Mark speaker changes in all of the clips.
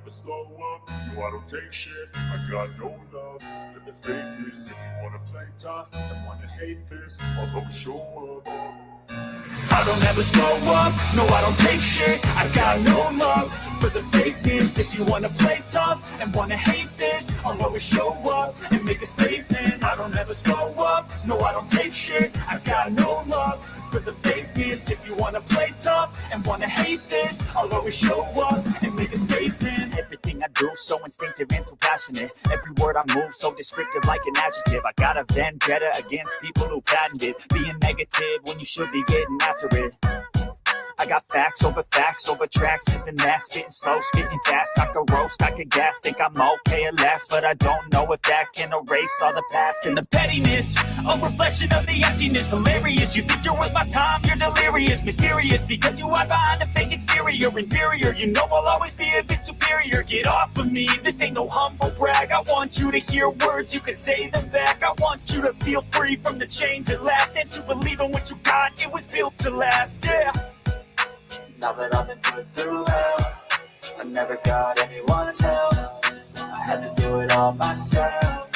Speaker 1: never slow up, no I don't take shit. I got no love for the fakeness. If you wanna play tough and wanna hate this, I'll always show up. I don't ever slow up, no I don't take shit. I got no love for the fakeness. If you wanna play tough and wanna hate this, I'll always show up and make a statement. I don't ever slow up, no I don't take shit. I got no love for the fakeness. If you wanna play tough and wanna hate this, I'll always show up and make a statement.
Speaker 2: Everything I do so instinctive and so passionate. Every word I move so descriptive like an adjective. I got a vendetta against people who patented being negative when you should be getting after it. I got facts over tracks, this and that, spitting slow, spitting fast. I could roast, I could gas, think I'm okay at last, but I don't know if that can erase all the past. And the pettiness, a reflection of the emptiness. Hilarious, you think you're worth my time, you're delirious. Mysterious, because you hide behind a fake exterior. Inferior, you know I'll always be a bit superior. Get off of me, this ain't no humble brag. I want you to hear words, you can say them back. I want you to feel free from the chains at last, and to believe in what you got, it was built to last, yeah.
Speaker 3: Now that I've been put through hell, I never got anyone's help. I had to do it all myself.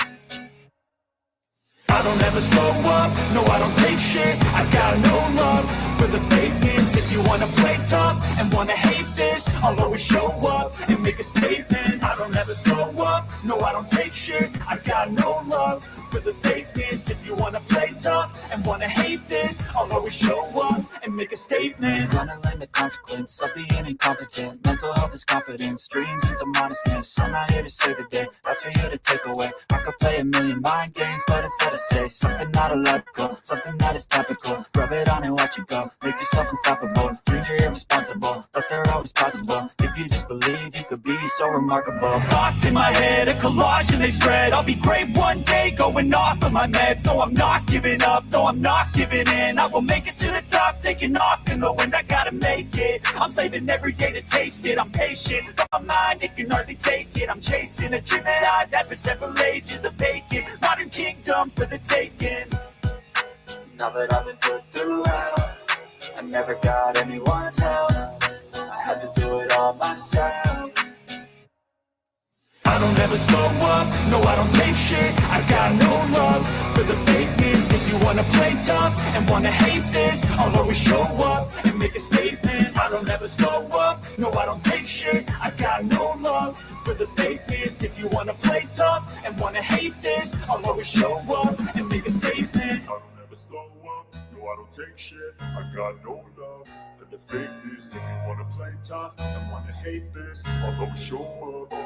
Speaker 1: I don't ever slow up, no I don't take shit. I got no love for the fakeness. If you wanna play tough and wanna hate this, I'll always show up and make a statement. I don't ever slow up, no I don't take shit. I got no love for the fakeness. If you wanna play tough and wanna hate this, I'll always show up and make a statement.
Speaker 3: Gonna learn the consequence of being incompetent. Mental health is confidence, dreams into modestness. I'm not here to save the day, that's for you to take away. I could play a million mind games, but instead of say something not illogical, something that is topical. Rub it on and watch it go, make yourself unstoppable. Dreams are irresponsible, but they're always possible. If you just believe, you could be so remarkable.
Speaker 2: Thoughts in my head, a collage and they spread. I'll be great one day, going off of my meds. No, I'm not giving up, no, I'm not giving in. I will make it to the top, taking off in the wind. I gotta make it, I'm saving every day to taste it. I'm patient, but my mind, it can hardly take it. I'm chasing a dream that I've had for several ages. A vacant modern kingdom for the taking.
Speaker 3: Now that I've been put through hell, I never got anyone's help. I had to do it all myself.
Speaker 1: I don't ever slow up, no I don't take shit. I got no love for the fakeness. If you wanna play tough and wanna hate this, I'll always show up and make a statement. I don't ever slow up, no I don't take shit. I got no love for the fakeness. If you wanna play tough and wanna hate this, I'll always show up and make a statement. I don't ever slow up, no I don't take shit. I got no love for the fakeness. If you wanna play tough and wanna hate this, I'll always show up.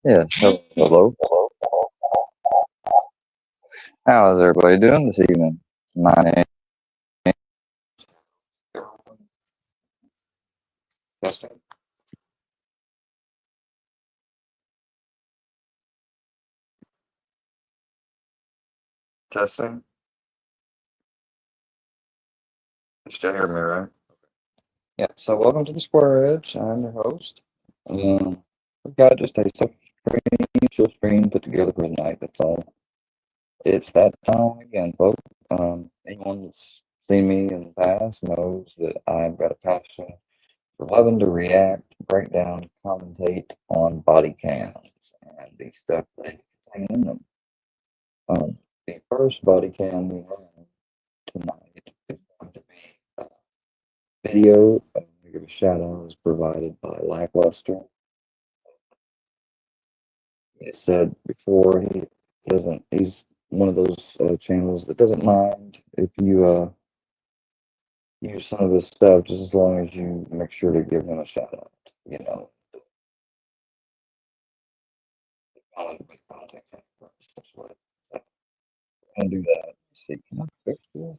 Speaker 4: Yeah, hello. How is everybody doing this evening? My name Testing. Testing. You still hear me, right? Yeah, so welcome to the Square Edge. I'm your host. We've got just a chill stream put together for tonight, that's all. It's that time again, folks. Anyone that's seen me in the past knows that I've got a passion for loving to react, break down, commentate on body cams and the stuff they contain in them. The first body cam we have tonight is going to be a video. I'm going to give a shout out. It was provided by Lackluster. He said before he's one of those channels that doesn't mind if you use some of his stuff, just as long as you make sure to give him a shout out. You know, content essentially. I'm gonna do that. Let's see, can I fix this?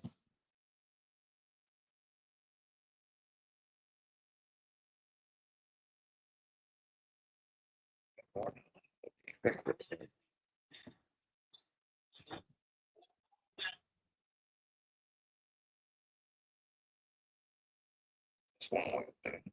Speaker 4: Fix it. It's one way to do it.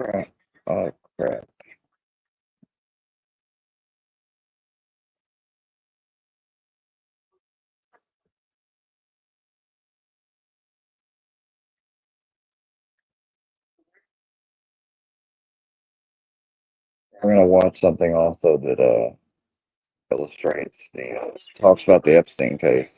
Speaker 4: Crap. Oh crap. I'm gonna watch something also that illustrates the talks about the Epstein case.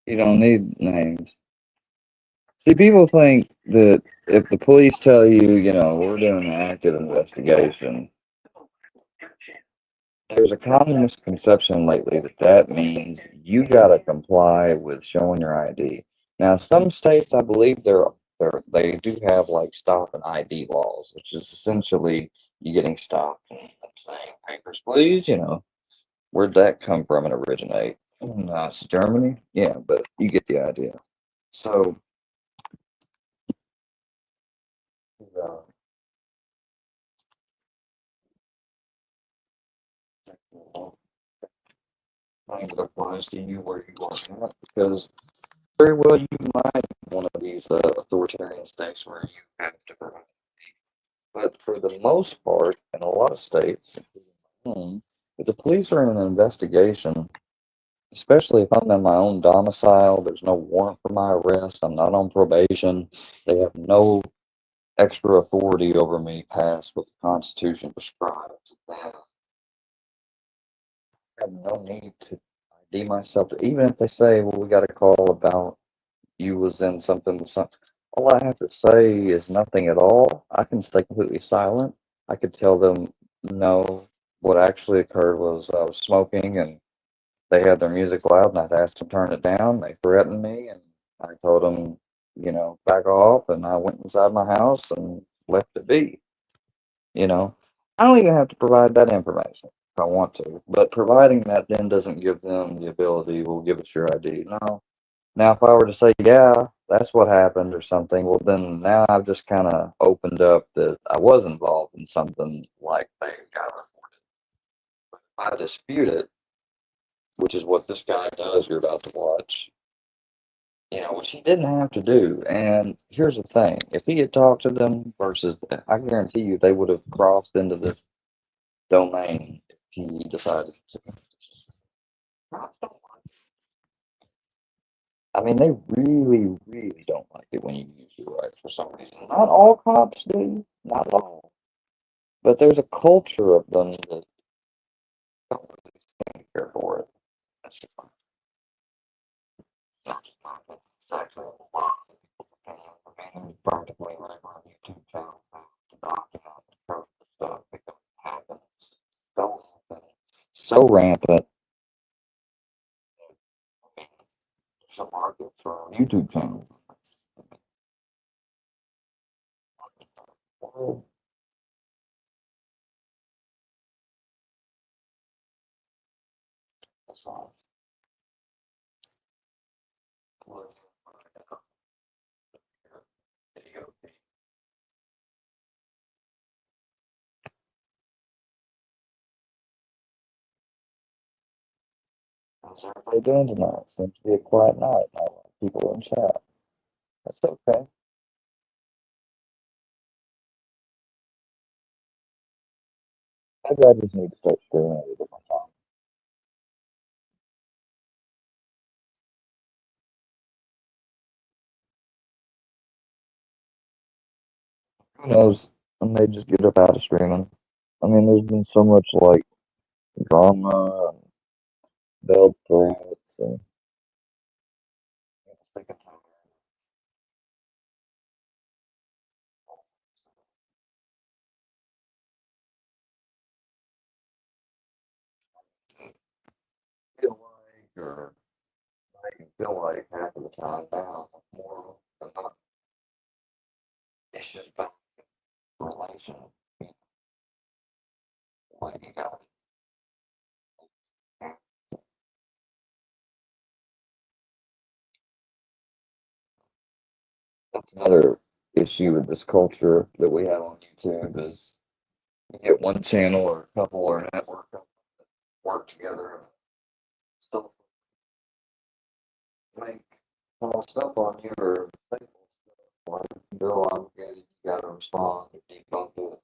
Speaker 4: You don't need names. See, people think that if the police tell you, we're doing an active investigation, there's a common misconception lately that that means you got to comply with showing your ID. Now, some states, I believe, they do have like stop and ID laws, which is essentially you getting stopped and saying papers, please. Where'd that come from and originate? No, it's Germany. Yeah, but you get the idea. So, uh, thing that applies to you where you are at, because very well you might be one of these authoritarian states where you have to provide. But for the most part, in a lot of states, including my own, if the police are in an investigation, especially if I'm in my own domicile, there's no warrant for my arrest, I'm not on probation, they have no extra authority over me past what the Constitution prescribes, then I have no need to ID myself. Even if they say, well, we got a call about you was in something with something. All I have to say is nothing at all. I can stay completely silent. I could tell them, no, what actually occurred was I was smoking and they had their music loud and I'd asked them to turn it down. They threatened me and I told them, back off, and I went inside my house and left it be. You know, I don't even have to provide that information if I want to, but providing that then doesn't give them the ability, well, give us your ID. No, now, if I were to say, yeah, that's what happened or something, well, then now I've just kind of opened up that I was involved in something like they got reported. If I dispute it, which is what this guy does you're about to watch, which he didn't have to do. And here's the thing, if he had talked to them versus, I guarantee you they would have crossed into this domain if he decided to. I mean, they really, really don't like it when you use your rights for some reason. Not all cops do, not all. But there's a culture of them that don't really stand here for it. That's just fine. It's not just mine, it's actually a lot of people's opinion. I mean, there's practically right on YouTube channels now to document and prove the stuff because it happens so often, so rampant. I mean, there's a market for YouTube channels. Well, that's all. Video. How's everybody doing tonight? Seems to be a quiet night. Not a lot of people in chat. That's okay. Maybe I just need to start streaming at a different time. Who knows? I may just get up out of streaming. I mean, there's been so much like drama and veiled threats and second time. Feel like, or make you feel like half of the time now, more than not, it's just about relation. Like you got that's another issue with this culture that we have on YouTube is you get one channel or a couple or a network that work together and still make small stuff on you or say stuff like Bill, I'm good, you gotta respond if you don't do it.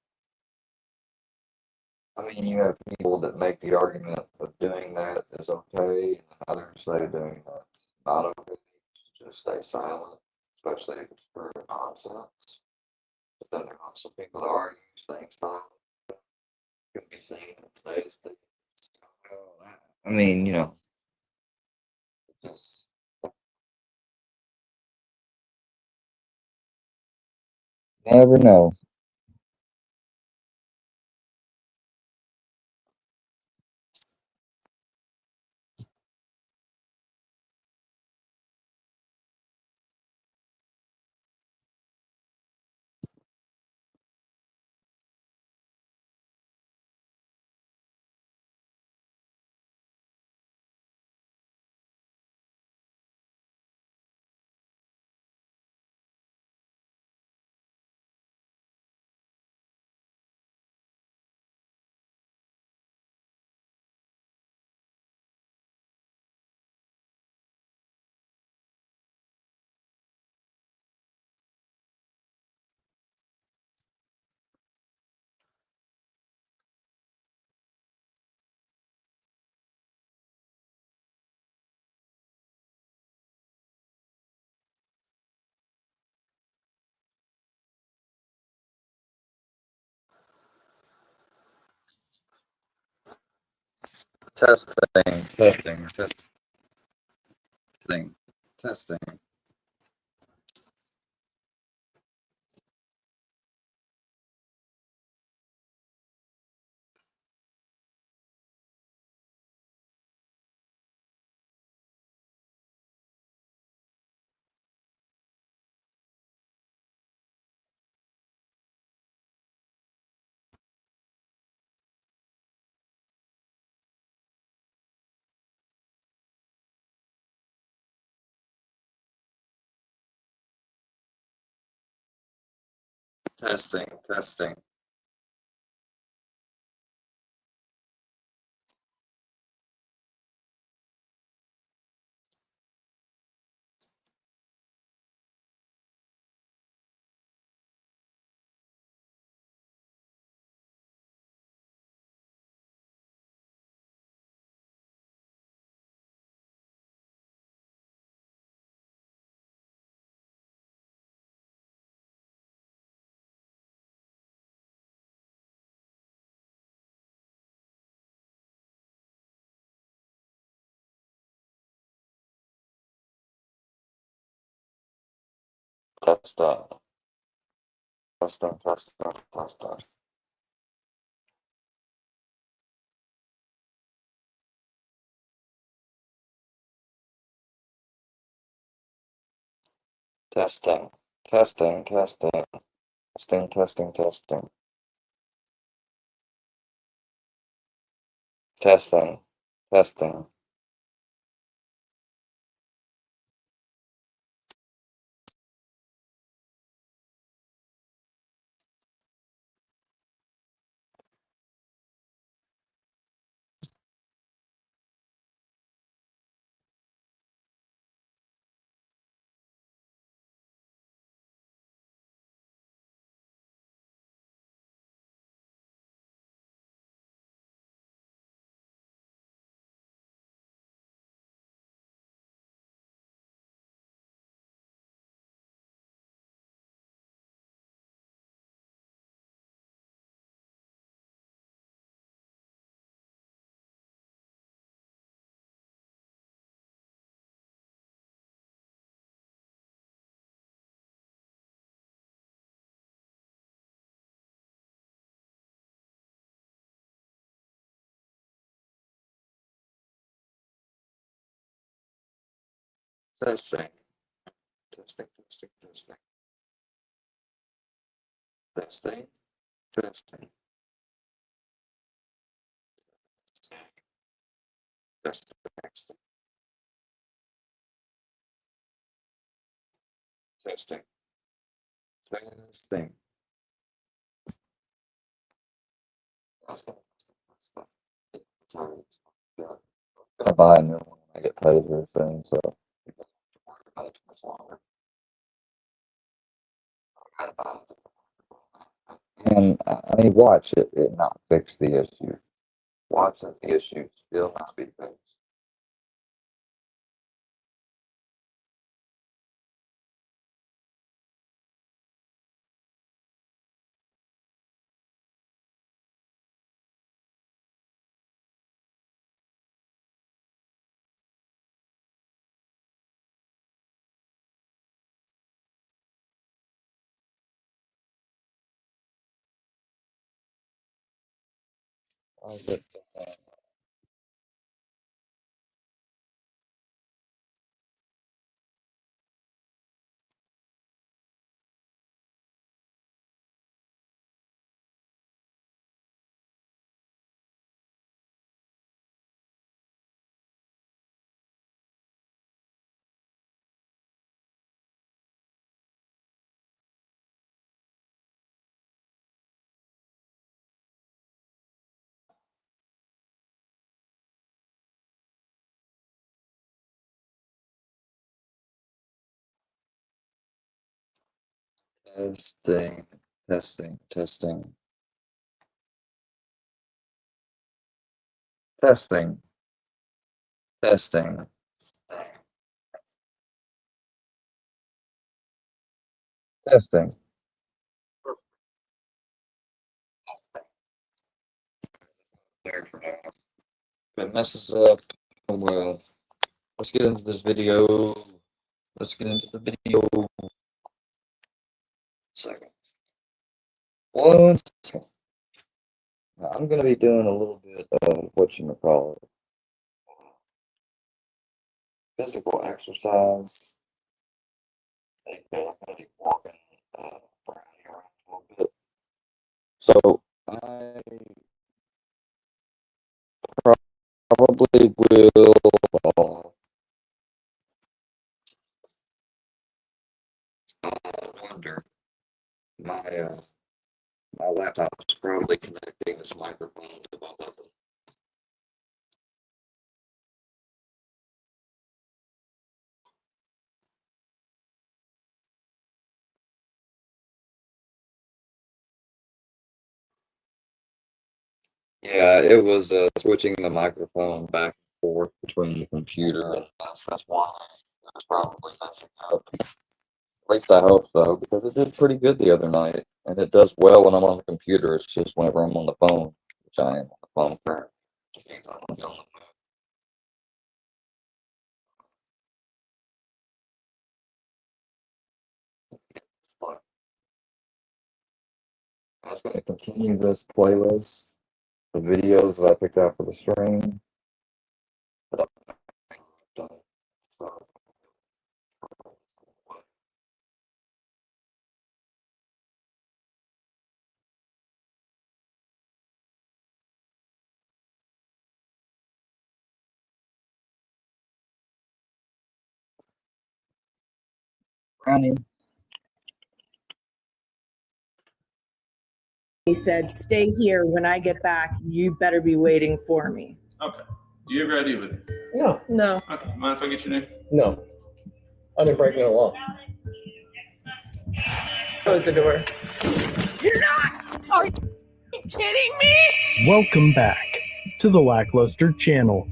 Speaker 4: I mean, you have people that make the argument of doing that is okay, and others say doing that's not okay. Just stay silent, especially if it's for nonsense. But then there are also people that argue staying silent can be seen in today's day. I mean, just never know. Testing, testing. Testing, testing. Testing, testing, testing, testing. Testing, testing, testing, testing, testing, testing, testing, testing. Testing. Testing. Testing. Testing. Testing. Gonna buy a new one when I get Taser soon, so it doesn't have to worry about it too much longer. I gotta buy it. And I mean, watch it not fix the issue. Watch that the issue still not be fixed. I'll get testing. Testing. Testing. Testing. Testing. Testing. There for now. If it messes up, oh well. Let's get into this video. Let's get into the video. Second. One second. Now, I'm gonna be doing a little bit of whatchamacallit, physical exercise. I'm gonna be walking around here a little bit. So I probably will fall under my laptop's probably connecting this microphone to both of them. Yeah, it was switching the microphone back and forth between the computer and that's why it's probably messing up. At least I hope so, because it did pretty good the other night, and it does well when I'm on the computer. It's just whenever I'm on the phone, which I am on the phone currently. I was going to continue this playlist, the videos that I picked out for the stream, but I'm done. So, Brownie.
Speaker 5: He said, "Stay here. When I get back, you better be waiting for me."
Speaker 6: Okay. You ready with?
Speaker 7: No,
Speaker 5: No.
Speaker 6: Okay. Mind if I get your name?
Speaker 7: no. I didn't break no law.
Speaker 5: Close the door. You're not! Are you kidding me?
Speaker 8: Welcome back to the Lackluster channel.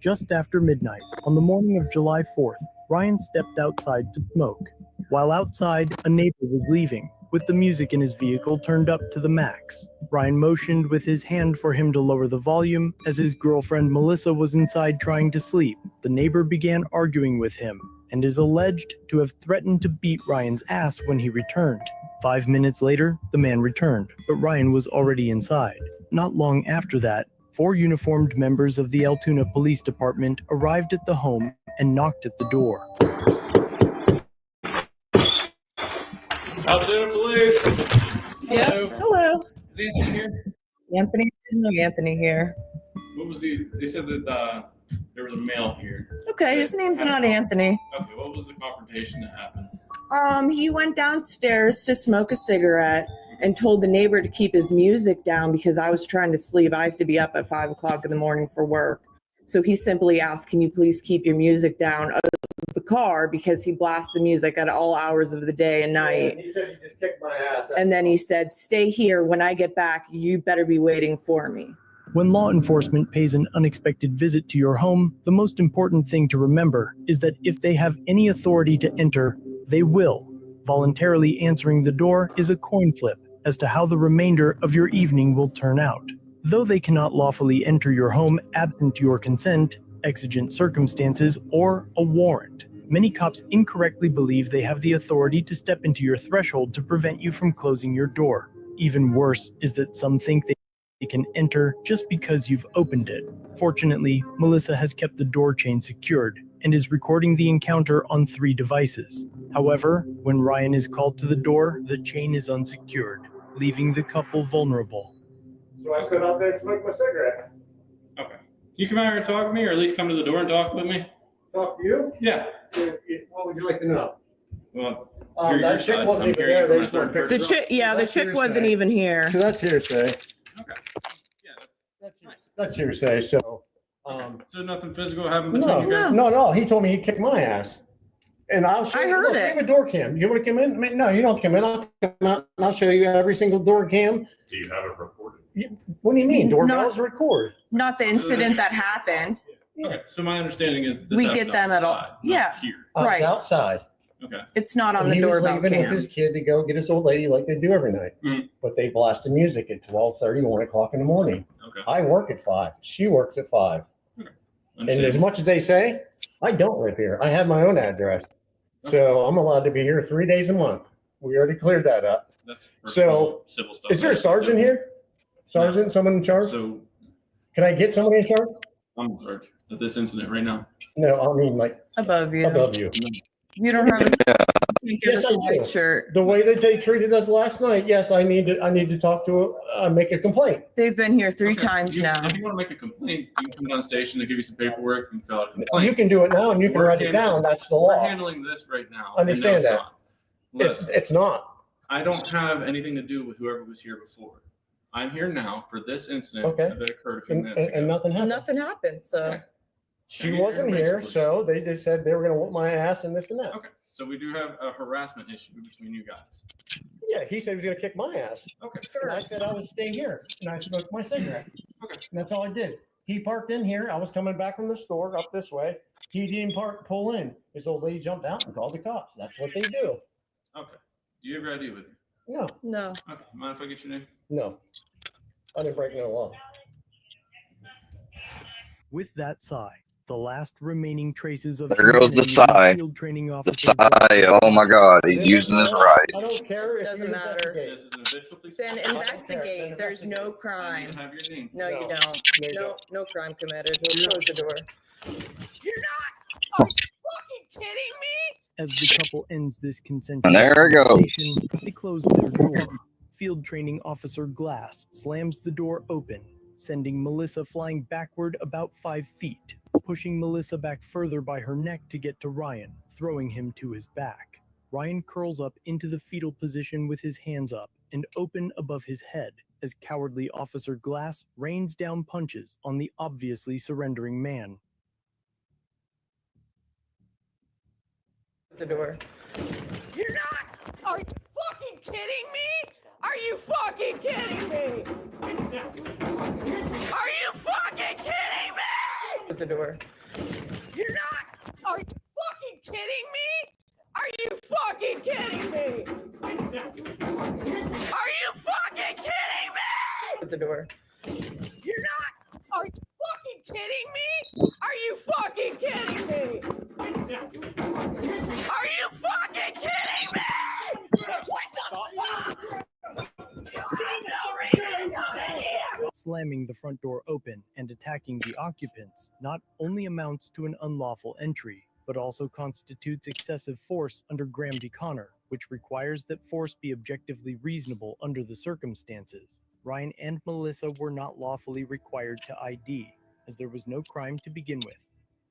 Speaker 8: Just after midnight, on the morning of July 4th, Ryan stepped outside to smoke. While outside, a neighbor was leaving, with the music in his vehicle turned up to the max. Ryan motioned with his hand for him to lower the volume, as his girlfriend Melissa was inside trying to sleep. The neighbor began arguing with him, and is alleged to have threatened to beat Ryan's ass when he returned. 5 minutes later, the man returned, but Ryan was already inside. Not long after that, 4 uniformed members of the Altoona Police Department arrived at the home and knocked at the door.
Speaker 6: Altoona Police.
Speaker 5: Yep.
Speaker 6: Hello.
Speaker 5: Hello.
Speaker 6: Is Anthony here?
Speaker 5: Anthony. There's no Anthony here.
Speaker 6: What was they said that there was a male here.
Speaker 5: Okay, his name's not Anthony.
Speaker 6: Okay, what was the confrontation that happened?
Speaker 5: He went downstairs to smoke a cigarette and told the neighbor to keep his music down because I was trying to sleep. I have to be up at 5 o'clock in the morning for work. So he simply asked, can you please keep your music down of the car, because he blasts the music at all hours of the day and night.
Speaker 7: And he said you just kicked my ass.
Speaker 5: And then he said, stay here. When I get back, you better be waiting for me.
Speaker 8: When law enforcement pays an unexpected visit to your home, the most important thing to remember is that if they have any authority to enter, they will. Voluntarily answering the door is a coin flip as to how the remainder of your evening will turn out. Though they cannot lawfully enter your home absent your consent, exigent circumstances, or a warrant, many cops incorrectly believe they have the authority to step into your threshold to prevent you from closing your door. Even worse is that some think they can enter just because you've opened it. Fortunately, Melissa has kept the door chain secured and is recording the encounter on 3 devices. However, when Ryan is called to the door, the chain is unsecured, leaving the couple vulnerable.
Speaker 7: So I stood out there and smoked my cigarette.
Speaker 6: Okay. You come out here and talk to me, or at least come to the door and talk with me?
Speaker 7: Talk to you?
Speaker 6: Yeah.
Speaker 7: What would you like to know?
Speaker 6: Well,
Speaker 7: That chick wasn't even there. They just weren't
Speaker 5: The
Speaker 7: pictures.
Speaker 5: chick, yeah, the chick wasn't even here.
Speaker 7: So that's hearsay.
Speaker 6: Okay. Yeah.
Speaker 7: That's hearsay. So,
Speaker 6: So nothing physical happened between
Speaker 7: no,
Speaker 6: you guys?
Speaker 7: no. He told me he'd kick my ass. And I'll show
Speaker 5: I
Speaker 7: you.
Speaker 5: heard
Speaker 7: Look,
Speaker 5: it.
Speaker 7: we have a door cam. You want to come in? No, you don't come in. I'll come out and I'll show you every single door cam.
Speaker 1: Do you have it recorded?
Speaker 7: What do you mean? Doorbells
Speaker 5: Not-
Speaker 7: record.
Speaker 5: Not the incident that happened.
Speaker 6: Okay. So my understanding is this
Speaker 5: We
Speaker 6: happened
Speaker 5: get them at all-
Speaker 6: outside, not
Speaker 5: yeah.
Speaker 6: Here.
Speaker 5: Right.
Speaker 7: Outside.
Speaker 6: Okay.
Speaker 5: It's not on
Speaker 7: And
Speaker 5: the
Speaker 7: he was
Speaker 5: doorbell
Speaker 7: leaving with
Speaker 5: cam.
Speaker 7: his kid to go get his old lady like they do every night.
Speaker 6: Mhm.
Speaker 7: But they blast the music at 12:30, 1 o'clock in the morning.
Speaker 6: Okay.
Speaker 7: I work at 5. She works at 5. And as
Speaker 6: Understand.
Speaker 7: much as they say, I don't live here. I have my own address. So I'm allowed to be here 3 days a month. We already cleared that up.
Speaker 6: That's
Speaker 7: So,
Speaker 6: civil stuff.
Speaker 7: Is there a sergeant here? Sergeant, someone in charge?
Speaker 6: So
Speaker 7: Can I get someone in charge?
Speaker 6: I'm in charge of this incident right now.
Speaker 7: No, I mean like
Speaker 5: Above you.
Speaker 7: above you.
Speaker 5: You don't have a, you give
Speaker 7: Yes,
Speaker 5: us
Speaker 7: I
Speaker 5: a white
Speaker 7: do.
Speaker 5: shirt.
Speaker 7: The way that they treated us last night, yes, I need to talk to make a complaint.
Speaker 5: They've been here 3
Speaker 6: Okay.
Speaker 5: times
Speaker 6: You-
Speaker 5: now.
Speaker 6: If you want to make a complaint, you can come down station, they give you some paperwork and fill out a complaint.
Speaker 7: You can do it now and you can
Speaker 6: We're
Speaker 7: write it down.
Speaker 6: handling-
Speaker 7: That's the
Speaker 6: We're
Speaker 7: law.
Speaker 6: handling this right now.
Speaker 7: Understand
Speaker 6: and no,
Speaker 7: that.
Speaker 6: it's not. Listen,
Speaker 7: It's not.
Speaker 6: I don't have anything to do with whoever was here before. I'm here now for this incident
Speaker 7: Okay.
Speaker 6: that occurred a few
Speaker 7: And,
Speaker 6: minutes
Speaker 7: and,
Speaker 6: ago.
Speaker 7: and nothing happened.
Speaker 5: Nothing happened, so.
Speaker 6: Okay.
Speaker 7: She
Speaker 6: Can you
Speaker 7: wasn't
Speaker 6: hear
Speaker 7: here,
Speaker 6: me, please?
Speaker 7: so they just said they were going to whoop my ass and this and that.
Speaker 6: Okay, so we do have a harassment issue between you guys.
Speaker 7: Yeah, he said he was going to kick my ass.
Speaker 6: Okay.
Speaker 7: And I said I would stay here and I smoked my cigarette.
Speaker 6: Okay.
Speaker 7: And that's all I did. He parked in here. I was coming back from the store up this way. He didn't pull in. His old lady jumped out and called the cops. That's what they do.
Speaker 6: Okay. Do you have your ID with you?
Speaker 7: No,
Speaker 5: No.
Speaker 6: Okay. Mind if I get your name?
Speaker 7: no. I didn't break no law.
Speaker 8: With that sigh, the last remaining traces of
Speaker 4: There goes the
Speaker 8: humanity
Speaker 4: sigh.
Speaker 8: field training
Speaker 4: The
Speaker 8: officer
Speaker 4: sigh, oh my god, he's using his
Speaker 7: I
Speaker 4: right.
Speaker 7: don't care. If
Speaker 5: Doesn't
Speaker 7: you
Speaker 5: matter.
Speaker 7: investigate.
Speaker 6: This is an official police.
Speaker 5: Then
Speaker 6: officer.
Speaker 5: investigate.
Speaker 7: Then
Speaker 5: There's no
Speaker 6: I need
Speaker 5: crime.
Speaker 6: to have your name.
Speaker 5: No, you
Speaker 7: No.
Speaker 5: don't.
Speaker 7: No, you
Speaker 5: No,
Speaker 7: don't.
Speaker 5: no crime committed. We'll close the door. You're not. Are you fucking kidding me?
Speaker 8: As the couple ends this consensual
Speaker 4: And there it goes.
Speaker 8: conversation, they close their door. Field training officer Glass slams the door open, sending Melissa flying backward about 5 feet, pushing Melissa back further by her neck to get to Ryan, throwing him to his back. Ryan curls up into the fetal position with his hands up and open above his head as cowardly Officer Glass rains down punches on the obviously surrendering man.
Speaker 5: The door. You're not. Are you fucking kidding me? Are you fucking kidding me? Are you fucking kidding me? The door. You're not. Are you fucking kidding me? Are you fucking kidding me? Are you fucking kidding me? The door. You're not. Are you fucking kidding me? Are you fucking kidding me? Are you fucking kidding me? What the fuck? You have no reason to come in here.
Speaker 8: slamming the front door open and attacking the occupants not only amounts to an unlawful entry, but also constitutes excessive force under Graham v. Connor, which requires that force be objectively reasonable under the circumstances. Ryan and Melissa were not lawfully required to ID, as there was no crime to begin with.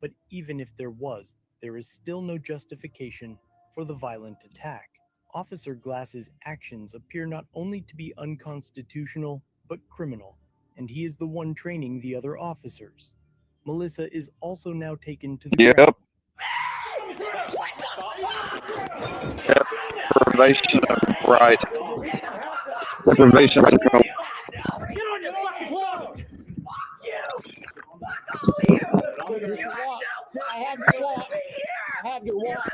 Speaker 8: But even if there was, there is still no justification for the violent attack. Officer Glass's actions appear not only to be unconstitutional, but criminal, and he is the one training the other officers. Melissa is also now taken to the ground.
Speaker 4: Deprivation of right. Deprivation of right.
Speaker 9: Get on your fucking phone! Fuck you! Fuck all of you!
Speaker 7: I have your watch. I have your watch.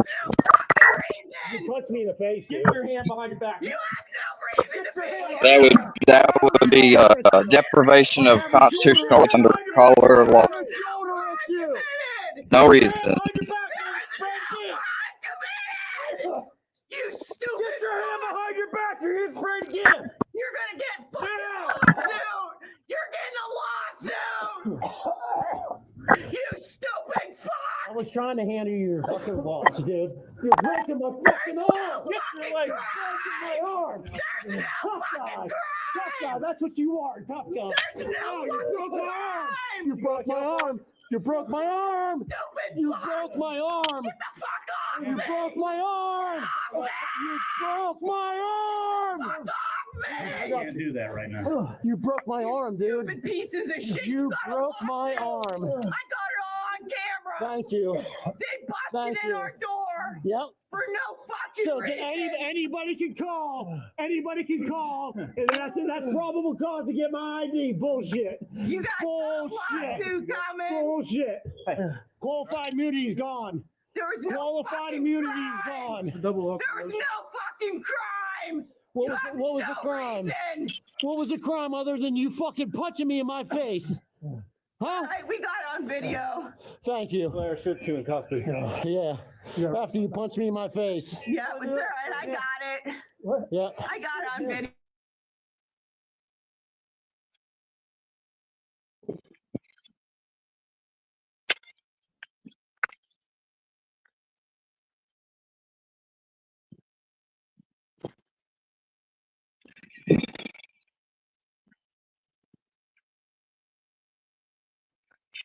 Speaker 7: You punch me in the face. Get your hand behind your back.
Speaker 9: You have no reason to be
Speaker 4: That would be deprivation of constitutional rights under color of law. No reason.
Speaker 9: You stupid!
Speaker 7: Get your hand behind your back. You're getting sprayed again.
Speaker 9: You're gonna get fucking lawsuit! You're getting a lawsuit! You stupid fuck!
Speaker 7: I was trying to hand you your fucking watch, dude. You're breaking my fucking arm. Get your leg breaking my arm. Tough guy. Tough guy. That's what you are. Tough guy.
Speaker 9: No,
Speaker 7: you broke my arm. You broke my arm. You broke my arm.
Speaker 9: Stupid
Speaker 7: You
Speaker 9: fuck.
Speaker 7: broke my arm.
Speaker 9: Get the fuck off
Speaker 7: You
Speaker 9: me!
Speaker 7: broke my arm. You broke my arm.
Speaker 9: Fuck off me!
Speaker 7: I can't do that right now. You broke my arm, dude.
Speaker 9: Stupid pieces of shit!
Speaker 7: You
Speaker 9: got a
Speaker 7: broke my
Speaker 9: lawsuit.
Speaker 7: arm.
Speaker 9: I got it all on camera!
Speaker 7: Thank you.
Speaker 9: They busted
Speaker 7: Thank
Speaker 9: in
Speaker 7: you.
Speaker 9: our door
Speaker 7: Yep.
Speaker 9: for no fucking
Speaker 7: So
Speaker 9: reason!
Speaker 7: anybody can call. Anybody can call. And that's probable cause to get my ID. Bullshit.
Speaker 9: You got no
Speaker 7: Bullshit.
Speaker 9: lawsuit coming!
Speaker 7: Bullshit. Qualified immunity is gone.
Speaker 9: There was no
Speaker 7: Qualified
Speaker 9: fucking
Speaker 7: immunity is
Speaker 9: crime.
Speaker 7: gone.
Speaker 9: There was no fucking crime!
Speaker 7: What
Speaker 9: You
Speaker 7: was,
Speaker 9: have
Speaker 7: what was
Speaker 9: no
Speaker 7: the crime?
Speaker 9: reason.
Speaker 7: What was the crime other than you fucking punching me in my face? Huh?
Speaker 9: Right, we got it on video.
Speaker 7: Thank you.
Speaker 10: Blair should too in custody.
Speaker 7: Yeah. After you punched me in my face.
Speaker 9: Yeah, it's all right. I got it.
Speaker 7: Yeah.
Speaker 9: I got it on video.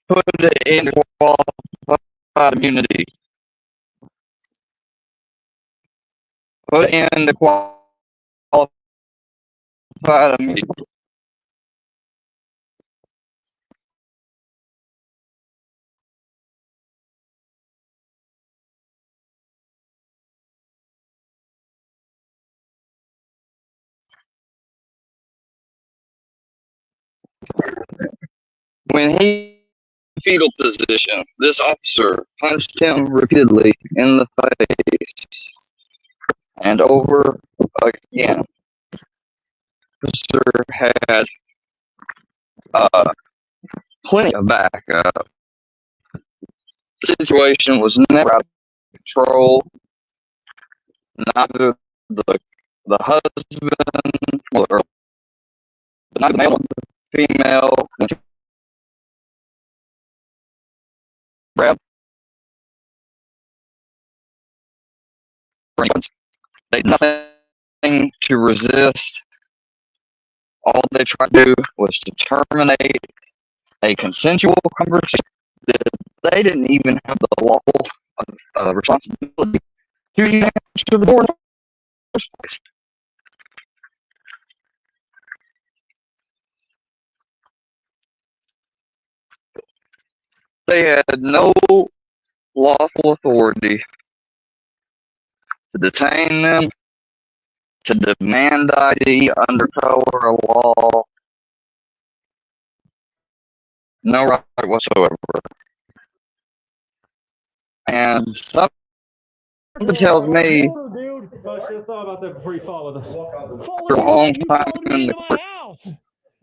Speaker 4: Put it in qualified immunity. Put it in the qualified immunity. When he fetal position, this officer punched him repeatedly in the face and over again. Officer had plenty of backup. The situation was never out of control. Neither the husband or not the male or the female when she grabbed they did nothing to resist. All they tried to do was to terminate a consensual conversation that they didn't even have the lawful responsibility to even answer the door in the first place. They had no lawful authority to detain them, to demand ID under color of law. No right whatsoever. And something tells me
Speaker 10: Dude, I should have thought about that before you followed us.
Speaker 4: for a long time in the
Speaker 7: my house.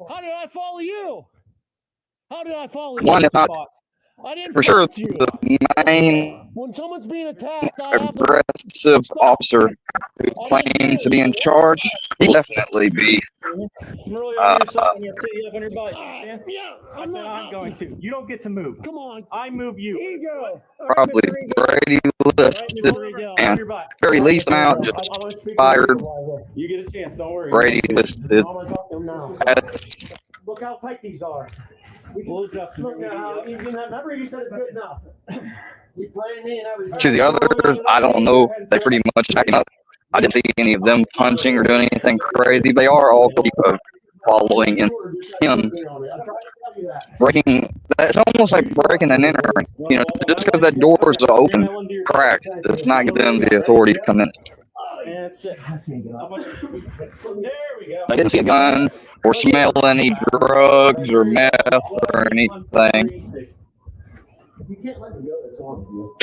Speaker 7: How did I follow you? How did I follow you?
Speaker 4: one, if not
Speaker 7: I didn't
Speaker 4: for sure,
Speaker 7: punch you.
Speaker 4: the main
Speaker 7: When someone's being attacked, I have the
Speaker 4: aggressive officer who claimed to be in charge, he definitely be
Speaker 10: I'm really over your side. I'm gonna sit you up on your butt.
Speaker 7: Yeah,
Speaker 10: I said I'm going to. You don't get to move.
Speaker 7: Come on.
Speaker 10: I move you.
Speaker 7: Ego.
Speaker 4: Probably Brady listed and very least amount just fired.
Speaker 10: You get a chance. Don't worry.
Speaker 4: Brady listed.
Speaker 7: Look how tight these are.
Speaker 10: We'll adjust.
Speaker 7: Look now. Remember you said it's good enough. We play me and everything.
Speaker 4: To the others, I don't know. They pretty much backing up. I didn't see any of them punching or doing anything crazy. They are all following him. Breaking, it's almost like breaking and entering. You know, just because that door is open, cracked, does not give them the authority to come in.
Speaker 10: That's it. There we go.
Speaker 4: I didn't see a gun or smell any drugs or meth or anything.
Speaker 7: You can't let me go this long.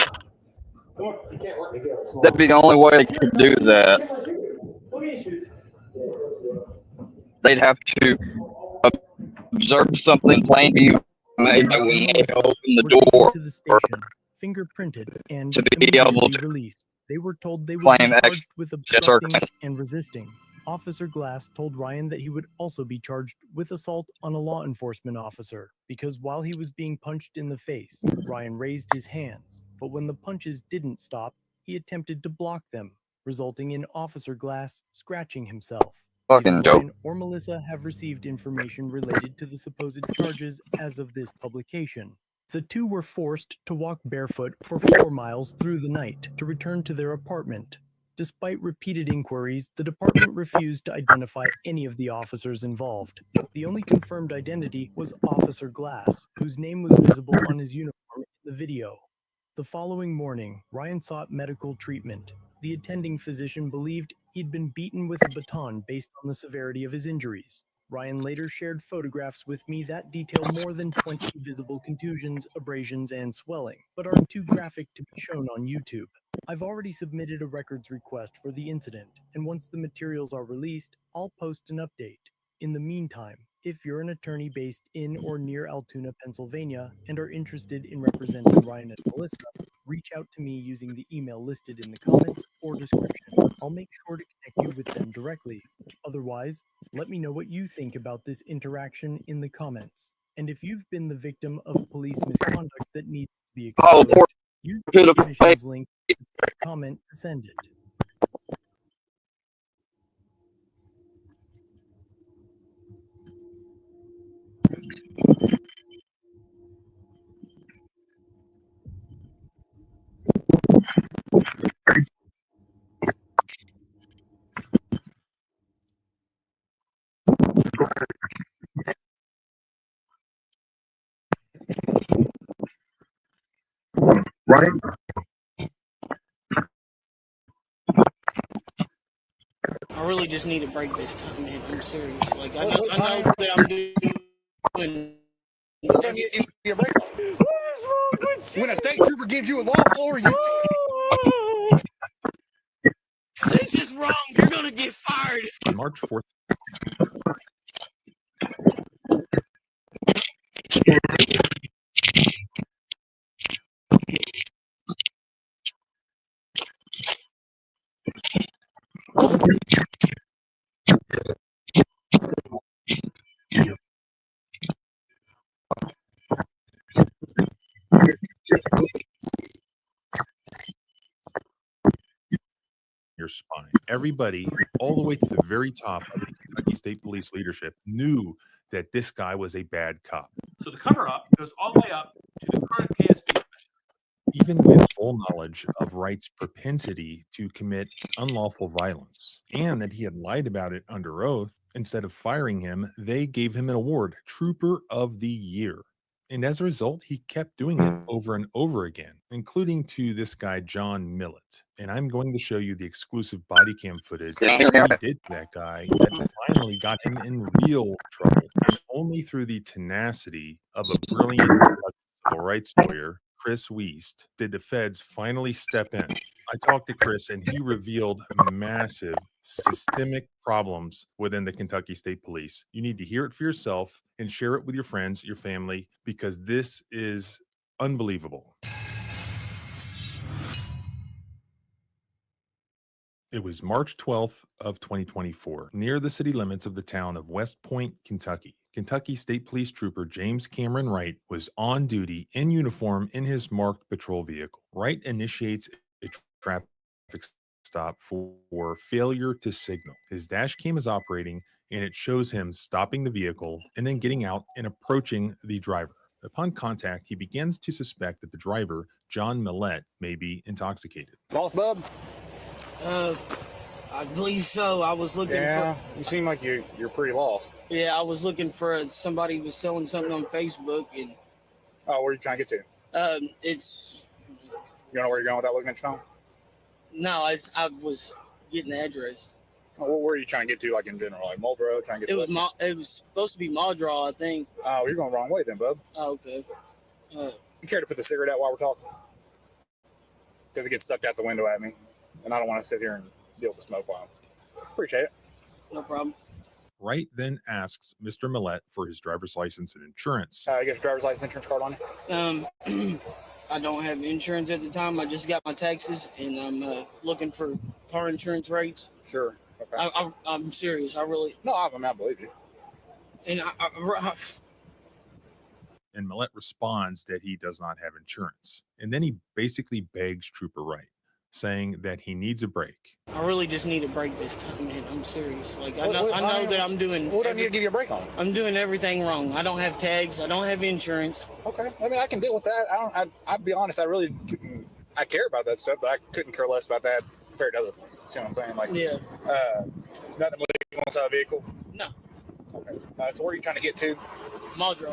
Speaker 7: You can't let me go this long.
Speaker 4: That'd be the only way they could do that. They'd have to observe something plain view made when they open the door
Speaker 8: to the station, fingerprinted, and
Speaker 4: to be able to
Speaker 8: released. They were told they would
Speaker 4: claim
Speaker 8: be charged with obstructing
Speaker 4: circumstances.
Speaker 8: and resisting. Officer Glass told Ryan that he would also be charged with assault on a law enforcement officer because while he was being punched in the face, Ryan raised his hands, but when the punches didn't stop, he attempted to block them, resulting in Officer Glass scratching himself.
Speaker 4: Fucking
Speaker 8: Neither
Speaker 4: dope.
Speaker 8: Ryan or Melissa have received information related to the supposed charges as of this publication. The two were forced to walk barefoot for 4 miles through the night to return to their apartment. Despite repeated inquiries, the department refused to identify any of the officers involved. The only confirmed identity was Officer Glass, whose name was visible on his uniform in the video. The following morning, Ryan sought medical treatment. The attending physician believed he'd been beaten with a baton based on the severity of his injuries. Ryan later shared photographs with me that detail more than 20 visible contusions, abrasions, and swelling, but are too graphic to be shown on YouTube. I've already submitted a records request for the incident, and once the materials are released, I'll post an update. In the meantime, if you're an attorney based in or near Altoona, Pennsylvania, and are interested in representing Ryan and Melissa, reach out to me using the email listed in the comments or description. I'll make sure to connect you with them directly. Otherwise, let me know what you think about this interaction in the comments. And if you've been the victim of police misconduct that needs to be exposed, use the submissions link in the comment to send it.
Speaker 11: Right?
Speaker 12: I really just need a break this time, man. I'm serious. Like, I know that I'm doing. What is wrong with you?
Speaker 11: When a state trooper gives you a lawful order, you...
Speaker 12: This is wrong. You're gonna get fired.
Speaker 13: On March 4th. Your spine. Everybody, all the way to the very top of the Kentucky State Police leadership, knew that this guy was a bad cop.
Speaker 6: So the cover up goes all the way up to the current KSB.
Speaker 13: Even with full knowledge of Wright's propensity to commit unlawful violence and that he had lied about it under oath, instead of firing him, they gave him an award, Trooper of the Year. And as a result, he kept doing it over and over again, including to this guy, John Millett. And I'm going to show you the exclusive body cam footage that he did to that guy that finally got him in real trouble. And only through the tenacity of a brilliant civil rights lawyer, Chris Wiest, did the feds finally step in. I talked to Chris and he revealed massive systemic problems within the Kentucky State Police. You need to hear it for yourself and share it with your friends, your family, because this is unbelievable. It was March 12th of 2024, near the city limits of the town of West Point, Kentucky. Kentucky State Police Trooper James Cameron Wright was on duty in uniform in his marked patrol vehicle. Wright initiates a traffic stop for failure to signal. His dash cam is operating and it shows him stopping the vehicle and then getting out and approaching the driver. Upon contact, he begins to suspect that the driver, John Millette, may be intoxicated.
Speaker 14: Boss bub?
Speaker 12: I believe so. I was looking for.
Speaker 14: You seem like you're pretty lost.
Speaker 12: Yeah, I was looking for somebody who was selling something on Facebook, and
Speaker 14: Oh, where are you trying to get to?
Speaker 12: it's
Speaker 14: You don't know where you're going without looking at your phone?
Speaker 12: no. I was getting the address.
Speaker 14: Oh, where are you trying to get to, like in general, like Marlboro, trying to get
Speaker 12: It
Speaker 14: to?
Speaker 12: was it was supposed to be Madraw, I think.
Speaker 14: Oh, you're going the wrong way then, bub.
Speaker 12: Oh, okay.
Speaker 14: You care to put the cigarette out while we're talking? Because it gets sucked out the window at me, and I don't want to sit here and deal with the smoke while. Appreciate it.
Speaker 12: No problem.
Speaker 13: Wright then asks Mr. Millette for his driver's license and insurance.
Speaker 14: You got your driver's license insurance card on you?
Speaker 12: I don't have insurance at the time. I just got my taxes, and I'm looking for car insurance rates.
Speaker 14: Sure. Okay.
Speaker 12: I'm serious. I really.
Speaker 14: No, I believe you.
Speaker 12: And
Speaker 13: And Millette responds that he does not have insurance. And then he basically begs Trooper Wright, saying that he needs a break.
Speaker 12: I really just need a break this time, man. I'm serious. Like, I know that I'm doing.
Speaker 14: What do I need to give you a break on?
Speaker 12: I'm doing everything wrong. I don't have tags. I don't have insurance.
Speaker 14: Okay. I mean, I can deal with that. I'll be honest. I care about that stuff, but I couldn't care less about that compared to other things. See what I'm saying? Like,
Speaker 12: yeah.
Speaker 14: Nothing illegal inside the vehicle?
Speaker 12: No.
Speaker 14: Okay. So where are you trying to get to?
Speaker 12: Muldrow.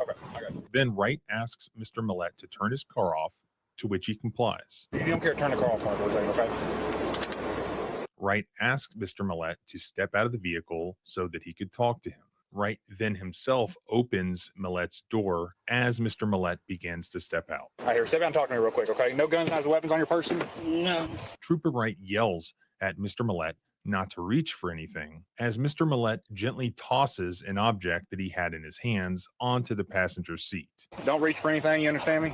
Speaker 14: Okay, I got you.
Speaker 13: Then Wright asks Mr. Millette to turn his car off, to which he complies.
Speaker 14: You don't care to turn the car off for a second, okay?
Speaker 13: Wright asks Mr. Millette to step out of the vehicle so that he could talk to him. Wright then himself opens Millette's door as Mr. Millette begins to step out.
Speaker 14: All right, here, step out and talk to me real quick, okay? No guns, no weapons on your person?
Speaker 12: No.
Speaker 13: Trooper Wright yells at Mr. Millette not to reach for anything, as Mr. Millette gently tosses an object that he had in his hands onto the passenger seat.
Speaker 14: Don't reach for anything, you understand me?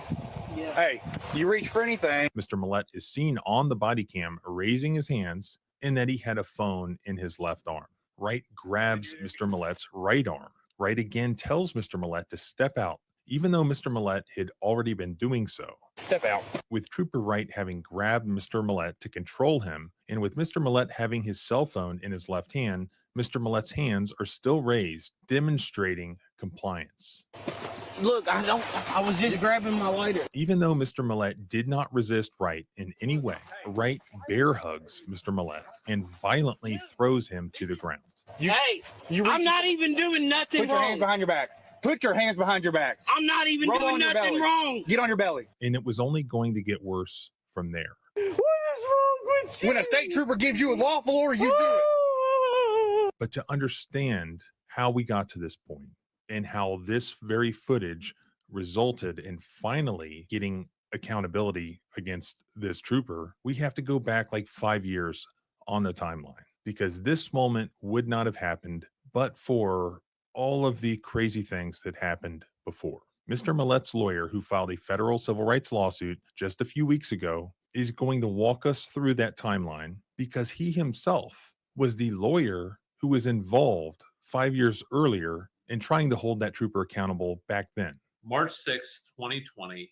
Speaker 12: Yeah.
Speaker 14: Hey, you reach for anything.
Speaker 13: Mr. Millette is seen on the body cam raising his hands and that he had a phone in his left arm. Wright grabs Mr. Millette's right arm. Wright again tells Mr. Millette to step out, even though Mr. Millette had already been doing so.
Speaker 14: Step out.
Speaker 13: With Trooper Wright having grabbed Mr. Millette to control him, and with Mr. Millette having his cell phone in his left hand, Mr. Millette's hands are still raised, demonstrating compliance.
Speaker 12: Look, I was just grabbing my lighter.
Speaker 13: Even though Mr. Millette did not resist Wright in any way, Wright bear hugs Mr. Millette and violently throws him to the ground.
Speaker 12: I'm not even doing nothing wrong.
Speaker 14: Put your hands behind your back. Put your hands behind your back.
Speaker 12: I'm not even doing nothing wrong.
Speaker 14: Get on your belly.
Speaker 13: And it was only going to get worse from there.
Speaker 12: What is wrong with you?
Speaker 14: When a state trooper gives you a lawful order, you do it.
Speaker 13: But to understand how we got to this point and how this very footage resulted in finally getting accountability against this trooper, we have to go back like 5 years on the timeline, because this moment would not have happened but for all of the crazy things that happened before. Mr. Millette's lawyer, who filed a federal civil rights lawsuit just a few weeks ago, is going to walk us through that timeline because he himself was the lawyer who was involved 5 years earlier in trying to hold that trooper accountable back then.
Speaker 6: March 6th, 2020,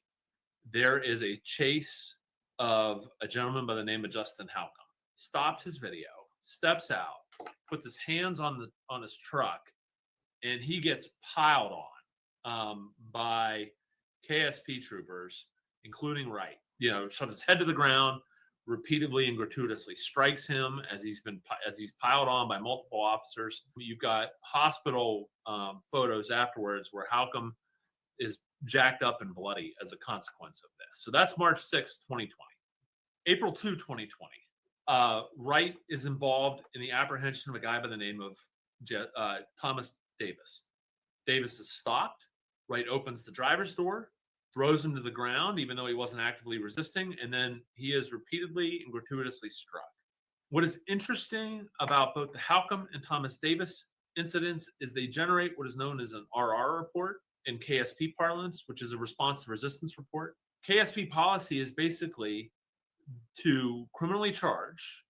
Speaker 6: there is a chase of a gentleman by the name of Justin Halcomb. Stops his video, steps out, puts his hands on his truck, and he gets piled on by KSP troopers, including Wright. You know, shoves his head to the ground, repeatedly and gratuitously strikes him as he's piled on by multiple officers. You've got hospital photos afterwards where Halcomb is jacked up and bloody as a consequence of this. So that's March 6th, 2020. April 2, 2020. Wright is involved in the apprehension of a guy by the name of Thomas Davis. Davis is stopped. Wright opens the driver's door, throws him to the ground, even though he wasn't actively resisting, and then he is repeatedly and gratuitously struck. What is interesting about both the Halcomb and Thomas Davis incidents is they generate what is known as an RR report in KSP parlance, which is a response to resistance report. KSP policy is basically to criminally charge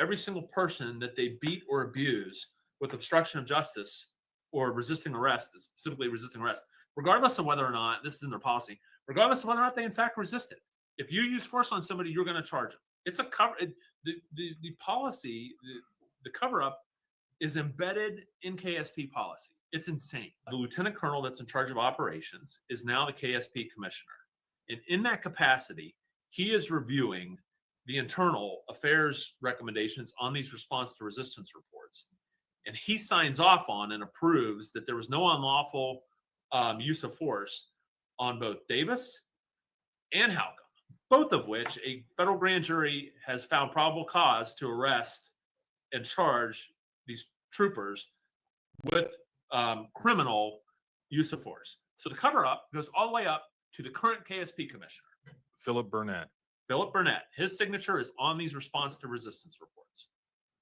Speaker 6: every single person that they beat or abuse with obstruction of justice or resisting arrest, specifically resisting arrest, regardless of whether or not, this is in their policy, regardless of whether or not they in fact resisted. If you use force on somebody, you're going to charge them. It's a cover. The policy, the cover up is embedded in KSP policy. It's insane. The lieutenant colonel that's in charge of operations is now the KSP commissioner. And in that capacity, he is reviewing the internal affairs recommendations on these response to resistance reports. And he signs off on and approves that there was no unlawful use of force on both Davis and Halcomb, both of which a federal grand jury has found probable cause to arrest and charge these troopers with criminal use of force. So the cover up goes all the way up to the current KSP commissioner,
Speaker 13: Philip Burnett.
Speaker 6: Philip Burnett. His signature is on these response to resistance reports.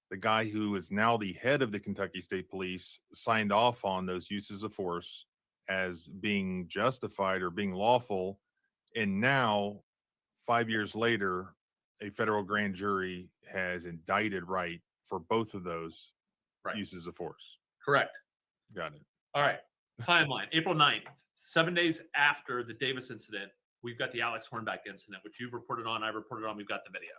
Speaker 13: The guy who is now the head of the Kentucky State Police signed off on those uses of force as being justified or being lawful. And now, 5 years later, a federal grand jury has indicted Wright for both of those uses of force.
Speaker 6: Correct.
Speaker 13: Got it.
Speaker 6: All right. Timeline. April 9th, 7 days after the Davis incident, we've got the Alex Hornback incident, which you've reported on, I reported on, we've got the video.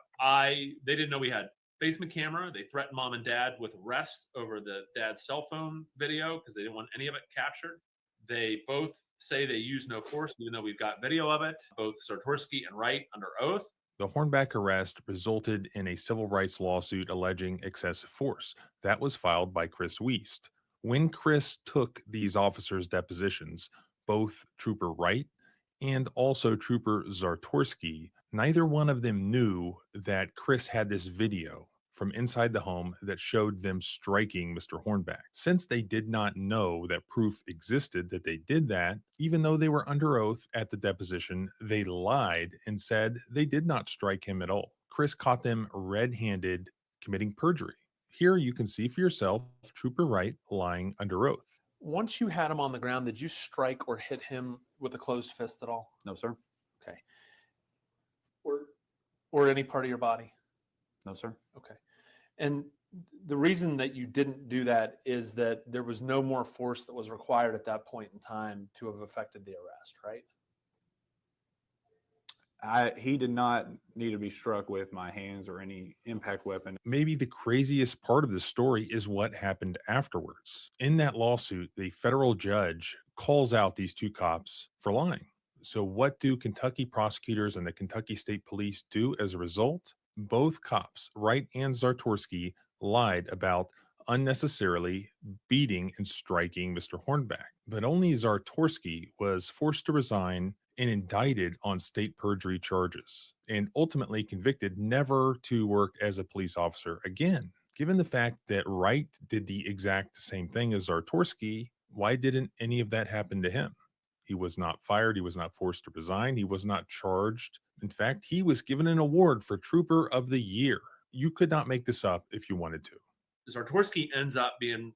Speaker 6: They didn't know we had basement camera. They threatened mom and dad with arrest over the dad's cell phone video because they didn't want any of it captured. They both say they used no force, even though we've got video of it, both Czartoryski and Wright under oath.
Speaker 13: The Hornback arrest resulted in a civil rights lawsuit alleging excessive force. That was filed by Chris Wiest. When Chris took these officers' depositions, both Trooper Wright and also Trooper Czartoryski, neither one of them knew that Chris had this video from inside the home that showed them striking Mr. Hornback. Since they did not know that proof existed that they did that, even though they were under oath at the deposition, they lied and said they did not strike him at all. Chris caught them red-handed committing perjury. Here you can see for yourself Trooper Wright lying under oath.
Speaker 6: Once you had him on the ground, did you strike or hit him with a closed fist at all?
Speaker 15: No, sir.
Speaker 6: Okay. Or any part of your body?
Speaker 15: No, sir.
Speaker 6: Okay. And the reason that you didn't do that is that there was no more force that was required at that point in time to have affected the arrest, right?
Speaker 15: He did not need to be struck with my hands or any impact weapon.
Speaker 13: Maybe the craziest part of the story is what happened afterwards. In that lawsuit, the federal judge calls out these two cops for lying. So what do Kentucky prosecutors and the Kentucky State Police do as a result? Both cops, Wright and Czartoryski, lied about unnecessarily beating and striking Mr. Hornback. But only Czartoryski was forced to resign and indicted on state perjury charges, and ultimately convicted never to work as a police officer again. Given the fact that Wright did the exact same thing as Czartoryski, why didn't any of that happen to him? He was not fired. He was not forced to resign. He was not charged. In fact, he was given an award for Trooper of the Year. You could not make this up if you wanted to.
Speaker 6: Czartoryski ends up being,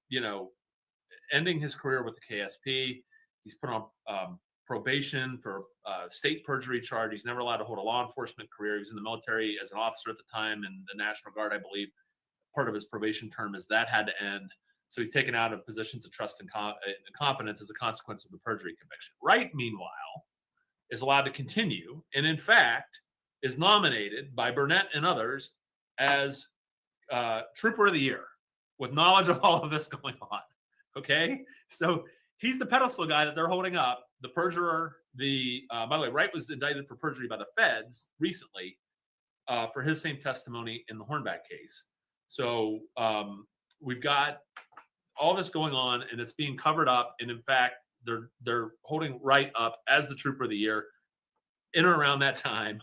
Speaker 6: ending his career with the KSP. He's put on probation for state perjury charge. He's never allowed to hold a law enforcement career. He was in the military as an officer at the time in the National Guard, I believe. Part of his probation term is that had to end. So he's taken out of positions of trust and confidence as a consequence of the perjury conviction. Wright, meanwhile, is allowed to continue and, in fact, is nominated by Burnett and others as Trooper of the Year with knowledge of all of this going on. Okay? So he's the pedestal guy that they're holding up. The perjurer, by the way, Wright was indicted for perjury by the feds recently for his same testimony in the Hornback case. So we've got all this going on, and it's being covered up. And in fact, they're holding Wright up as the Trooper of the Year in or around that time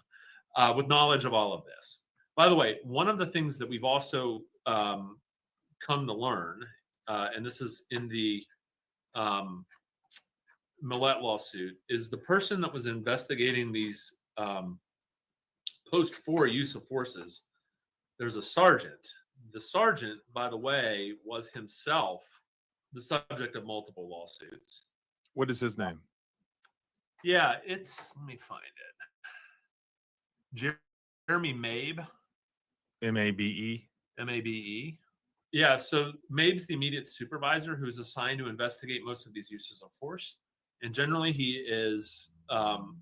Speaker 6: with knowledge of all of this. By the way, one of the things that we've also come to learn, and this is in the Millett lawsuit, is the person that was investigating these post-4 use of forces, there's a sergeant. The sergeant, by the way, was himself the subject of multiple lawsuits.
Speaker 13: What is his name?
Speaker 6: Yeah, let me find it. Jeremy Mabe.
Speaker 13: M-A-B-E?
Speaker 6: M-A-B-E. Yeah, so Mabe's the immediate supervisor who is assigned to investigate most of these uses of force. And generally, he is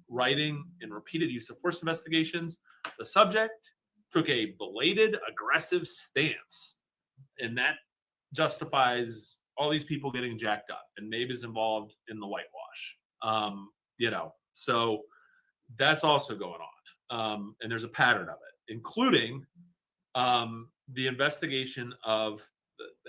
Speaker 6: writing in repeated use of force investigations. The subject took a belated aggressive stance, and that justifies all these people getting jacked up. And Mabe is involved in the whitewash. So that's also going on. And there's a pattern of it, including the investigation of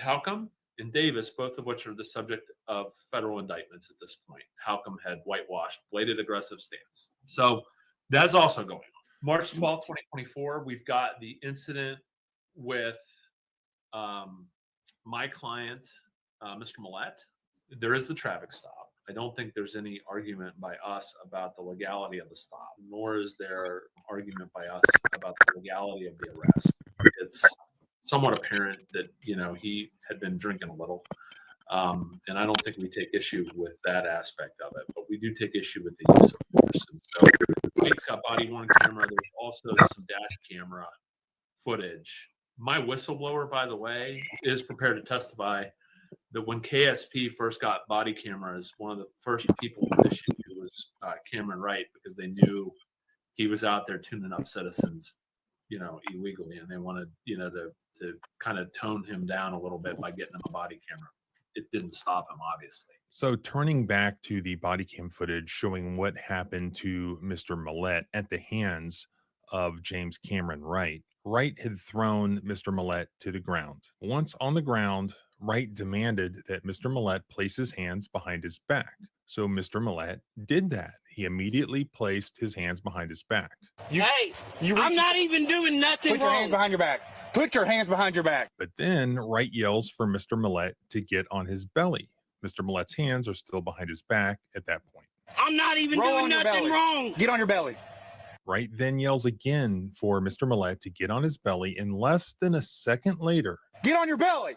Speaker 6: Halcomb and Davis, both of which are the subject of federal indictments at this point. Halcomb had whitewashed, bladed aggressive stance. So that's also going on. March 12, 2024, we've got the incident with my client, Mr. Millette. There is the traffic stop. I don't think there's any argument by us about the legality of the stop, nor is there argument by us about the legality of the arrest. It's somewhat apparent that, he had been drinking a little. And I don't think we take issue with that aspect of it, but we do take issue with the use of force. And so Wade's got body-worn camera. There's also some dash camera footage. My whistleblower, by the way, is prepared to testify that when KSP first got body cameras, one of the first people was issued was Cameron Wright, because they knew he was out there tuning up citizens, illegally, and they wanted, to kind of tone him down a little bit by getting him a body camera. It didn't stop him, obviously.
Speaker 13: So turning back to the body cam footage showing what happened to Mr. Millette at the hands of James Cameron Wright, Wright had thrown Mr. Millette to the ground. Once on the ground, Wright demanded that Mr. Millette place his hands behind his back. So Mr. Millette did that. He immediately placed his hands behind his back.
Speaker 12: I'm not even doing nothing
Speaker 14: Put your hands behind your back. Put your hands behind your back.
Speaker 13: But then Wright yells for Mr. Millette to get on his belly. Mr. Millette's hands are still behind his back at that point.
Speaker 12: I'm not even doing nothing wrong.
Speaker 14: Get on your belly.
Speaker 13: Wright then yells again for Mr. Millette to get on his belly, and less than a second later,
Speaker 14: get on your belly.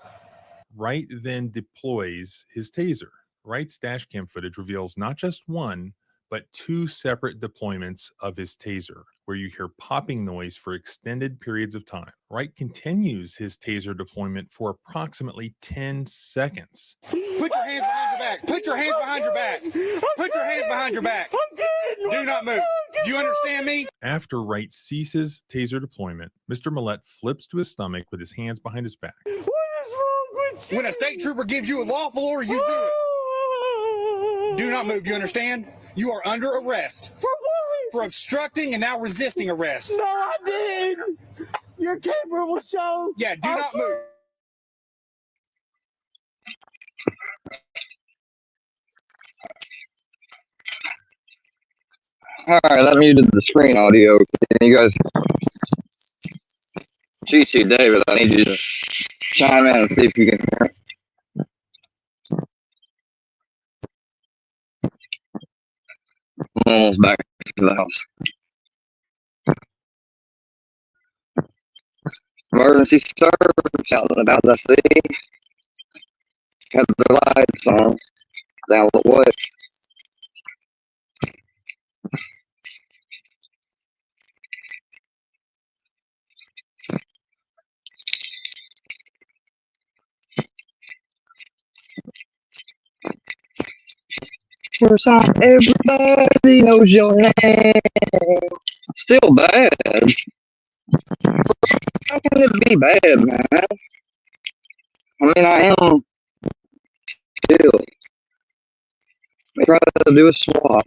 Speaker 13: Wright then deploys his taser. Wright's dash cam footage reveals not just one, but two separate deployments of his taser, where you hear popping noise for extended periods of time. Wright continues his taser deployment for approximately 10 seconds.
Speaker 14: Put your hands behind your back. Put your hands behind your back. Put your hands behind your back.
Speaker 9: I'm good.
Speaker 14: Do not move. You understand me?
Speaker 13: After Wright ceases taser deployment, Mr. Millette flips to his stomach with his hands behind his back.
Speaker 9: What is wrong with you?
Speaker 14: When a state trooper gives you a lawful order, you do it. Do not move. You understand? You are under arrest.
Speaker 9: For what?
Speaker 14: For obstructing and now resisting arrest.
Speaker 9: No, I didn't. Your camera will show.
Speaker 14: Yeah, do not move.
Speaker 4: All right, that muted the screen audio. Can you guys, Chi David, I need you to chime in and see if you can hear it. I'm almost back to the house. Emergency service out and about, I see. Had the lights on. Down the way. First time everybody knows your name. Still bad. How can it be bad, man? I mean, I am still. They try to do a swap.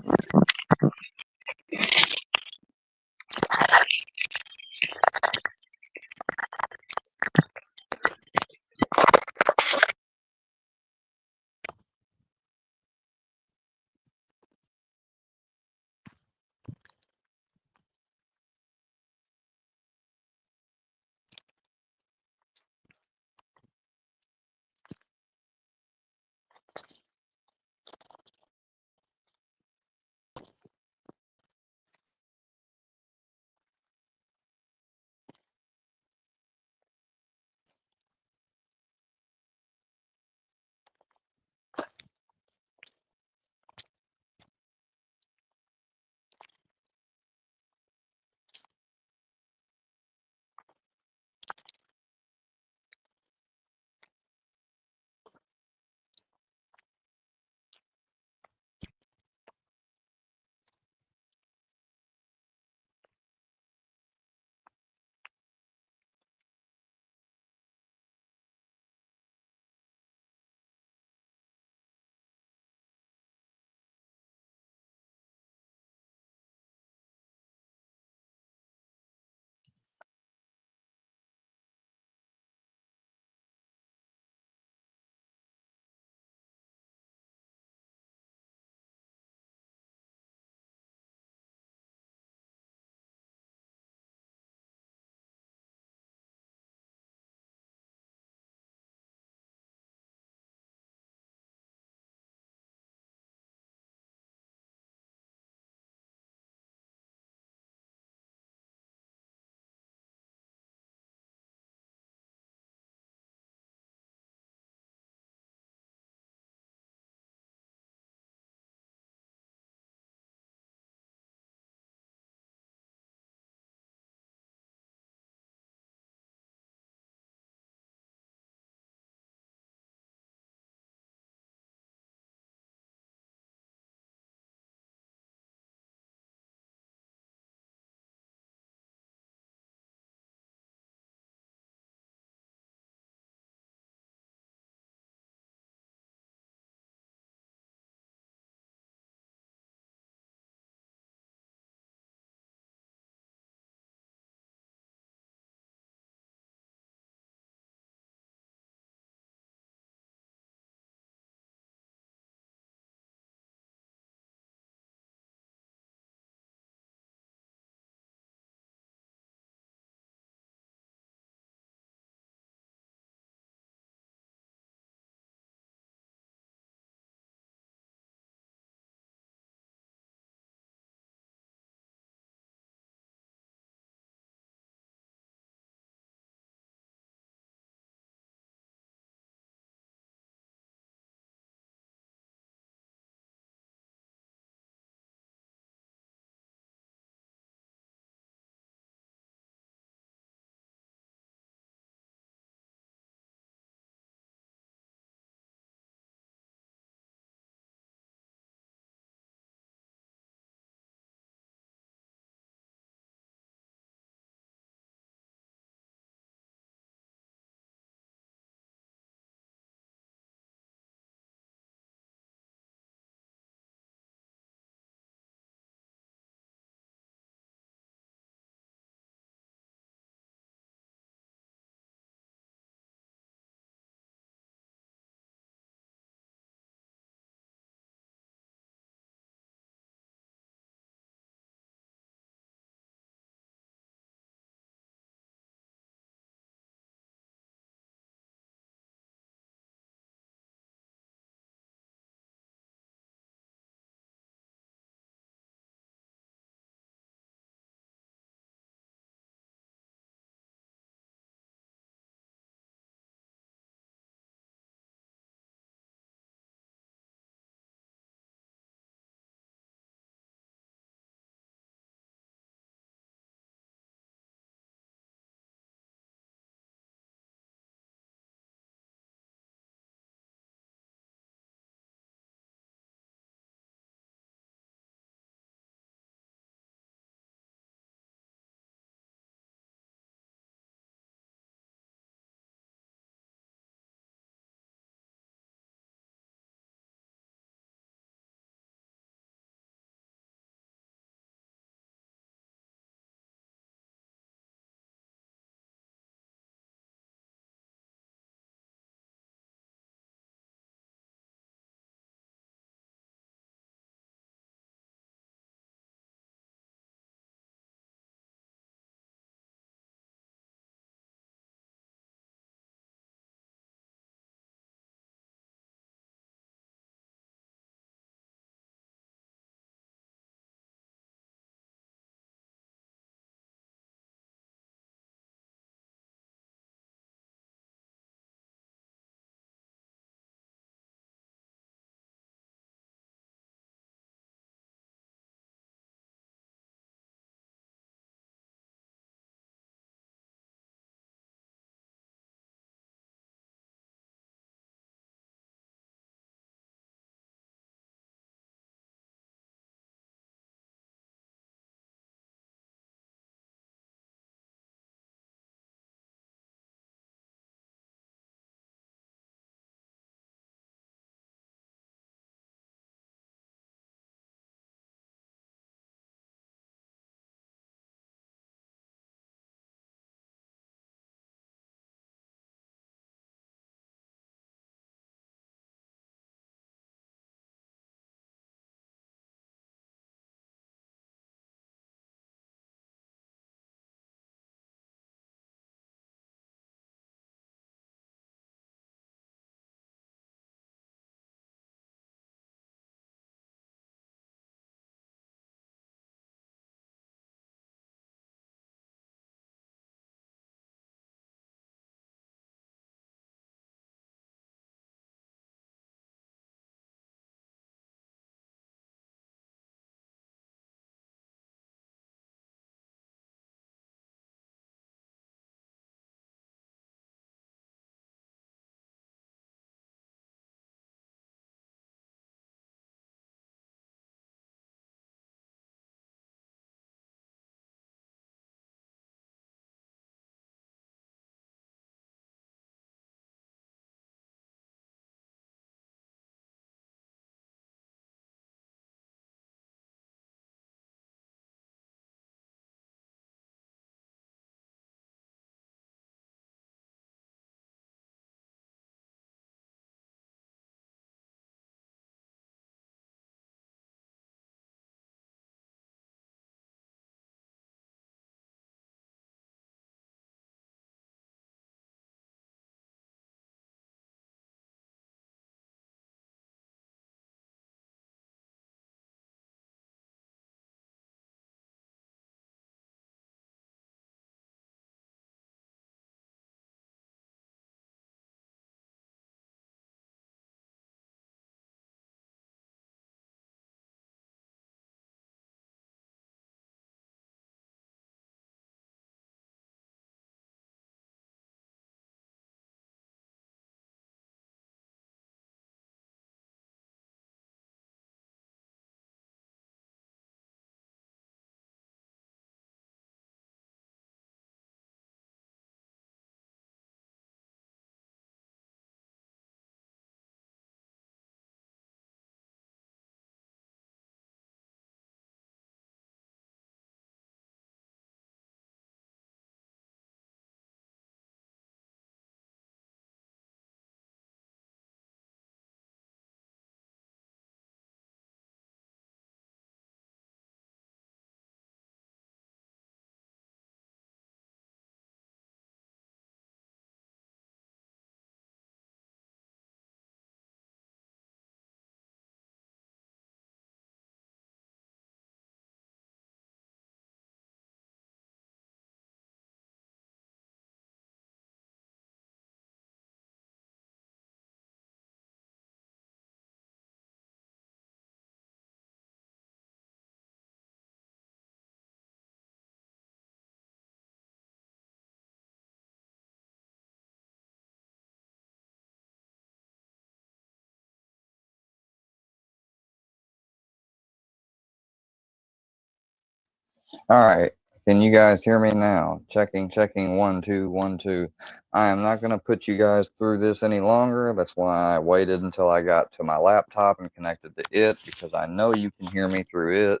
Speaker 4: All right. Can you guys hear me now? Checking, 1, 2, 1, 2. I am not going to put you guys through this any longer. That's why I waited until I got to my laptop and connected to it, because I know you can hear me through it.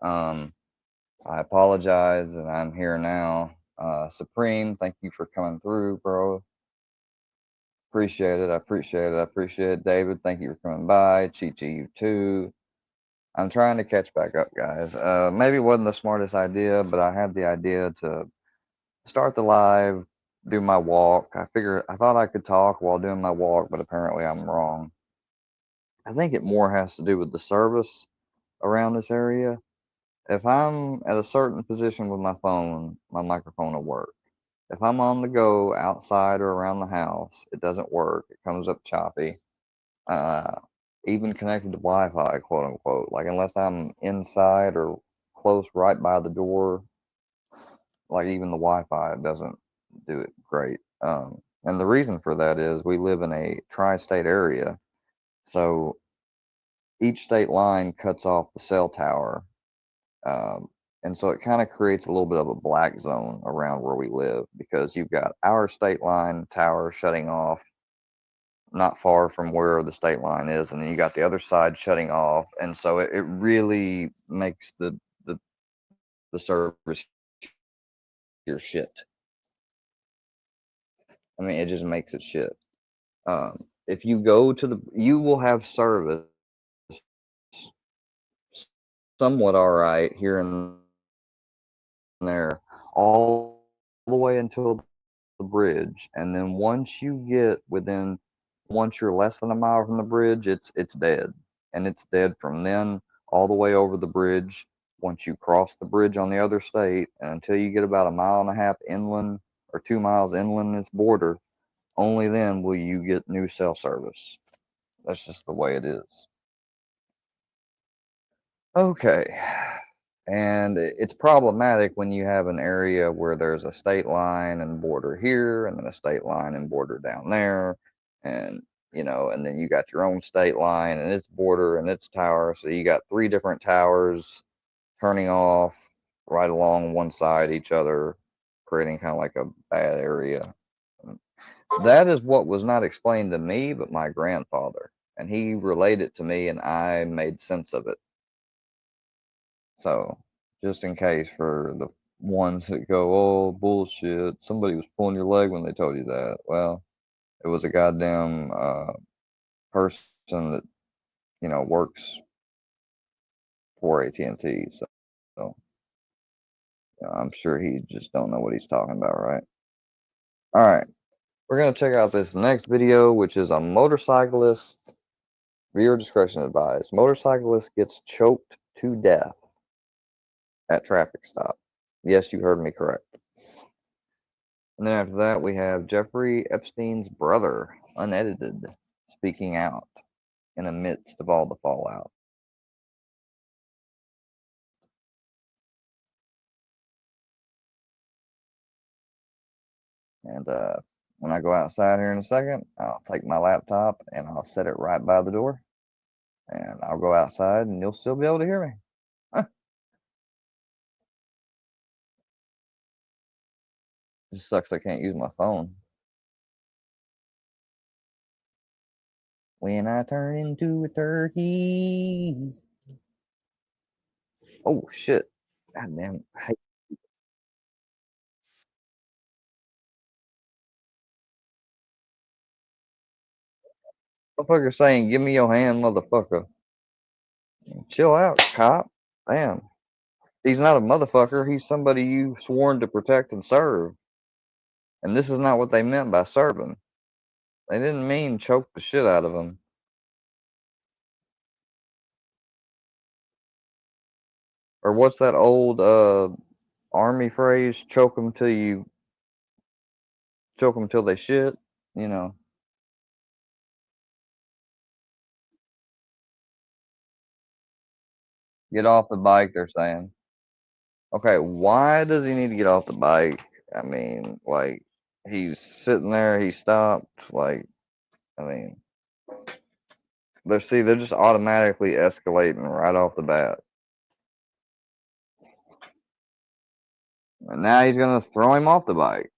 Speaker 4: I apologize, and I'm here now. Supreme, thank you for coming through, bro. Appreciate it. I appreciate it. I appreciate it. David, thank you for coming by. Chi-Chi, you too. I'm trying to catch back up, guys. Maybe it wasn't the smartest idea, but I had the idea to start the live, do my walk. I thought I could talk while doing my walk, but apparently I'm wrong. I think it more has to do with the service around this area. If I'm at a certain position with my phone, my microphone will work. If I'm on the go outside or around the house, it doesn't work. It comes up choppy. Even connected to Wi-Fi, quote unquote. Like unless I'm inside or close right by the door, like even the Wi-Fi doesn't do it great. And the reason for that is we live in a tri-state area, so each state line cuts off the cell tower, and so it kind of creates a little bit of a black zone around where we live, because you've got our state line tower shutting off not far from where the state line is, and then you got the other side shutting off, and so it really makes the service your shit. I mean, it just makes it shit. If you go to you will have service somewhat all right here and there, all the way until the bridge, and then once you're less than a mile from the bridge, it's dead, and it's dead from then all the way over the bridge. Once you cross the bridge on the other state, and until you get about a mile and a half inland or 2 miles inland its border, only then will you get new cell service. That's just the way it is. Okay. And it's problematic when you have an area where there's a state line and border here, and then a state line and border down there, and and then you got your own state line and its border and its tower. So you got 3 different towers turning off right along one side each other, creating kind of like a bad area. That is what was not explained to me, but my grandfather, and he relayed it to me, and I made sense of it. So, just in case for the ones that go, oh, bullshit, somebody was pulling your leg when they told you that. Well, it was a goddamn person that, works for AT&T. So I'm sure he just don't know what he's talking about, right? All right. We're going to check out this next video, which is a motorcyclist. Viewer discretion advised. Motorcyclist gets choked to death at traffic stop. Yes, you heard me correct. And then after that, we have Jeffrey Epstein's brother, unedited, speaking out in the midst of all the fallout. And when I go outside here in a second, I'll take my laptop and I'll set it right by the door. And I'll go outside and you'll still be able to hear me. It sucks I can't use my phone. When I turn into a turkey. Oh, shit. God damn. Hey. Motherfucker saying, give me your hand, motherfucker. Chill out, cop. Damn. He's not a motherfucker. He's somebody you sworn to protect and serve. And this is not what they meant by serving. They didn't mean choke the shit out of him. Or what's that old army phrase? Choke them till they shit. You know. Get off the bike, they're saying. Okay, why does he need to get off the bike? I mean, like, he's sitting there, he stopped. Like, I mean, they're just automatically escalating right off the bat. And now he's gonna throw him off the bike.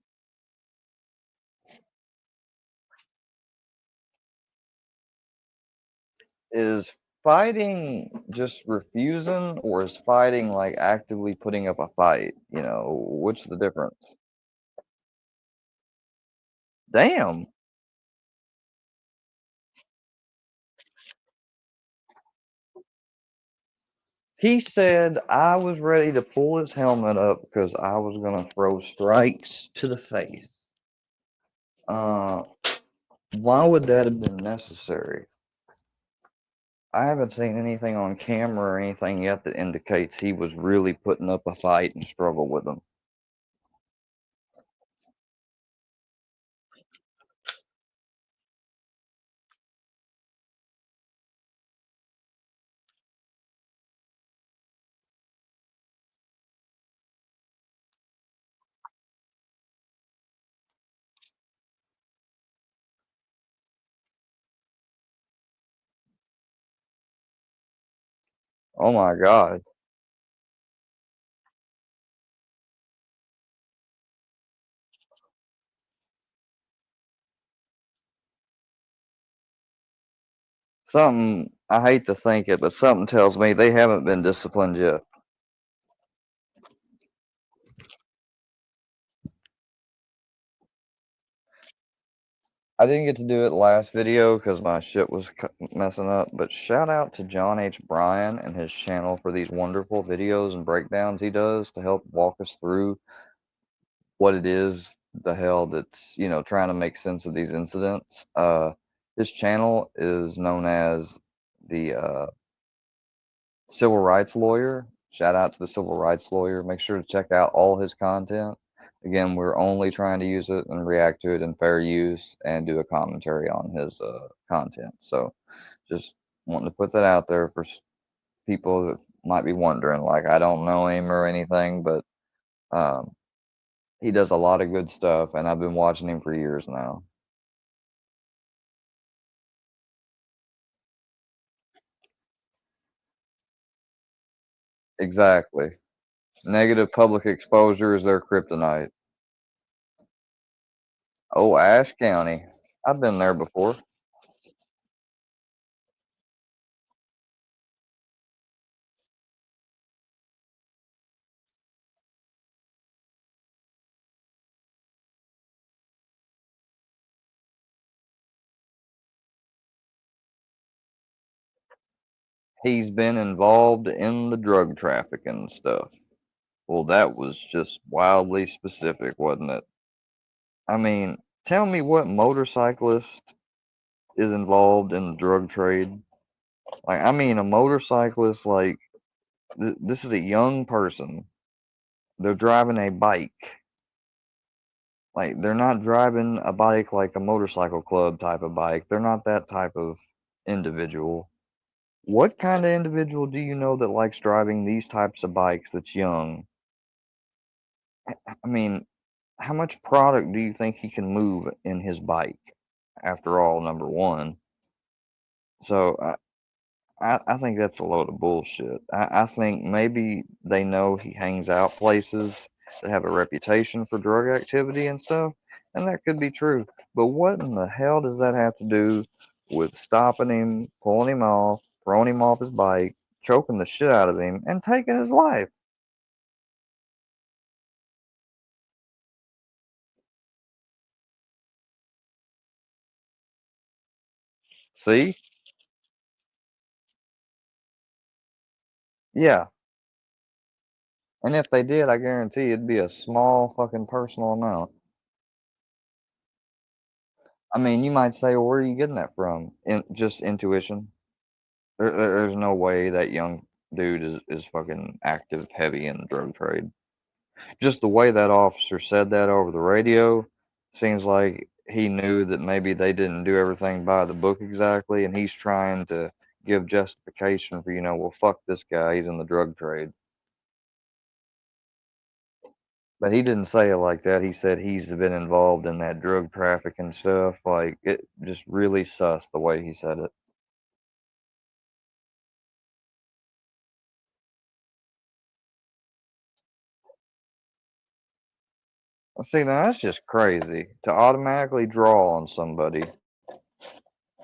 Speaker 4: Is fighting just refusing, or is fighting like actively putting up a fight? You know, what's the difference? Damn. He said I was ready to pull his helmet up because I was gonna throw strikes to the face. Uh, why would that have been necessary? I haven't seen anything on camera or anything yet that indicates he was really putting up a fight and struggle with them. Oh my God. Something, I hate to think it, but something tells me they haven't been disciplined yet. I didn't get to do it last video because my shit was messing up, but shout out to John H. Bryan and his channel for these wonderful videos and breakdowns he does to help walk us through what it is, the hell that's, you know, trying to make sense of these incidents. His channel is known as the Civil Rights Lawyer. Shout out to the Civil Rights Lawyer. Make sure to check out all his content. Again, we're only trying to use it and react to it in fair use and do a commentary on his content. So just wanting to put that out there for people that might be wondering. Like, I don't know him or anything, but um, he does a lot of good stuff, and I've been watching him for years now. Exactly. Negative public exposure is their kryptonite. Oh, Ashe County. I've been there before. He's been involved in the drug trafficking stuff. Well, that was just wildly specific, wasn't it? I mean, tell me what motorcyclist is involved in the drug trade. Like, I mean, a motorcyclist, like, this is a young person. They're driving a bike. Like, they're not driving a bike like a motorcycle club type of bike. They're not that type of individual. What kind of individual do you know that likes driving these types of bikes that's young? I mean, how much product do you think he can move in his bike? After all, number one. So I think that's a load of bullshit. I think maybe they know he hangs out places that have a reputation for drug activity and stuff, and that could be true. But what in the hell does that have to do with stopping him, pulling him off, throwing him off his bike, choking the shit out of him, and taking his life? See? Yeah. And if they did, I guarantee it'd be a small fucking personal amount. I mean, you might say, well, where are you getting that from? Just intuition. There's no way that young dude is fucking active heavy in the drug trade. Just the way that officer said that over the radio seems like he knew that maybe they didn't do everything by the book exactly, and he's trying to give justification for, you know, well, fuck this guy, he's in the drug trade. But he didn't say it like that. He said he's been involved in that drug trafficking stuff. Like, it just really sus the way he said it. See, now that's just crazy to automatically draw on somebody.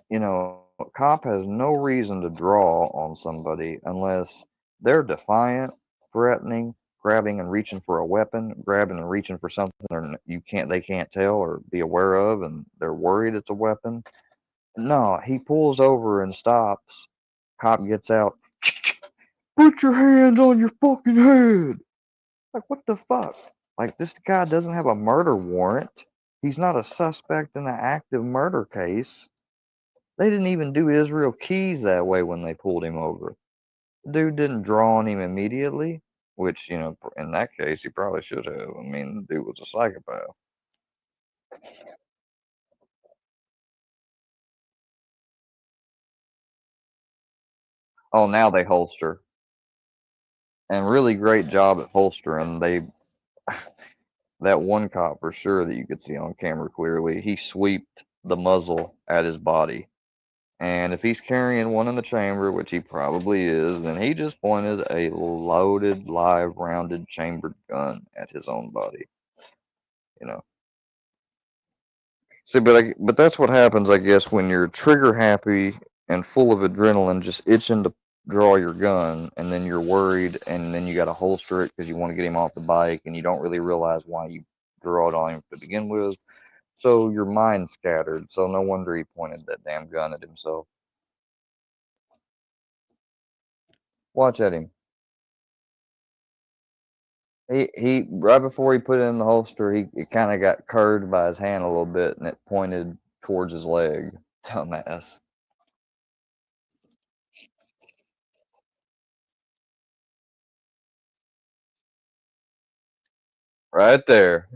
Speaker 4: You know, a cop has no reason to draw on somebody unless they're defiant, threatening, grabbing and reaching for a weapon, grabbing and reaching for something they can't tell or be aware of, and they're worried it's a weapon. No, he pulls over and stops. Cop gets out. Put your hands on your fucking head. Like, what the fuck? Like, this guy doesn't have a murder warrant. He's not a suspect in an active murder case. They didn't even do Israel Keys that way when they pulled him over. The dude didn't draw on him immediately, which, you know, in that case, he probably should have. I mean, the dude was a psychopath. Oh, now they holster. And really great job at holstering. That one cop for sure that you could see on camera clearly, he sweeped the muzzle at his body. And if he's carrying one in the chamber, which he probably is, then he just pointed a loaded, live, rounded, chambered gun at his own body. You know. See, but that's what happens, I guess, when you're trigger happy and full of adrenaline, just itching to draw your gun, and then you're worried, and then you got to holster it because you want to get him off the bike, and you don't really realize why you draw it on him to begin with. So your mind's scattered. So no wonder he pointed that damn gun at himself. Watch at him. He right before he put it in the holster, it kind of got curved by his hand a little bit, and it pointed towards his leg. Dumbass. Right there.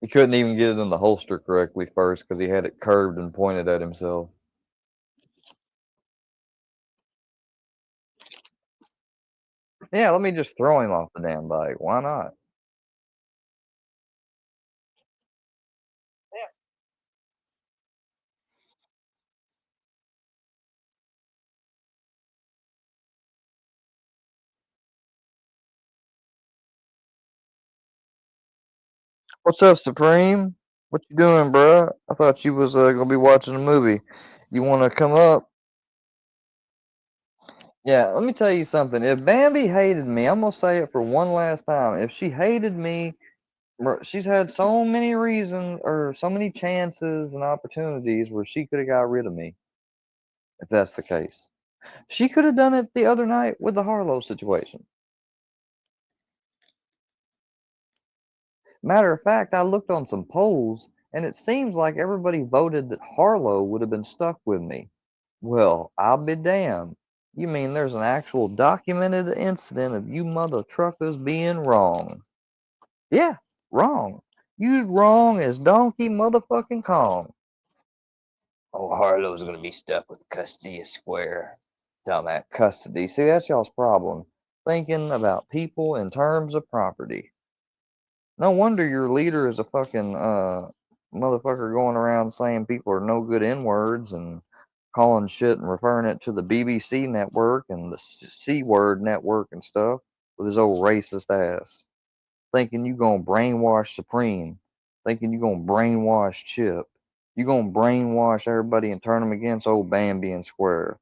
Speaker 4: He couldn't even get it in the holster correctly first because he had it curved and pointed at himself. Yeah, let me just throw him off the damn bike. Why not? What's up, Supreme? What you doing, bruh? I thought you was gonna be watching a movie. You wanna come up? Yeah, let me tell you something. If Bambi hated me, I'm gonna say it for one last time. If she hated me, she's had so many reasons or so many chances and opportunities where she could have got rid of me. If that's the case, she could have done it the other night with the Harlow situation. Matter of fact, I looked on some polls, and it seems like everybody voted that Harlow would have been stuck with me. Well, I'll be damned. You mean there's an actual documented incident of you mother truckers being wrong? Yeah, wrong. You wrong as donkey motherfucking Kong. Oh, Harlow's gonna be stuck with custody of Square. Dumbass custody. See, that's y'all's problem. Thinking about people in terms of property. No wonder your leader is a fucking motherfucker going around saying people are no good N-words and calling shit and referring it to the BBC network and the C-word network and stuff with his old racist ass. Thinking you gonna brainwash Supreme. Thinking you gonna brainwash Chip. You gonna brainwash everybody and turn them against old Bambi and Square.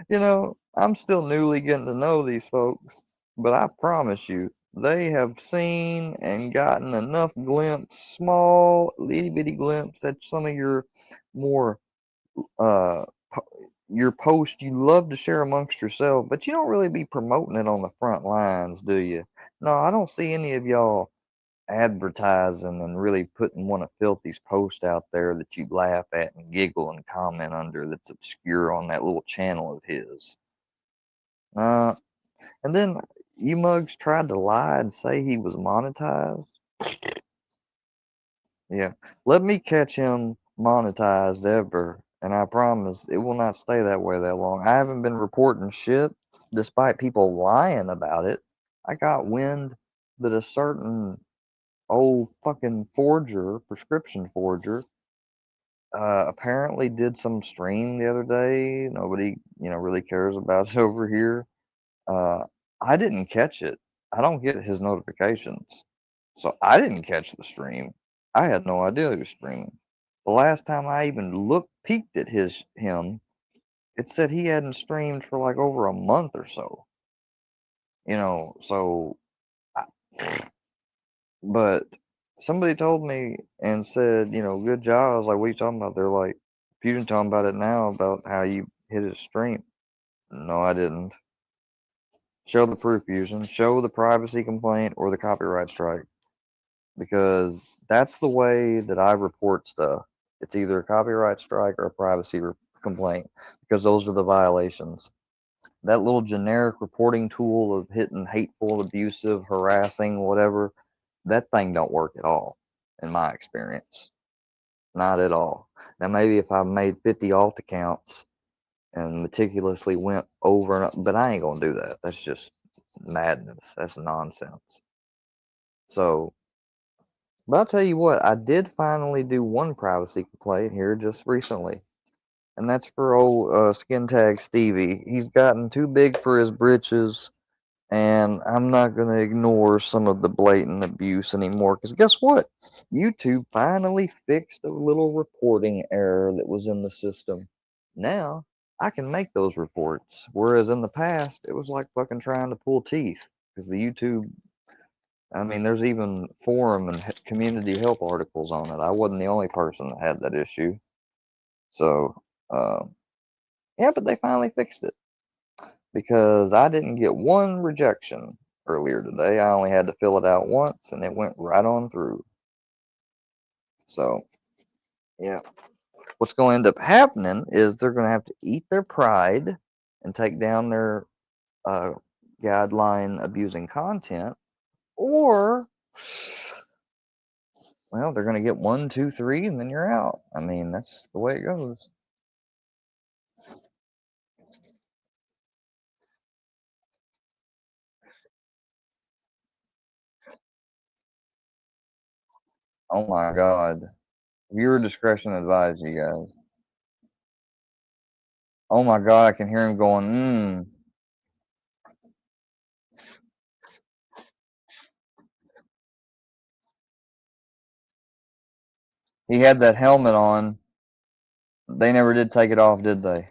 Speaker 4: You know, I'm still newly getting to know these folks, but I promise you, they have seen and gotten enough small, itty bitty glimpse at some of your more, uh, your posts you love to share amongst yourself, but you don't really be promoting it on the front lines, do you? No, I don't see any of y'all advertising and really putting one of Filthy's posts out there that you laugh at and giggle and comment under that's obscure on that little channel of his. Uh, and then you mugs tried to lie and say he was monetized. Yeah, let me catch him monetized ever, and I promise it will not stay that way that long. I haven't been reporting shit despite people lying about it. I got wind that a certain old fucking forger, prescription forger, apparently did some stream the other day. Nobody, really cares about it over here. Uh, I didn't catch it. I don't get his notifications. So I didn't catch the stream. I had no idea he was streaming. The last time I even peeked at him, it said he hadn't streamed for like over a month or so. So, I, but somebody told me and said, good job. I was like, what are you talking about? They're like, Fusion talking about it now about how you hit his stream. No, I didn't. Show the proof, Fusion. Show the privacy complaint or the copyright strike. Because that's the way that I report stuff. It's either a copyright strike or a privacy complaint, because those are the violations. That little generic reporting tool of hitting hateful, abusive, harassing, whatever, that thing don't work at all, in my experience. Not at all. Now, maybe if I made 50 alt accounts and meticulously went over, but I ain't gonna do that. That's just madness. That's nonsense. So, but I'll tell you what, I did finally do one privacy complaint here just recently. And that's for old skin tag Stevie. He's gotten too big for his britches, and I'm not going to ignore some of the blatant abuse anymore. Because guess what? YouTube finally fixed a little reporting error that was in the system. Now, I can make those reports. Whereas in the past, it was like fucking trying to pull teeth. Because the YouTube, there's even forum and community help articles on it. I wasn't the only person that had that issue. So, yeah, but they finally fixed it because I didn't get one rejection earlier today. I only had to fill it out once and it went right on through. So, yeah. What's going to end up happening is they're going to have to eat their pride and take down their guideline abusing content, or, well, they're going to get 1, 2, 3, and then you're out. That's the way it goes. Oh my God. Viewer discretion advised, you guys. Oh my God, I can hear him going, He had that helmet on. They never did take it off, did they?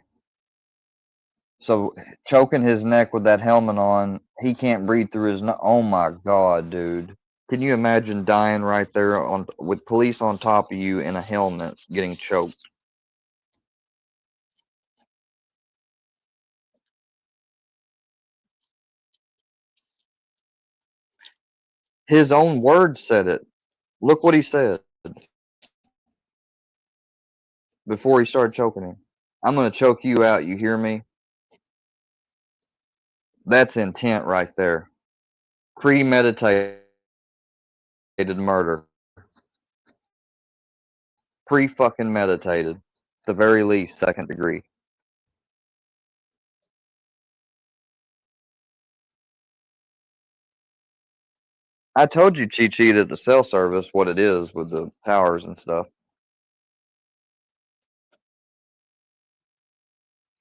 Speaker 4: So choking his neck with that helmet on, he can't breathe through his nose. Oh my God, dude. Can you imagine dying right there with police on top of you in a helmet getting choked? His own words said it. Look what he said before he started choking him. I'm going to choke you out, you hear me? That's intent right there. Premeditated murder. Pre-fucking meditated. At the very least, second degree. I told you, Chi Chi, that the cell service, what it is with the towers and stuff.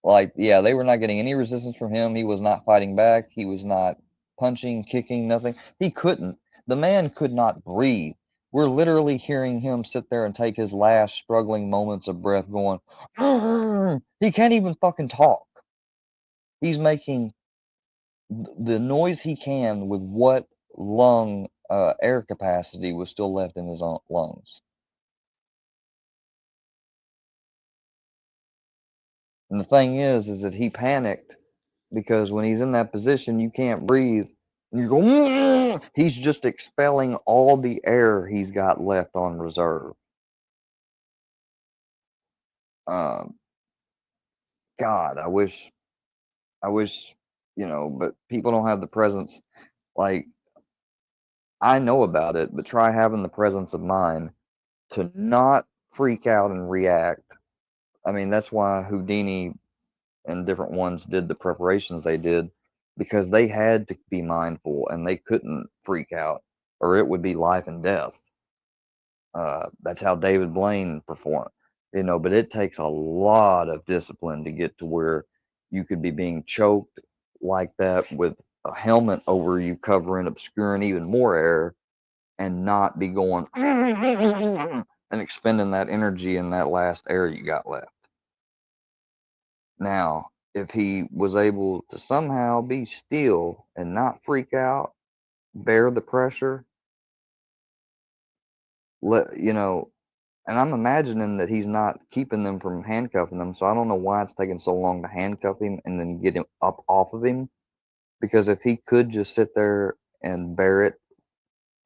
Speaker 4: Like, yeah, they were not getting any resistance from him. He was not fighting back. He was not punching, kicking, nothing. He couldn't. The man could not breathe. We're literally hearing him sit there and take his last struggling moments of breath going, he can't even fucking talk. He's making the noise he can with what lung air capacity was still left in his lungs. And the thing is that he panicked because when he's in that position, you can't breathe. And you go, he's just expelling all the air he's got left on reserve. God, I wish, but people don't have the presence. Like, I know about it, but try having the presence of mind to not freak out and react. That's why Houdini and different ones did the preparations they did, because they had to be mindful and they couldn't freak out or it would be life and death. That's how David Blaine performed. you know, but it takes a lot of discipline to get to where you could be being choked like that with a helmet over you covering, obscuring even more air, and not be going and expending that energy in that last air you got left. Now, if he was able to somehow be still and not freak out, bear the pressure, you know, and I'm imagining that he's not keeping them from handcuffing them, so I don't know why it's taking so long to handcuff him and then get him up off of him. Because if he could just sit there and bear it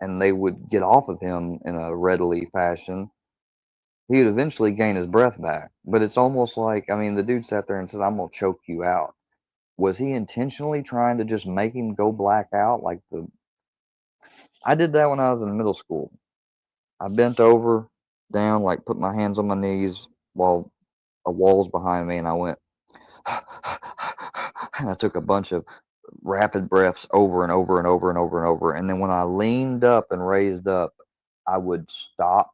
Speaker 4: and they would get off of him in a readily fashion, he would eventually gain his breath back. But it's almost like, I mean, the dude sat there and said, "I'm gonna choke you out." Was he intentionally trying to just make him go black out? I did that when I was in middle school. I bent over, down, like put my hands on my knees while a wall's behind me, and I went, and I took a bunch of rapid breaths over and over and over and over and over. And then when I leaned up and raised up, I would stop,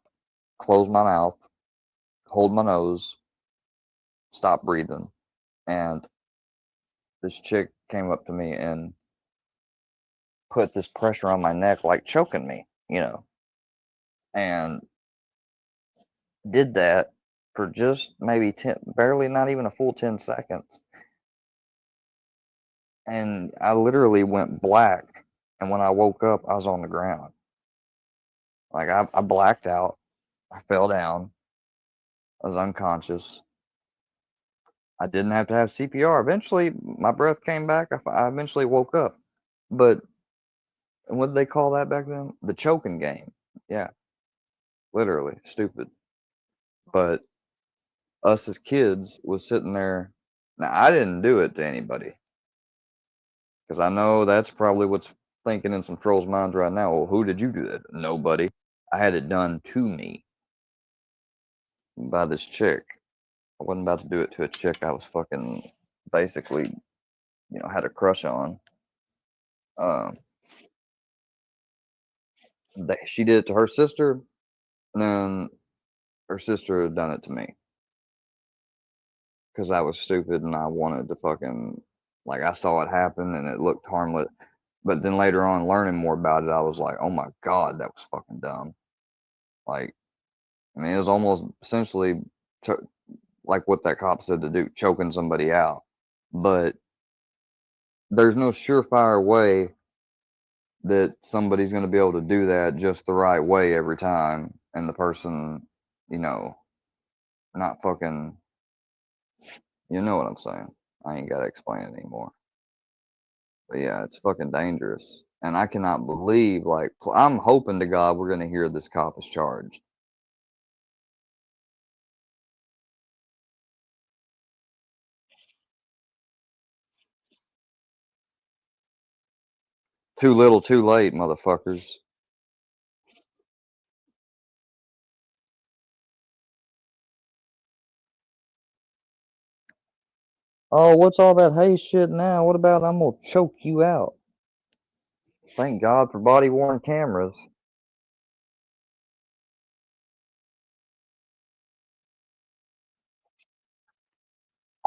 Speaker 4: close my mouth, hold my nose, stop breathing. And this chick came up to me and put this pressure on my neck, like choking me, you know, and did that for just maybe 10, barely, not even a full 10 seconds. And I literally went black. And when I woke up, I was on the ground. Like I blacked out. I fell down. I was unconscious. I didn't have to have CPR. Eventually, my breath came back. I eventually woke up. But what did they call that back then? The choking game. Yeah, literally stupid. But us as kids was sitting there. Now I didn't do it to anybody because I know that's probably what's thinking in some trolls' minds right now. Well, who did you do that? Nobody. I had it done to me by this chick. I wasn't about to do it to a chick I was fucking basically, you know, had a crush on. Um, she did it to her sister, and then her sister had done it to me because I was stupid and I wanted to fucking, like, I saw it happen and it looked harmless. But then later on, learning more about it, I was like, oh my God, that was fucking dumb. Like, I mean, it was almost essentially like what that cop said to do, choking somebody out. But there's no surefire way that somebody's going to be able to do that just the right way every time, and the person, you know, not fucking, you know what I'm saying. I ain't got to explain it anymore. But yeah, it's fucking dangerous. And I cannot believe, like, I'm hoping to God we're going to hear this cop is charged. Too little, too late, motherfuckers. Oh, what's all that hey shit now? What about I'm going to choke you out? Thank God for body worn cameras.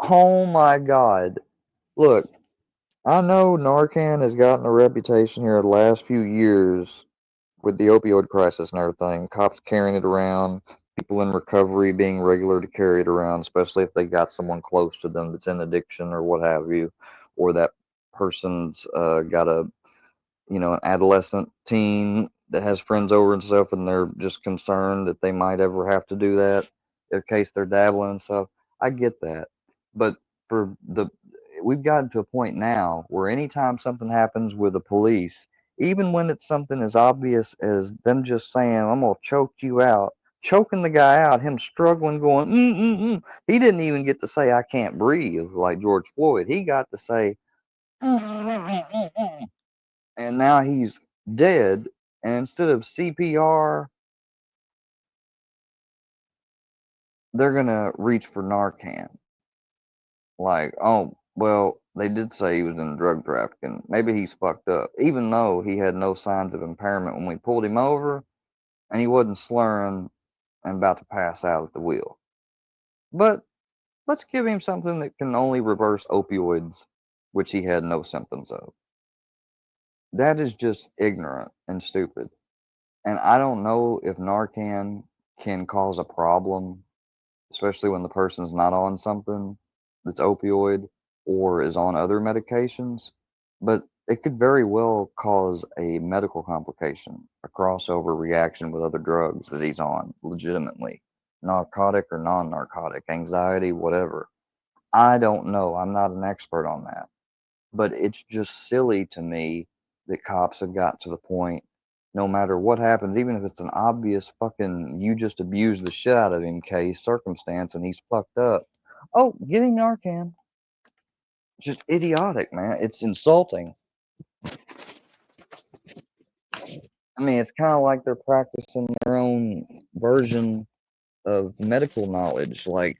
Speaker 4: Oh my God. Look, I know Narcan has gotten a reputation here the last few years with the opioid crisis and everything. Cops carrying it around, people in recovery being regular to carry it around, especially if they got someone close to them that's in addiction or what have you, or that person's got a, you know, an adolescent teen that has friends over and stuff, and they're just concerned that they might ever have to do that in case they're dabbling and stuff. I get that. But for the, we've gotten to a point now where anytime something happens with the police, even when it's something as obvious as them just saying, "I'm gonna choke you out," choking the guy out, him struggling, going, he didn't even get to say, "I can't breathe," like George Floyd. He got to say, and now he's dead. And instead of CPR, they're gonna reach for Narcan. Like, oh, well, they did say he was in drug trafficking. Maybe he's fucked up, even though he had no signs of impairment when we pulled him over, and he wasn't slurring and about to pass out at the wheel. But let's give him something that can only reverse opioids, which he had no symptoms of. That is just ignorant and stupid. And I don't know if Narcan can cause a problem, especially when the person's not on something that's opioid or is on other medications, but it could very well cause a medical complication, a crossover reaction with other drugs that he's on, legitimately, narcotic or non-narcotic, anxiety, whatever. I don't know. I'm not an expert on that. But it's just silly to me that cops have got to the point, no matter what happens, even if it's an obvious fucking you just abused the shit out of him case, circumstance, and he's fucked up. Oh, give him Narcan. Just idiotic, man. It's insulting. I mean, it's kind of like they're practicing their own version of medical knowledge. Like,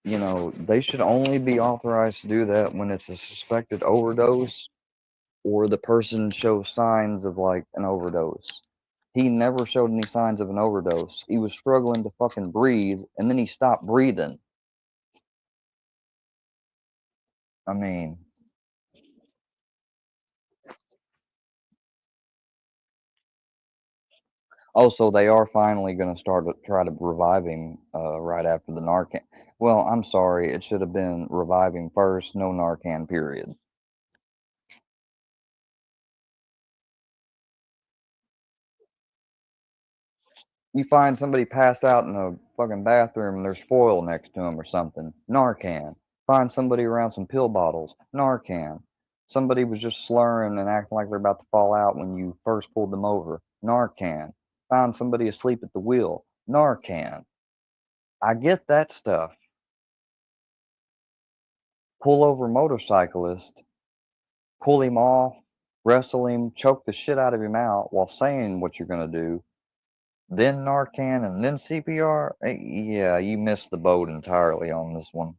Speaker 4: they should only be authorized to do that when it's a suspected overdose or the person shows signs of like an overdose. He never showed any signs of an overdose. He was struggling to fucking breathe and then he stopped breathing. I mean, also they are finally going to start to try to revive him right after the Narcan. Well, I'm sorry, it should have been revive him first, no Narcan, period. You find somebody passed out in a fucking bathroom and there's foil next to him or something. Narcan. Find somebody around some pill bottles. Narcan. Somebody was just slurring and acting like they're about to fall out when you first pulled them over. Narcan. Find somebody asleep at the wheel. Narcan. I get that stuff. Pull over motorcyclist. Pull him off. Wrestle him. Choke the shit out of him out while saying what you're going to do. Then Narcan and then CPR? Yeah, you missed the boat entirely on this one.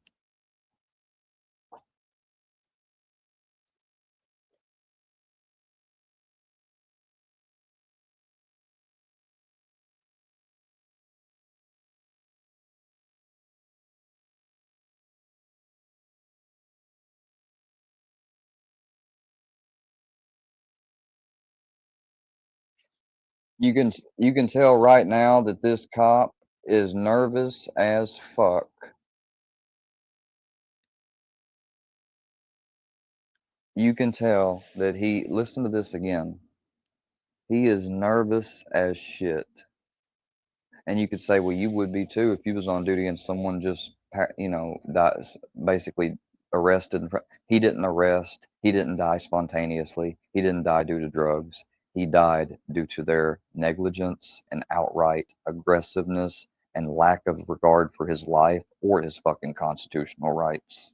Speaker 4: You can tell right now that this cop is nervous as fuck. You can tell that listen to this again. He is nervous as shit. And you could say, well, you would be too if you was on duty and someone just, dies, basically arrested. He didn't arrest. He didn't die spontaneously. He didn't die due to drugs. He died due to their negligence and outright aggressiveness and lack of regard for his life or his fucking constitutional rights.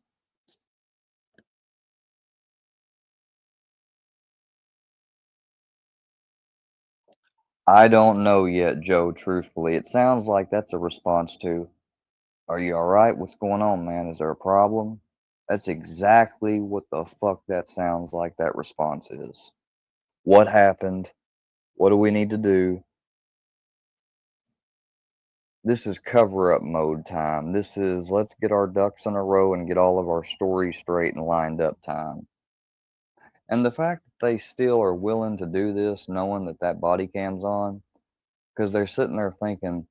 Speaker 4: I don't know yet, Joe, truthfully. It sounds like that's a response to, are you all right? What's going on, man? Is there a problem? That's exactly what the fuck that sounds like that response is. What happened? What do we need to do? This is cover up mode time. This is let's get our ducks in a row and get all of our stories straight and lined up time. And the fact that they still are willing to do this, knowing that that body cam's on, because they're sitting there thinking,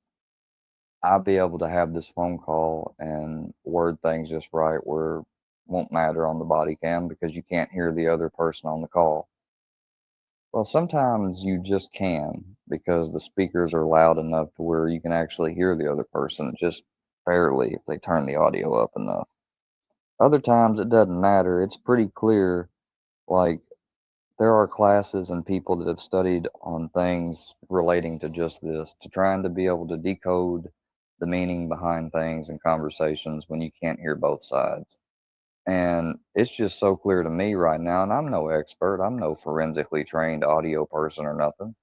Speaker 4: I'll be able to have this phone call and word things just right where it won't matter on the body cam because you can't hear the other person on the call. Well, sometimes you just can because the speakers are loud enough to where you can actually hear the other person just fairly if they turn the audio up enough. Other times it doesn't matter. It's pretty clear. Like, there are classes and people that have studied on things relating to just this, to trying to be able to decode the meaning behind things and conversations when you can't hear both sides. And it's just so clear to me right now, and I'm no expert, I'm no forensically trained audio person or nothing,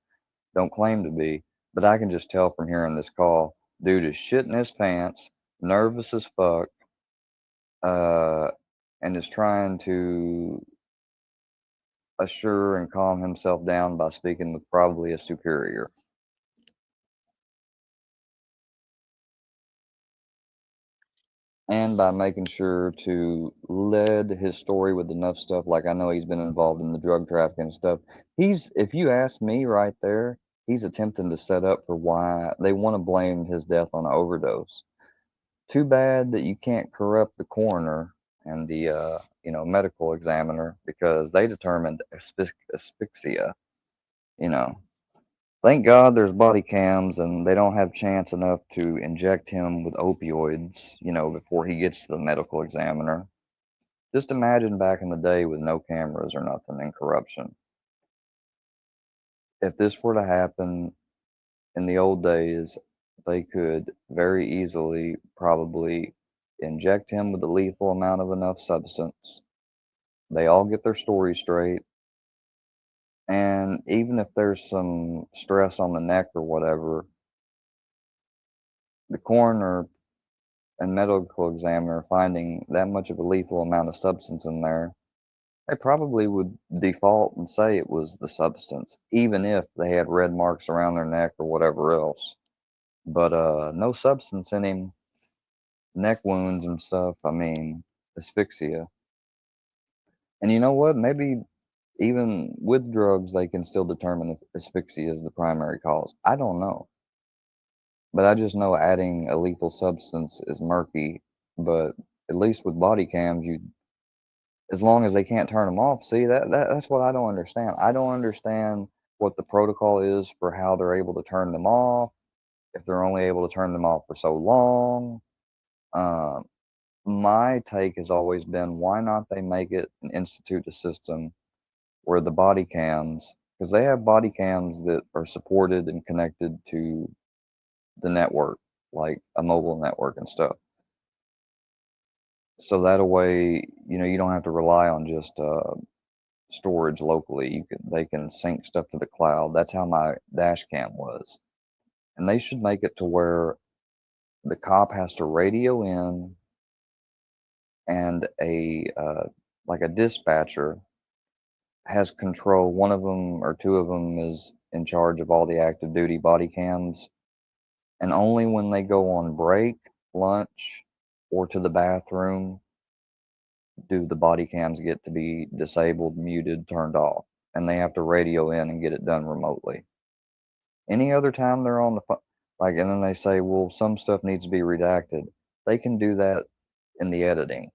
Speaker 4: don't claim to be, but I can just tell from hearing this call, dude is shitting his pants, nervous as fuck, uh, and is trying to assure and calm himself down by speaking with probably a superior. by making sure to lead his story with enough stuff. Like, I know he's been involved in the drug trafficking and stuff. If you ask me right there, he's attempting to set up for why they want to blame his death on an overdose. Too bad that you can't corrupt the coroner and the medical examiner, because they determined asphyxia. Thank God there's body cams and they don't have chance enough to inject him with opioids, before he gets to the medical examiner. Just imagine back in the day with no cameras or nothing and corruption. If this were to happen in the old days, they could very easily probably inject him with a lethal amount of enough substance. They all get their story straight. And even if there's some stress on the neck or whatever, the coroner and medical examiner finding that much of a lethal amount of substance in there, they probably would default and say it was the substance, even if they had red marks around their neck or whatever else. But no substance in him, neck wounds and stuff. I mean, asphyxia. And you know what? Maybe even with drugs, they can still determine if asphyxia is the primary cause. I don't know. But I just know adding a lethal substance is murky. But at least with body cams, as long as they can't turn them off. See, that's what I don't understand. I don't understand what the protocol is for how they're able to turn them off, if they're only able to turn them off for so long. My take has always been, why not they make it and institute a system where the body cams, because they have body cams that are supported and connected to the network, like a mobile network and stuff. So that way, you don't have to rely on just storage locally. They can sync stuff to the cloud. That's how my dash cam was. And they should make it to where the cop has to radio in, and like a dispatcher has control. One of them or two of them is in charge of all the active duty body cams, and only when they go on break, lunch, or to the bathroom do the body cams get to be disabled, muted, turned off, and they have to radio in and get it done remotely. Any other time they're on the phone, and then they say, well, some stuff needs to be redacted. They can do that in the editing.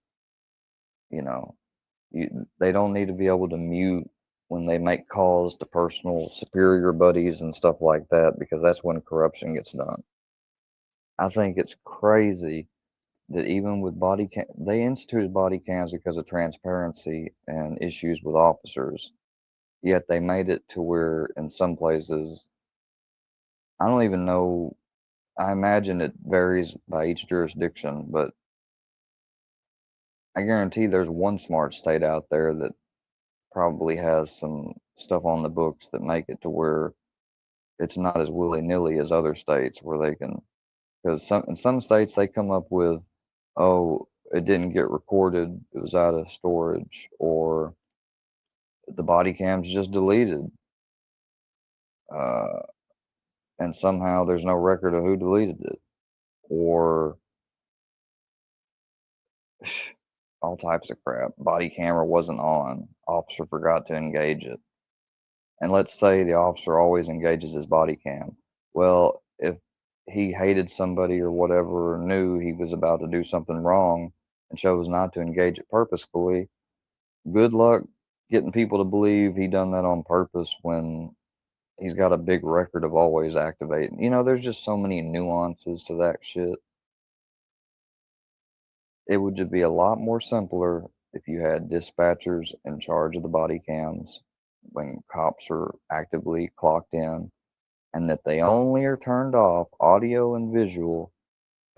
Speaker 4: They don't need to be able to mute when they make calls to personal superior buddies and stuff like that, because that's when corruption gets done. I think it's crazy that even with body cam, they instituted body cams because of transparency and issues with officers. Yet they made it to where in some places, I don't even know, I imagine it varies by each jurisdiction, but I guarantee there's one smart state out there that probably has some stuff on the books that make it to where it's not as willy-nilly as other states where they can, because in some states they come up with, oh, it didn't get recorded, it was out of storage, or the body cam's just deleted, and somehow there's no record of who deleted it, or all types of crap. Body camera wasn't on, officer forgot to engage it. And let's say the officer always engages his body cam. Well, if he hated somebody or whatever, or knew he was about to do something wrong and chose not to engage it purposefully, good luck getting people to believe he done that on purpose when he's got a big record of always activating. There's just so many nuances to that shit. It would just be a lot more simpler if you had dispatchers in charge of the body cams when cops are actively clocked in, and that they only are turned off audio and visual,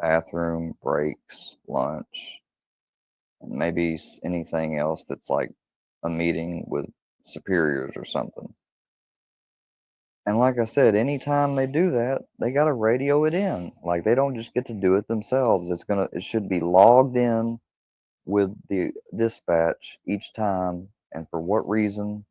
Speaker 4: bathroom, breaks, lunch, and maybe anything else that's like a meeting with superiors or something. And like I said, anytime they do that, they got to radio it in. Like, they don't just get to do it themselves. It should be logged in with the dispatch each time, and for what reason,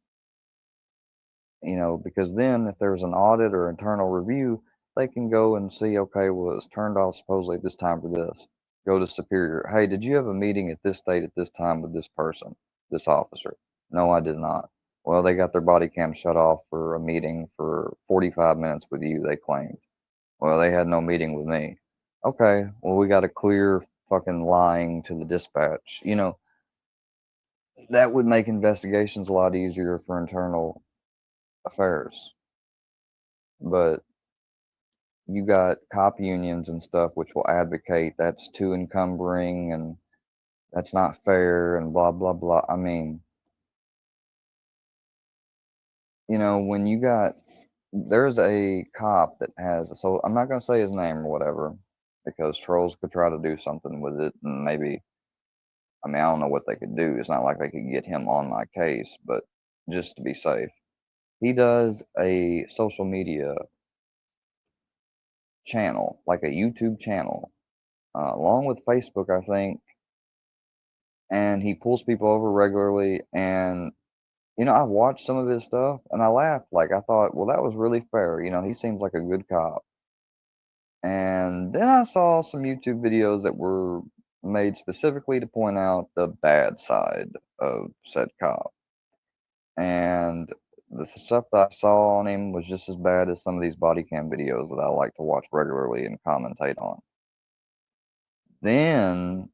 Speaker 4: because then if there's an audit or internal review, they can go and see, okay, well, it's turned off supposedly this time for this. go to superior. Hey, did you have a meeting at this date at this time with this person, this officer? No, I did not. Well, they got their body cam shut off for a meeting for 45 minutes with you, they claimed. Well, they had no meeting with me. Okay, well, we got a clear fucking lying to the dispatch. You know, that would make investigations a lot easier for internal affairs. But you got cop unions and stuff which will advocate that's too encumbering and that's not fair and blah, blah, blah. I mean, you know, when you got, there's a cop that has, so I'm not going to say his name or whatever because trolls could try to do something with it and maybe, I mean, I don't know what they could do. It's not like they could get him on my case, but just to be safe, he does a social media channel, like a YouTube channel, along with Facebook, I think, and he pulls people over regularly. And you know, I've watched some of his stuff, and I laughed. Like I thought, well, that was really fair. You know, he seems like a good cop. And then I saw some YouTube videos that were made specifically to point out the bad side of said cop. And the stuff that I saw on him was just as bad as some of these body cam videos that I like to watch regularly and commentate on. Then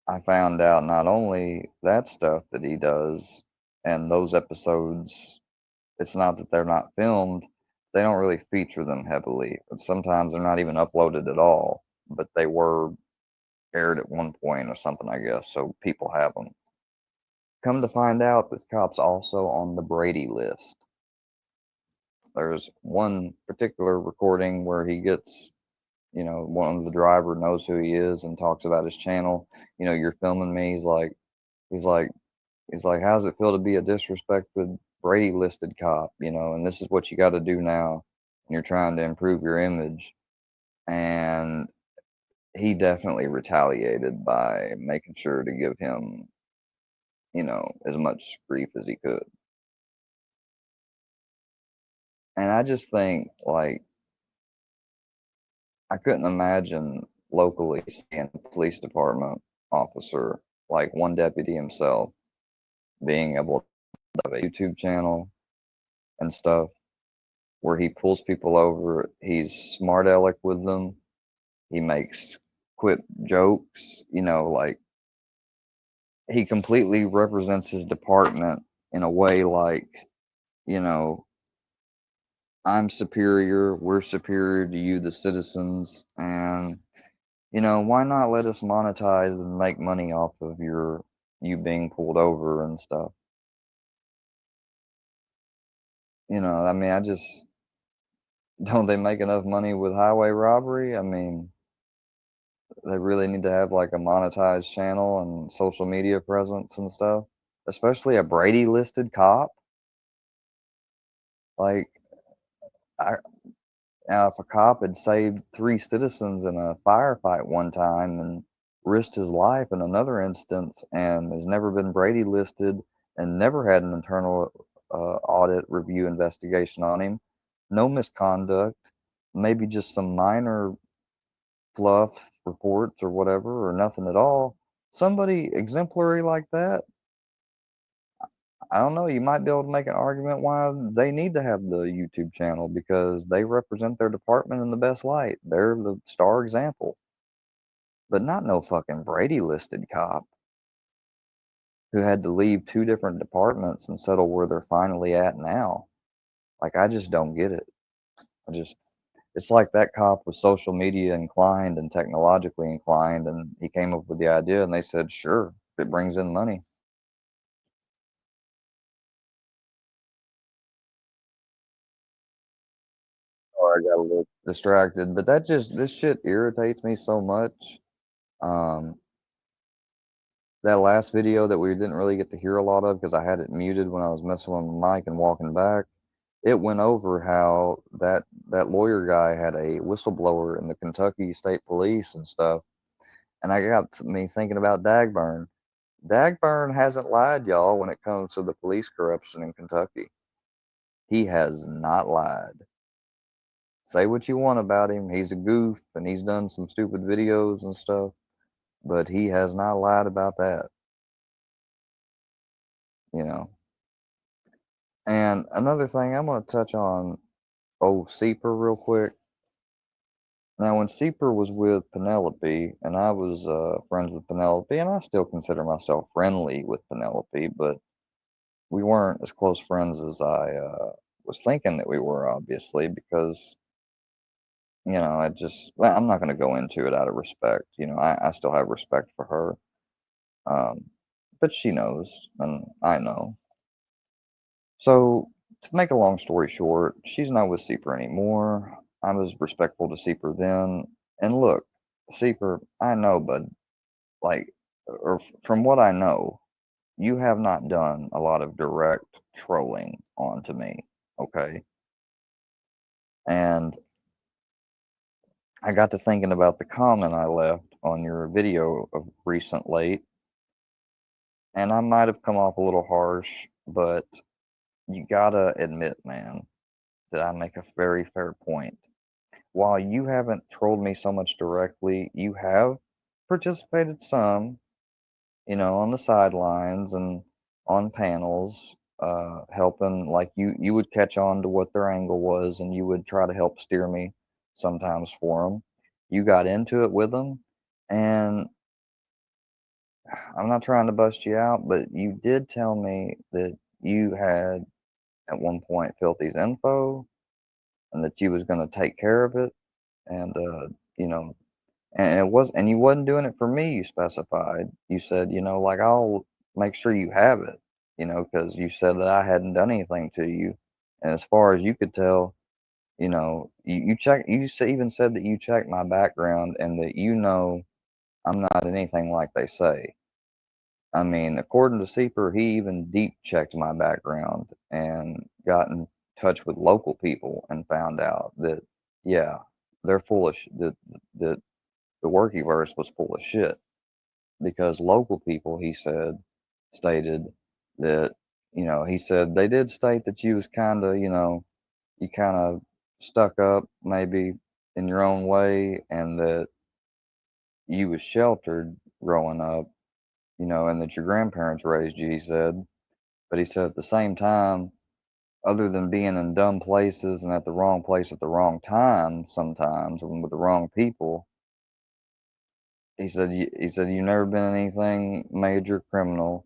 Speaker 4: I found out not only that stuff that he does and those episodes, it's not that they're not filmed, they don't really feature them heavily. But sometimes they're not even uploaded at all, but they were aired at one point or something, I guess, so people have them. Come to find out, this cop's also on the Brady list. There's one particular recording where he gets, you know, one of the driver knows who he is and talks about his channel. You know, you're filming me. He's like, how's it feel to be a disrespected Brady listed cop? You know, and this is what you got to do now. And you're trying to improve your image. And he definitely retaliated by making sure to give him, you know, as much grief as he could. And I just think, like, I couldn't imagine locally seeing a police department officer, like one deputy himself, being able to have a YouTube channel and stuff where he pulls people over. He's smart aleck with them. He makes quip jokes, you know, like he completely represents his department in a way like, you know, I'm superior, we're superior to you, the citizens, and you know, why not let us monetize and make money off of you being pulled over and stuff? You know, I mean, I just don't they make enough money with highway robbery? I mean, they really need to have like a monetized channel and social media presence and stuff, especially a Brady listed cop. Like, I, now if a cop had saved 3 citizens in a firefight one time and risked his life in another instance and has never been Brady listed and never had an internal audit review investigation on him, no misconduct, maybe just some minor fluff reports or whatever, or nothing at all. Somebody exemplary like that, I don't know, you might be able to make an argument why they need to have the YouTube channel because they represent their department in the best light. They're the star example. But not no fucking Brady listed cop who had to leave 2 different departments and settle where they're finally at now. Like, I just don't get it. It's like that cop was social media inclined and technologically inclined, and he came up with the idea, and they said, sure, if it brings in money. Or I got a little distracted, but this shit irritates me so much. Um, that last video that we didn't really get to hear a lot of because I had it muted when I was messing with my mic and walking back. It went over how that lawyer guy had a whistleblower in the Kentucky State Police and stuff, and I got me thinking about Dagburn. Dagburn hasn't lied, y'all, when it comes to the police corruption in Kentucky. He has not lied. Say what you want about him. He's a goof and he's done some stupid videos and stuff. but he has not lied about that, you know. And another thing, I'm going to touch on old Seeper real quick. Now, when Seeper was with Penelope, and I was friends with Penelope, and I still consider myself friendly with Penelope, but we weren't as close friends as I was thinking that we were, obviously, because, you know, well, I'm not going to go into it out of respect. You know, I still have respect for her. But she knows, and I know. So, to make a long story short, she's not with Seeper anymore. I was respectful to Seeper then. And look, Seeper, I know, bud, like, or from what I know, you have not done a lot of direct trolling onto me, okay? And I got to thinking about the comment I left on your video of recent late, and I might have come off a little harsh, but you gotta admit, man, that I make a very fair point. While you haven't trolled me so much directly, you have participated some, you know, on the sidelines and on panels, helping. Like you would catch on to what their angle was, and you would try to help steer me sometimes for them. You got into it with them, and I'm not trying to bust you out, but you did tell me that you had at one point Filthy's info, and that you was going to take care of it, and you know, and it was, and you wasn't doing it for me. You specified. You said, you know, like, I'll make sure you have it, you know, because you said that I hadn't done anything to you, and as far as you could tell, you know, you check. Even said that you checked my background and that you know I'm not anything like they say. I mean, according to Seeper, he even deep checked my background and got in touch with local people and found out that, yeah, they're full of that the Workyverse was full of shit, because local people, he said, stated that, you know, he said they did state that you was kind of, you know, you kind of stuck up maybe in your own way, and that you was sheltered growing up, you know, and that your grandparents raised you, he said. But he said at the same time, other than being in dumb places and at the wrong place at the wrong time sometimes and with the wrong people, he said you've never been anything major criminal.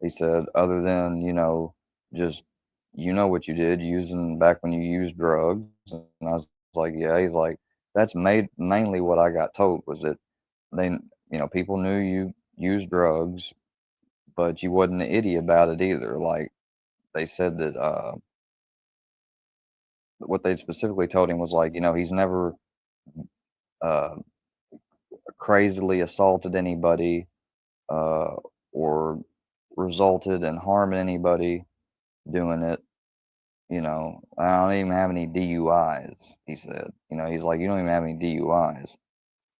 Speaker 4: He said other than, you know, just, you know what you did using back when you used drugs. And I was like, yeah. He's like, that's mainly what I got told, was that they, you know, people knew you used drugs, but you wasn't an idiot about it either. Like, they said that what they specifically told him was, like, you know, he's never uh, crazily assaulted anybody uh, or resulted in harming anybody doing it. You know, I don't even have any DUIs, he said. You know, he's like, you don't even have any DUIs.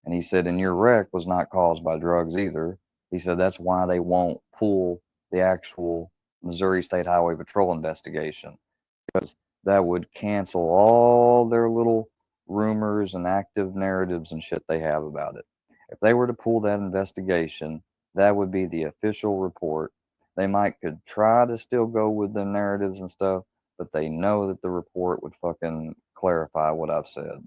Speaker 4: And he said, and your wreck was not caused by drugs either. He said that's why they won't pull the actual Missouri State Highway Patrol investigation, because that would cancel all their little rumors and active narratives and shit they have about it. If they were to pull that investigation, that would be the official report. They might could try to still go with the narratives and stuff, but they know that the report would fucking clarify what I've said.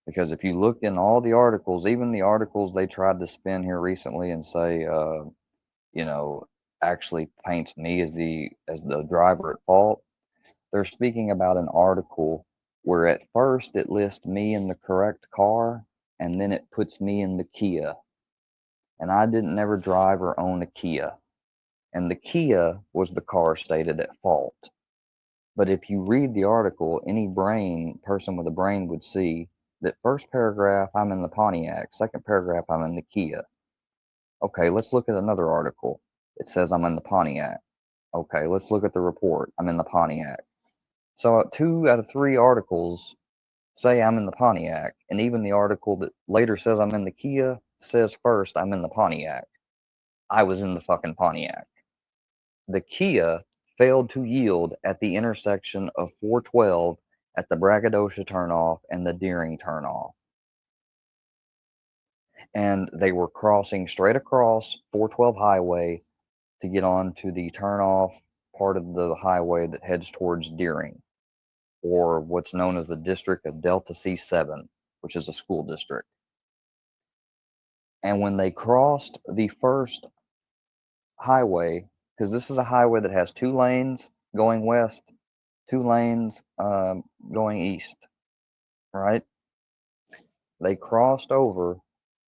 Speaker 4: Because if you look in all the articles, even the articles they tried to spin here recently and say, you know, actually paints me as the driver at fault. They're speaking about an article where at first it lists me in the correct car, and then it puts me in the Kia. And I didn't never drive or own a Kia. And the Kia was the car stated at fault. But if you read the article, any person with a brain would see that first paragraph, I'm in the Pontiac. Second paragraph, I'm in the Kia. Okay, let's look at another article. It says I'm in the Pontiac. Okay, let's look at the report. I'm in the Pontiac. So 2 out of 3 articles say I'm in the Pontiac, and even the article that later says I'm in the Kia says first I'm in the Pontiac. I was in the fucking Pontiac. The Kia failed to yield at the intersection of 412 at the Braggadocia turnoff and the Deering turnoff. and they were crossing straight across 412 highway to get on to the turnoff part of the highway that heads towards Deering, or what's known as the district of Delta C7, which is a school district. And when they crossed the first highway, because this is a highway that has 2 lanes going west, 2 lanes going east, right? They crossed over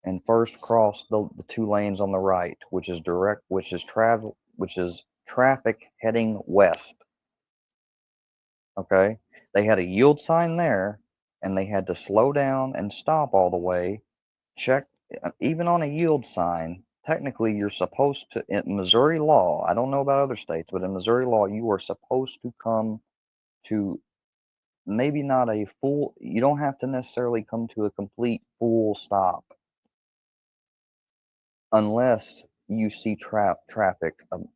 Speaker 4: and first crossed the 2 lanes on the right, which is traffic heading west. Okay, they had a yield sign there, and they had to slow down and stop all the way. Check, even on a yield sign, technically you're supposed to, in Missouri law, I don't know about other states, but in Missouri law, you are supposed to come to maybe not a full, you don't have to necessarily come to a complete full stop unless you see traffic,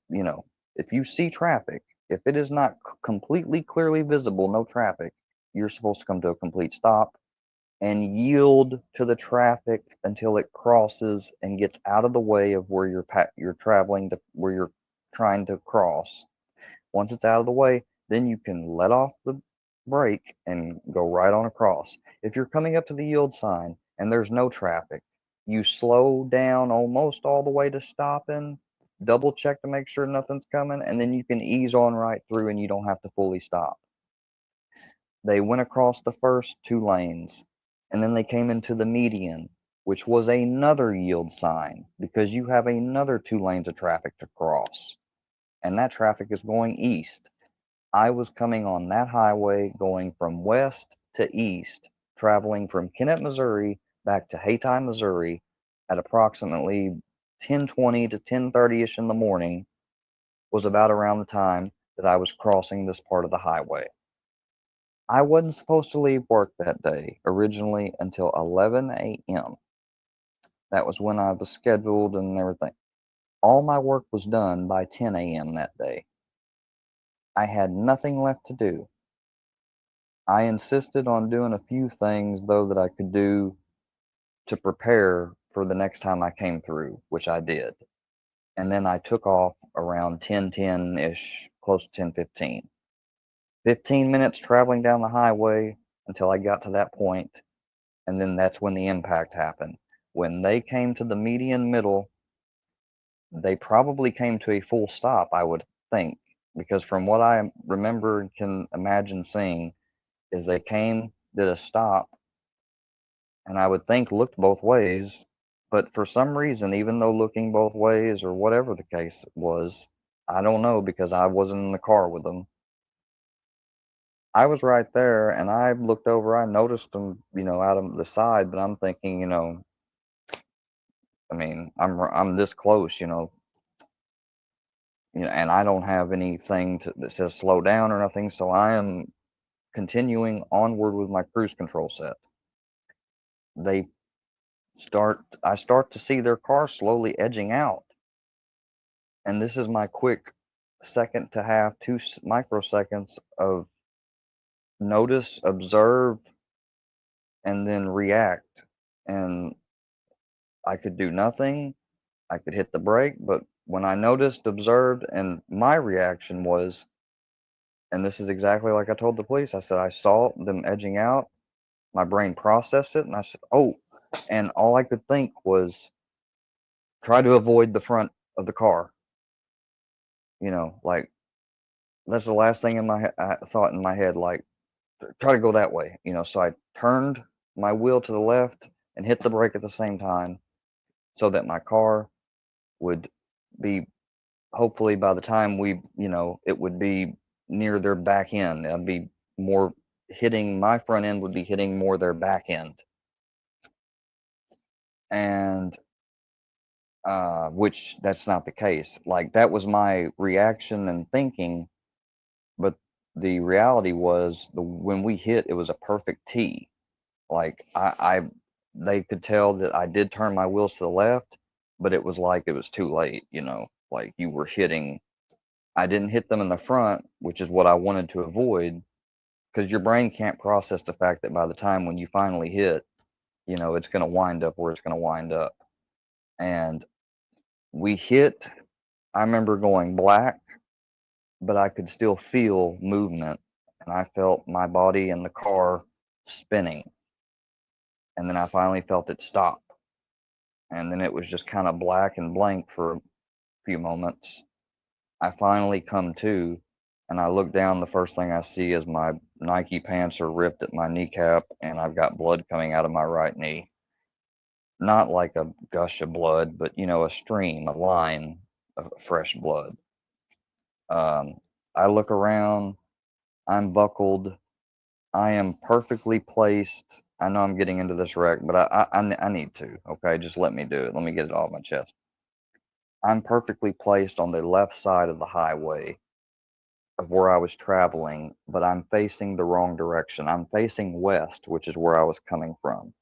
Speaker 4: you know, if you see traffic, if it is not completely clearly visible, no traffic, you're supposed to come to a complete stop and yield to the traffic until it crosses and gets out of the way of where you're traveling to, where you're trying to cross. Once it's out of the way, then you can let off the brake and go right on across. If you're coming up to the yield sign and there's no traffic, you slow down almost all the way to stopping, double check to make sure nothing's coming, and then you can ease on right through and you don't have to fully stop. They went across the first 2 lanes, and then they came into the median, which was another yield sign because you have another 2 lanes of traffic to cross, and that traffic is going east. I was coming on that highway going from west to east, traveling from Kennett, Missouri back to Hayti, Missouri at approximately 10:20 to 10:30ish in the morning, was about around the time that I was crossing this part of the highway. I wasn't supposed to leave work that day originally until 11 a.m. That was when I was scheduled and everything. All my work was done by 10 a.m. that day. I had nothing left to do. I insisted on doing a few things, though, that I could do to prepare for the next time I came through, which I did. And then I took off around 10:10-ish, close to 10:15. 15 minutes traveling down the highway until I got to that point, and then that's when the impact happened. When they came to the median middle, they probably came to a full stop, I would think, because from what I remember and can imagine seeing, is they came, did a stop, and I would think looked both ways, but for some reason, even though looking both ways or whatever the case was, I don't know because I wasn't in the car with them. I was right there, and I looked over, I noticed them, you know, out of the side, but I'm thinking, you know, I mean, I'm this close, you know, and I don't have anything that says slow down or nothing, so I am continuing onward with my cruise control set. I start to see their car slowly edging out, and this is my quick second to half, 2 microseconds of notice, observe, and then react. And I could do nothing. I could hit the brake, but when I noticed, observed, and my reaction was, and this is exactly like I told the police, I said, I saw them edging out. My brain processed it, and I said, oh, and all I could think was try to avoid the front of the car. You know, like, that's the last thing I thought in my head, like, try to go that way, you know. So I turned my wheel to the left and hit the brake at the same time so that my car would be, hopefully by the time you know, it would be near their back end. I'd be more hitting, my front end would be hitting more their back end. And which that's not the case. Like, that was my reaction and thinking, but the reality was when we hit, it was a perfect T. Like, they could tell that I did turn my wheels to the left, but it was like it was too late, you know, like you were hitting. I didn't hit them in the front, which is what I wanted to avoid, because your brain can't process the fact that by the time when you finally hit, you know, it's going to wind up where it's going to wind up. and we hit. I remember going black, but I could still feel movement, and I felt my body and the car spinning. And then I finally felt it stop. And then it was just kind of black and blank for a few moments. I finally come to, and I look down. The first thing I see is my Nike pants are ripped at my kneecap, and I've got blood coming out of my right knee. Not like a gush of blood, but a stream, a line of fresh blood. I look around. I'm buckled. I am perfectly placed. I know I'm getting into this wreck, but I need to. Okay, just let me do it. Let me get it off my chest. I'm perfectly placed on the left side of the highway of where I was traveling, but I'm facing the wrong direction. I'm facing west, which is where I was coming from.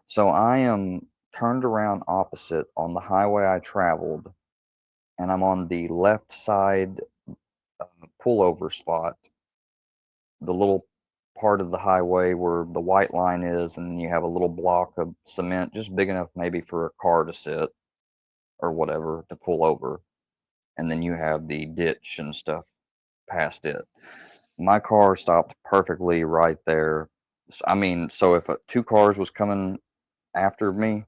Speaker 4: So I am turned around opposite on the highway I traveled, and I'm on the left side pullover spot, the little part of the highway where the white line is, and then you have a little block of cement just big enough maybe for a car to sit or whatever to pull over. And then you have the ditch and stuff past it. My car stopped perfectly right there. I mean, so if two cars was coming after me,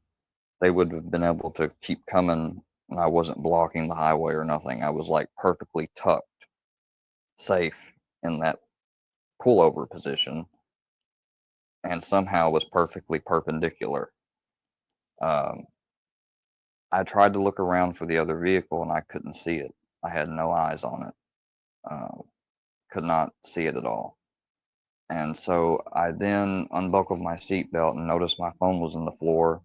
Speaker 4: they would have been able to keep coming, and I wasn't blocking the highway or nothing. I was like perfectly tucked, safe in that pullover position, and somehow was perfectly perpendicular. I tried to look around for the other vehicle, and I couldn't see it. I had no eyes on it. Could not see it at all. And so I then unbuckled my seatbelt and noticed my phone was on the floor.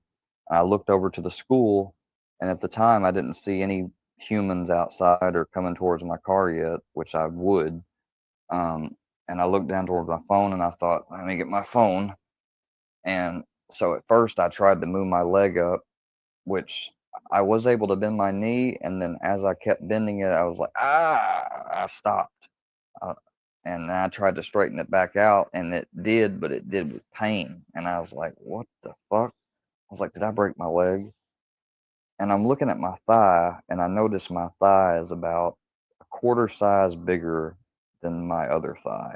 Speaker 4: I looked over to the school, and at the time I didn't see any humans outside or coming towards my car yet, which I would. And I looked down towards my phone, and I thought, let me get my phone. And so at first I tried to move my leg up, which I was able to bend my knee. And then as I kept bending it, I was like, I stopped. And I tried to straighten it back out, and it did, but it did with pain. And I was like, what the fuck? I was like, did I break my leg? And I'm looking at my thigh, and I notice my thigh is about a quarter size bigger than my other thigh.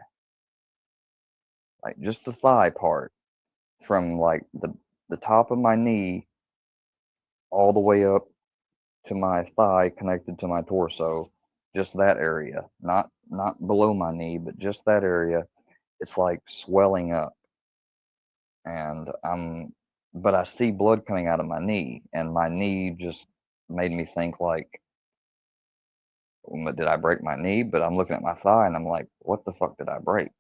Speaker 4: Like just the thigh part from like the top of my knee all the way up to my thigh connected to my torso. Just that area, not below my knee, but just that area. It's like swelling up, and but I see blood coming out of my knee, and my knee just made me think like, did I break my knee? But I'm looking at my thigh, and I'm like, what the fuck did I break?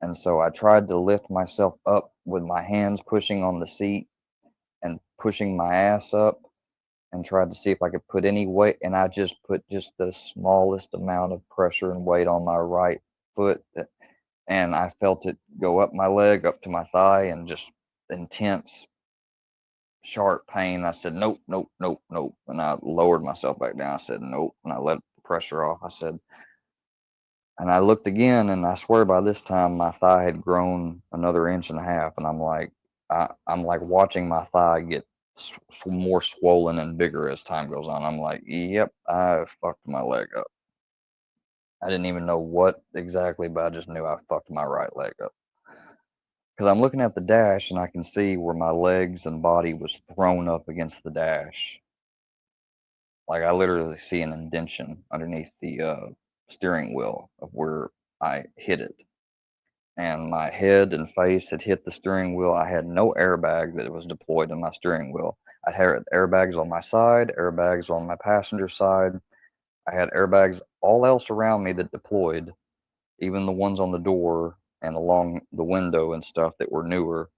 Speaker 4: And so I tried to lift myself up with my hands pushing on the seat and pushing my ass up, and tried to see if I could put any weight, and I just put just the smallest amount of pressure and weight on my right foot, and I felt it go up my leg, up to my thigh, and just intense, sharp pain. I said, nope, nope, nope, nope. And I lowered myself back down. I said, nope. And I let the pressure off. I said, and I looked again, and I swear by this time my thigh had grown another inch and a half. And I'm like watching my thigh get more swollen and bigger as time goes on. I'm like, yep, I fucked my leg up. I didn't even know what exactly, but I just knew I fucked my right leg up. Because I'm looking at the dash, and I can see where my legs and body was thrown up against the dash. Like I literally see an indention underneath the steering wheel of where I hit it. And my head and face had hit the steering wheel. I had no airbag that was deployed in my steering wheel. I had airbags on my side, airbags on my passenger side. I had airbags all else around me that deployed, even the ones on the door and along the window and stuff that were newer,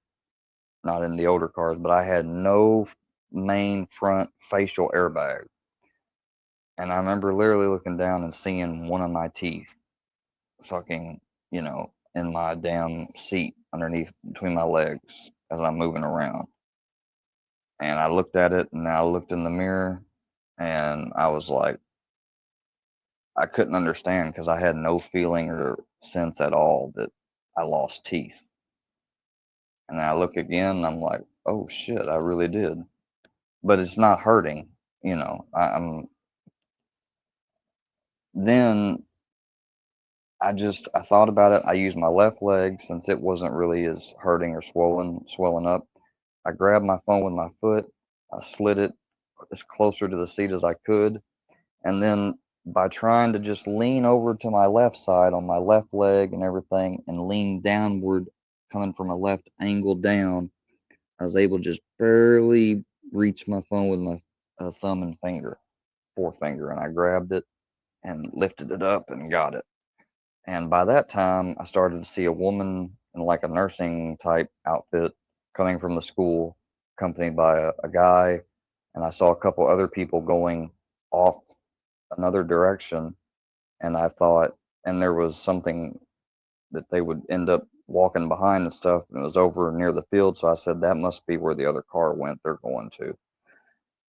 Speaker 4: not in the older cars, but I had no main front facial airbag. And I remember literally looking down and seeing one of my teeth fucking, in my damn seat underneath between my legs as I'm moving around. And I looked at it, and I looked in the mirror, and I was like, I couldn't understand because I had no feeling or sense at all that I lost teeth. And I look again, and I'm like, oh shit, I really did. but it's not hurting, you know. Then I thought about it. I used my left leg since it wasn't really as hurting or swelling up. I grabbed my phone with my foot. I slid it as closer to the seat as I could, and then by trying to just lean over to my left side on my left leg and everything and lean downward, coming from a left angle down, I was able to just barely reach my phone with my thumb and forefinger, and I grabbed it and lifted it up and got it. And by that time, I started to see a woman in like a nursing type outfit coming from the school, accompanied by a guy. And I saw a couple other people going off another direction. And I thought, and there was something that they would end up walking behind and stuff. And it was over near the field. So I said, that must be where the other car went. They're going to.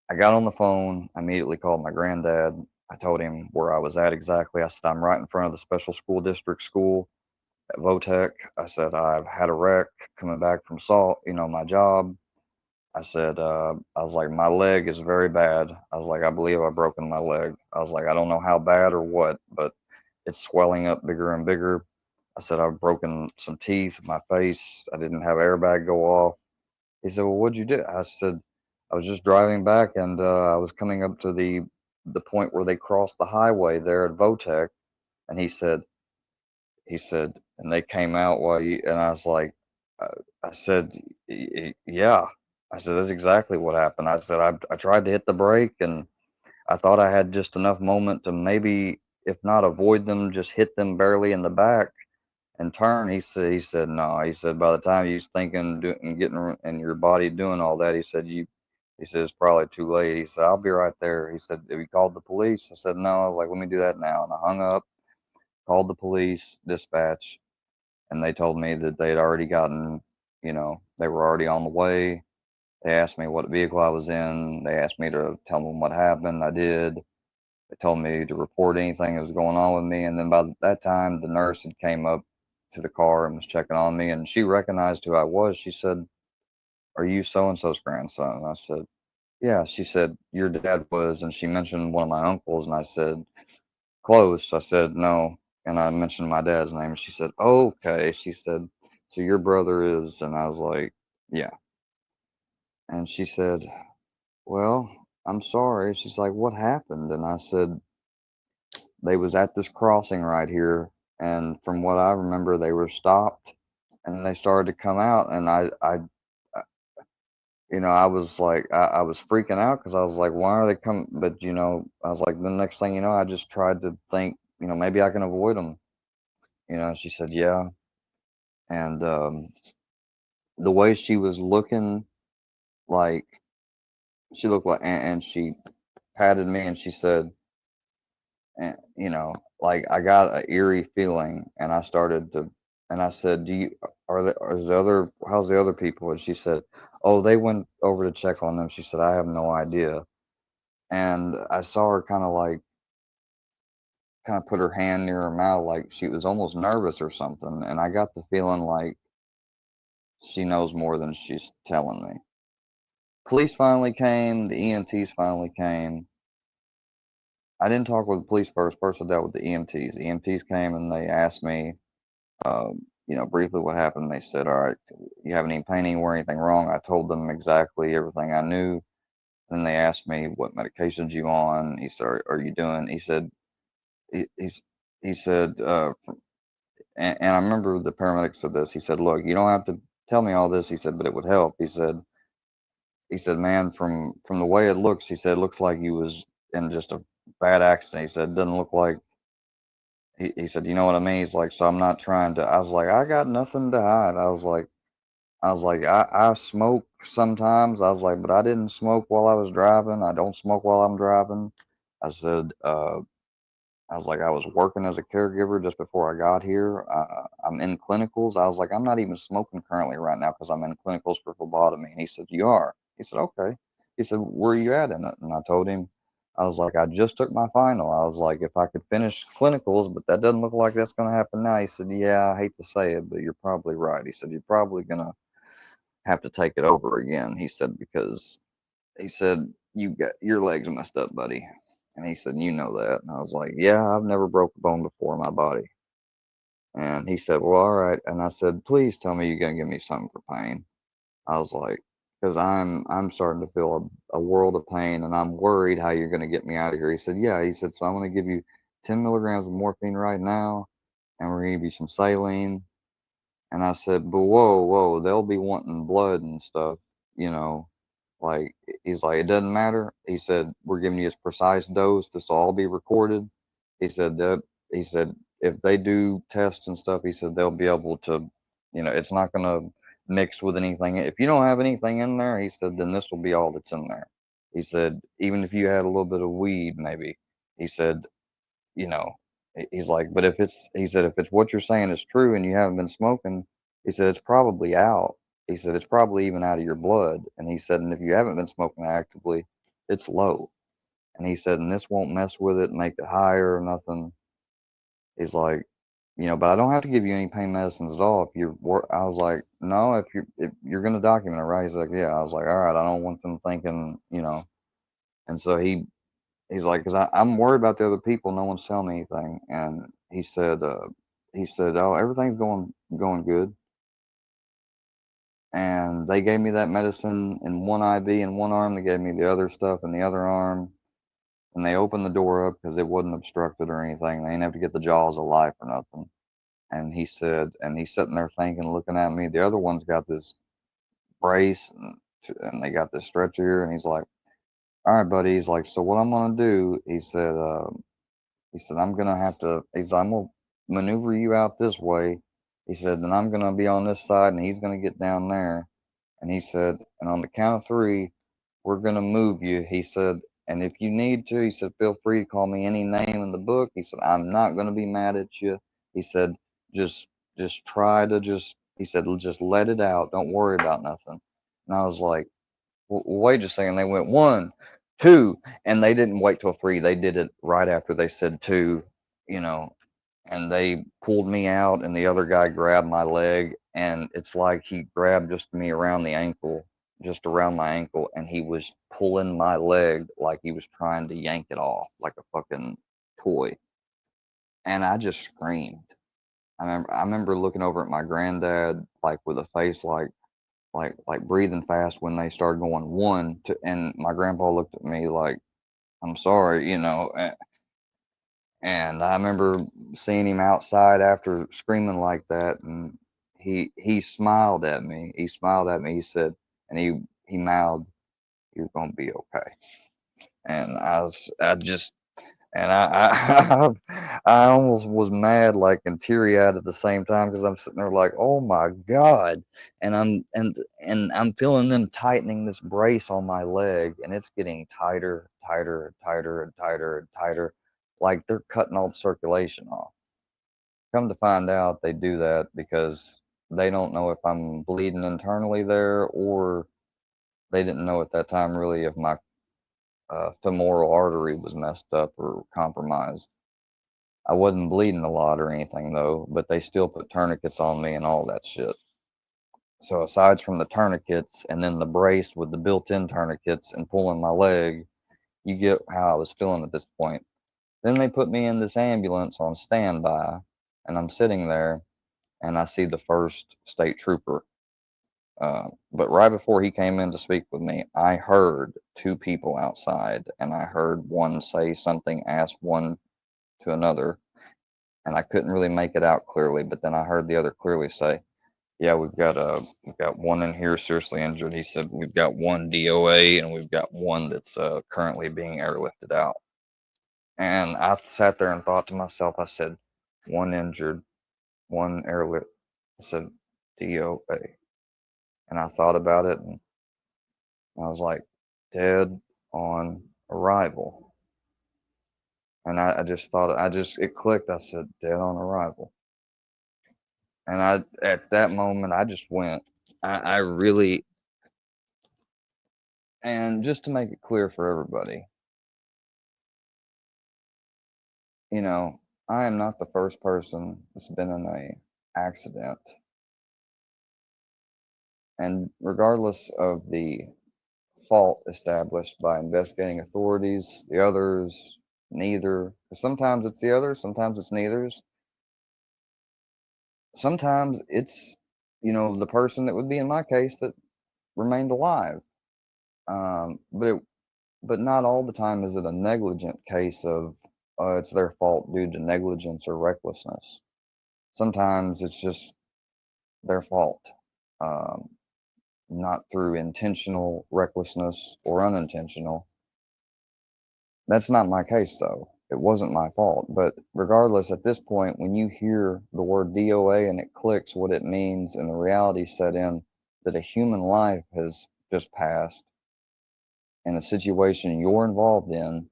Speaker 4: I got on the phone, I immediately called my granddad. I told him where I was at exactly. I said, I'm right in front of the special school district school at Votech. I said, I've had a wreck coming back from my job. I said, I was like, my leg is very bad. I was like, I believe I've broken my leg. I was like, I don't know how bad or what, but it's swelling up bigger and bigger. I said, I've broken some teeth, my face. I didn't have airbag go off. He said, well, what'd you do? I said, I was just driving back and I was coming up to the point where they crossed the highway there at Votech. And he said, and they came out while you, and I was like, I said, yeah. I said, that's exactly what happened. I said, I tried to hit the brake and I thought I had just enough moment to maybe, if not avoid them, just hit them barely in the back and turn. He said, no. He said, by the time you was thinking and getting and your body doing all that, he said, it's probably too late. He said, I'll be right there. He said, have you called the police? I said, no. I was like, let me do that now. And I hung up, called the police dispatch, and they told me that they had already gotten, they were already on the way. They asked me what vehicle I was in. They asked me to tell them what happened. I did. They told me to report anything that was going on with me. And then by that time, the nurse had came up to the car and was checking on me, and she recognized who I was. She said, are you so-and-so's grandson? And I said, yeah. She said, your dad was, and she mentioned one of my uncles, and I said, close. I said, no. And I mentioned my dad's name, and she said, okay. She said, so your brother is, and I was like, yeah. And she said, well, I'm sorry. She's like, what happened? And I said, they was at this crossing right here, and from what I remember, they were stopped, and they started to come out, and I was like, I was freaking out because I was like, why are they coming? But I was like, the next thing you know, I just tried to think, maybe I can avoid them. She said, yeah, and the way she was looking, like she looked like, and she patted me, and she said, and like I got an eerie feeling, and I started to, and I said, how's the other people? And she said, oh, they went over to check on them. She said, I have no idea. And I saw her kind of put her hand near her mouth, like she was almost nervous or something. And I got the feeling like she knows more than she's telling me. Police finally came. The EMTs finally came. I didn't talk with the police first. First, I dealt with the EMTs. The EMTs came and they asked me, briefly what happened. They said, all right, you have any pain anywhere, anything wrong? I told them exactly everything I knew. Then they asked me, what medications you on? He said, are you doing? He said, he said, and I remember the paramedic said this. He said, look, you don't have to tell me all this. He said, but it would help. He said, man, from the way it looks, he said, it looks like you was in just a bad accident. He said, it doesn't look like, he said, you know what I mean? He's like, so I'm not trying to, I was like, I got nothing to hide. I was like, I smoke sometimes. I was like, but I didn't smoke while I was driving. I don't smoke while I'm driving. I said, I was like, I was working as a caregiver just before I got here. I'm in clinicals. I was like, I'm not even smoking currently right now because I'm in clinicals for phlebotomy. And he said, you are? He said, okay. He said, where are you at in it? And I told him, I was like, I just took my final. I was like, if I could finish clinicals, but that doesn't look like that's going to happen now. He said, yeah, I hate to say it, but you're probably right. He said, you're probably going to have to take it over again. He said, because he said, you got your legs messed up, buddy. And he said, you know that. And I was like, yeah, I've never broke a bone before in my body. And he said, well, all right. And I said, please tell me you're gonna give me something for pain. I was like, because I'm starting to feel a world of pain, and I'm worried how you're gonna get me out of here. He said, yeah. He said, so I'm gonna give you 10 milligrams of morphine right now, and we're gonna give you some saline. And I said, but whoa, they'll be wanting blood and stuff, you know. Like, he's like, it doesn't matter. He said, we're giving you this precise dose. This will all be recorded. He said that, he said, if they do tests and stuff, he said they'll be able to, it's not going to mix with anything. If you don't have anything in there, he said, then this will be all that's in there. He said, even if you had a little bit of weed, maybe, he said, you know, he's like, but he said, if it's what you're saying is true and you haven't been smoking, he said, it's probably out. He said, it's probably even out of your blood. And he said, and if you haven't been smoking actively, it's low. And he said, and this won't mess with it, make it higher or nothing. He's like, but I don't have to give you any pain medicines at all. I was like, no, if you're going to document it, right? He's like, yeah. I was like, all right, I don't want them thinking, and so he's like, because I'm worried about the other people. No one's telling me anything. And he said, oh, everything's going good. And they gave me that medicine in one IV in one arm. They gave me the other stuff in the other arm. And they opened the door up because it wasn't obstructed or anything. They didn't have to get the jaws of life or nothing. And he said, and he's sitting there thinking, looking at me. The other one's got this brace and they got this stretcher here. And he's like, all right, buddy. He's like, so what I'm going to do, he said, I'm gonna have to. I'm gonna maneuver you out this way. He said, then I'm gonna be on this side, and he's gonna get down there. And he said, and on the count of three, we're gonna move you. He said, and if you need to, he said, feel free to call me any name in the book. He said, I'm not gonna be mad at you. He said, just try to He said, just let it out. Don't worry about nothing. And I was like, wait a second. They went 1, 2, and they didn't wait till 3. They did it right after they said 2, you know, and they pulled me out, and the other guy grabbed my leg, and it's like he grabbed just me around the ankle, just around my ankle, and he was pulling my leg like he was trying to yank it off like a fucking toy. And I just screamed. I remember looking over at my granddad like with a face like breathing fast when they started going 1, 2, and my grandpa looked at me like, I'm sorry, and I remember seeing him outside after screaming like that, and he smiled at me. He smiled at me. He said, and he mouthed, "You're gonna be okay." And I just, and I almost was mad, like, and teary eyed at the same time because I'm sitting there like, oh my God, and I'm feeling them tightening this brace on my leg, and it's getting tighter, tighter, tighter, and tighter and tighter, like they're cutting all the circulation off. Come to find out, they do that because they don't know if I'm bleeding internally there, or they didn't know at that time really if my femoral artery was messed up or compromised. I wasn't bleeding a lot or anything though, but they still put tourniquets on me and all that shit. So aside from the tourniquets and then the brace with the built-in tourniquets and pulling my leg, you get how I was feeling at this point. Then they put me in this ambulance on standby, and I'm sitting there, and I see the first state trooper. But right before he came in to speak with me, I heard 2 people outside, and I heard one say something, ask one to another, and I couldn't really make it out clearly. But then I heard the other clearly say, "Yeah, we've got one in here seriously injured." He said, "We've got one DOA, and we've got one that's currently being airlifted out." And I sat there and thought to myself, I said, "One injured, one airlift." I said, DOA. And I thought about it, and I was like, dead on arrival. And I just thought, it clicked. I said, dead on arrival. And at that moment, I just went. I really, and just to make it clear for everybody, I am not the first person that's been in a accident. And regardless of the fault established by investigating authorities, the others, neither. Sometimes it's the others, sometimes it's neither's. Sometimes it's, the person that would be in my case that remained alive. But not all the time is it a negligent case of it's their fault due to negligence or recklessness. Sometimes it's just their fault, um, not through intentional recklessness or unintentional. That's not my case, though. It wasn't my fault. But regardless, at this point, when you hear the word DOA and it clicks what it means and the reality set in that a human life has just passed in a situation you're involved in,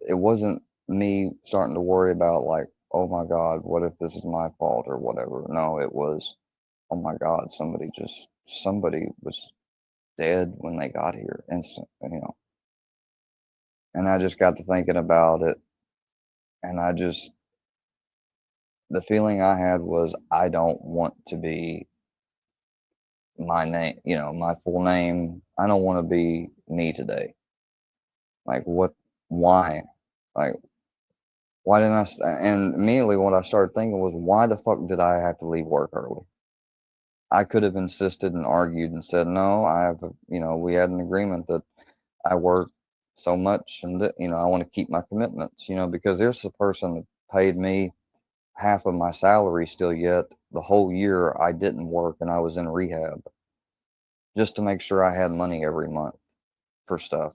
Speaker 4: it wasn't me starting to worry about, like, oh my God, what if this is my fault or whatever. No, it was, oh my God, somebody was dead when they got here, instant. And I just got to thinking about it, and the feeling I had was I don't want to be my name, my full name. I don't want to be me today. Like, why? Like, why didn't and immediately what I started thinking was, why the fuck did I have to leave work early? I could have insisted and argued and said, no, we had an agreement that I work so much and that, I want to keep my commitments, because there's a person that paid me half of my salary still yet the whole year I didn't work and I was in rehab just to make sure I had money every month for stuff.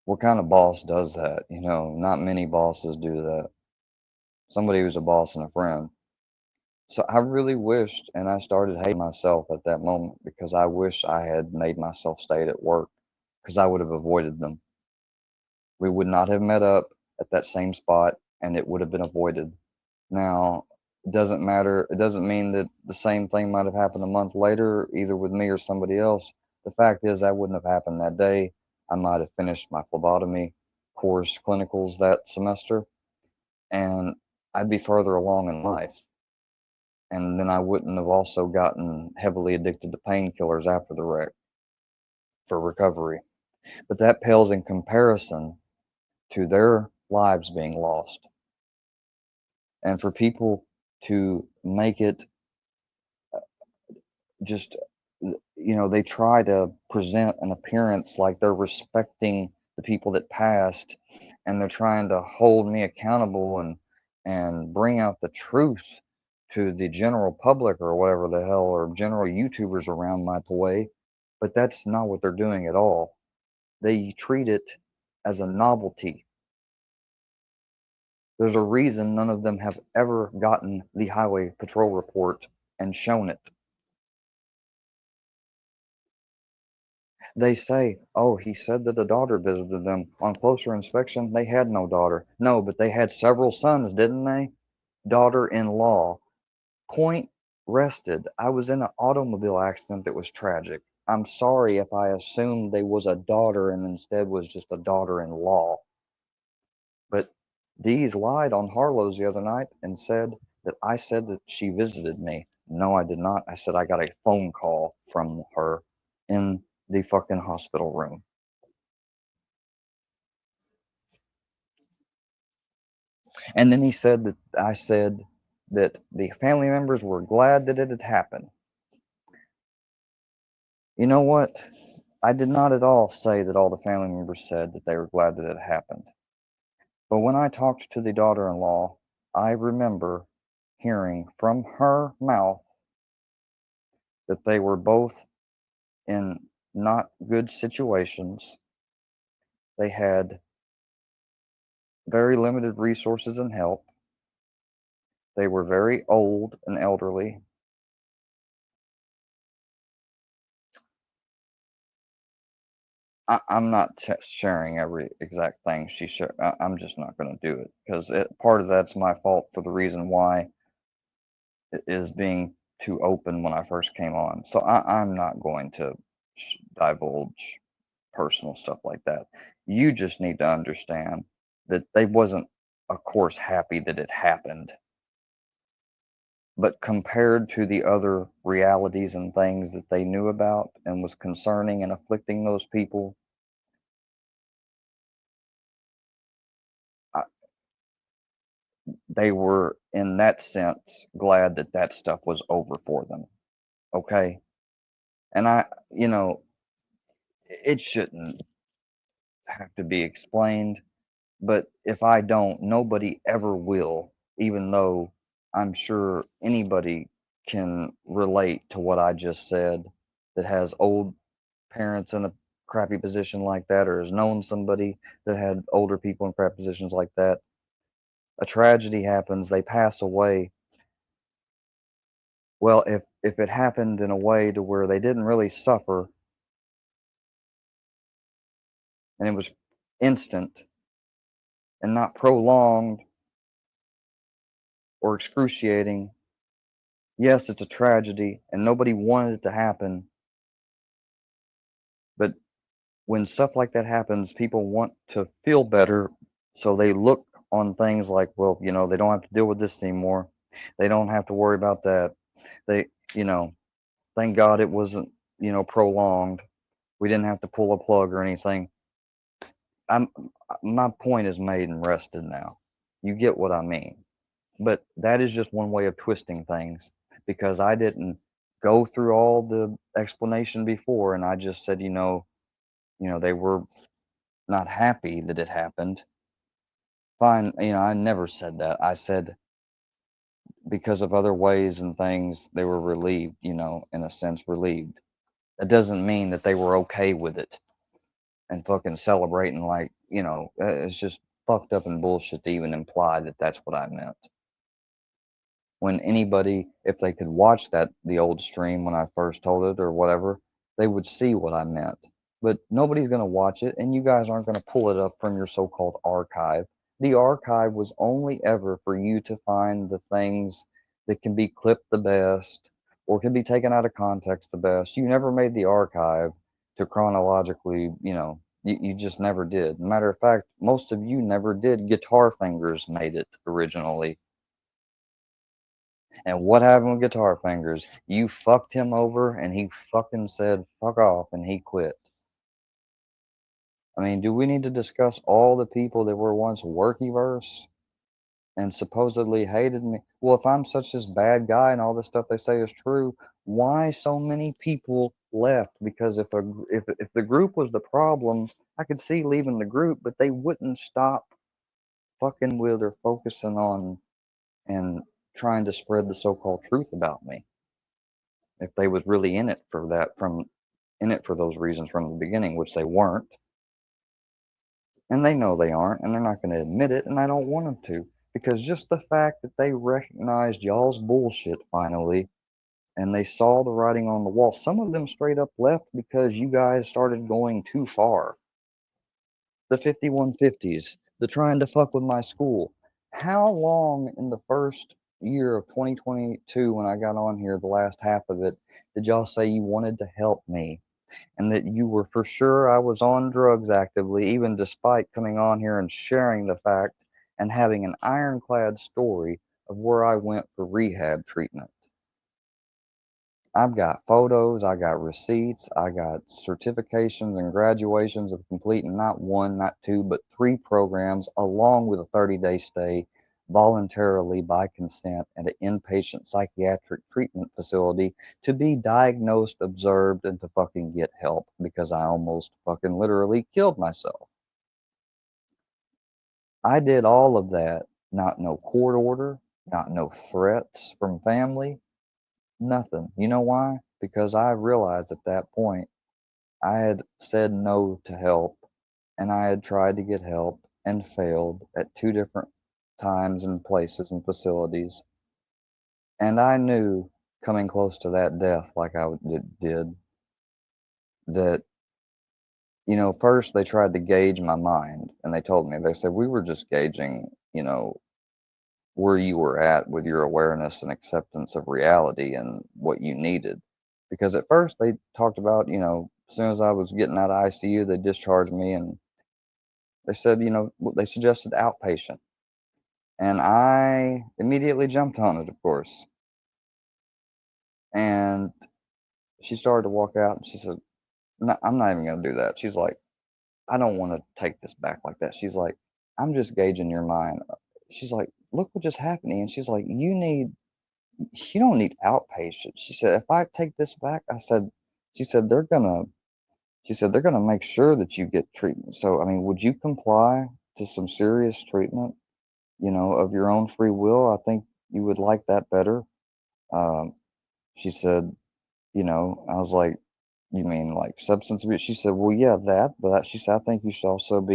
Speaker 4: What kind of boss does that? Not many bosses do that. Somebody who's a boss and a friend. So I really wished, and I started hating myself at that moment because I wish I had made myself stay at work because I would have avoided them. We would not have met up at that same spot and it would have been avoided. Now, it doesn't matter. It doesn't mean that the same thing might have happened a month later, either with me or somebody else. The fact is, that wouldn't have happened that day. I might have finished my phlebotomy course clinicals that semester, and I'd be further along in life. And then I wouldn't have also gotten heavily addicted to painkillers after the wreck for recovery. But that pales in comparison to their lives being lost. And for people to make it just, they try to present an appearance like they're respecting the people that passed, and they're trying to hold me accountable and bring out the truth to the general public or whatever the hell, or general YouTubers around my way. But that's not what they're doing at all. They treat it as a novelty. There's a reason none of them have ever gotten the highway patrol report and shown it. They say, oh, he said that a daughter visited them. On closer inspection, they had no daughter. No, but they had several sons, didn't they? Daughter-in-law. Point rested. I was in an automobile accident that was tragic. I'm sorry if I assumed they was a daughter and instead was just a daughter-in-law. But Dee's lied on Harlow's the other night and said that I said that she visited me. No, I did not. I said I got a phone call from her in the fucking hospital room. And then he said that I said that the family members were glad that it had happened. You know what? I did not at all say that all the family members said that they were glad that it happened. But when I talked to the daughter-in-law, I remember hearing from her mouth that they were both in not good situations. They had very limited resources and help. They were very old and elderly. I'm not sharing every exact thing she shared. I'm just not going to do it because part of that's my fault for the reason why it is being too open when I first came on. So I'm not going to divulge personal stuff like that. You just need to understand that they wasn't, of course, happy that it happened. But compared to the other realities and things that they knew about and was concerning and afflicting those people, they were, in that sense, glad that that stuff was over for them. Okay. And it shouldn't have to be explained, but if I don't, nobody ever will, even though I'm sure anybody can relate to what I just said that has old parents in a crappy position like that, or has known somebody that had older people in crap positions like that. A tragedy happens, they pass away. Well, if it happened in a way to where they didn't really suffer and it was instant and not prolonged or excruciating, yes, it's a tragedy and nobody wanted it to happen. But when stuff like that happens, people want to feel better. So they look on things like, well, they don't have to deal with this anymore. They don't have to worry about that. They, thank God it wasn't, prolonged. We didn't have to pull a plug or anything. My point is made and rested now. You get what I mean. But that is just one way of twisting things because I didn't go through all the explanation before and I just said, they were not happy that it happened. Fine, I never said that. I said because of other ways and things they were relieved, in a sense relieved. That doesn't mean that they were okay with it and fucking celebrating like, it's just fucked up and bullshit to even imply that that's what I meant. When anybody, if they could watch the old stream when I first told it or whatever, they would see what I meant. But nobody's going to watch it, and you guys aren't going to pull it up from your so-called archive. The archive was only ever for you to find the things that can be clipped the best or can be taken out of context the best. You never made the archive to chronologically, you just never did. Matter of fact, most of you never did. Guitar Fingers made it originally. And what happened with Guitar Fingers? You fucked him over and he fucking said fuck off and he quit. I mean, do we need to discuss all the people that were once Workyverse and supposedly hated me? Well, if I'm such this bad guy and all this stuff they say is true, why so many people left? Because if the group was the problem, I could see leaving the group, but they wouldn't stop fucking with or focusing on and trying to spread the so-called truth about me. If they was really in it for those reasons from the beginning, which they weren't. And they know they aren't, and they're not going to admit it, and I don't want them to. Because just the fact that they recognized y'all's bullshit finally, and they saw the writing on the wall, some of them straight up left because you guys started going too far. The 5150s, the trying to fuck with my school. How long in the first year of 2022 when I got on here, the last half of it, did y'all say you wanted to help me? And that you were for sure I was on drugs actively, even despite coming on here and sharing the fact and having an ironclad story of where I went for rehab treatment. I've got photos, I got receipts, I got certifications and graduations of completing not one, not two, but 3 programs, along with a 30-day stay voluntarily by consent at an inpatient psychiatric treatment facility to be diagnosed, observed, and to fucking get help because I almost fucking literally killed myself. I did all of that, not no court order, not no threats from family. Nothing. You know why? Because I realized at that point I had said no to help and I had tried to get help and failed at 2 different times and places and facilities. And I knew coming close to that death like I did that, first they tried to gauge my mind and they told me, they said, we were just gauging, where you were at with your awareness and acceptance of reality and what you needed. Because at first they talked about, as soon as I was getting out of ICU, they discharged me and they said, they suggested outpatient. And I immediately jumped on it, of course. And she started to walk out, and she said, no, I'm not even going to do that. She's like, I don't want to take this back like that. She's like, I'm just gauging your mind. She's like, look what just happened. And she's like, you don't need outpatient. She said, if I take this back, she said, they're gonna make sure that you get treatment. So, I mean, would you comply to some serious treatment, of your own free will? I think you would like that better. Um, she said, I was like, you mean like substance abuse? She said, well, yeah, that, but she said, I think you should also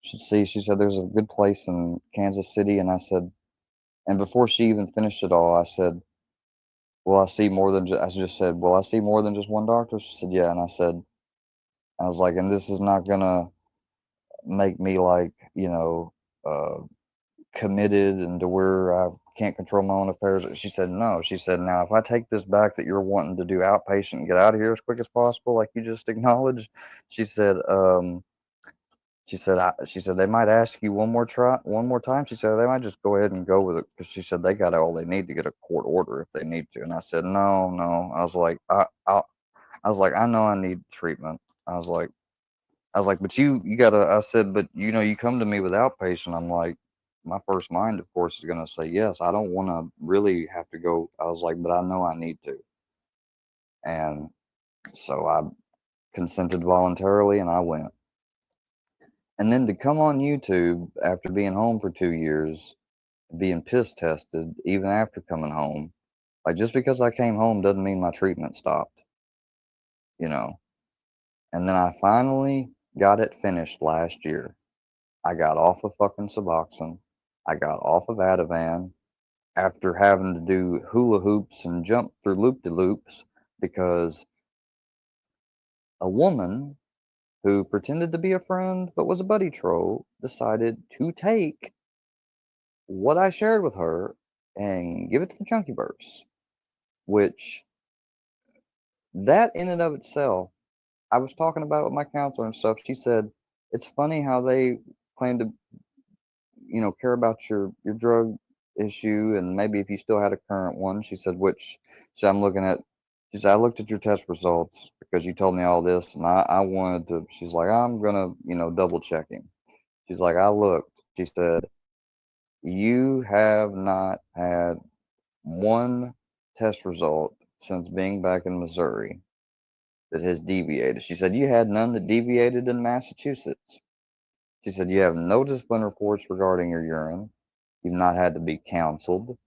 Speaker 4: should see. She said, there's a good place in Kansas City. And I said, and before she even finished it all, I said, well, I just said, well, I see more than just one doctor. She said, yeah. And I was like, and this is not gonna make me like, uh, committed and to where I can't control my own affairs. She said, no. She said, now, if I take this back that you're wanting to do outpatient and get out of here as quick as possible, like you just acknowledged, she said, she said they might ask you one more time. She said they might just go ahead and go with it because she said they got all they need to get a court order if they need to. And I said, no, no. I was like, I know I need treatment. I was like, but you gotta. I said, but you come to me with outpatient. I'm like, my first mind, of course, is gonna say yes. I don't want to really have to go. I was like, but I know I need to, and so I consented voluntarily, and I went. And then to come on YouTube after being home for 2 years, being piss tested, even after coming home, like just because I came home doesn't mean my treatment stopped, you know. And then I finally got it finished last year. I got off of fucking Suboxone. I got off of Ativan after having to do hula hoops and jump through loop-de-loops because a woman who pretended to be a friend but was a buddy troll decided to take what I shared with her and give it to the Chunkyverse, which that in and of itself, I was talking about with my counselor and stuff. She said it's funny how they claim to, care about your drug issue and maybe if you still had a current one. She said, I'm looking at. She said I looked at your test results because you told me all this, and I wanted to. She's like, I'm gonna, double check him. She's like, I looked. She said, you have not had one test result since being back in Missouri that has deviated. She said, you had none that deviated in Massachusetts. She said, you have no discipline reports regarding your urine. You've not had to be counseled.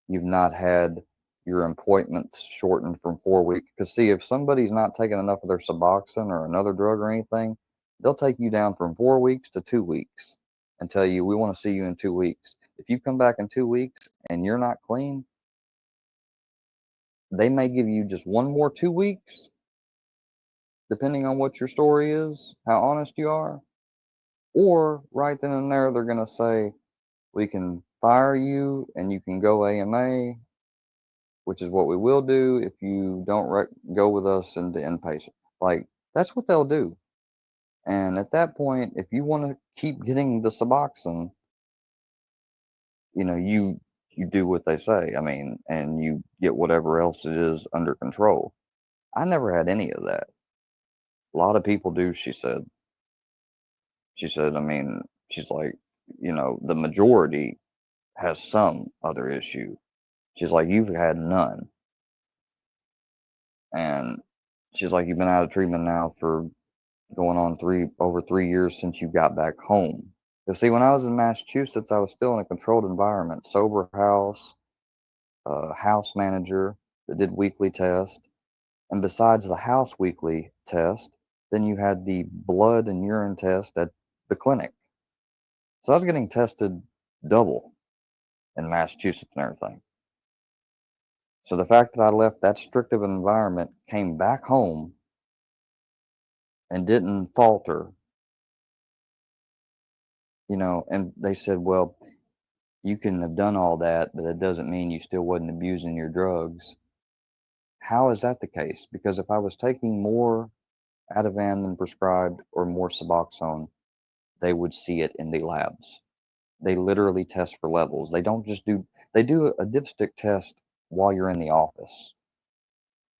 Speaker 4: You've not had your appointments shortened from 4 weeks. Because, see, if somebody's not taking enough of their Suboxone or another drug or anything, they'll take you down from 4 weeks to 2 weeks and tell you, we want to see you in 2 weeks. If you come back in 2 weeks and you're not clean, they may give you just one more 2 weeks, depending on what your story is, how honest you are. Or right then and there, they're going to say, we can fire you and you can go AMA, which is what we will do if you don't go with us into inpatient. Like, that's what they'll do. And at that point, if you want to keep getting the Suboxone, you do what they say. I mean, and you get whatever else it is under control. I never had any of that. A lot of people do, she said. She said, I mean, she's like, the majority has some other issue. She's like, you've had none. And she's like, you've been out of treatment now for going on over 3 years since you got back home. Because see, when I was in Massachusetts, I was still in a controlled environment, sober house, house manager that did weekly tests. And besides the house weekly test, then you had the blood and urine test at the clinic. So I was getting tested double in Massachusetts and everything. So the fact that I left that strict of an environment, came back home, and didn't falter, and they said, well, you can have done all that, but that doesn't mean you still wasn't abusing your drugs. How is that the case? Because if I was taking more Ativan than prescribed or more Suboxone, they would see it in the labs. They literally test for levels. They don't just they do a dipstick test while you're in the office.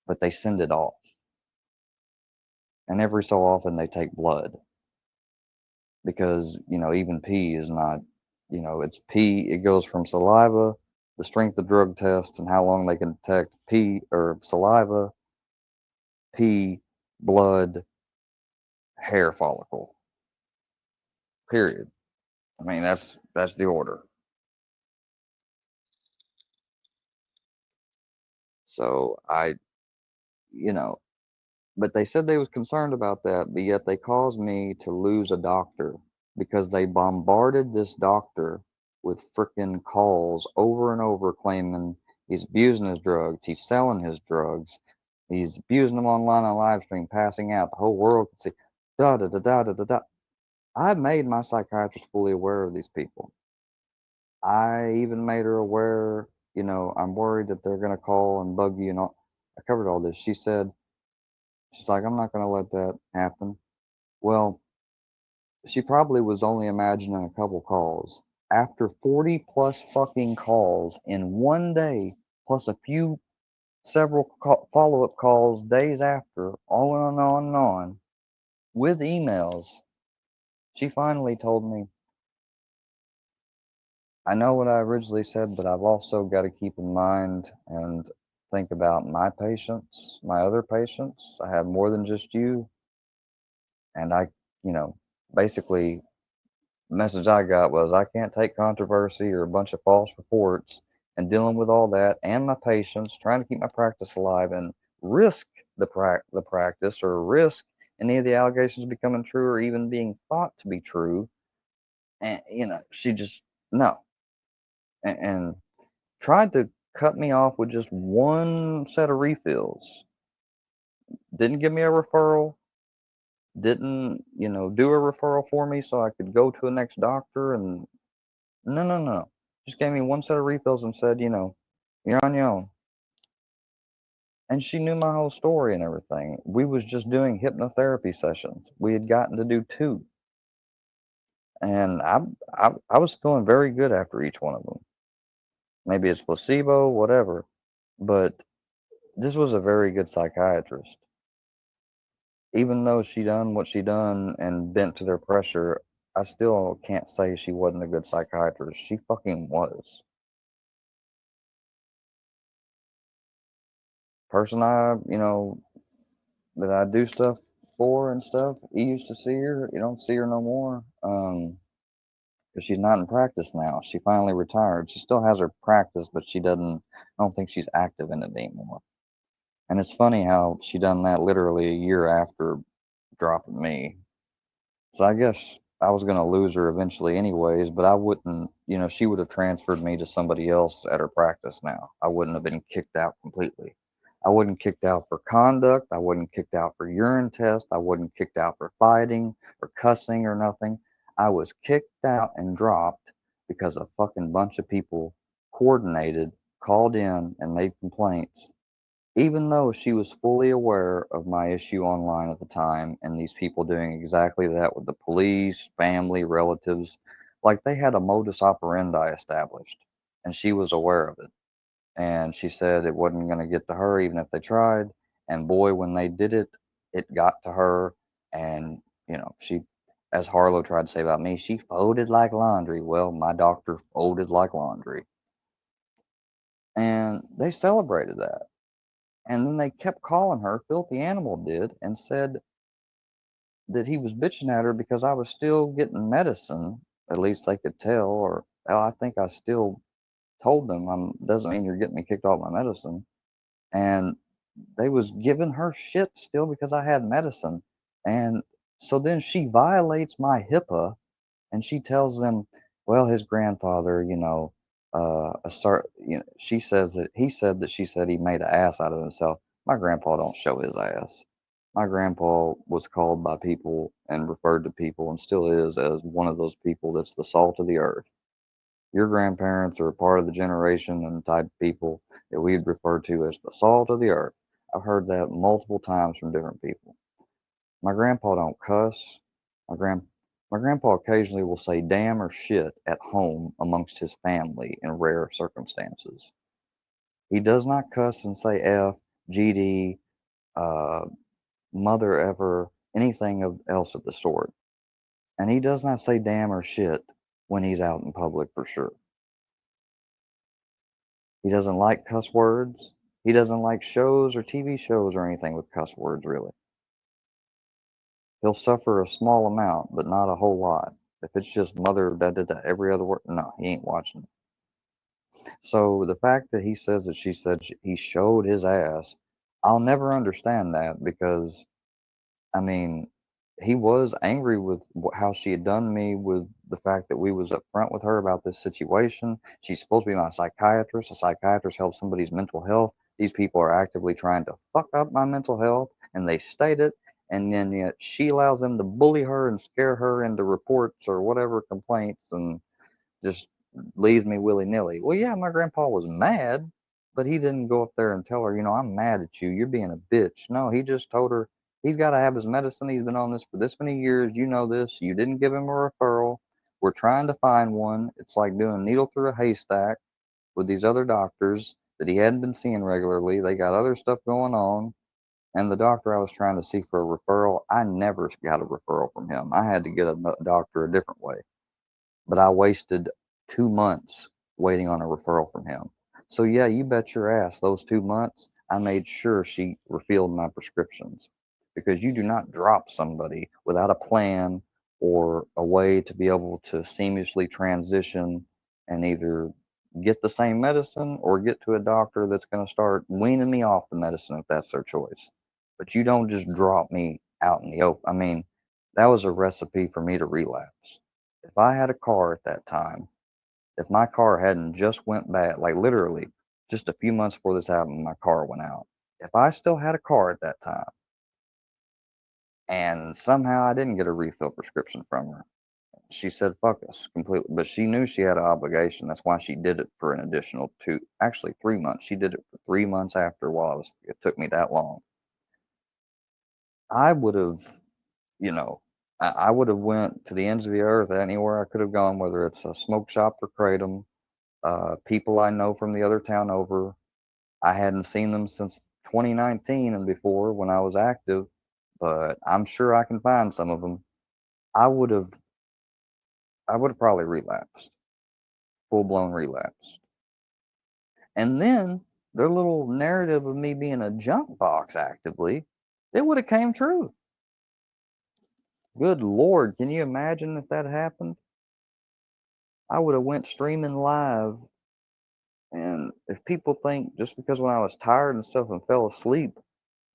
Speaker 4: but they send it off. And every so often they take blood because, even pee is not, it's pee. It goes from saliva, the strength of drug test, and how long they can detect pee or saliva, pee, blood, hair follicle. Period. I mean, that's the order. So but they said they was concerned about that, but yet they caused me to lose a doctor because they bombarded this doctor with frickin' calls over and over claiming he's abusing his drugs, he's selling his drugs, he's abusing them online on live stream, passing out. The whole world can see. Da da da da da da da. I made my psychiatrist fully aware of these people. I even made her aware, I'm worried that they're gonna call and bug you and all. I covered all this. She's like, I'm not gonna let that happen. Well, she probably was only imagining a couple calls. After 40 plus fucking calls in one day, plus several follow-up calls days after, on and on, with emails, she finally told me, I know what I originally said, but I've also got to keep in mind and think about my patients, my other patients. I have more than just you. And basically, the message I got was I can't take controversy or a bunch of false reports and dealing with all that and my patients, trying to keep my practice alive and risk the practice or risk any of the allegations becoming true or even being thought to be true. And, she just, no. And tried to cut me off with just one set of refills. Didn't give me a referral. Didn't, do a referral for me so I could go to a next doctor. And no. Just gave me one set of refills and said, you're on your own. And she knew my whole story and everything. We was just doing hypnotherapy sessions. We had gotten to do 2. And I was feeling very good after each one of them. Maybe it's placebo, whatever. But this was a very good psychiatrist. Even though she done what she done and bent to their pressure, I still can't say she wasn't a good psychiatrist. She fucking was. Person that I do stuff for and stuff, he used to see her. You don't see her no more. Because she's not in practice now. She finally retired. She still has her practice, but I don't think she's active in it anymore. And it's funny how she done that literally a year after dropping me. So I guess I was going to lose her eventually anyways, but I wouldn't, she would have transferred me to somebody else at her practice now. I wouldn't have been kicked out completely. I wasn't kicked out for conduct. I wasn't kicked out for urine test. I wasn't kicked out for fighting or cussing or nothing. I was kicked out and dropped because a fucking bunch of people coordinated, called in, and made complaints even though she was fully aware of my issue online at the time and these people doing exactly that with the police, family, relatives, like they had a modus operandi established and she was aware of it. And she said it wasn't going to get to her even if they tried. And boy, when they did it, it got to her. And, she, as Harlow tried to say about me, she folded like laundry. Well, my doctor folded like laundry. And they celebrated that. And then they kept calling her, Filthy Animal did, and said that he was bitching at her because I was still getting medicine. At least they could tell, or I think I still told them, doesn't mean you're getting me kicked off my medicine. And they was giving her shit still because I had medicine. And so then she violates my HIPAA and she tells them, well, his grandfather, she says that she said he made an ass out of himself. My grandpa don't show his ass. My grandpa was called by people and referred to people and still is as one of those people that's the salt of the earth. Your grandparents are part of the generation and type of people that we'd refer to as the salt of the earth. I've heard that multiple times from different people. My grandpa don't cuss. My grand my grandpa occasionally will say damn or shit at home amongst his family in rare circumstances. He does not cuss and say F GD, mother ever, anything else of the sort. And he does not say damn or shit when he's out in public for sure. He doesn't like cuss words. He doesn't like shows or TV shows or anything with cuss words, really. He'll suffer a small amount, but not a whole lot. If it's just mother, da da da, every other word, no, he ain't watching it. So the fact that he says that she said he showed his ass, I'll never understand that because, I mean, he was angry with how she had done me, with the fact that we was upfront with her about this situation. She's supposed to be my psychiatrist. A psychiatrist helps somebody's mental health. These people are actively trying to fuck up my mental health, and they state it, and then yet she allows them to bully her and scare her into reports or whatever complaints, and just leaves me willy-nilly. Well, yeah, my grandpa was mad, but he didn't go up there and tell her, I'm mad at you. You're being a bitch. No, he just told her he's got to have his medicine. He's been on this for this many years. You know this. You didn't give him a referral. We're trying to find one. It's like doing a needle through a haystack with these other doctors that he hadn't been seeing regularly. They got other stuff going on. And the doctor I was trying to see for a referral, I never got a referral from him. I had to get a doctor a different way. But I wasted 2 months waiting on a referral from him. So yeah, you bet your ass those 2 months I made sure she refilled my prescriptions, because you do not drop somebody without a plan or a way to be able to seamlessly transition and either get the same medicine or get to a doctor that's going to start weaning me off the medicine if that's their choice. But you don't just drop me out in the open. I mean, that was a recipe for me to relapse. If I had a car at that time, if my car hadn't just went bad, like literally just a few months before this happened, my car went out. If I still had a car at that time and somehow I didn't get a refill prescription from her, she said, fuck us completely. But she knew she had an obligation. That's why she did it for an additional 3 months. She did it for 3 months after while it took me that long. I would have, you know, I would have went to the ends of the earth, anywhere I could have gone, whether it's a smoke shop or kratom, people I know from the other town over. I hadn't seen them since 2019 and before when I was active, but I'm sure I can find some of them. I would have probably relapsed, full blown relapsed. And then their little narrative of me being a junk box actively, it would have came true. Good Lord, can you imagine if that happened? I would have went streaming live. And if people think just because when I was tired and stuff and fell asleep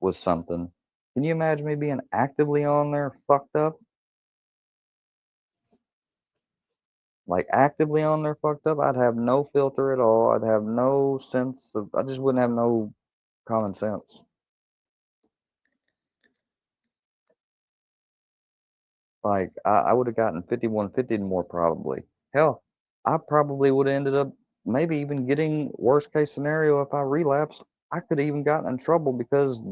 Speaker 4: was something, can you imagine me being actively on there fucked up? Like actively on there fucked up, I'd have no filter at all. I'd have no sense of, I just wouldn't have no common sense. Like I would have gotten 5150 more probably. Hell, I probably would have ended up maybe even getting, worst case scenario, if I relapsed, I could have even gotten in trouble, because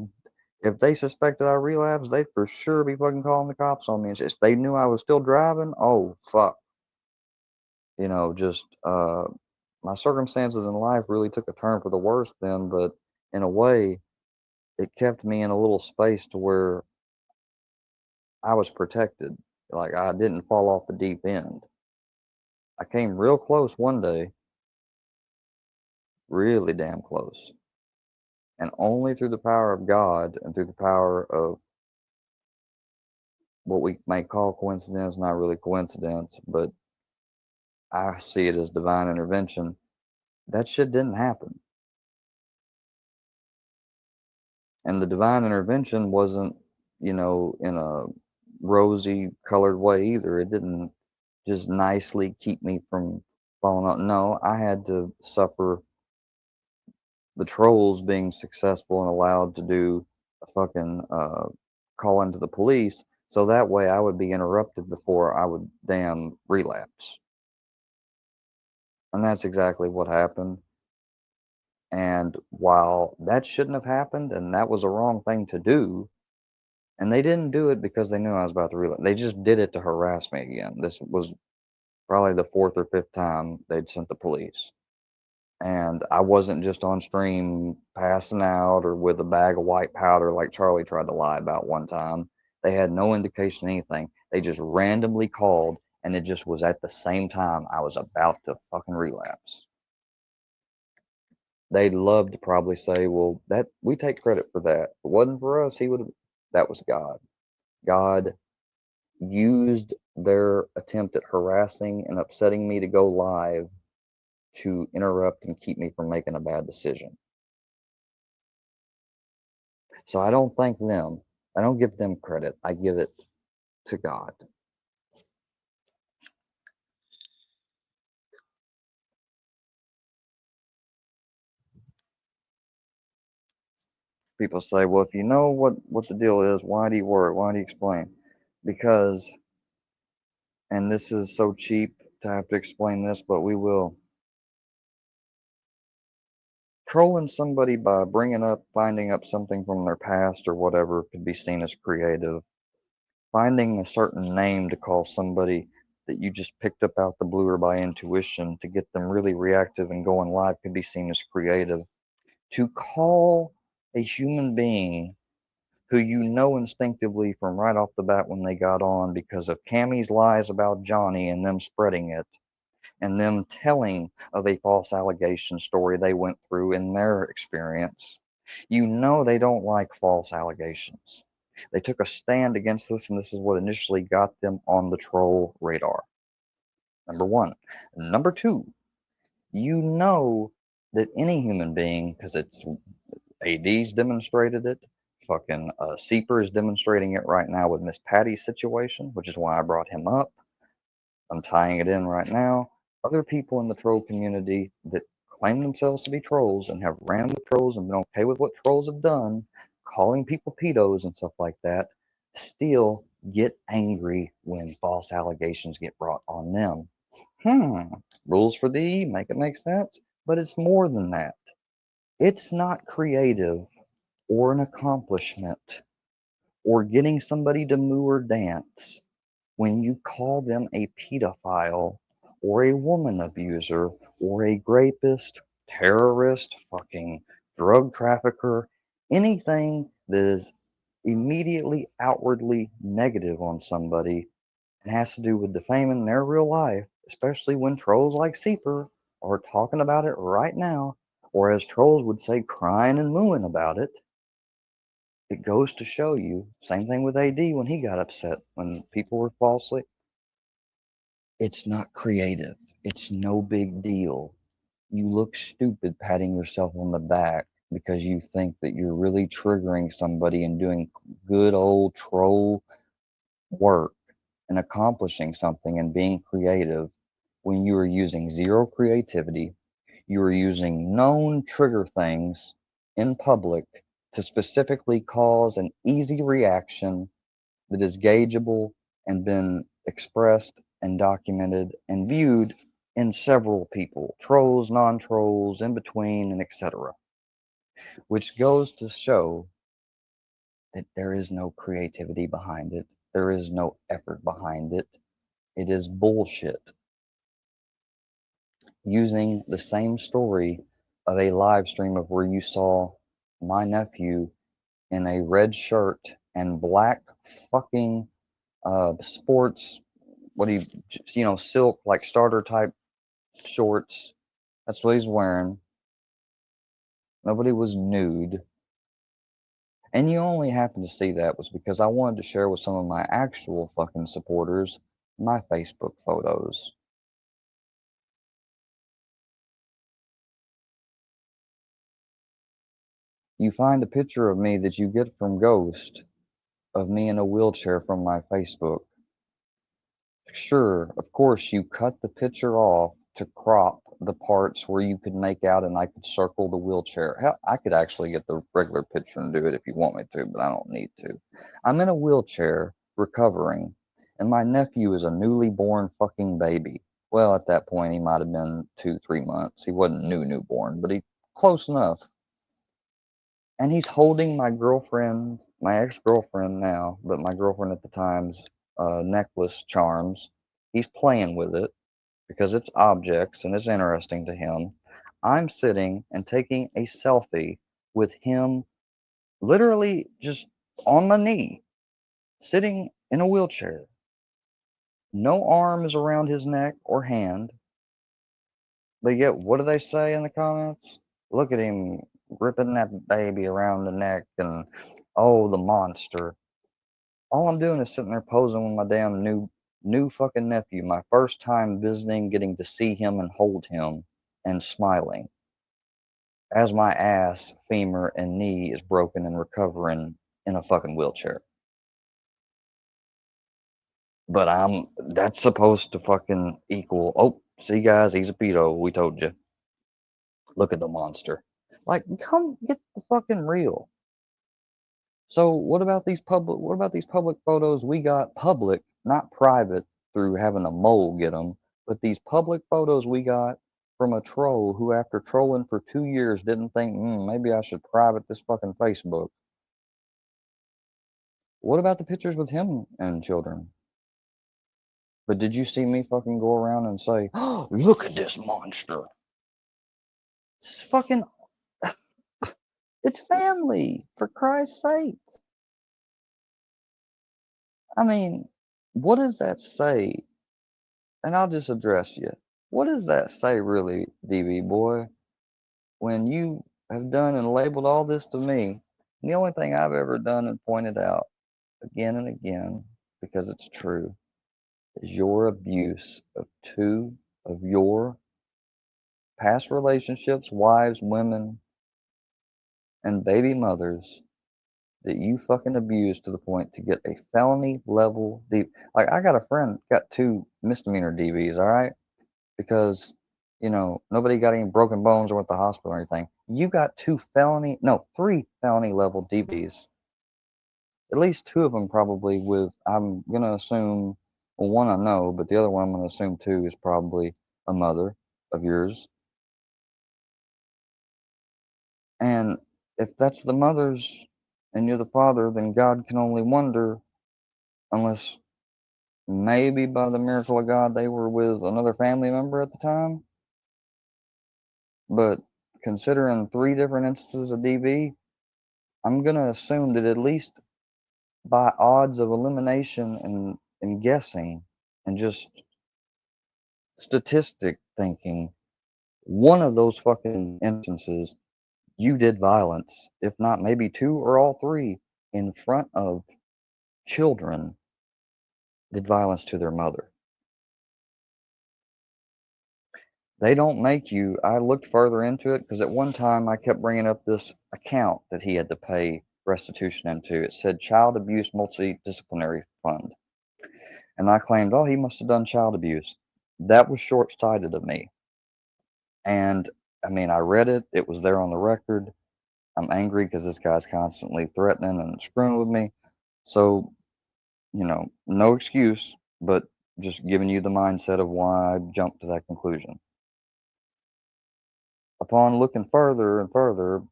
Speaker 4: if they suspected I relapsed, they'd for sure be fucking calling the cops on me. If they knew I was still driving, oh fuck. Just my circumstances in life really took a turn for the worse then, but in a way, it kept me in a little space to where I was protected. Like I didn't fall off the deep end. I came real close one day, really damn close. And only through the power of God and through the power of what we may call coincidence, not really coincidence, but I see it as divine intervention, that shit didn't happen. And the divine intervention wasn't, in a rosy colored way either. It didn't just nicely keep me from falling out. No, I had to suffer the trolls being successful and allowed to do a fucking call into the police, so that way I would be interrupted before I would damn relapse. And that's exactly what happened. And while that shouldn't have happened and that was a wrong thing to do, and they didn't do it because they knew I was about to relapse, they just did it to harass me again. This was probably the 4th or 5th time they'd sent the police. And I wasn't just on stream passing out or with a bag of white powder like Charlie tried to lie about one time. They had no indication of anything. They just randomly called, and it just was at the same time I was about to fucking relapse. They'd love to probably say, well, that we take credit for that. If it wasn't for us, he would have. That was God. God used their attempt at harassing and upsetting me to go live to interrupt and keep me from making a bad decision. So I don't thank them. I don't give them credit. I give it to God. People say, well, if you know what the deal is, why do you worry? Why do you explain? Because, and this is so cheap to have to explain this, but we will. Trolling somebody by finding up something from their past or whatever could be seen as creative. Finding a certain name to call somebody that you just picked up out the blue or by intuition to get them really reactive and going live could be seen as creative. To call a human being who you know instinctively from right off the bat when they got on because of Cammy's lies about Johnny and them spreading it, and them telling of a false allegation story they went through in their experience. You know they don't like false allegations. They took a stand against this, and this is what initially got them on the troll radar. Number one. Number two, you know that any human being, because it's AD's demonstrated it, fucking Seeper is demonstrating it right now with Miss Patty's situation, which is why I brought him up. I'm tying it in right now. Other people in the troll community that claim themselves to be trolls and have ran with trolls and been okay with what trolls have done, calling people pedos and stuff like that, still get angry when false allegations get brought on them. Rules for thee, make it make sense, but it's more than that. It's not creative or an accomplishment or getting somebody to moo or dance when you call them a pedophile or a woman abuser or a rapist, terrorist, fucking drug trafficker, anything that is immediately outwardly negative on somebody and has to do with defaming their real life, especially when trolls like Seeper are talking about it right now, or as trolls would say, crying and mooing about it. It goes to show you, same thing with AD when he got upset when people were falsely. It's not creative. It's no big deal. You look stupid patting yourself on the back because you think that you're really triggering somebody and doing good old troll work and accomplishing something and being creative when you are using zero creativity. You are using known trigger things in public to specifically cause an easy reaction that is gaugeable and been expressed and documented and viewed in several people, trolls, non-trolls, in between, and etc. Which goes to show that there is no creativity behind it. There is no effort behind it. It is bullshit. Using the same story of a live stream of where you saw my nephew in a red shirt and black fucking sports, what do you, silk, like starter type shorts. That's what he's wearing. Nobody was nude. And you only happened to see that was because I wanted to share with some of my actual fucking supporters my Facebook photos. You find a picture of me that you get from Ghost of me in a wheelchair from my Facebook. Sure, of course, you cut the picture off to crop the parts where you could make out and I could circle the wheelchair. Hell, I could actually get the regular picture and do it if you want me to, but I don't need to. I'm in a wheelchair recovering, and my nephew is a newly born fucking baby. Well, at that point, he might have been 2-3 months. He wasn't newborn, but he close enough. And he's holding my girlfriend, my ex-girlfriend now, but my girlfriend at the time's necklace charms. He's playing with it because it's objects and it's interesting to him. I'm sitting and taking a selfie with him literally just on my knee, sitting in a wheelchair. No arms around his neck or hand. But yet, what do they say in the comments? Look at him gripping that baby around the neck and, oh, the monster. All I'm doing is sitting there posing with my damn new fucking nephew. My first time visiting, getting to see him and hold him and smiling. As my ass, femur, and knee is broken and recovering in a fucking wheelchair. But that's supposed to fucking equal, oh, see guys, he's a pedo, we told you. Look at the monster. Like, come get the fucking real. So what about these public photos we got public, not private through having a mole get them, but these public photos we got from a troll who after trolling for 2 years didn't think, maybe I should private this fucking Facebook. What about the pictures with him and children? But did you see me fucking go around and say, oh, look at this monster? It's fucking, it's family, for Christ's sake. I mean, what does that say? And I'll just address you. What does that say really, DB boy? When you have done and labeled all this to me, and the only thing I've ever done and pointed out again and again, because it's true, is your abuse of 2 of your past relationships, wives, women, and baby mothers that you fucking abused to the point to get a felony level deep. Like, I got a friend got 2 misdemeanor DVs, all right? Because, nobody got any broken bones or went to the hospital or anything. You got 3 felony level DVs. At least 2 of them probably with, I'm going to assume, well, one I know, but the other one I'm going to assume too is probably a mother of yours. And if that's the mother's and you're the father, then God can only wonder, unless maybe by the miracle of God they were with another family member at the time. But considering 3 different instances of DV, I'm going to assume that at least by odds of elimination and guessing and just statistic thinking, one of those fucking instances, you did violence, if not maybe 2 or all 3, in front of children, did violence to their mother. They don't make you. I looked further into it because at one time I kept bringing up this account that he had to pay restitution into. It said Child Abuse Multidisciplinary Fund. And I claimed, oh, he must have done child abuse. That was short-sighted of me. And I mean, I read it. It was there on the record. I'm angry because this guy's constantly threatening and screwing with me. So, no excuse, but just giving you the mindset of why I jumped to that conclusion. Upon looking further and further,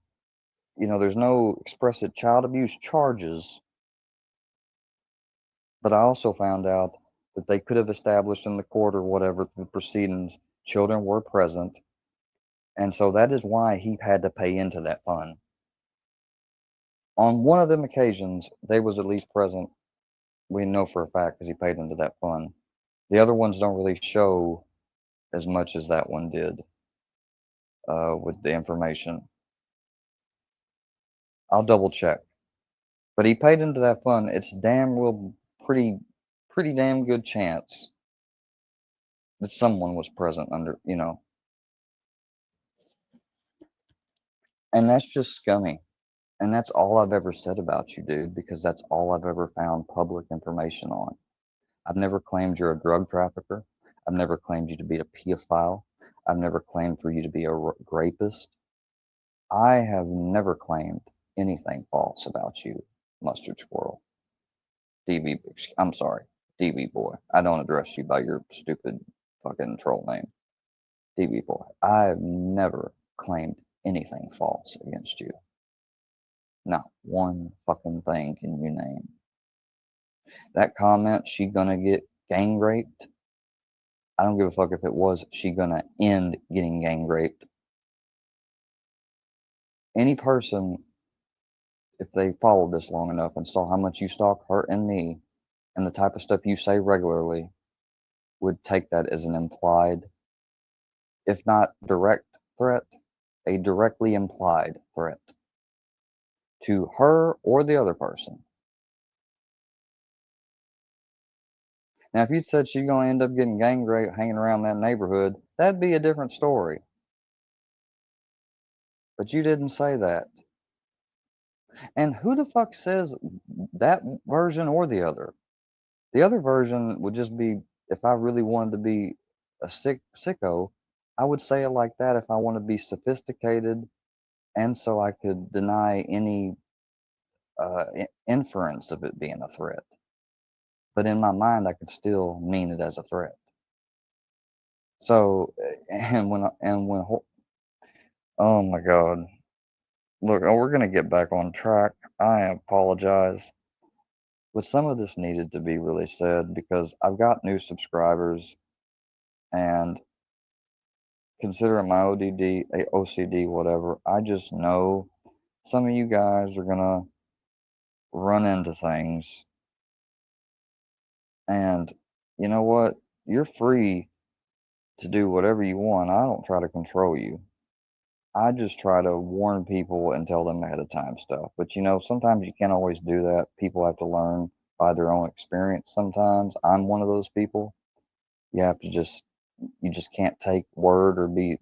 Speaker 4: there's no explicit child abuse charges, but I also found out that they could have established in the court or whatever through proceedings, children were present, and so that is why he had to pay into that fund. On one of them occasions, they was at least present. We know for a fact because he paid into that fund. The other ones don't really show as much as that one did with the information. I'll double check. But he paid into that fund. It's pretty damn good chance that someone was present under, And that's just scummy. And that's all I've ever said about you, dude, because that's all I've ever found public information on. I've never claimed you're a drug trafficker. I've never claimed you to be a pedophile. I've never claimed for you to be a rapist. I have never claimed anything false about you, Mustard Squirrel. I'm sorry, DB boy. I don't address you by your stupid fucking troll name. DB boy. I've never claimed anything false against you. Not one fucking thing can you name. That comment, she gonna get gang raped. I don't give a fuck if it was she gonna end getting gang raped. any person, if they followed this long enough and saw how much you stalk her and me and the type of stuff you say regularly, would take that as an implied, if not direct threat, a directly implied threat to her or the other person. Now, if you'd said she's going to end up getting gang raped hanging around that neighborhood, that'd be a different story. But you didn't say that. And who the fuck says that version or the other? The other version would just be, if I really wanted to be a sicko, I would say it like that if I want to be sophisticated and so I could deny any inference of it being a threat. But in my mind, I could still mean it as a threat. So, oh my God. Look, we're going to get back on track. I apologize. But some of this needed to be really said because I've got new subscribers, and considering my OCD, whatever, I just know some of you guys are going to run into things. And you know what? You're free to do whatever you want. I don't try to control you. I just try to warn people and tell them ahead of time stuff. But you know, sometimes you can't always do that. People have to learn by their own experience sometimes. I'm one of those people. You have to you just can't take word or be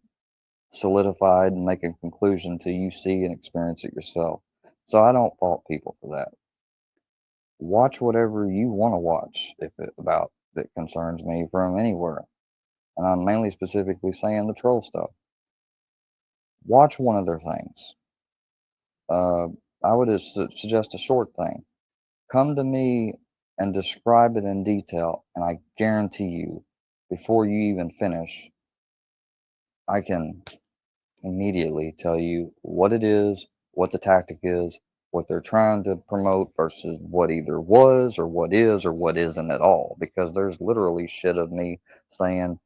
Speaker 4: solidified and make a conclusion till you see and experience it yourself. So I don't fault people for that. Watch whatever you want to watch about that concerns me from anywhere. And I'm mainly specifically saying the troll stuff. Watch one of their things. I would suggest a short thing. Come to me and describe it in detail, and I guarantee you, before you even finish, I can immediately tell you what it is, what the tactic is, what they're trying to promote versus what either was or what is or what isn't at all. Because there's literally shit of me saying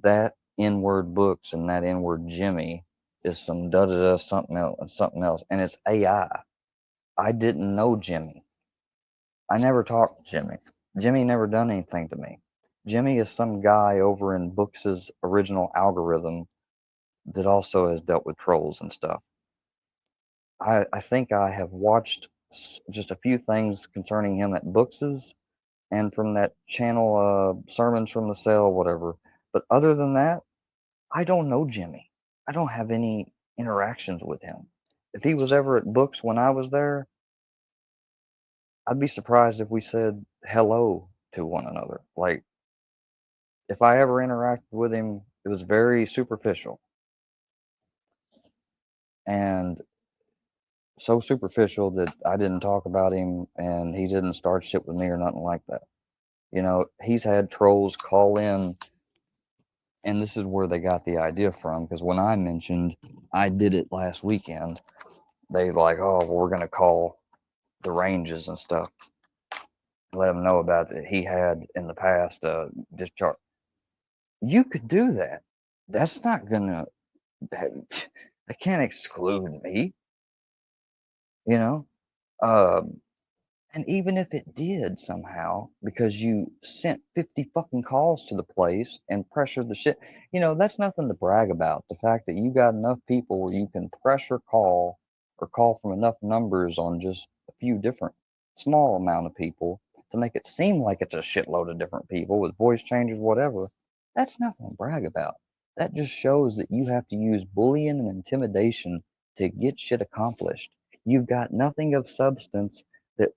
Speaker 4: that N-word books and that N-word Jimmy is some da-da-da something else, and it's AI. I didn't know Jimmy. I never talked to Jimmy. Jimmy never done anything to me. Jimmy is some guy over in Books' original algorithm that also has dealt with trolls and stuff. I think I have watched just a few things concerning him at Books' and from that channel, Sermons from the Cell, whatever. But other than that, I don't know Jimmy. I don't have any interactions with him. If he was ever at Books when I was there, I'd be surprised if we said hello to one another. Like, if I ever interacted with him, it was very superficial. And so superficial that I didn't talk about him and he didn't start shit with me or nothing like that. You know, he's had trolls call in, and this is where they got the idea from, because when I mentioned I did it last weekend, they like, oh, well, we're going to call the ranges and stuff, let them know about that he had in the past discharge. You could do that. That's not going to, I can't exclude me, you know? And even if it did somehow, because you sent 50 fucking calls to the place and pressured the shit, you know, that's nothing to brag about. The fact that you got enough people where you can pressure call or call from enough numbers on just a few different small amount of people to make it seem like it's a shitload of different people with voice changes, whatever, that's nothing to brag about. That just shows that you have to use bullying and intimidation to get shit accomplished. You've got nothing of substance that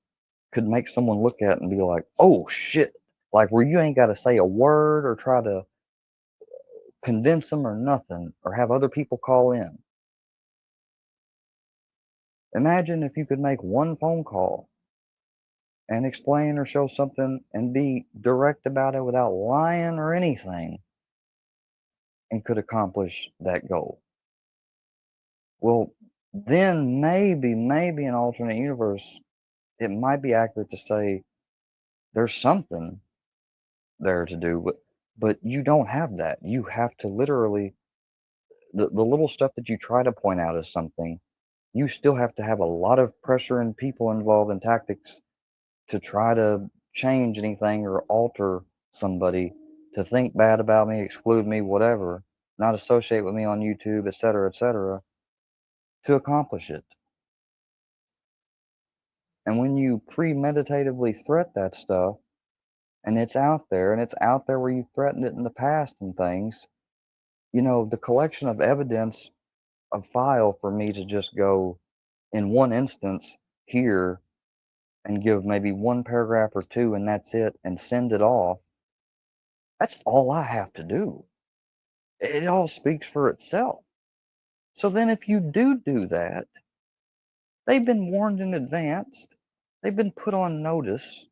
Speaker 4: could make someone look at it and be like, oh shit, like where you ain't got to say a word or try to convince them or nothing or have other people call in. Imagine if you could make one phone call and explain or show something and be direct about it without lying or anything and could accomplish that goal. Well, then maybe an alternate universe, it might be accurate to say there's something there to do, but you don't have that. You have to literally, the little stuff that you try to point out as something, you still have to have a lot of pressure and people involved in tactics to try to change anything or alter somebody to think bad about me, exclude me, whatever, not associate with me on YouTube, etc., to accomplish it. And when you premeditatively threat that stuff, and it's out there, and it's out there where you threatened it in the past and things, you know, the collection of evidence, a file for me to just go in one instance here and give maybe one paragraph or two and that's it and send it off, that's all I have to do. It all speaks for itself. So then if you do that, they've been warned in advance, they've been put on notice,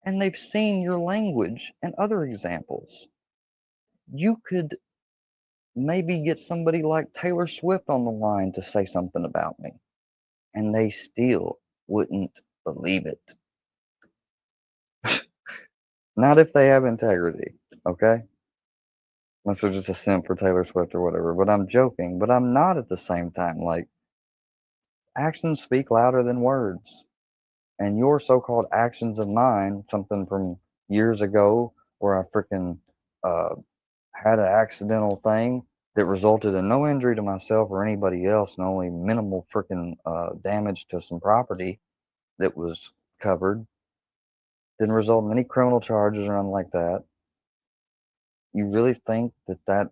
Speaker 4: and they've seen your language and other examples. You could maybe get somebody like Taylor Swift on the line to say something about me, and they still wouldn't believe it. Not if they have integrity, okay? Unless they're just a simp for Taylor Swift or whatever. But I'm joking. But I'm not at the same time. Like, actions speak louder than words. And your so-called actions of mine, something from years ago where I freaking had an accidental thing that resulted in no injury to myself or anybody else and only minimal freaking damage to some property that was covered, didn't result in any criminal charges or anything like that. You really think that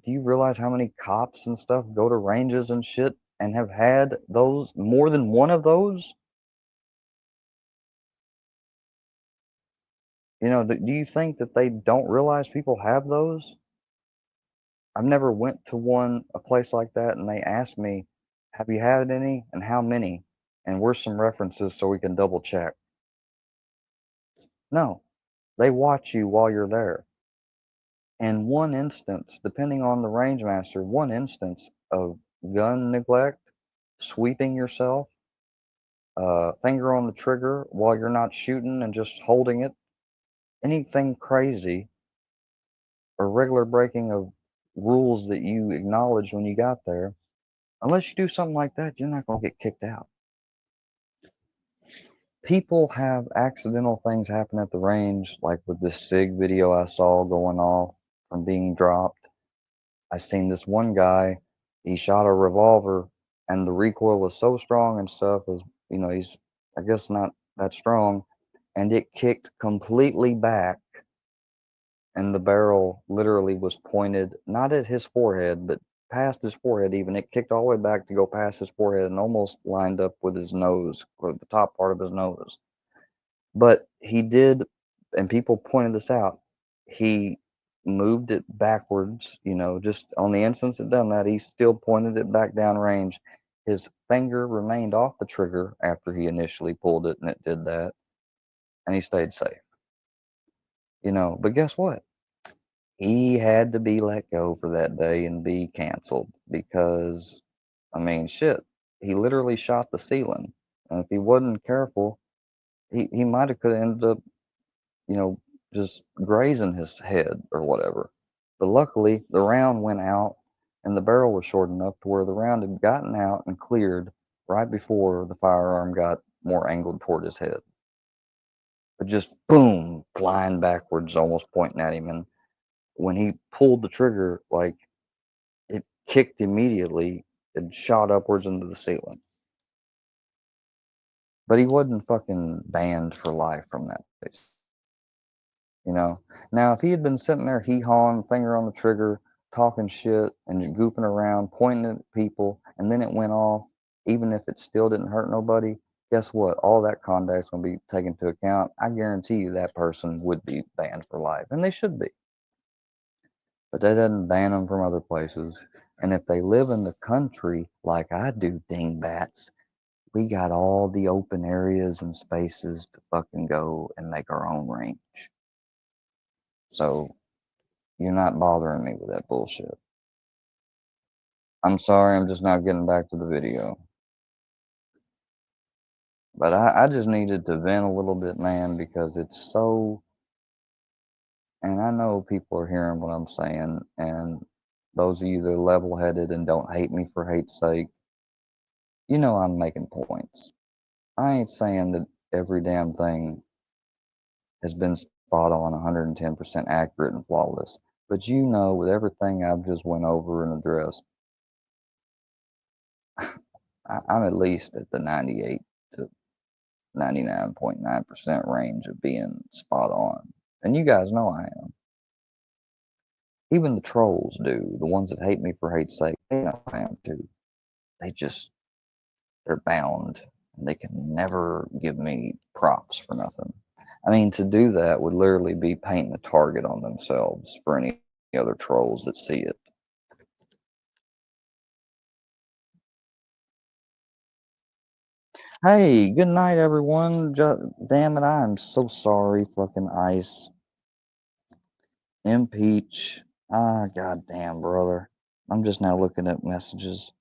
Speaker 4: do you realize how many cops and stuff go to ranges and shit and have had those, more than one of those? You know, do you think that they don't realize people have those? I've never went to a place like that and they asked me, have you had any and how many? And where's some references so we can double check? No, they watch you while you're there. And one instance, depending on the range master, one instance of gun neglect, sweeping yourself, finger on the trigger while you're not shooting and just holding it, anything crazy or regular breaking of rules that you acknowledged when you got there, unless you do something like that, you're not going to get kicked out. People have accidental things happen at the range, like with this SIG video I saw going off from being dropped. I seen this one guy, he shot a revolver and the recoil was so strong and stuff, was, you know, he's, I guess, not that strong, and it kicked completely back and the barrel literally was pointed not at his forehead but past his forehead. Even it kicked all the way back to go past his forehead and almost lined up with his nose, or the top part of his nose. But he did, and people pointed this out, he moved it backwards, you know, just on the instance it done that, he still pointed it back down range. His finger remained off the trigger after he initially pulled it and it did that, and he stayed safe. You know, but guess what? He had to be let go for that day and be canceled because, I mean, shit, he literally shot the ceiling. And if he wasn't careful, he might have could have ended up, you know, just grazing his head or whatever. But luckily, the round went out and the barrel was short enough to where the round had gotten out and cleared right before the firearm got more angled toward his head. But just boom, flying backwards, almost pointing at him. And when he pulled the trigger, like, it kicked immediately and shot upwards into the ceiling. But he wasn't fucking banned for life from that place. You know? Now, if he had been sitting there hee-hawing, finger on the trigger, talking shit and goofing around, pointing at people, and then it went off, even if it still didn't hurt nobody, guess what? All that conduct's going to be taken into account. I guarantee you that person would be banned for life, and they should be. But that doesn't ban them from other places. And if they live in the country like I do, dingbats, we got all the open areas and spaces to fucking go and make our own range. So you're not bothering me with that bullshit. I'm sorry, I'm just not getting back to the video. But I just needed to vent a little bit, man, because it's so, and I know people are hearing what I'm saying, and those of you that are level-headed and don't hate me for hate's sake, you know I'm making points. I ain't saying that every damn thing has been spot on, 110% accurate and flawless. But you know, with everything I've just went over and addressed, I'm at least at the 98 to 99.9% range of being spot on. And you guys know I am. Even the trolls do. The ones that hate me for hate's sake, they know I am too. They're bound. And they can never give me props for nothing. I mean, to do that would literally be painting a target on themselves for any other trolls that see it. Hey, good night, everyone. Damn it, I am so sorry, fucking Ice. Impeach. Goddamn, brother. I'm just now looking at messages.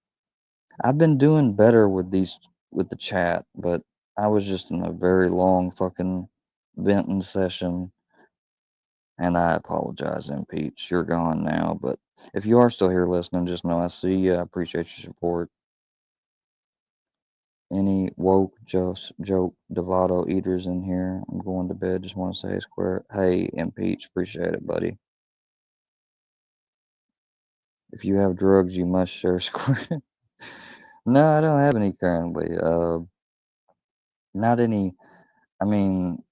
Speaker 4: I've been doing better with the chat, but I was just in a very long fucking venting session. And I apologize, Impeach. You're gone now, but if you are still here listening, just know I see you. I appreciate your support. Any woke joke Devato eaters in here? I'm going to bed. Just want to say square. Hey, Impeach. Appreciate it, buddy. If you have drugs, you must share square. No, I don't have any currently. Not any. I mean,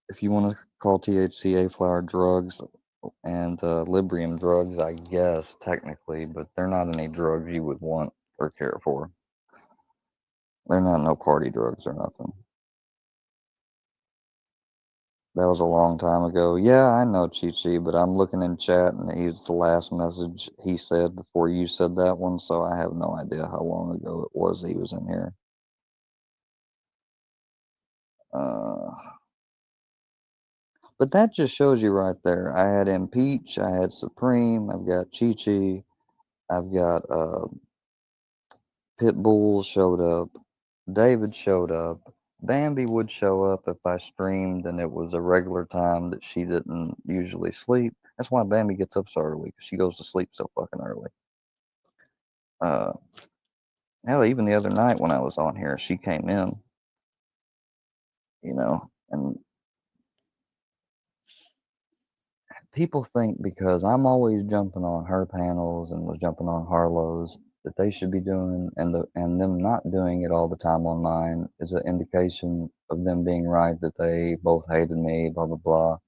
Speaker 4: if you want to call THCA flower drugs and Librium drugs, I guess technically, but they're not any drugs you would want or care for. They're not no party drugs or nothing. That was a long time ago. Yeah, I know Chi-Chi, but I'm looking in chat and he's the last message he said before you said that one, so I have no idea how long ago it was he was in here. But that just shows you right there. I had Impeach, I had Supreme, I've got Chi-Chi, I've got Pitbull showed up, David showed up, Bambi would show up if I streamed and it was a regular time that she didn't usually sleep. That's why Bambi gets up so early, because she goes to sleep so fucking early. Hell, even the other night when I was on here, she came in, you know, and people think because I'm always jumping on her panels and was jumping on Harlow's that they should be doing, and them not doing it all the time on mine is an indication of them being right, that they both hated me, blah blah blah.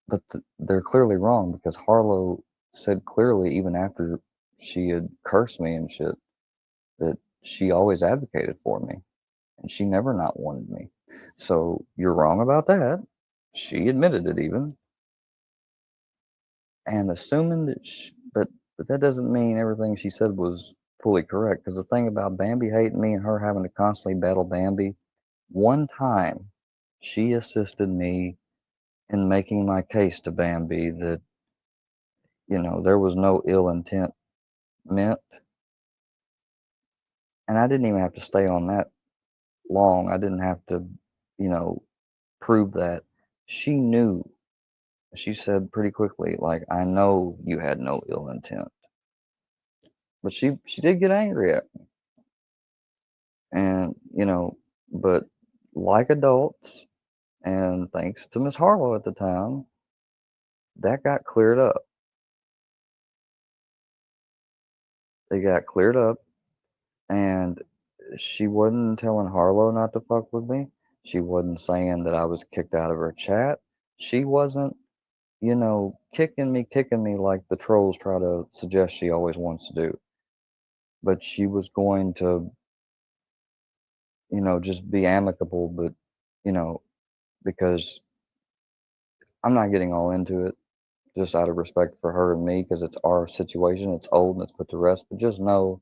Speaker 4: But they're clearly wrong, because Harlow said clearly, even after she had cursed me and shit, that she always advocated for me and she never not wanted me. So you're wrong about that. She admitted it even. And assuming that but that doesn't mean everything she said was fully correct, because the thing about Bambi hating me and her having to constantly battle Bambi, one time she assisted me in making my case to Bambi that, you know, there was no ill intent meant. And I didn't even have to stay on that long. I didn't have to, you know, prove that. She knew. She said pretty quickly, like, I know you had no ill intent. But she did get angry at me. And, you know, but like adults, and thanks to Miss Harlow at the time, that got cleared up. It got cleared up, and she wasn't telling Harlow not to fuck with me. She wasn't saying that I was kicked out of her chat. She wasn't, you know, kicking me like the trolls try to suggest she always wants to do. But she was going to, you know, just be amicable, but, you know, because I'm not getting all into it, just out of respect for her and me, because it's our situation. It's old and it's put to rest. But just know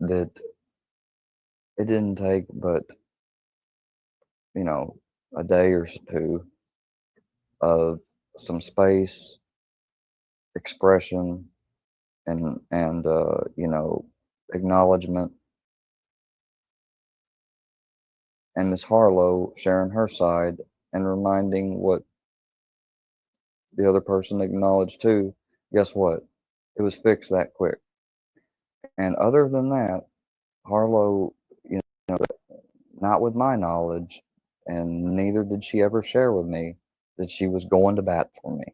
Speaker 4: that it didn't take but, you know, a day or two of some space, expression, and you know, acknowledgement, and Miss Harlow sharing her side and reminding what the other person acknowledged too. Guess what? It was fixed that quick. And other than that, Harlow, you know, not with my knowledge, and neither did she ever share with me that she was going to bat for me.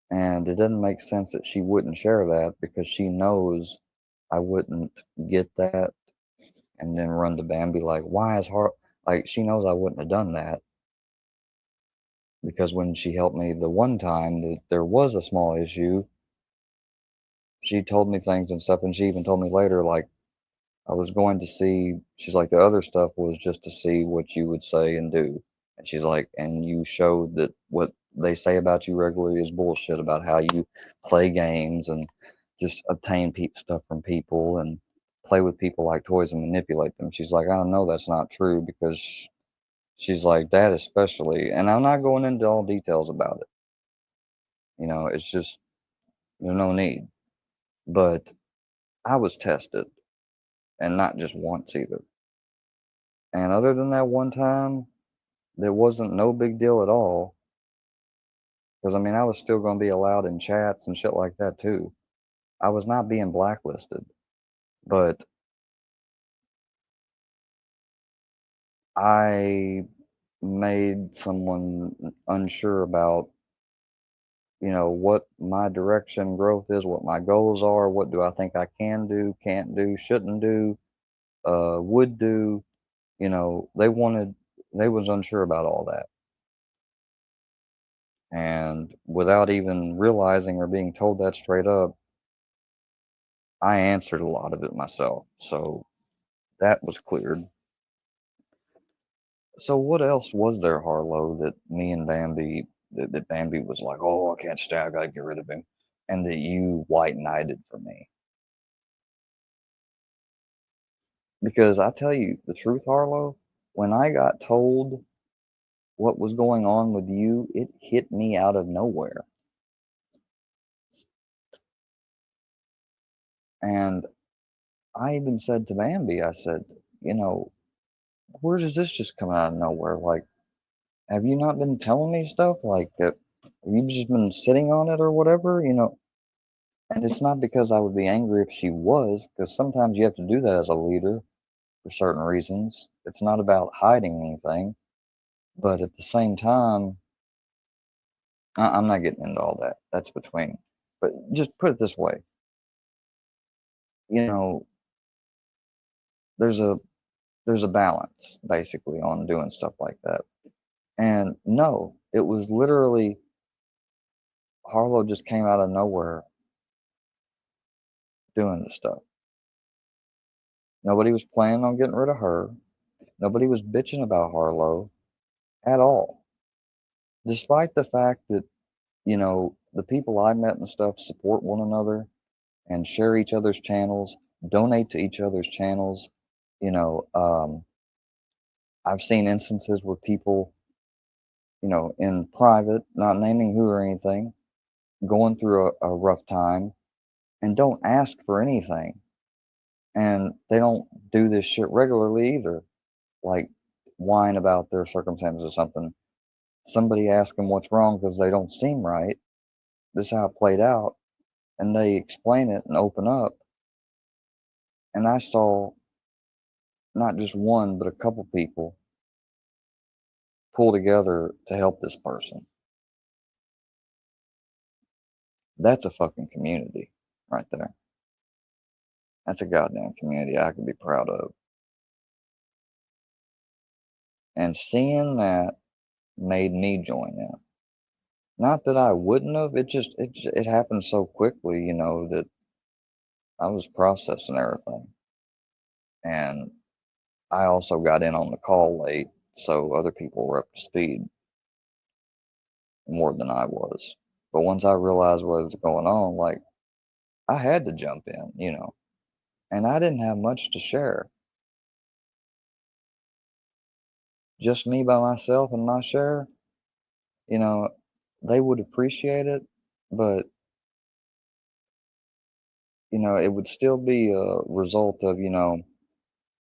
Speaker 4: And it doesn't make sense that she wouldn't share that because she knows I wouldn't get that and then run to Bambi like, why is like she knows I wouldn't have done that because when she helped me the one time that there was a small issue, she told me things and stuff, and she even told me later like I was going to see. She's like the other stuff was just to see what you would say and do, and she's like, and you showed that what they say about you regularly is bullshit about how you play games and just obtain stuff from people and play with people like toys and manipulate them. She's like, I don't know, that's not true because she's like that especially, and I'm not going into all details about it. You know, it's just there's no need. But I was tested, and not just once either. And other than that one time, there wasn't no big deal at all. Because I mean, I was still going to be allowed in chats and shit like that too. I was not being blacklisted, but I made someone unsure about, you know, what my direction growth is, what my goals are, what do I think I can do, can't do, shouldn't do, would do. You know, they was unsure about all that. And without even realizing or being told that straight up, I answered a lot of it myself. So that was cleared. So what else was there, Harlow, that me and Bambi, that Bambi was like, oh, I can't stay, I gotta get rid of him, and that you white knighted for me? Because I tell you the truth, Harlow, when I got told what was going on with you, it hit me out of nowhere. And I even said to Bambi, I said, you know, where does this just come out of nowhere? Like, have you not been telling me stuff like that? Have you just been sitting on it or whatever? You know, and it's not because I would be angry if she was, because sometimes you have to do that as a leader for certain reasons. It's not about hiding anything, but at the same time, I'm not getting into all that. That's between. But just put it this way, you know, there's a balance basically on doing stuff like that. And no, it was literally Harlow just came out of nowhere doing the stuff. Nobody was planning on getting rid of her. Nobody was bitching about Harlow at all. Despite the fact that, you know, the people I met and stuff support one another and share each other's channels, donate to each other's channels. You know, I've seen instances where people, you know, in private, not naming who or anything, going through a rough time and don't ask for anything. And they don't do this shit regularly either. Like whine about their circumstances or something. Somebody asks them what's wrong because they don't seem right. This is how it played out. And they explain it and open up. And I saw not just one, but a couple people pull together to help this person. That's a fucking community right there. That's a goddamn community I could be proud of. And seeing that made me join in. Not that I wouldn't have, it happened so quickly, you know, that I was processing everything. And I also got in on the call late, so other people were up to speed more than I was. But once I realized what was going on, like, I had to jump in, you know, and I didn't have much to share. Just me by myself and my share, you know, they would appreciate it, but, you know, it would still be a result of, you know,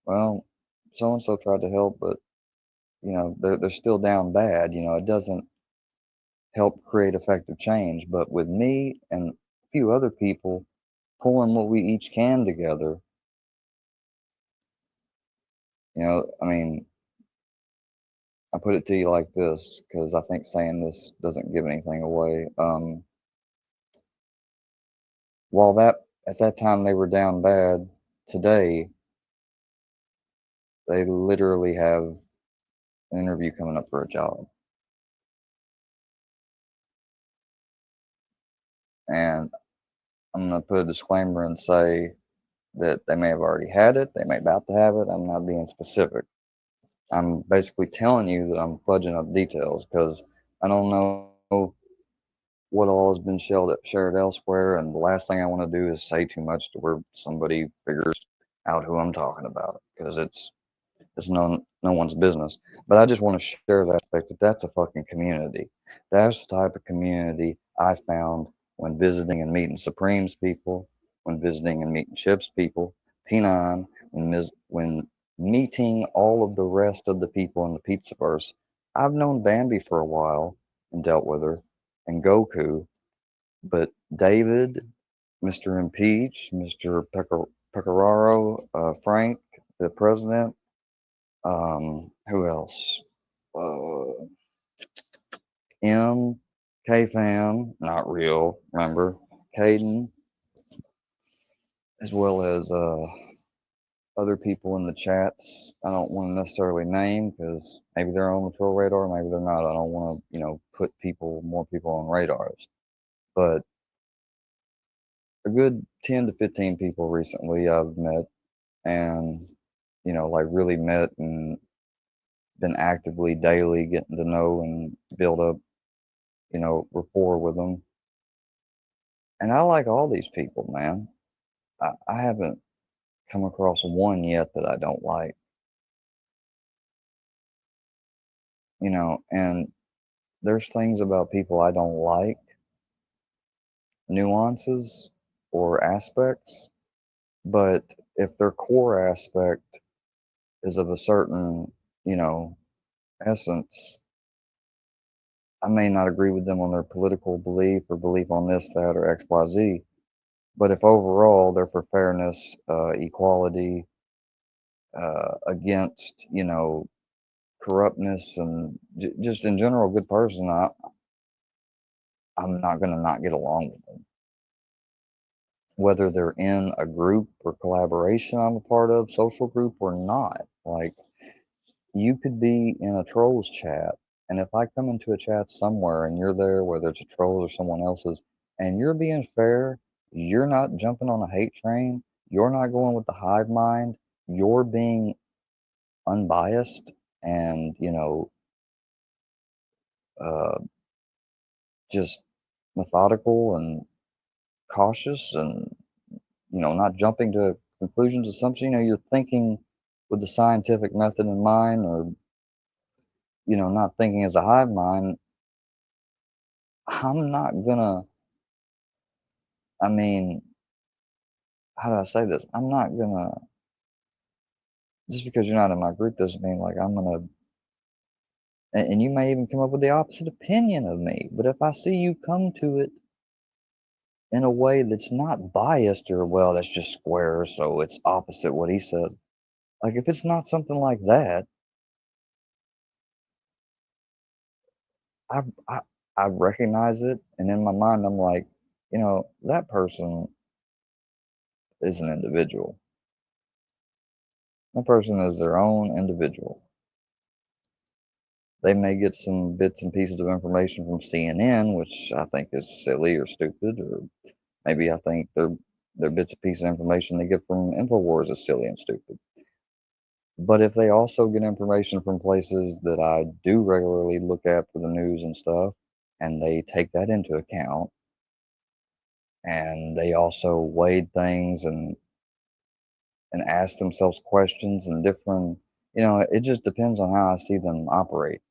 Speaker 4: well, so and so tried to help, but, you know, they're still down bad. You know, it doesn't help create effective change. But with me and a few other people, pulling what we each can together. You know, I mean, I put it to you like this because I think saying this doesn't give anything away. While that at that time they were down bad, today they literally have an interview coming up for a job. And I'm going to put a disclaimer and say that they may have already had it, they may be about to have it. I'm not being specific. I'm basically telling you that I'm fudging up details because I don't know what all has been shared elsewhere, and the last thing I want to do is say too much to where somebody figures out who I'm talking about because it's no one's business. But I just want to share that aspect that that's a fucking community. That's the type of community I found when visiting and meeting Supreme's people, when visiting and meeting Chip's people, P9, when meeting all of the rest of the people in the Pizzaverse. I've known Bambi for a while and dealt with her, and Goku, but David, Mr. Impeach, Mr. Pecoraro, Frank, the president, who else? M, K-Fam, not real, remember? Caden, as well as other people in the chats. I don't want to necessarily name because maybe they're on the troll radar, maybe they're not. I don't want to, put more people on radars. But a good 10 to 15 people recently I've met and, like really met and been actively daily getting to know and build up, rapport with them. And I like all these people, man. I haven't come across one yet that I don't like, and there's things about people I don't like, nuances or aspects, but if their core aspect is of a certain, essence, I may not agree with them on their political belief or belief on this, that, or XYZ, but if overall they're for fairness, equality, against, corruptness, and just in general, a good person, I'm not going to not get along with them. Whether they're in a group or collaboration I'm a part of, social group or not. Like, you could be in a trolls chat, and if I come into a chat somewhere and you're there, whether it's a troll or someone else's, and you're being fair, you're not jumping on a hate train, you're not going with the hive mind, you're being unbiased and, uh, just methodical and cautious and, not jumping to conclusions, assumptions, you're thinking with the scientific method in mind or, not thinking as a hive mind, I'm not gonna, I mean, how do I say this? I'm not gonna, just because you're not in my group doesn't mean like I'm gonna, and you may even come up with the opposite opinion of me, but if I see you come to it in a way that's not biased or, well, that's just square, so it's opposite what he says. Like, if it's not something like that, I, I, I recognize it, and in my mind, I'm like, that person is an individual. That person is their own individual. They may get some bits and pieces of information from CNN, which I think is silly or stupid, or maybe I think their bits and pieces of information they get from InfoWars is silly and stupid. But if they also get information from places that I do regularly look at for the news and stuff, and they take that into account, and they also weighed things and ask themselves questions and different, it just depends on how I see them operate.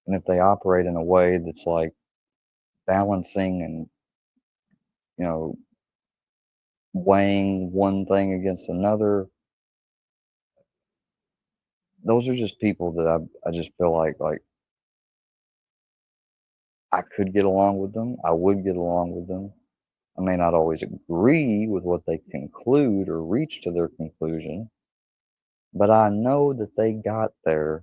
Speaker 4: And if they operate in a way that's like balancing and, weighing one thing against another, those are just people that I just feel like I could get along with them. I would get along with them. I may not always agree with what they conclude or reach to their conclusion, but I know that they got there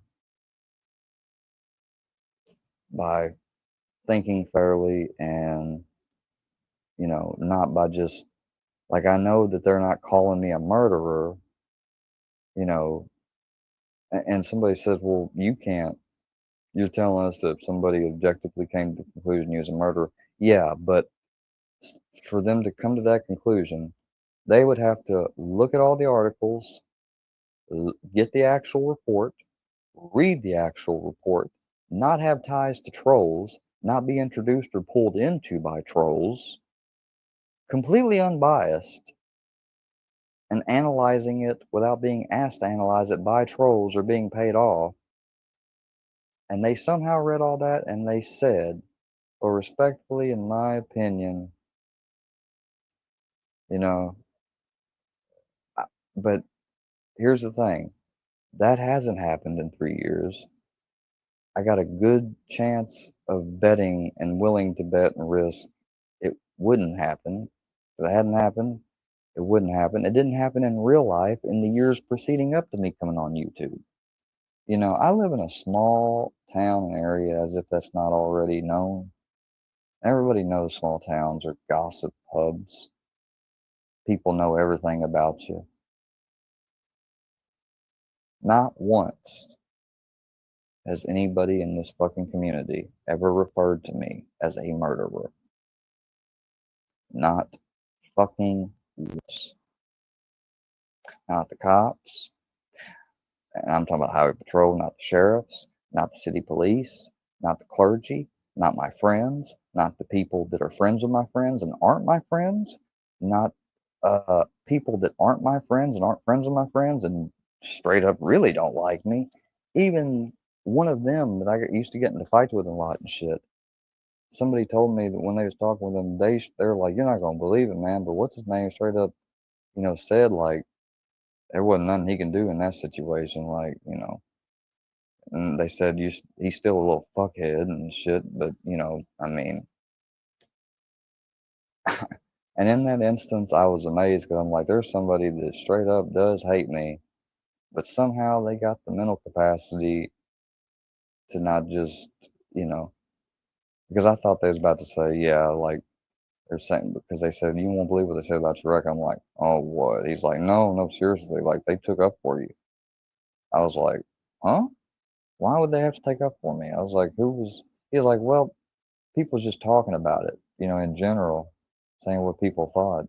Speaker 4: by thinking fairly and, not by just, like, I know that they're not calling me a murderer, you know, and somebody says, well, you can't. You're telling us that if somebody objectively came to the conclusion he was a murderer. Yeah, but for them to come to that conclusion, they would have to look at all the articles, get the actual report, read the actual report, not have ties to trolls, not be introduced or pulled into by trolls, completely unbiased, and analyzing it without being asked to analyze it by trolls or being paid off. And they somehow read all that and they said, well, respectfully, in my opinion, you know, but here's the thing, that hasn't happened in 3 years. I got a good chance of betting and willing to bet and risk it wouldn't happen. If it hadn't happened, it wouldn't happen. It didn't happen in real life in the years preceding up to me coming on YouTube. I live in a small town and area, as if that's not already known. Everybody knows small towns are gossip hubs. People know everything about you. Not once has anybody in this fucking community ever referred to me as a murderer. Not fucking once. Not the cops. And I'm talking about Highway Patrol, not the sheriffs, not the city police, not the clergy, not my friends, not the people that are friends with my friends and aren't my friends, not people that aren't my friends and aren't friends with my friends and straight up really don't like me. Even one of them that I used to get into fights with a lot and shit. Somebody told me that when they was talking with them, they're like, you're not gonna believe it, man, but what's his name straight up, said like there wasn't nothing he can do in that situation, like, and they said he's still a little fuckhead and shit, but I mean, and in that instance, I was amazed because I'm like, there's somebody that straight up does hate me, but somehow they got the mental capacity to not just, you know, because I thought they was about to say, yeah, like they're saying, because they said, you won't believe what they said about your record. I'm like, oh, what? He's like, no, seriously, like they took up for you. I was like, huh? Why would they have to take up for me? I was like, who was, he's like, well, people just talking about it, in general, saying what people thought.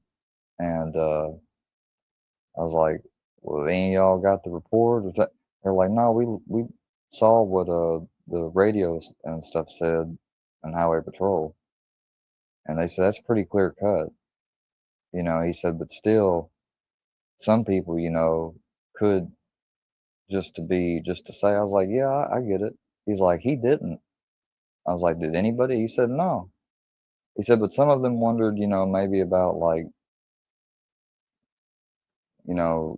Speaker 4: And I was like, well, any of y'all got the report? Is that? They're like, no, we saw what the radios and stuff said on Highway Patrol, and they said that's pretty clear cut. He said, but still, some people, could just to say. I was like, yeah, I get it. He's like, he didn't. I was like, did anybody? He said, no. He said, but some of them wondered, maybe about like,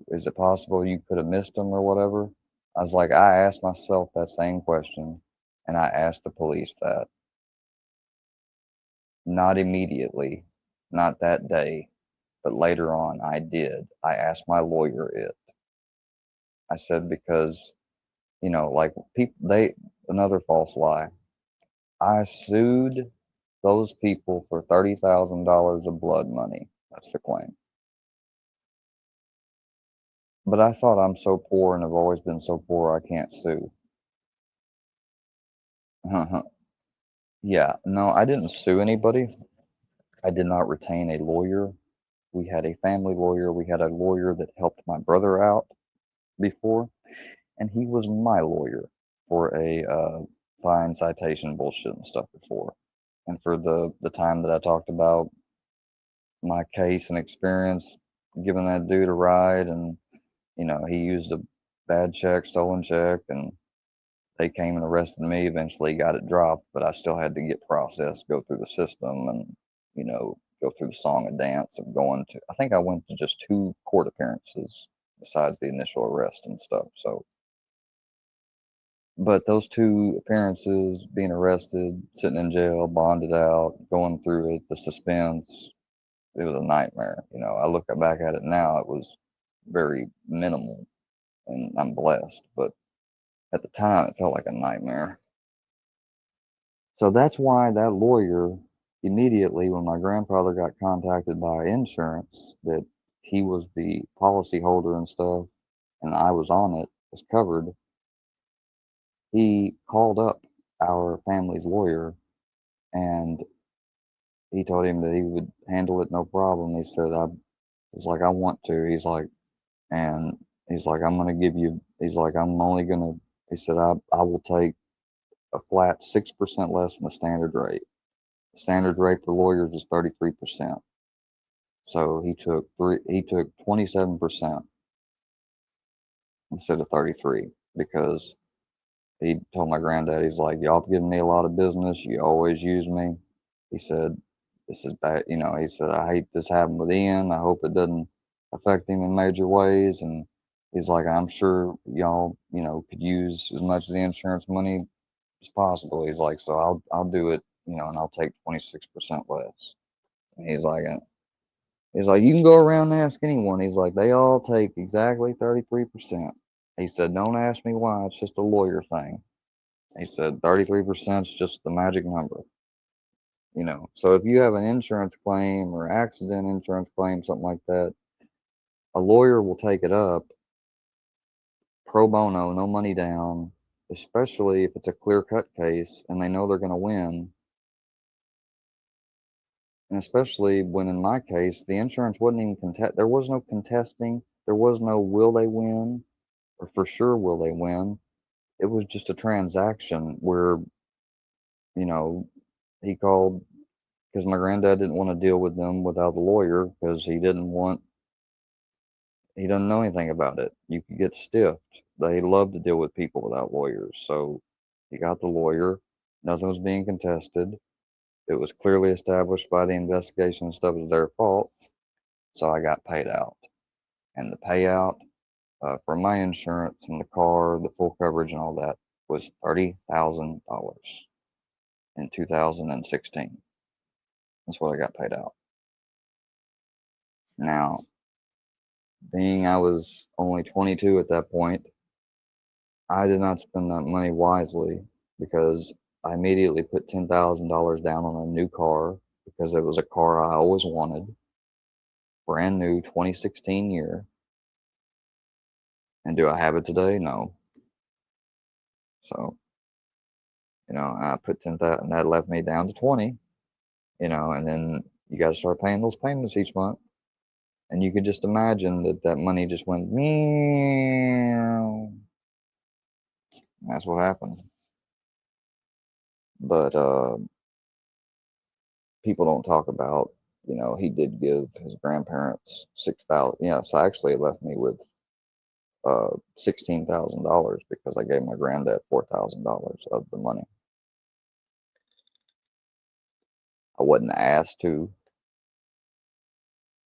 Speaker 4: is it possible you could have missed them or whatever? I was like, I asked myself that same question, and I asked the police that. Not immediately, not that day, but later on, I did. I asked my lawyer it. I said, because, like people, another false lie. I sued those people for $30,000 of blood money. That's the claim. But I thought I'm so poor and have always been so poor I can't sue. Yeah, no, I didn't sue anybody. I did not retain a lawyer. We had a family lawyer. We had a lawyer that helped my brother out before, and he was my lawyer for a fine citation bullshit and stuff before. And for the time that I talked about my case and experience giving that dude a ride, and he used a bad check, stolen check, and they came and arrested me. Eventually got it dropped, but I still had to get processed, go through the system, and go through the song and dance of going to. I think I went to just 2 court appearances besides the initial arrest and stuff. So, but those 2 appearances, being arrested, sitting in jail, bonded out, going through it, the suspense, it was a nightmare. You know, I look back at it now, it was very minimal, and I'm blessed. But at the time, it felt like a nightmare. So that's why that lawyer immediately, when my grandfather got contacted by insurance that he was the policy holder and stuff, and I was on it, was covered, he called up our family's lawyer and he told him that he would handle it no problem. He said, he's like, I want to. He's like, and he's like, I'm going to give you, he's like, I'm only going to, he said, I will take a flat 6% less than the standard rate. The standard rate for lawyers is 33%. So he took 27% instead of 33 because he told my granddad, he's like, y'all have given me a lot of business. You always use me. He said, this is bad. You know, he said, I hate this happened with Ian. I hope it doesn't affect him in major ways. And he's like, I'm sure y'all, you know, could use as much of the insurance money as possible. He's like, so I'll do it, you know, and I'll take 26% less. And he's like, you can go around and ask anyone. He's like, they all take exactly 33%. He said, don't ask me why. It's just a lawyer thing. He said 33% is just the magic number. You know, so if you have an insurance claim or accident insurance claim, something like that, a lawyer will take it up pro bono, no money down, especially if it's a clear-cut case and they know they're going to win. And especially when in my case, the insurance wasn't even there was no contesting. There was no will they win or for sure will they win. It was just a transaction where, you know, he called because my granddad didn't want to deal with them without the lawyer because he doesn't know anything about it. You could get stiffed. They love to deal with people without lawyers. So he got the lawyer. Nothing was being contested. It was clearly established by the investigation and stuff was their fault. So I got paid out. And the payout for my insurance and the car, the full coverage and all that was $30,000 in 2016. That's what I got paid out. Now, being I was only 22 at that point, I did not spend that money wisely because I immediately put $10,000 down on a new car because it was a car I always wanted, brand new 2016 year. And do I have it today? No. So, you know, I put 10,000 and that left me down to 20, you know, and then you got to start paying those payments each month. And you could just imagine that money just went meow. That's what happened. But people don't talk about, you know, he did give his grandparents 6,000. Yeah, so actually it left me with $16,000 because I gave my granddad $4,000 of the money. I wasn't asked to.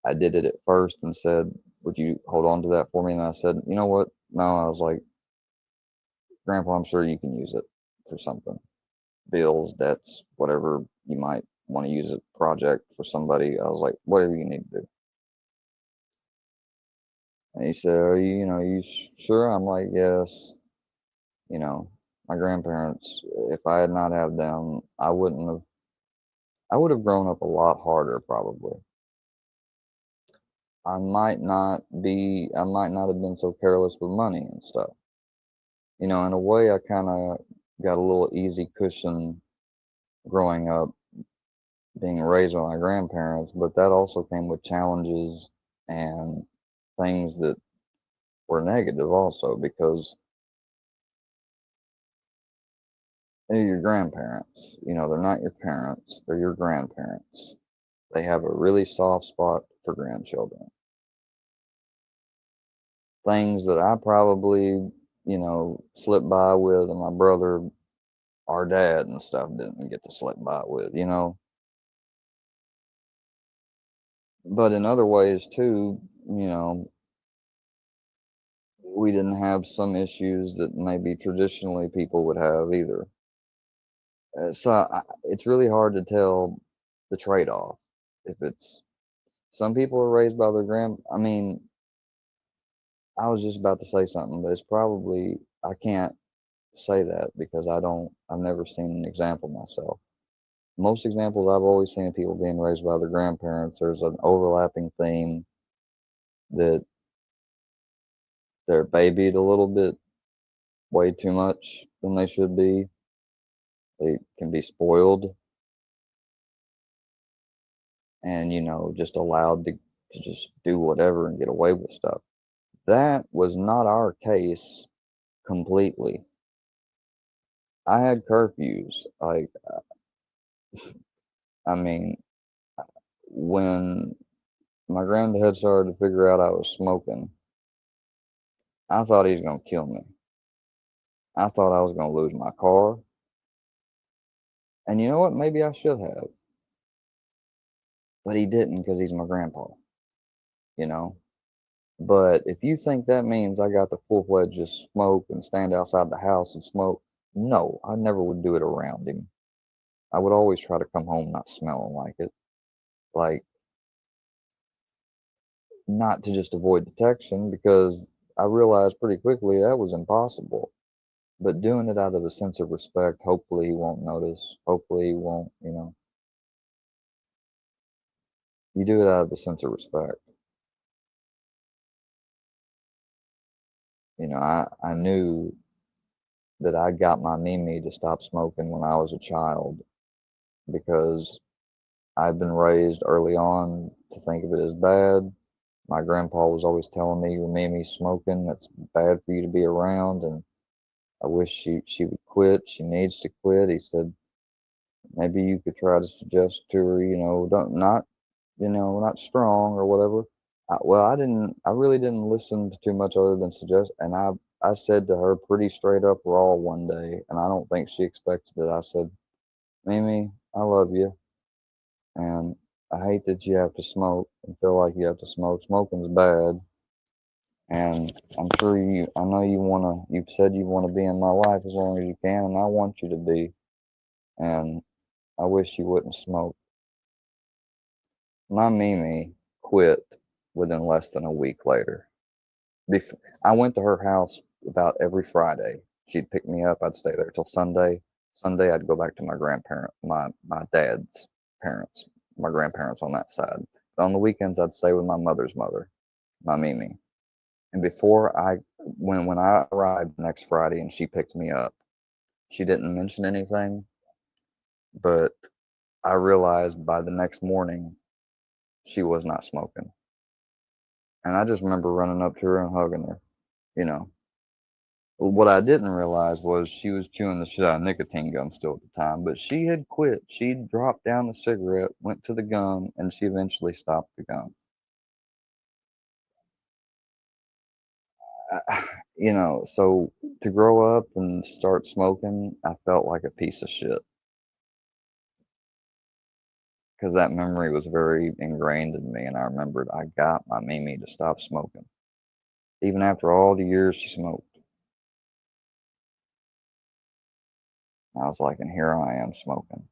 Speaker 4: I did it at first and said, would you hold on to that for me? And I said, you know what? No, I was like, Grandpa, I'm sure you can use it for something. Bills, debts, whatever you might want to use a project for somebody. I was like, whatever you need to do. And he said, are you, you know, you sure? I'm like, yes. You know, my grandparents, if I had not had them, I would have grown up a lot harder probably. I might not have been so careless with money and stuff. You know, in a way, I kind of got a little easy cushion growing up, being raised by my grandparents, but that also came with challenges and things that were negative also because they're your grandparents. You know, they're not your parents, they're your grandparents. They have a really soft spot for grandchildren. Things that I probably, you know, slipped by with, and my brother, our dad and stuff didn't get to slip by with, you know. But in other ways too, you know, we didn't have some issues that maybe traditionally people would have either. So it's really hard to tell the trade-off if it's Some people are raised by their I mean, I was just about to say something, but it's probably, I can't say that because I've never seen an example myself. Most examples I've always seen of people being raised by their grandparents, there's an overlapping theme that they're babied a little bit, way too much than they should be. They can be spoiled and, just allowed to just do whatever and get away with stuff. That was not our case completely. I had curfews. Like, I mean, when my granddad started to figure out I was smoking, I thought he was going to kill me. I thought I was going to lose my car. And you know what? Maybe I should have. But he didn't because he's my grandpa, you know? But if you think that means I got to full-fledged just smoke and stand outside the house and smoke, no, I never would do it around him. I would always try to come home not smelling like it. Like, not to just avoid detection because I realized pretty quickly that was impossible. But doing it out of a sense of respect, hopefully he won't notice. Hopefully he won't, you do it out of a sense of respect. I knew that I got my Mimi to stop smoking when I was a child because I've been raised early on to think of it as bad. My grandpa was always telling me, your Mimi's smoking, that's bad for you to be around, and I wish she would quit. She needs to quit. He said, maybe you could try to suggest to her, not strong or whatever. I really didn't listen to too much other than suggest, and I said to her pretty straight up raw one day, and I don't think she expected it. I said, Mimi, I love you, and I hate that you have to smoke and feel like you have to smoke. Smoking's bad, and I know you've said you want to be in my life as long as you can, and I want you to be, and I wish you wouldn't smoke. My Mimi quit within less than a week later. I went to her house about every Friday. She'd pick me up. I'd stay there till Sunday. Sunday, I'd go back to my dad's parents, my grandparents on that side. But on the weekends, I'd stay with my mother's mother, my Mimi. And when I arrived next Friday and she picked me up, she didn't mention anything, but I realized by the next morning she was not smoking. And I just remember running up to her and hugging her, you know. What I didn't realize was she was chewing the shit out of nicotine gum still at the time, but she had quit. She dropped down the cigarette, went to the gum, and she eventually stopped the gum. So to grow up and start smoking, I felt like a piece of shit. Because that memory was very ingrained in me, and I remembered I got my Mimi to stop smoking. Even after all the years she smoked. I was like, and here I am smoking.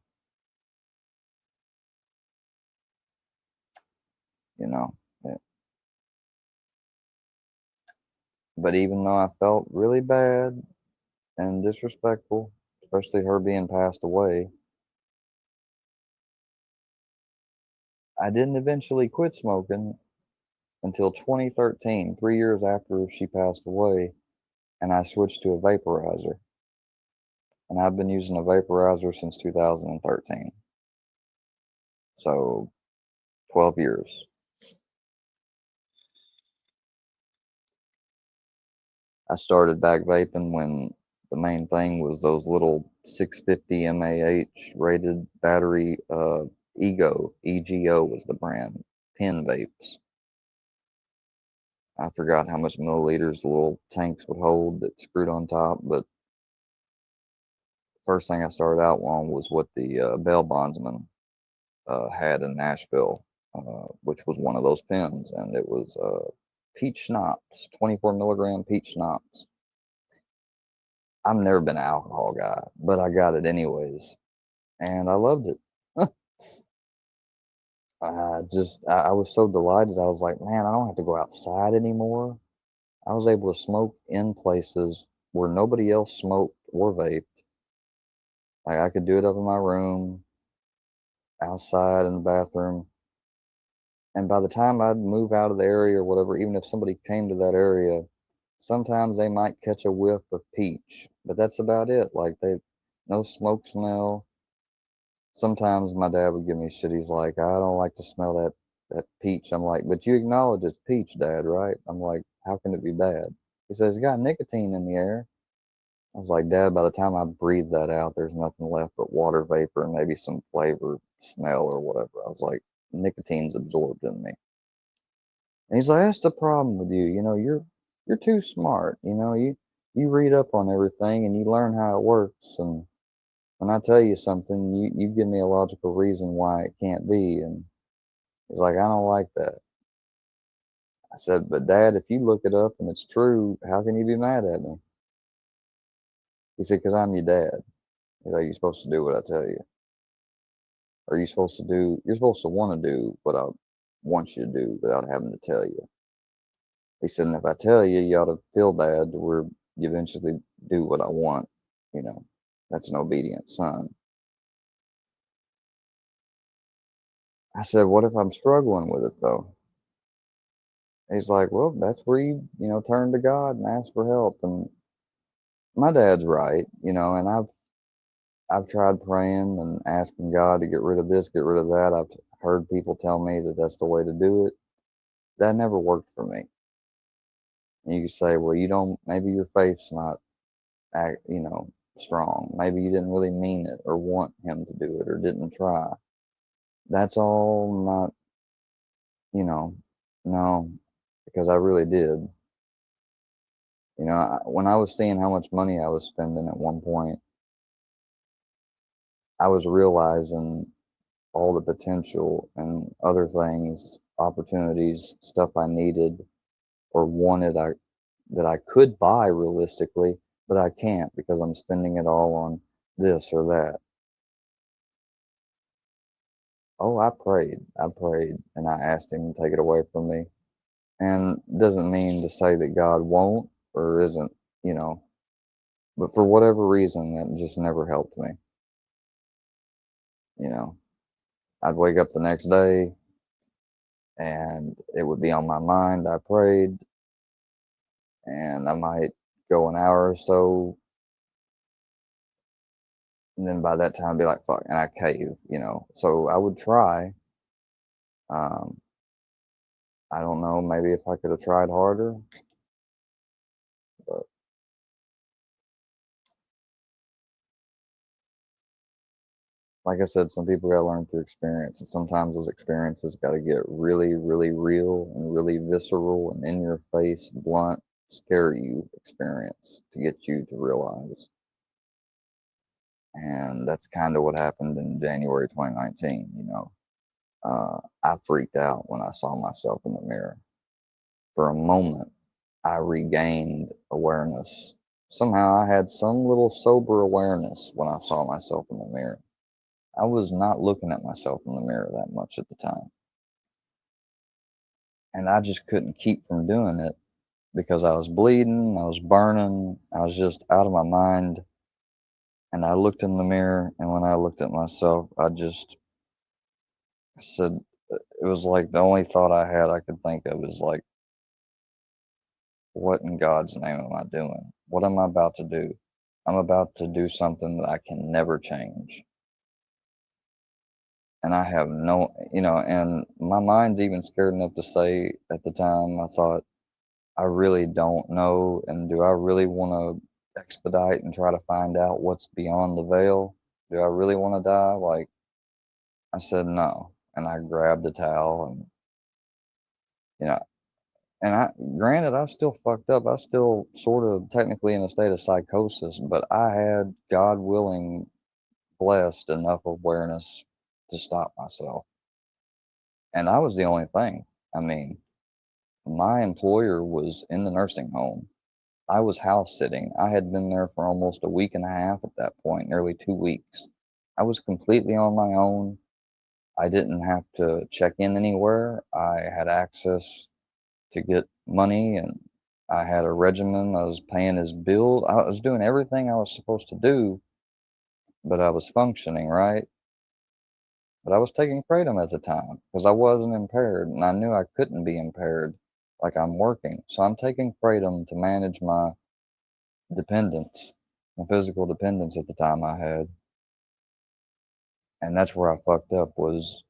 Speaker 4: You know. But even though I felt really bad and disrespectful, especially her being passed away, I didn't eventually quit smoking until 2013, 3 years after she passed away, and I switched to a vaporizer. And I've been using a vaporizer since 2013. So 12 years. I started back vaping when the main thing was those little 650 mAh rated battery EGO was the brand, pen vapes. I forgot how much milliliters the little tanks would hold that screwed on top, but first thing I started out on was what the bail bondsman had in Nashville, which was one of those pens, and it was peach schnapps, 24 milligram peach schnapps. I've never been an alcohol guy, but I got it anyways, and I loved it. I was so delighted. I was like, man, I don't have to go outside anymore. I was able to smoke in places where nobody else smoked or vaped. Like I could do it up in my room, outside in the bathroom. And by the time I'd move out of the area or whatever, even if somebody came to that area, sometimes they might catch a whiff of peach, but that's about it. Like no smoke smell. Sometimes my dad would give me shit. He's like, I don't like to smell that peach. I'm like, but you acknowledge it's peach, Dad, right? I'm like, how can it be bad? He says, it got nicotine in the air. I was like, Dad, by the time I breathe that out, there's nothing left but water vapor and maybe some flavor, smell, or whatever. I was like, nicotine's absorbed in me. And he's like, that's the problem with you. You know, you're too smart. You know, you read up on everything and you learn how it works. And when I tell you something, you give me a logical reason why it can't be. And he's like, I don't like that. I said, but Dad, if you look it up and it's true, how can you be mad at me? He said, because I'm your dad. He's like, you're supposed to do what I tell you. Or you're supposed to want to do what I want you to do without having to tell you. He said, and if I tell you, you ought to feel bad to where you eventually do what I want. You know, that's an obedient son. I said, what if I'm struggling with it though? He's like, well, that's where you turn to God and ask for help. And my dad's right, and I've tried praying and asking God to get rid of this, get rid of that. I've heard people tell me that that's the way to do it. That never worked for me. And you could say, well, maybe your faith's not, strong. Maybe you didn't really mean it or want him to do it or didn't try. That's all not, no, because I really did. When I was seeing how much money I was spending at one point, I was realizing all the potential and other things, opportunities, stuff I needed or wanted that I could buy realistically, but I can't because I'm spending it all on this or that. Oh, I prayed, and I asked him to take it away from me. And doesn't mean to say that God won't or isn't, but for whatever reason, that just never helped me. I'd wake up the next day and it would be on my mind. I prayed and I might go an hour or so. And then by that time, I'd be like, fuck, and I cave. So I would try. Um, I don't know, maybe if I could have tried harder, but like I said, some people got to learn through experience, and sometimes those experiences got to get really, really real and really visceral and in your face, blunt, scare you experience to get you to realize. And that's kind of what happened in January 2019. I freaked out when I saw myself in the mirror. For a moment, I regained awareness. Somehow I had some little sober awareness when I saw myself in the mirror. I was not looking at myself in the mirror that much at the time. And I just couldn't keep from doing it because I was bleeding, I was burning, I was just out of my mind. And I looked in the mirror, and when I looked at myself, I said, it was like the only thought I had I could think of is like, what in God's name am I doing? What am I about to do? I'm about to do something that I can never change. And I have and my mind's even scared enough to say at the time, I thought, I really don't know. And do I really want to expedite and try to find out what's beyond the veil? Do I really want to die? Like, I said no. And I grabbed a towel and, granted, I still fucked up. I still sort of technically in a state of psychosis, but I had, God willing, blessed enough awareness to stop myself. And I was the only thing. I mean, my employer was in the nursing home. I was house sitting. I had been there for almost a week and a half at that point, nearly 2 weeks. I was completely on my own. I didn't have to check in anywhere. I had access to get money, and I had a regimen. I was paying his bills. I was doing everything I was supposed to do, but I was functioning, right? But I was taking kratom at the time because I wasn't impaired, and I knew I couldn't be impaired like I'm working. So I'm taking kratom to manage my dependence, my physical dependence at the time I had. And that's where I fucked up was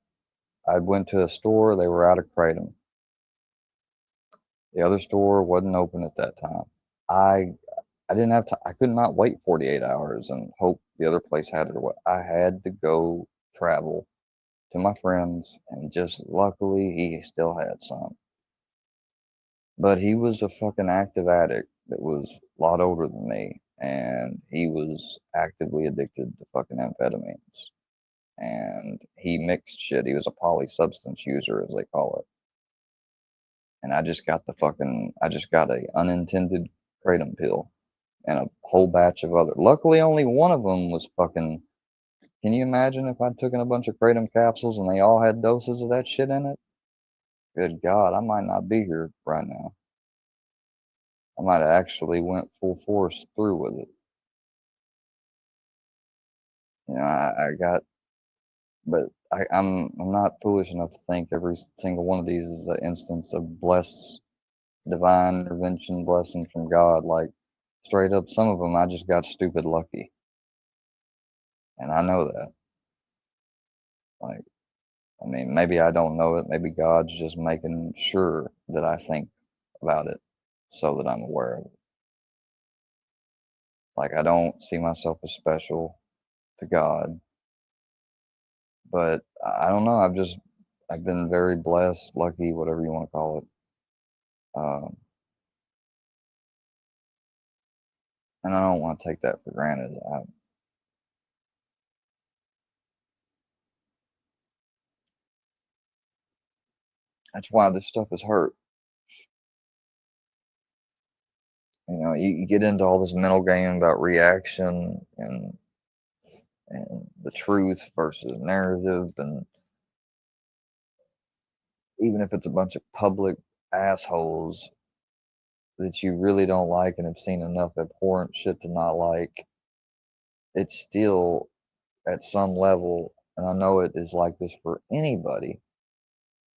Speaker 4: I went to a store, they were out of kratom. The other store wasn't open at that time. I didn't have to, I could not wait 48 hours and hope the other place had it or what. I had to go travel to my friends, and just luckily he still had some. But he was a fucking active addict that was a lot older than me, and he was actively addicted to fucking amphetamines. And he mixed shit. He was a polysubstance user, as they call it. And I just got a unintended kratom pill and a whole batch of other. Luckily, only one of them was fucking. Can you imagine if I'd taken a bunch of kratom capsules and they all had doses of that shit in it? Good God, I might not be here right now. I might have actually went full force through with it. You know, I got, but I'm not foolish enough to think every single one of these is an instance of blessed divine intervention, blessing from God. Like straight up, some of them I just got stupid lucky, and I know that. Like, I mean, maybe I don't know it. Maybe God's just making sure that I think about it so that I'm aware of it. Like, I don't see myself as special to God, but I don't know. I've been very blessed, lucky, whatever you want to call it. And I don't want to take that for granted. That's why this stuff is hurt. You know, you get into all this mental game about reaction and the truth versus narrative, and even if it's a bunch of public assholes that you really don't like and have seen enough abhorrent shit to not like, it's still at some level, and I know it is like this for anybody,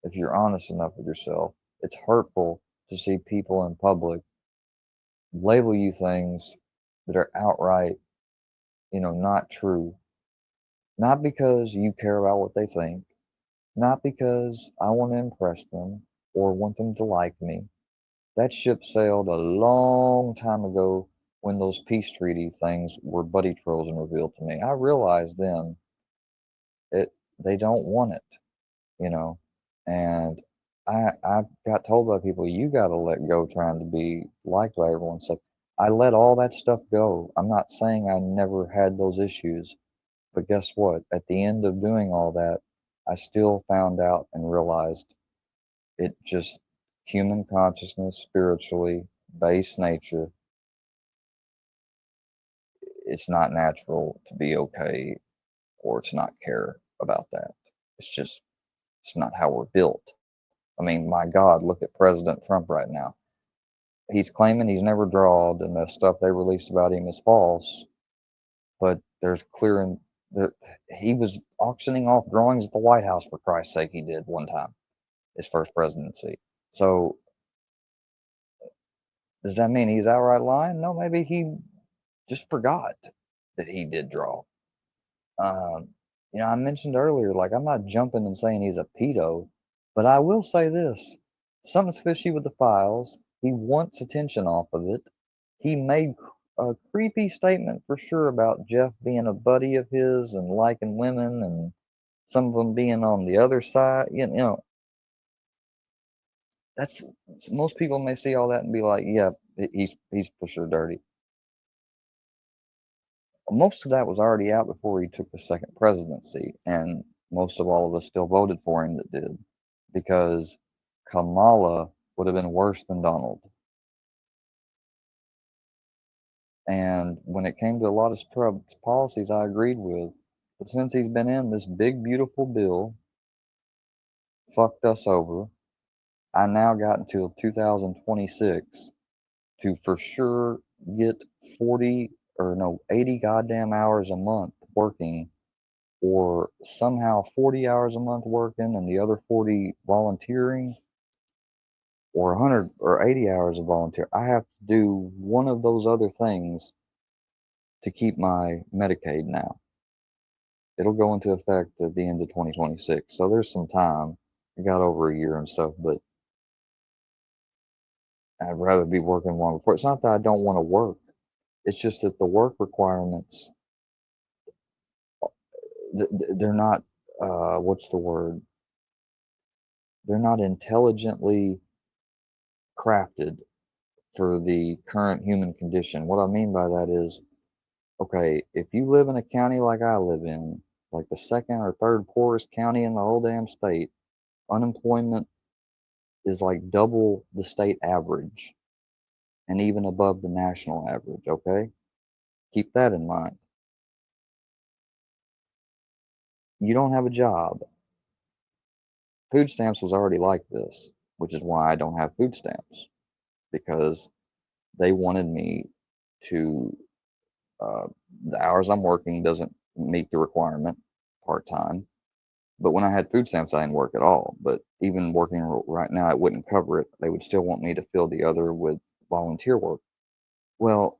Speaker 4: if you're honest enough with yourself, it's hurtful to see people in public label you things that are outright, not true. Not because you care about what they think, not because I want to impress them or want them to like me. That ship sailed a long time ago when those peace treaty things were buddy trolls and revealed to me. I realized then they don't want it, you know. And I got told by people, you got to let go trying to be liked by everyone. So I let all that stuff go. I'm not saying I never had those issues, but guess what? At the end of doing all that, I still found out and realized it just human consciousness, spiritually, base nature. It's not natural to be okay or to not care about that. It's not how we're built. I mean, my God, look at President Trump right now. He's claiming he's never drawed, and the stuff they released about him is false. But there's clear and there, he was auctioning off drawings at the White House, for Christ's sake. He did one time, his first presidency. So does that mean he's outright lying? No, maybe he just forgot that he did draw. Um, I mentioned earlier, like I'm not jumping and saying he's a pedo, but I will say this: something's fishy with the files. He wants attention off of it. He made a creepy statement for sure about Jeff being a buddy of his and liking women, and some of them being on the other side. That's most people may see all that and be like, yeah, he's for sure dirty. Most of that was already out before he took the second presidency, and most of all of us still voted for him that did, because Kamala would have been worse than Donald. And when it came to a lot of Trump's policies, I agreed with. But since he's been in this big, beautiful bill fucked us over. I now got until 2026 to for sure get 80 goddamn hours a month working, or somehow 40 hours a month working and the other 40 volunteering, or 100 or 80 hours of volunteer. I have to do one of those other things to keep my Medicaid now. It'll go into effect at the end of 2026. So there's some time. I got over a year and stuff, but I'd rather be working one before. It's not that I don't want to work. It's just that the work requirements, they're not, what's the word? They're not intelligently crafted for the current human condition. What I mean by that is, okay, if you live in a county like I live in, like the second or third poorest county in the whole damn state, unemployment is like double the state average and even above the national average, okay? Keep that in mind. You don't have a job. Food stamps was already like this, which is why I don't have food stamps, because they wanted me to, the hours I'm working doesn't meet the requirement, part-time. But when I had food stamps, I didn't work at all. But even working right now, it wouldn't cover it. They would still want me to fill the other with volunteer work. Well,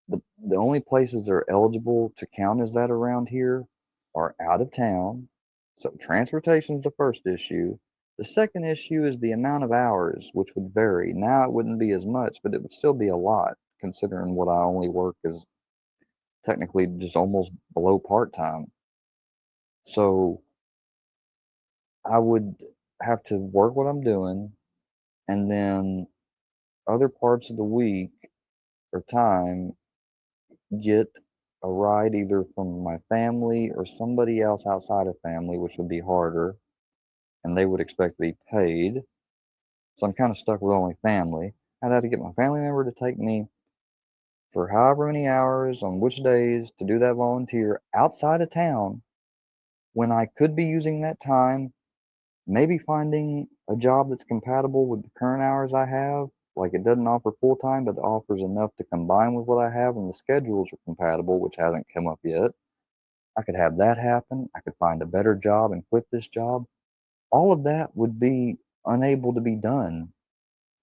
Speaker 4: the only places that are eligible to count as that around here are out of town. So transportation is the first issue. The second issue is the amount of hours, which would vary. Now it wouldn't be as much, but it would still be a lot, considering what I only work is technically just almost below part-time. So I would have to work what I'm doing, and then other parts of the week or time get a ride either from my family or somebody else outside of family, which would be harder, and they would expect to be paid. So I'm kind of stuck with only family. I'd have to get my family member to take me for however many hours on which days to do that volunteer outside of town, when I could be using that time, maybe finding a job that's compatible with the current hours I have. Like, it doesn't offer full time, but it offers enough to combine with what I have, and the schedules are compatible, which hasn't come up yet. I could have that happen. I could find a better job and quit this job. All of that would be unable to be done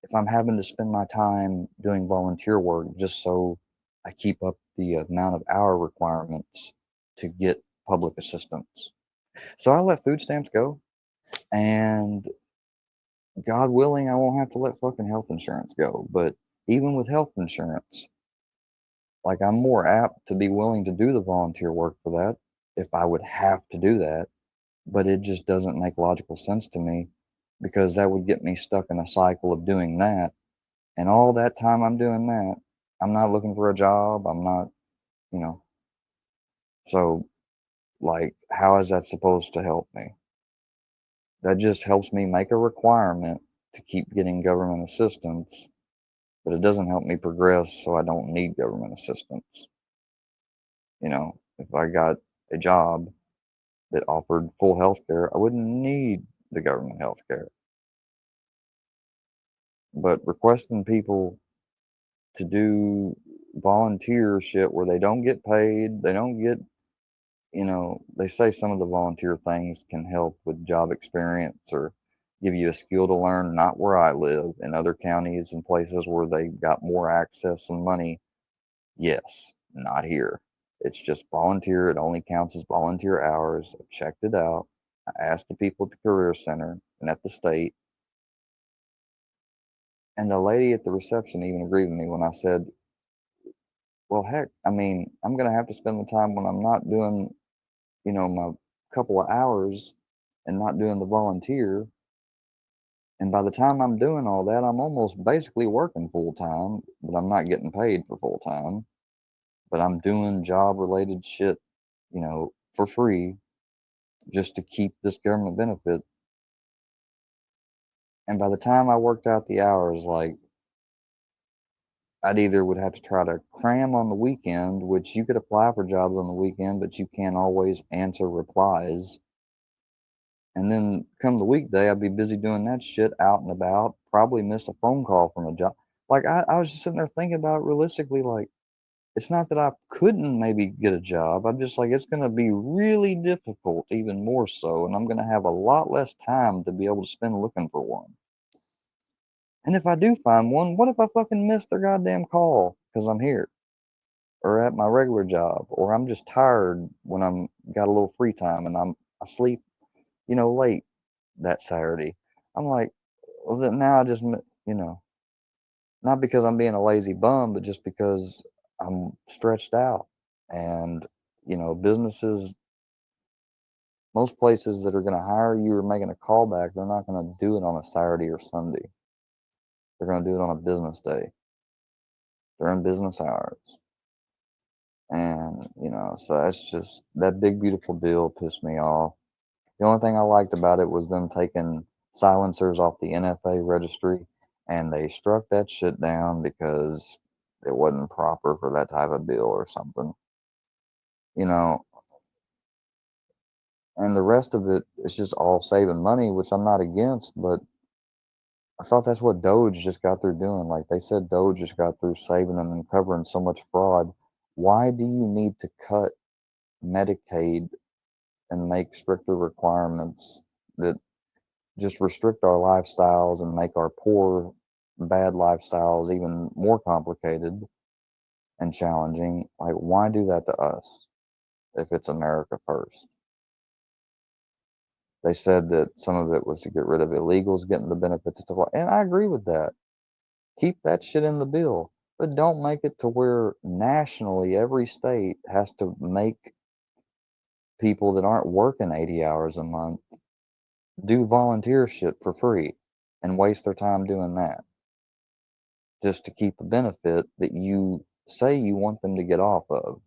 Speaker 4: if I'm having to spend my time doing volunteer work just so I keep up the amount of hour requirements to get public assistance. So I let food stamps go, and God willing, I won't have to let fucking health insurance go. But even with health insurance, like, I'm more apt to be willing to do the volunteer work for that if I would have to do that. But it just doesn't make logical sense to me, because that would get me stuck in a cycle of doing that. And all that time I'm doing that, I'm not looking for a job. I'm not, you know. So, like, how is that supposed to help me? That just helps me make a requirement to keep getting government assistance, but it doesn't help me progress, so I don't need government assistance. You know, if I got a job that offered full health care, I wouldn't need the government health care. But requesting people to do volunteer shit where they don't get paid, they don't get, you know, they say some of the volunteer things can help with job experience or give you a skill to learn. Not where I live. In other counties and places where they got more access and money, yes. Not here. It's just volunteer. It only counts as volunteer hours. I checked it out. I asked the people at the career center and at the state, and the lady at the reception even agreed with me when I said, well, heck, I mean, I'm going to have to spend the time when I'm not doing, you know, my couple of hours and not doing the volunteer. And by the time I'm doing all that, I'm almost basically working full time, but I'm not getting paid for full time. But I'm doing job related shit, you know, for free just to keep this government benefit. And by the time I worked out the hours, like, I'd either would have to try to cram on the weekend, which you could apply for jobs on the weekend, but you can't always answer replies. And then come the weekday, I'd be busy doing that shit out and about, probably miss a phone call from a job. Like, I was just sitting there thinking about it realistically, like, it's not that I couldn't maybe get a job. I'm just like, it's going to be really difficult, even more so. And I'm going to have a lot less time to be able to spend looking for one. And if I do find one, what if I fucking miss their goddamn call because I'm here or at my regular job, or I'm just tired when I'm got a little free time and I'm asleep, late that Saturday. I'm like, well, then now I just, not because I'm being a lazy bum, but just because I'm stretched out. And, businesses, most places that are going to hire you or making a callback, they're not going to do it on a Saturday or Sunday. They're going to do it on a business day during business hours. And, so that's just, that big, beautiful bill pissed me off. The only thing I liked about it was them taking silencers off the NFA registry, and they struck that shit down because it wasn't proper for that type of bill or something. And the rest of it is just all saving money, which I'm not against, but I thought that's what Doge just got through doing. Like they said, Doge just got through saving and uncovering so much fraud. Why do you need to cut Medicaid and make stricter requirements that just restrict our lifestyles and make our poor, bad lifestyles even more complicated and challenging? Like, why do that to us if it's America first? They said that some of it was to get rid of illegals getting the benefits and stuff like, and I agree with that. Keep that shit in the bill, but don't make it to where nationally every state has to make people that aren't working 80 hours a month do volunteer shit for free and waste their time doing that just to keep a benefit that you say you want them to get off of.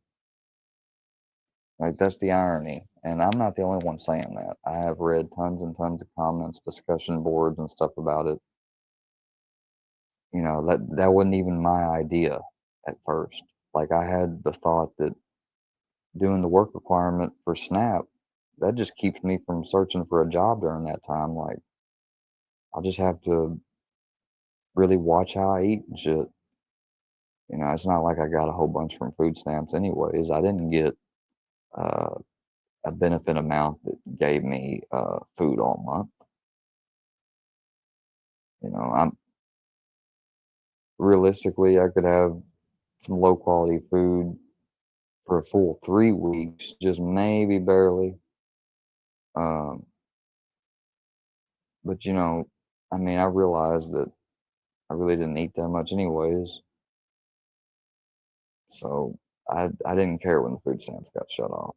Speaker 4: Like, that's the irony. And I'm not the only one saying that. I have read tons and tons of comments, discussion boards and stuff about it. That wasn't even my idea at first. Like, I had the thought that doing the work requirement for SNAP, that just keeps me from searching for a job during that time. Like, I'll just have to really watch how I eat and shit. It's not like I got a whole bunch from food stamps anyways. I didn't get uh, a benefit amount that gave me food all month. I'm realistically, I could have some low quality food for a full 3 weeks, just maybe barely. Um, but I realized that I really didn't eat that much anyways. So I didn't care when the food stamps got shut off.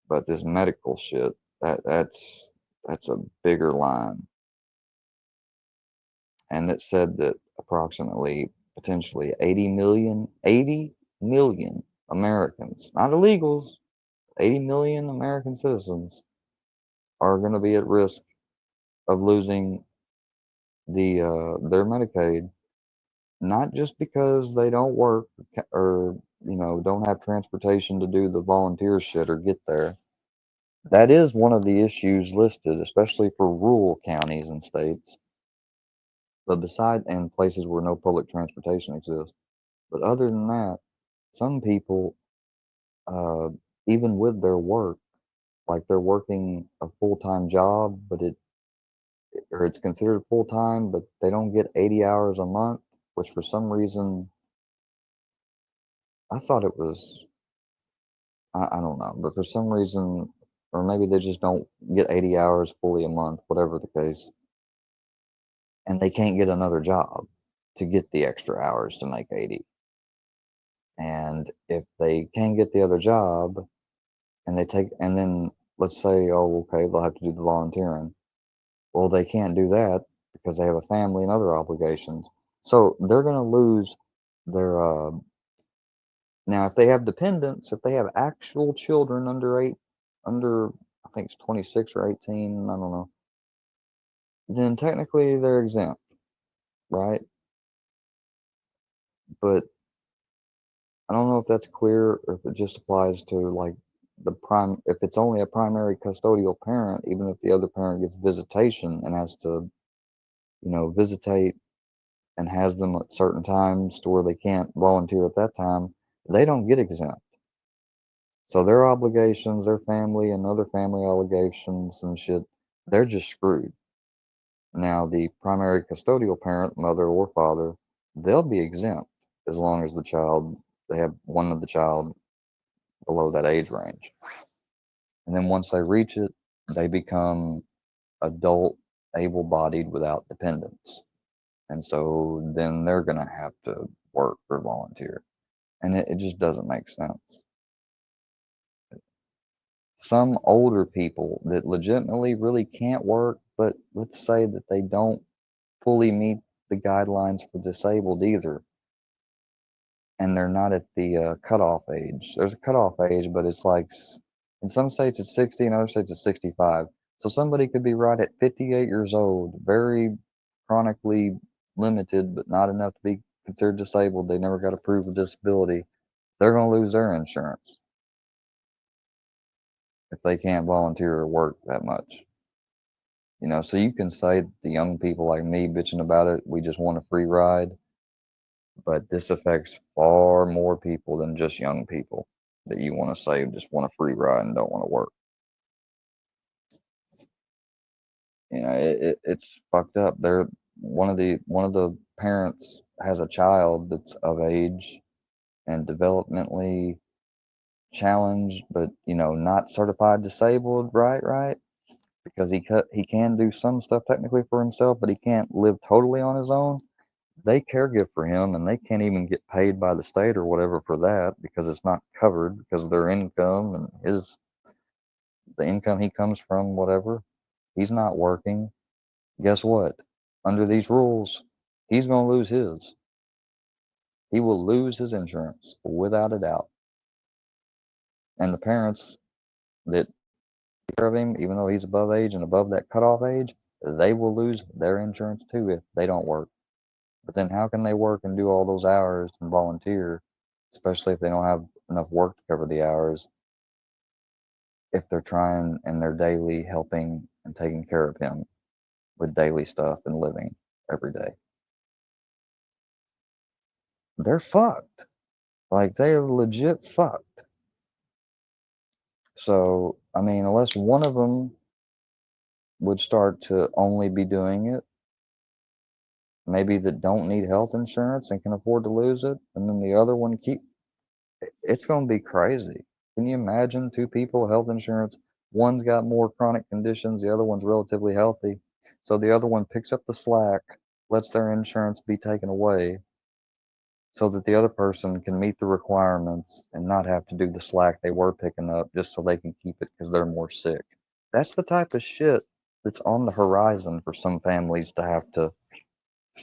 Speaker 4: But this medical shit, that's a bigger line. And it said that approximately potentially 80 million Americans, not illegals, 80 million American citizens are going to be at risk of losing their Medicaid, not just because they don't work or don't have transportation to do the volunteer shit or get there. That is one of the issues listed, especially for rural counties and states. But and places where no public transportation exists. But other than that, some people, uh, even with their work, like they're working a full-time job, but it's considered full-time, but they don't get 80 hours a month, which for some reason, I thought it was, I don't know, but for some reason, or maybe they just don't get 80 hours fully a month, whatever the case, and they can't get another job to get the extra hours to make 80. And if they can't get the other job, and then let's say, oh, okay, they'll have to do the volunteering. Well, they can't do that because they have a family and other obligations. So they're going to lose their, now if they have dependents, if they have actual children under, I think it's 26 or 18, I don't know, then technically they're exempt, right? But I don't know if that's clear or if it just applies to like if it's only a primary custodial parent, even if the other parent gets visitation and has to, visitate and has them at certain times to where they can't volunteer at that time, they don't get exempt. So their obligations, their family and other family obligations and shit, they're just screwed. Now, the primary custodial parent, mother or father, they'll be exempt as long as they have one of the child below that age range. And then once they reach it, they become adult, able-bodied without dependents. And so then they're going to have to work or volunteer. And it just doesn't make sense. Some older people that legitimately really can't work, but let's say that they don't fully meet the guidelines for disabled either, and they're not at the cutoff age. There's a cutoff age, but it's like in some states it's 60, in other states it's 65. So somebody could be right at 58 years old, very chronically limited, but not enough to be considered disabled. They never got to prove a disability. They're going to lose their insurance if they can't volunteer or work that much. So you can say the young people like me bitching about it, we just want a free ride. But this affects far more people than just young people that you want to say just want a free ride and don't want to work. It's fucked up. One of the parents has a child that's of age and developmentally challenged, but not certified disabled, right? Because he can do some stuff technically for himself, but he can't live totally on his own. They caregive for him and they can't even get paid by the state or whatever for that because it's not covered because of their income and the income he comes from, whatever. He's not working. Guess what? Under these rules, he's going to lose his. He will lose his insurance without a doubt. And the parents that take care of him, even though he's above age and above that cutoff age, they will lose their insurance too if they don't work. But then how can they work and do all those hours and volunteer, especially if they don't have enough work to cover the hours, if they're trying and they're daily helping and taking care of him with daily stuff and living every day? They're fucked. Like, they're legit fucked. So, I mean, unless one of them would start to only be doing it, maybe that don't need health insurance and can afford to lose it, and then the other one it's going to be crazy. Can you imagine two people with health insurance? One's got more chronic conditions, the other one's relatively healthy. So the other one picks up the slack, lets their insurance be taken away so that the other person can meet the requirements and not have to do the slack they were picking up just so they can keep it because they're more sick. That's the type of shit that's on the horizon for some families to have to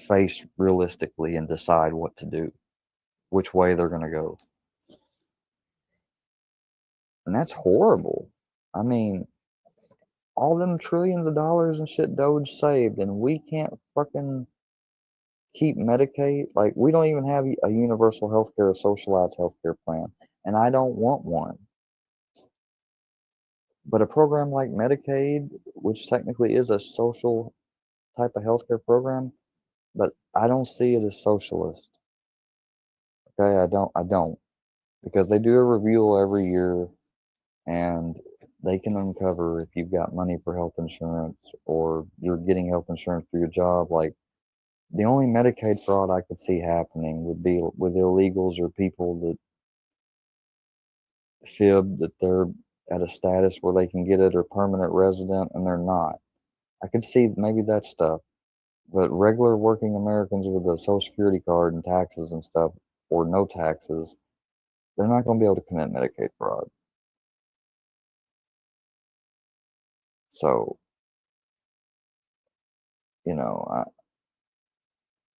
Speaker 4: face realistically and decide what to do, which way they're going to go. And that's horrible. I mean, all them trillions of dollars and shit Doge saved, and we can't fucking keep Medicaid. Like, we don't even have a universal healthcare, a socialized healthcare plan, and I don't want one. But a program like Medicaid, which technically is a social type of healthcare program, but I don't see it as socialist. Okay, I don't, because they do a review every year, and they can uncover if you've got money for health insurance or you're getting health insurance through your job. Like, the only Medicaid fraud I could see happening would be with illegals or people that fib that they're at a status where they can get it or permanent resident and they're not. I could see maybe that stuff. But regular working Americans with a social security card and taxes and stuff, or no taxes, they're not going to be able to commit Medicaid fraud. So,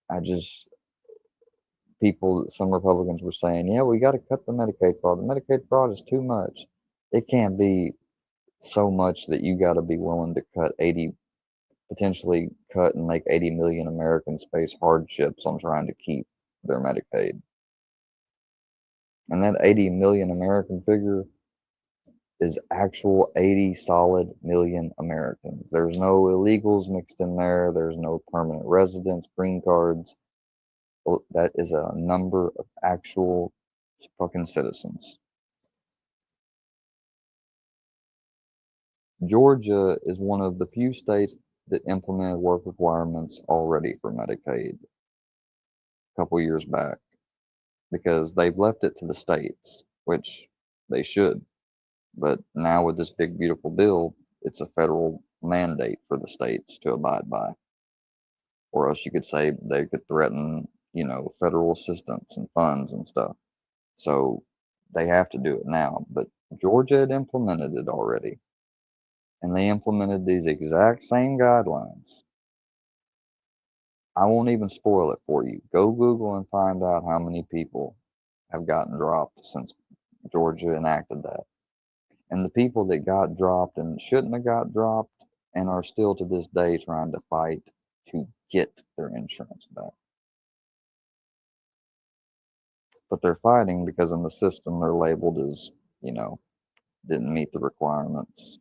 Speaker 4: I just, some Republicans were saying, yeah, we got to cut the Medicaid fraud. The Medicaid fraud is too much. It can't be so much that you got to be willing to potentially cut and make 80 million Americans face hardships on trying to keep their Medicaid. And that 80 million American figure, is actual 80 solid million Americans. There's no illegals mixed in there. There's no permanent residents, green cards. Well, that is a number of actual fucking citizens. Georgia is one of the few states that implemented work requirements already for Medicaid a couple years back, because they've left it to the states, which they should. But now with this big, beautiful bill, it's a federal mandate for the states to abide by. Or else you could say they could threaten, federal assistance and funds and stuff. So they have to do it now. But Georgia had implemented it already. And they implemented these exact same guidelines. I won't even spoil it for you. Go Google and find out how many people have gotten dropped since Georgia enacted that. And the people that got dropped and shouldn't have got dropped and are still to this day trying to fight to get their insurance back. But they're fighting because in the system they're labeled as, didn't meet the requirements.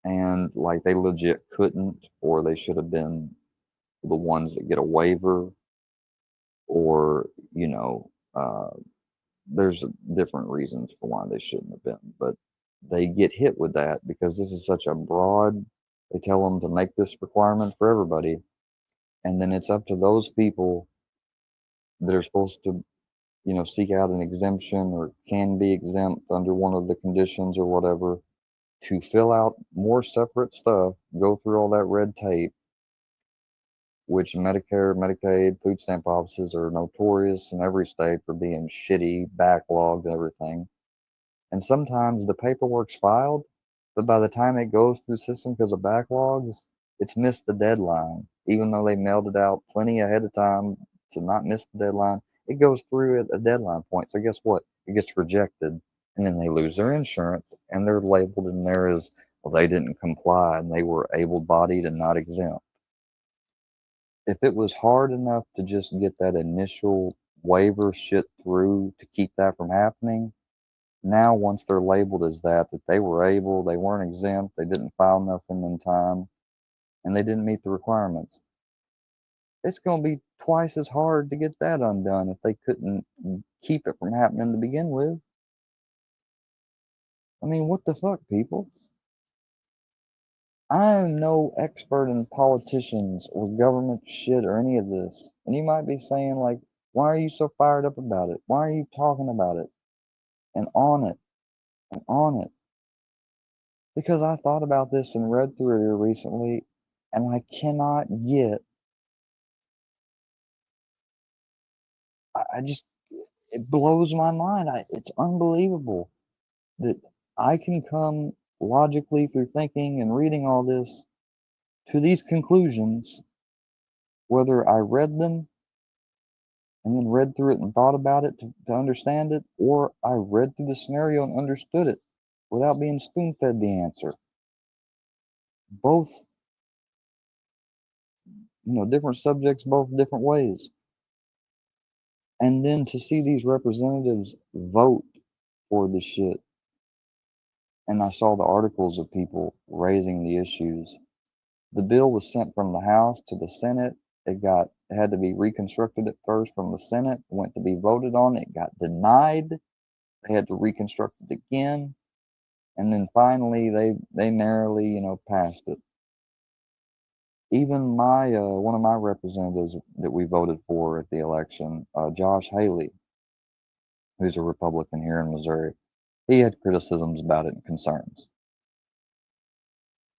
Speaker 4: And like they legit couldn't, or they should have been the ones that get a waiver, or, there's different reasons for why they shouldn't have been, but they get hit with that because this is such a broad, they tell them to make this requirement for everybody. And then it's up to those people that are supposed to, seek out an exemption or can be exempt under one of the conditions or whatever, to fill out more separate stuff, go through all that red tape, which Medicare, Medicaid, food stamp offices are notorious in every state for being shitty, backlogged, and everything. And sometimes the paperwork's filed, but by the time it goes through the system because of backlogs, it's missed the deadline. Even though they mailed it out plenty ahead of time to not miss the deadline, it goes through at a deadline point. So guess what? It gets rejected, and then they lose their insurance, and they're labeled in there as, well, they didn't comply, and they were able-bodied and not exempt. If it was hard enough to just get that initial waiver shit through to keep that from happening, now once they're labeled as that they were able, they weren't exempt, they didn't file nothing in time, and they didn't meet the requirements, it's going to be twice as hard to get that undone if they couldn't keep it from happening to begin with. I mean, what the fuck, people? I am no expert in politicians or government shit or any of this. And you might be saying, like, why are you so fired up about it? Why are you talking about it? And on it. And on it. Because I thought about this and read through it here recently, and I cannot get, it blows my mind. It's unbelievable that I can come logically through thinking and reading all this to these conclusions, whether I read them and then read through it and thought about it to understand it, or I read through the scenario and understood it without being spoon-fed the answer. Both, different subjects, both different ways. And then to see these representatives vote for this shit. And I saw the articles of people raising the issues. The bill was sent from the House to the Senate. It had to be reconstructed at first from the Senate, went to be voted on. It got denied. They had to reconstruct it again. And then finally they narrowly, passed it. Even one of my representatives that we voted for at the election, Josh Haley, who's a Republican here in Missouri, he had criticisms about it and concerns.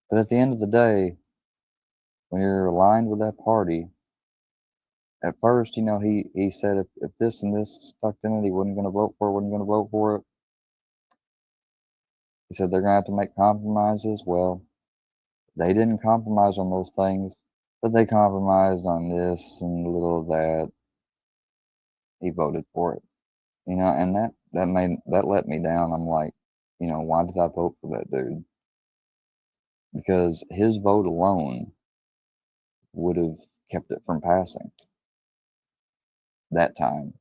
Speaker 4: But at the end of the day, when you're aligned with that party, at first, he said if this and this stuck in it, he wasn't going to vote for it. He said they're going to have to make compromises. Well, they didn't compromise on those things, but they compromised on this and a little of that. He voted for it, and that let me down. I'm like, why did I vote for that dude? Because his vote alone would have kept it from passing. That time,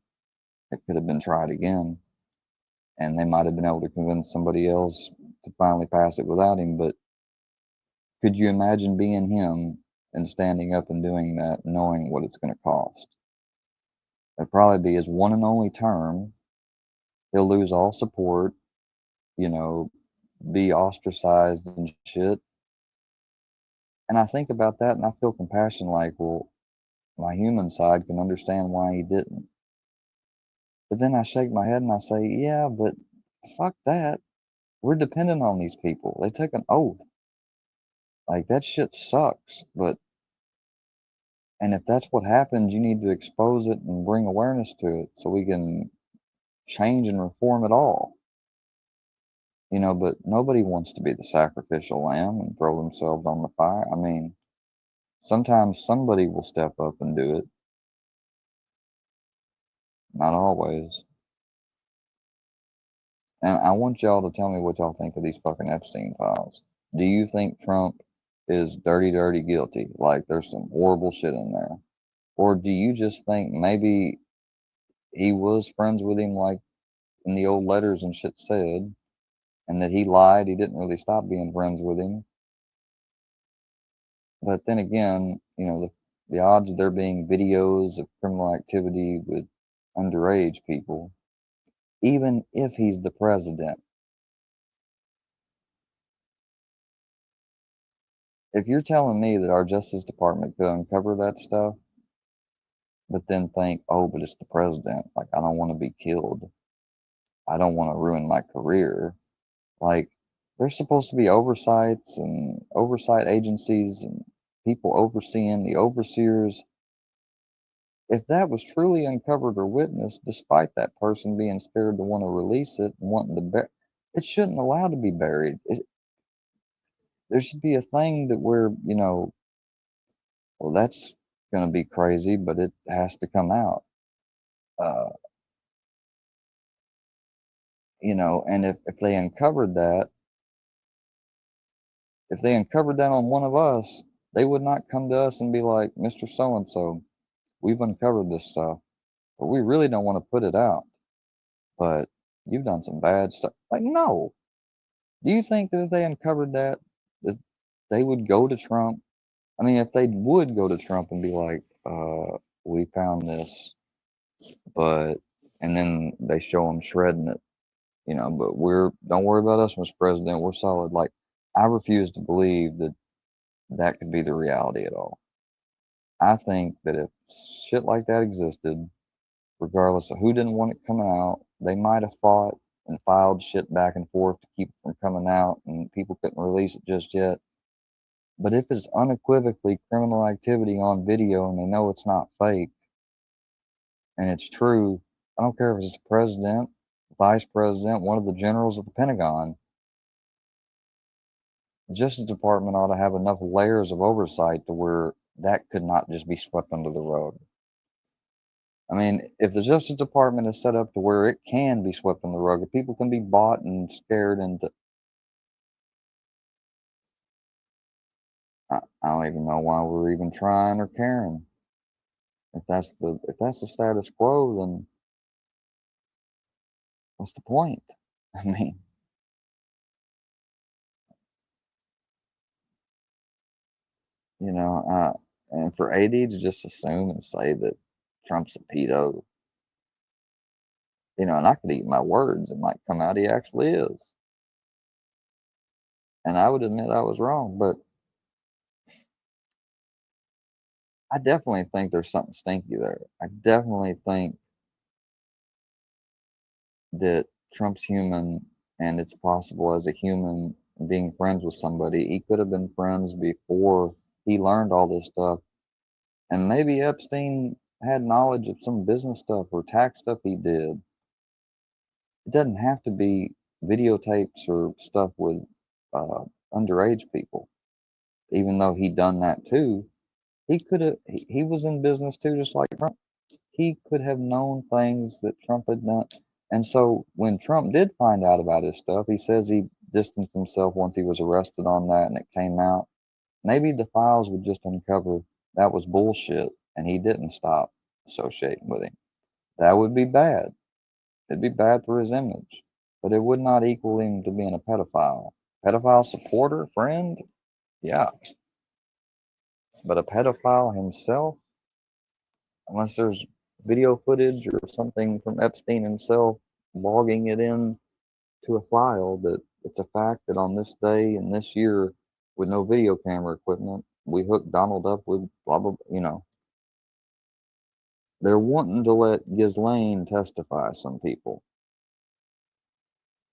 Speaker 4: it could have been tried again. and they might have been able to convince somebody else to finally pass it without him. But could you imagine being him and standing up and doing that, knowing what it's going to cost? It'd probably be his one and only term. He'll lose all support, you know, be ostracized and shit. And I think about that and I feel compassion, like, well, my human side can understand why he didn't. But then I shake my head and I say, yeah, but fuck that. We're dependent on these people. They took an oath. Like, that shit sucks. And if that's what happened, you need to expose it and bring awareness to it so we can change and reform it all. You know, but nobody wants to be the sacrificial lamb and throw themselves on the fire. I mean, sometimes somebody will step up and do it. Not always. And I want y'all to tell me what y'all think of these fucking Epstein files. Do you think Trump is dirty, dirty guilty? Like, there's some horrible shit in there? Or do you just think maybe he was friends with him, like in the old letters and shit said, and that he lied, he didn't really stop being friends with him? But then again, you know, the odds of there being videos of criminal activity with underage people, even if he's the president, if you're telling me that our Justice Department could uncover that stuff, but then think, oh, but it's the president, like, I don't want to be killed, I don't want to ruin my career. Like, there's supposed to be oversights and oversight agencies and people overseeing the overseers. If that was truly uncovered or witnessed, despite that person being scared to want to release it and wanting to it shouldn't allow to be buried. There should be a thing that where, you know, well, that's going to be crazy, but it has to come out. Uh, you know, and if they uncovered that, if they uncovered that on one of us, they would not come to us and be like, Mr. So and so, we've uncovered this stuff, but we really don't want to put it out. But you've done some bad stuff. Like, no. Do you think that if they uncovered that they would go to Trump? I mean, if they would go to Trump and be like, we found this, but, and then they show them shredding it, you know, but don't worry about us, Mr. President, we're solid. Like, I refuse to believe that that could be the reality at all. I think that if shit like that existed, regardless of who didn't want it coming out, they might have fought and filed shit back and forth to keep it from coming out, and people couldn't release it just yet. But if it's unequivocally criminal activity on video and they know it's not fake and it's true, I don't care if it's the president, vice president, one of the generals of the Pentagon, the Justice Department ought to have enough layers of oversight to where that could not just be swept under the rug. I mean, if the Justice Department is set up to where it can be swept under the rug, if people can be bought and scared into, I don't even know why we're even trying or caring. If that's the status quo, then what's the point? I mean, you know, and for AD to just assume and say that Trump's a pedo, you know, and I could eat my words, it might come out he actually is. And I would admit I was wrong, but I definitely think there's something stinky there. I definitely think that Trump's human, and it's possible as a human being friends with somebody, he could have been friends before he learned all this stuff. And maybe Epstein had knowledge of some business stuff or tax stuff he did. It doesn't have to be videotapes or stuff with underage people, even though he done that too. He could have, he was in business too, just like Trump. He could have known things that Trump had done. And so when Trump did find out about his stuff, he says he distanced himself once he was arrested on that and it came out. Maybe the files would just uncover that was bullshit and he didn't stop associating with him. That would be bad. It'd be bad for his image. but it would not equal him to being a pedophile. Pedophile supporter, friend? Yeah. But a pedophile himself? Unless there's video footage or something from Epstein himself logging it in to a file that it's a fact that on this day and this year, with no video camera equipment, we hooked Donald up with blah, blah, They're wanting to let Ghislaine testify, some people,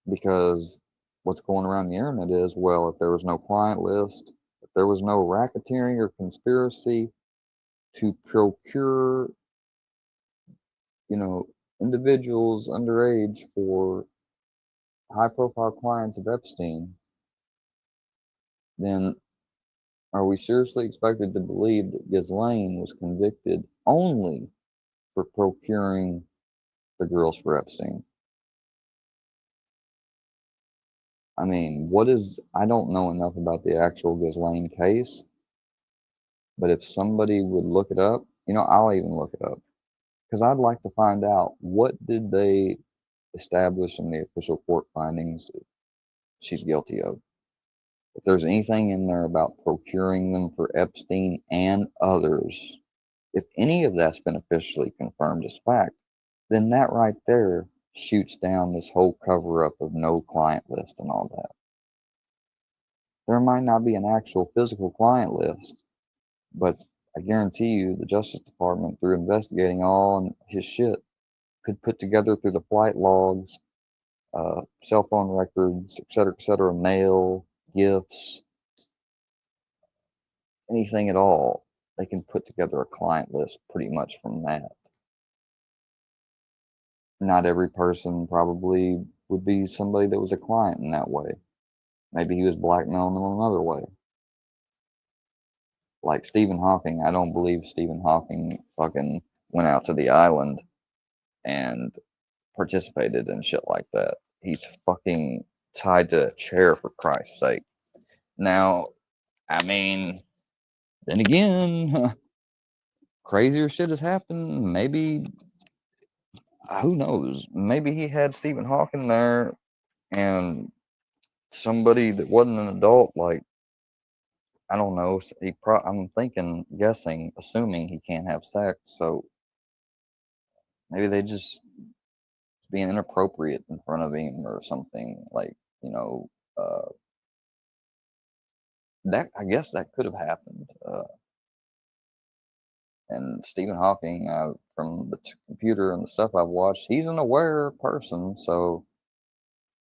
Speaker 4: because what's going around the internet is, well, if there was no client list, if there was no racketeering or conspiracy to procure, individuals underage for high-profile clients of Epstein, then are we seriously expected to believe that Ghislaine was convicted only for procuring the girls for Epstein? I mean, I don't know enough about the actual Ghislaine case, but if somebody would look it up, I'll even look it up, because I'd like to find out, what did they establish in the official court findings that she's guilty of. If there's anything in there about procuring them for Epstein and others, if any of that's been officially confirmed as fact, then that right there shoots down this whole cover up of no client list and all that. There might not be an actual physical client list, but I guarantee you the Justice Department, through investigating all his shit, could put together through the flight logs, cell phone records, et cetera, mail, gifts, anything at all. They can put together a client list pretty much from that. Not every person probably would be somebody that was a client in that way. Maybe he was blackmailing them another way. Like Stephen Hawking, I don't believe Stephen Hawking fucking went out to the island and participated in shit like that. He's fucking tied to a chair, for Christ's sake. Now, I mean, then again, crazier shit has happened. Maybe, who knows? Maybe he had Stephen Hawking there and somebody that wasn't an adult, like, I don't know, I'm thinking, guessing, assuming he can't have sex, so maybe they just being inappropriate in front of him or something, like, that, I guess that could have happened. And Stephen Hawking, from the computer and the stuff I've watched, he's an aware person, so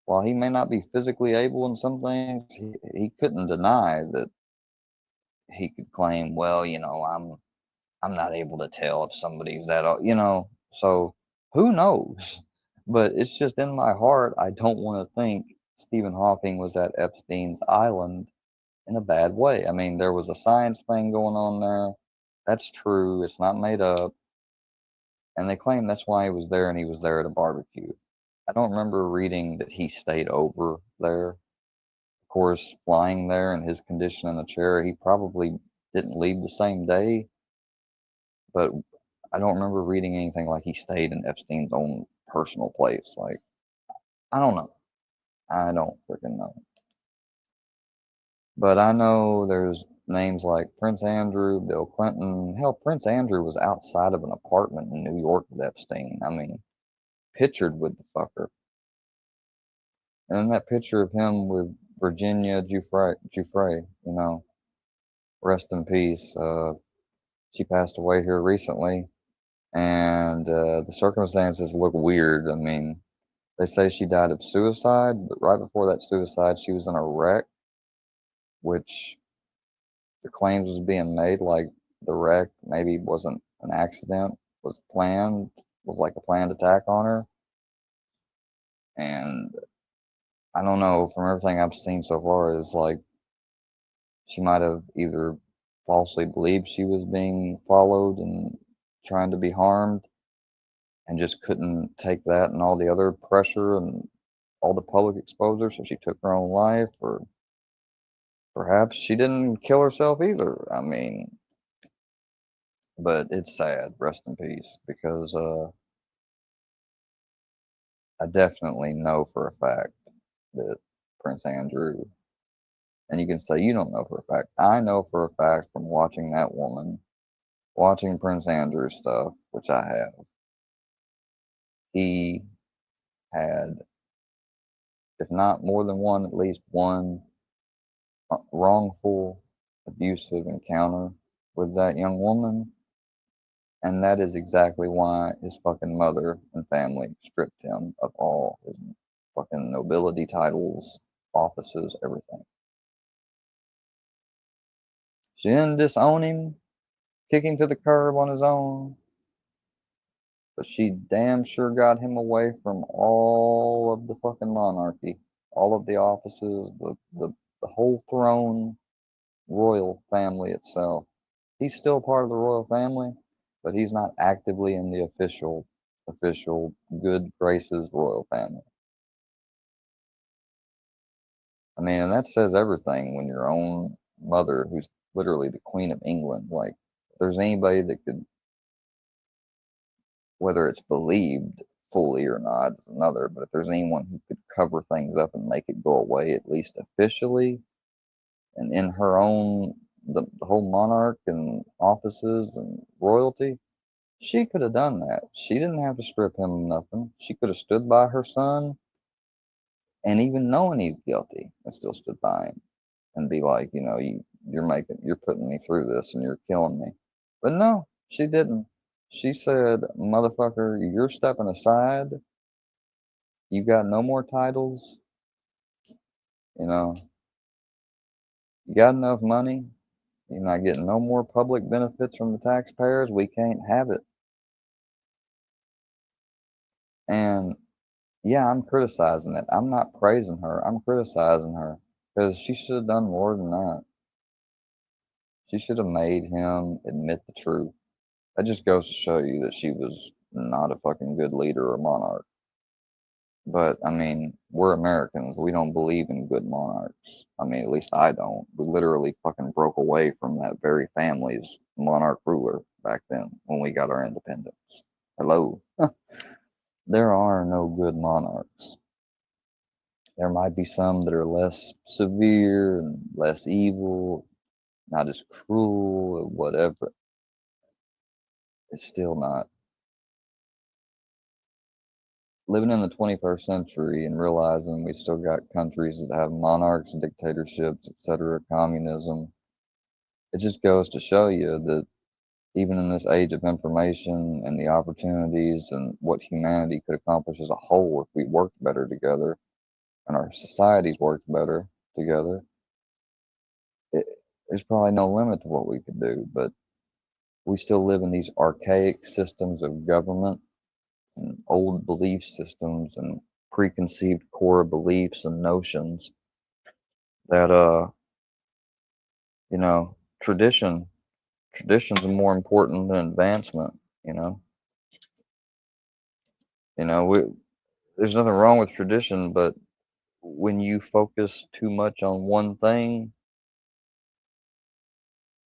Speaker 4: while he may not be physically able in some things, he couldn't deny that he could claim, well, I'm not able to tell if somebody's that, so who knows? But it's just in my heart, I don't want to think Stephen Hawking was at Epstein's island in a bad way. I mean, there was a science thing going on there. That's true. It's not made up. And they claim that's why he was there, and he was there at a barbecue. I don't remember reading that he stayed over there. Of course, flying there in his condition in the chair, he probably didn't leave the same day. But I don't remember reading anything like he stayed in Epstein's own personal place. Like, I don't know. I don't freaking know. But I know there's names like Prince Andrew, Bill Clinton. Hell, Prince Andrew was outside of an apartment in New York with Epstein. I mean, pictured with the fucker. And then that picture of him with Virginia Giuffre, rest in peace. She passed away here recently, and the circumstances look weird. I mean, they say she died of suicide, but right before that suicide, she was in a wreck, which the claims was being made like the wreck maybe wasn't an accident, was planned, was like a planned attack on her. And I don't know, from everything I've seen so far, is like she might have either falsely believed she was being followed and trying to be harmed and just couldn't take that and all the other pressure and all the public exposure, so she took her own life, or perhaps she didn't kill herself either. I mean, but it's sad, rest in peace, because I definitely know for a fact that Prince Andrew, and you can say you don't know for a fact. I know for a fact from watching that woman, watching Prince Andrew stuff, which I have, he had, if not more than one, at least one wrongful, abusive encounter with that young woman. And that is exactly why his fucking mother and family stripped him of all his fucking nobility titles, offices, everything. She didn't disown him, kick him to the curb on his own, but she damn sure got him away from all of the fucking monarchy, all of the offices, the whole throne, royal family itself. He's still part of the royal family, but he's not actively in the official good graces royal family. I mean, and that says everything when your own mother, who's literally the Queen of England, like, if there's anybody that could, whether it's believed fully or not, is another, but if there's anyone who could cover things up and make it go away, at least officially, and in her own, the whole monarch and offices and royalty, she could have done that. She didn't have to strip him of nothing. She could have stood by her son, and even knowing he's guilty, and still stood by him and be like, you know, you're putting me through this and you're killing me. But no, she didn't. She said, motherfucker, you're stepping aside. You got no more titles. You know, you got enough money. You're not getting no more public benefits from the taxpayers. We can't have it. And yeah, I'm criticizing it. I'm not praising her. I'm criticizing her because she should have done more than that. She should have made him admit the truth. That just goes to show you that she was not a fucking good leader or monarch. But I mean, we're Americans. We don't believe in good monarchs. I mean, at least I don't. We literally fucking broke away from that very family's monarch ruler back then when we got our independence. Hello. There are no good monarchs. There might be some that are less severe and less evil, not as cruel or whatever. It's still not. Living in the 21st century and realizing we still got countries that have monarchs, dictatorships, etc., communism, it just goes to show you that even in this age of information and the opportunities and what humanity could accomplish as a whole if we worked better together and our societies worked better together, there's probably no limit to what we could do. But we still live in these archaic systems of government and old belief systems and preconceived core beliefs and notions that you know, traditions are more important than advancement. you know we, there's nothing wrong with tradition, but when you focus too much on one thing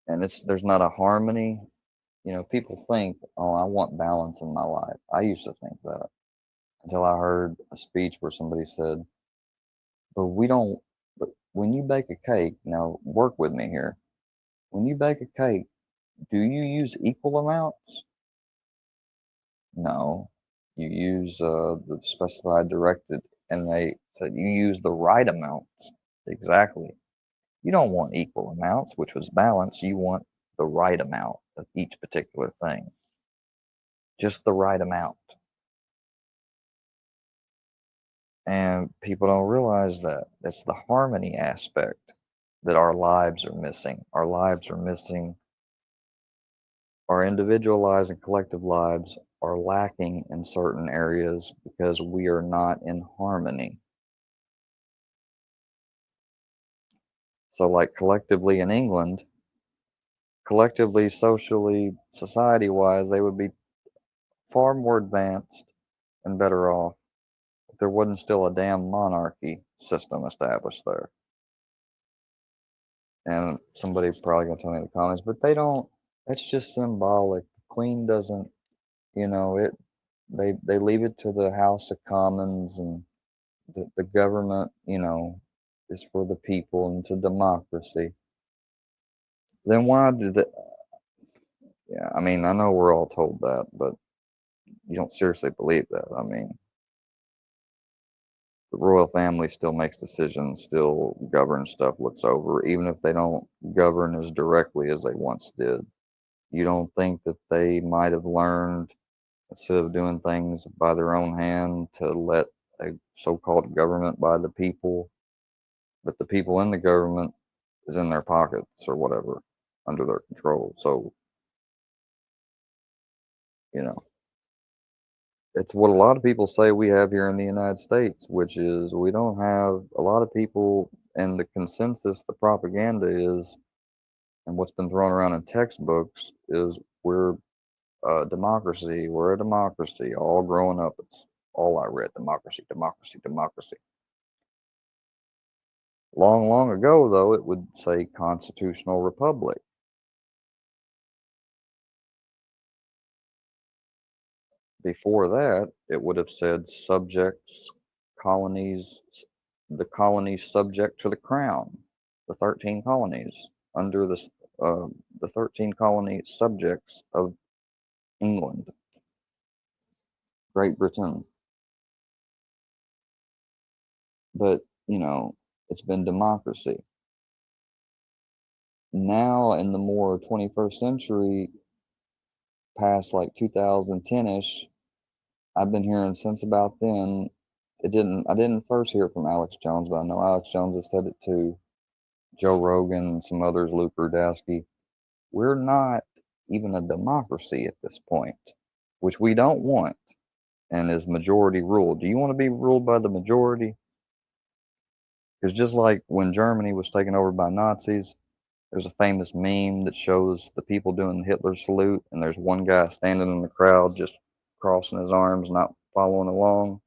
Speaker 4: and there's not a harmony, people think, oh, I want balance in my life. I used to think that until I heard a speech where somebody said, but when you bake a cake, now work with me here. When you bake a cake, do you use equal amounts? No, you use the specified directed, and they said you use the right amounts. Exactly. You don't want equal amounts, which was balance. You want the right amount of each particular thing. Just the right amount. And people don't realize that. It's the harmony aspect that our lives are missing. Our lives are missing. Our individualized and collective lives are lacking in certain areas because we are not in harmony. So, like collectively in England, collectively, socially, society-wise, they would be far more advanced and better off if there wasn't still a damn monarchy system established there. And somebody's probably going to tell me in the comments, but they don't, that's just symbolic. The Queen doesn't, it, they leave it to the House of Commons, and the government, is for the people and it's a democracy. Then why did it? Yeah, I mean, I know we're all told that, but you don't seriously believe that. I mean, the royal family still makes decisions, still governs stuff, looks over, even if they don't govern as directly as they once did. You don't think that they might have learned, instead of doing things by their own hand, to let a so-called government by the people, but the people in the government is in their pockets or whatever, under their control. So, it's what a lot of people say we have here in the United States, which is we don't have a lot of people, and the consensus, the propaganda is, and what's been thrown around in textbooks is we're a democracy. We're a democracy. All growing up, it's all I read: democracy, democracy, democracy. Long, long ago, though, it would say constitutional republic. Before that, it would have said subjects, colonies, the colonies subject to the crown, the 13 colonies under the 13 colony subjects of England, Great Britain. But, it's been democracy. Now, in the more 21st century, past like 2010-ish, I've been hearing since about then. I didn't first hear it from Alex Jones, but I know Alex Jones has said it too. Joe Rogan and some others, Luke Rudowski. We're not even a democracy at this point, which we don't want, and is majority rule. Do you want to be ruled by the majority? Because just like when Germany was taken over by Nazis, there's a famous meme that shows the people doing the Hitler salute, and there's one guy standing in the crowd just crossing his arms, not following along.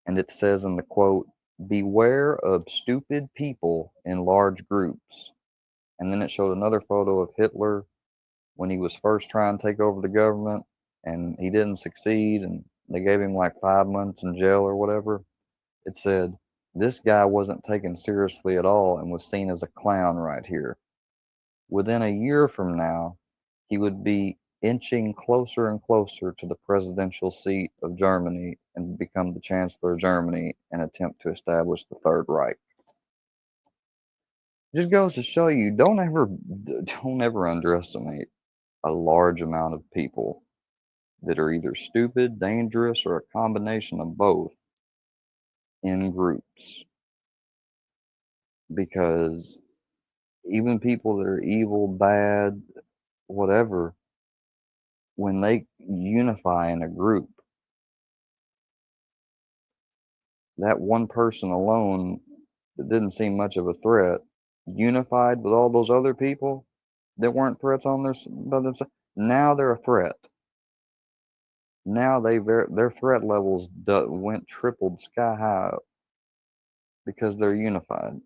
Speaker 4: And it says in the quote, "Beware of stupid people in large groups." And then it showed another photo of Hitler when he was first trying to take over the government, and he didn't succeed, and they gave him like 5 months in jail or whatever. It said, "This guy wasn't taken seriously at all and was seen as a clown right here. Within a year from now, he would be inching closer and closer to the presidential seat of Germany and become the Chancellor of Germany and attempt to establish the Third Reich." Just goes to show you, don't ever underestimate a large amount of people that are either stupid, dangerous, or a combination of both in groups. Because even people that are evil, bad, whatever, when they unify in a group, that one person alone that didn't seem much of a threat, unified with all those other people that weren't threats by themselves, now they're a threat. Now their threat levels went tripled sky high because they're unified.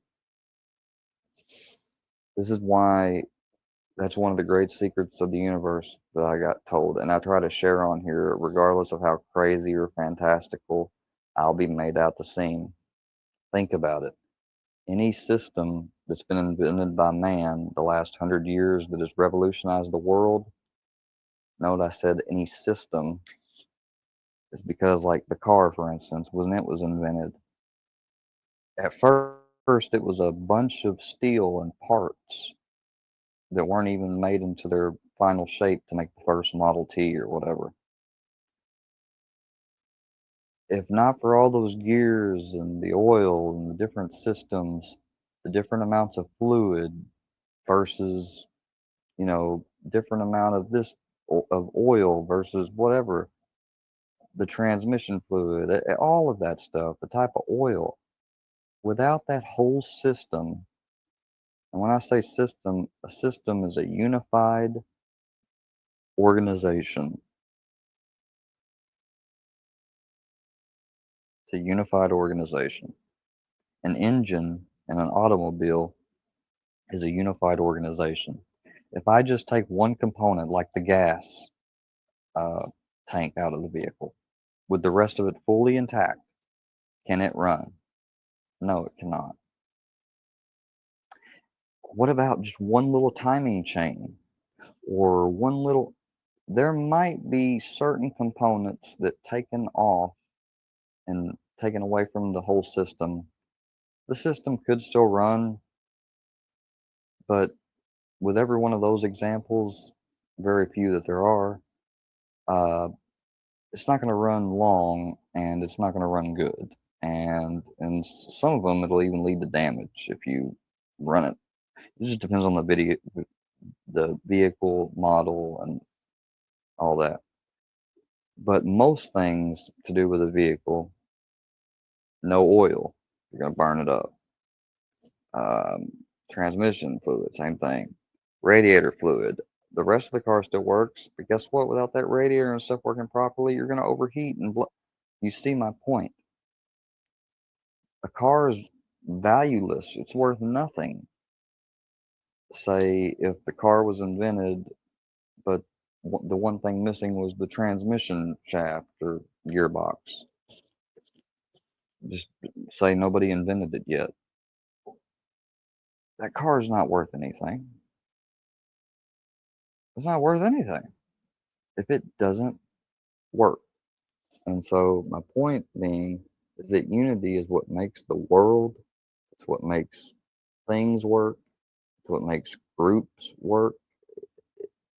Speaker 4: This is why that's one of the great secrets of the universe that I got told, and I try to share on here, regardless of how crazy or fantastical I'll be made out to seem. Think about it. Any system that's been invented by man the last 100 years that has revolutionized the world, note I said any system, is because, like the car, for instance, when it was invented, at first it was a bunch of steel and parts that weren't even made into their final shape to make the first Model T or whatever. If not for all those gears and the oil and the different systems, the different amounts of fluid versus, different amount of this of oil versus whatever, the transmission fluid, all of that stuff, the type of oil, without that whole system, and when I say system, a system is a unified organization. It's a unified organization. An engine and an automobile is a unified organization. If I just take one component like the gas, tank out of the vehicle. With the rest of it fully intact, can it run? No, it cannot. What about just one little timing chain or one little? There might be certain components that taken off and taken away from the whole system, the system could still run, but with every one of those examples, very few that there are, uh, it's not going to run long and it's not going to run good. And some of them it'll even lead to damage if you run it. It just depends on the vehicle model and all that. But most things to do with a vehicle, no oil, you're going to burn it up. Transmission fluid, same thing. Radiator fluid. The rest of the car still works, but guess what? Without that radiator and stuff working properly, you're going to overheat and you see my point. A car is valueless. It's worth nothing. Say if the car was invented, but the one thing missing was the transmission shaft or gearbox. Just say nobody invented it yet. That car is not worth anything. It's not worth anything if it doesn't work. And so my point being is that unity is what makes the world, it's what makes things work, it's what makes groups work,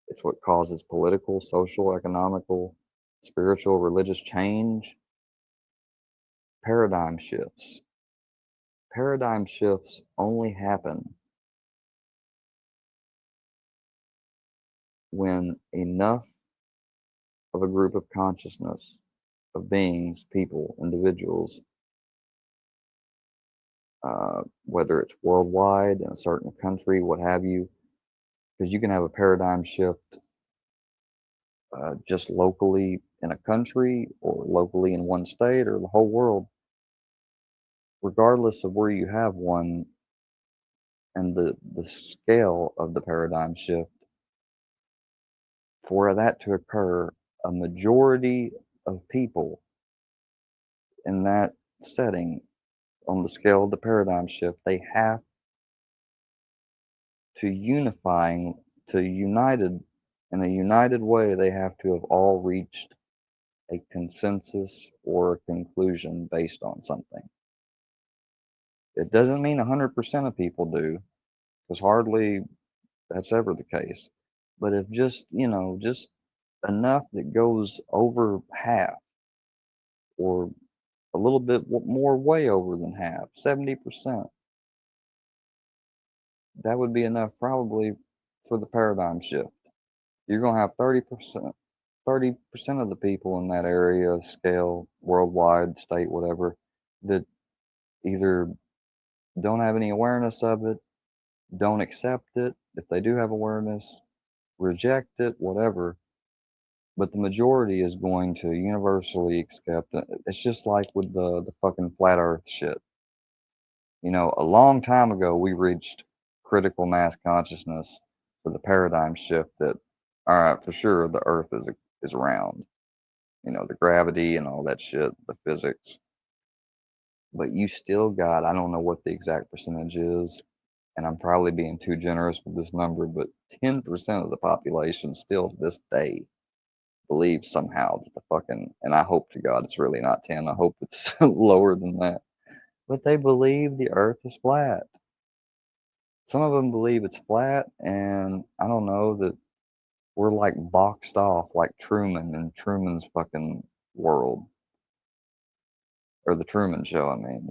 Speaker 4: it's what causes political, social, economical, spiritual, religious change. Paradigm shifts. Paradigm shifts only happen when enough of a group of consciousness, of beings, people, individuals, whether it's worldwide, in a certain country, what have you, because you can have a paradigm shift just locally in a country or locally in one state or the whole world. Regardless of where you have one and the scale of the paradigm shift, for that to occur, a majority of people in that setting on the scale of the paradigm shift, they have to united in a united way, they have to have all reached a consensus or a conclusion based on something. It doesn't mean 100% of people do, because hardly that's ever the case. But if just, just enough that goes over half or a little bit more, way over than half, 70%, that would be enough probably for the paradigm shift. You're going to have 30% of the people in that area, scale, worldwide, state, whatever, that either don't have any awareness of it, don't accept it. If they do have awareness, reject it, whatever. But the majority is going to universally accept it. It's just like with the fucking flat earth shit. A long time ago, we reached critical mass consciousness for the paradigm shift that, all right, for sure, the earth is round. The gravity and all that shit, the physics. But you still got, I don't know what the exact percentage is, and I'm probably being too generous with this number, but 10% of the population still to this day believes somehow that the fucking, and I hope to God it's really not 10, I hope it's lower than that, but they believe the earth is flat. Some of them believe it's flat, and I don't know, that we're like boxed off like Truman in Truman's fucking world. Or the Truman Show, I mean,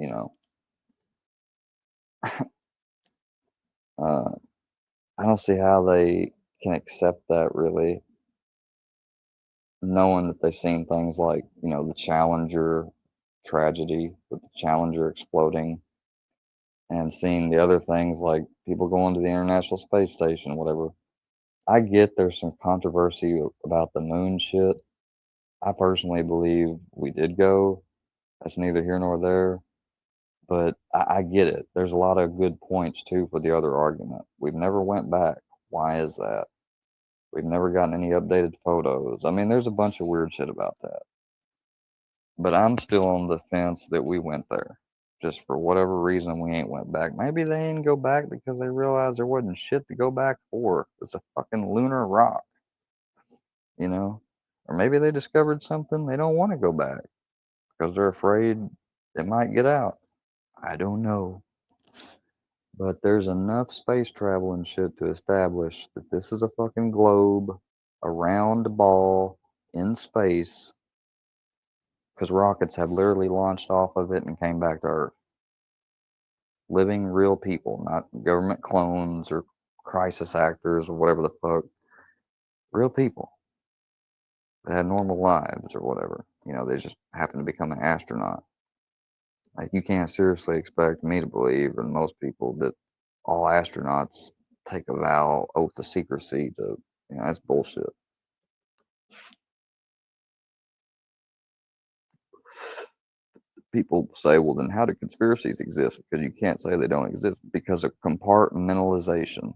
Speaker 4: I don't see how they can accept that, really, knowing that they've seen things like, the Challenger tragedy with the Challenger exploding, and seeing the other things like people going to the International Space Station, whatever. I get there's some controversy about the moon shit. I personally believe we did go. That's neither here nor there. But I get it. There's a lot of good points too for the other argument. We've never went back. Why is that? We've never gotten any updated photos. I mean, there's a bunch of weird shit about that. But I'm still on the fence that we went there. Just for whatever reason, we ain't went back. Maybe they ain't go back because they realized there wasn't shit to go back for. It's a fucking lunar rock, you know? Or maybe they discovered something they don't want to go back because they're afraid it might get out. I don't know. But there's enough space travel and shit to establish that this is a fucking globe, a round ball in space, because rockets have literally launched off of it and came back to Earth. Living real people, not government clones or crisis actors or whatever the fuck. Real people that had normal lives or whatever. You know, they just happen to become an astronaut. Like, you can't seriously expect me to believe, and most people, that all astronauts take a vow, oath of secrecy to, you know, that's bullshit. People say, well, then how do conspiracies exist? Because you can't say they don't exist, because of compartmentalization.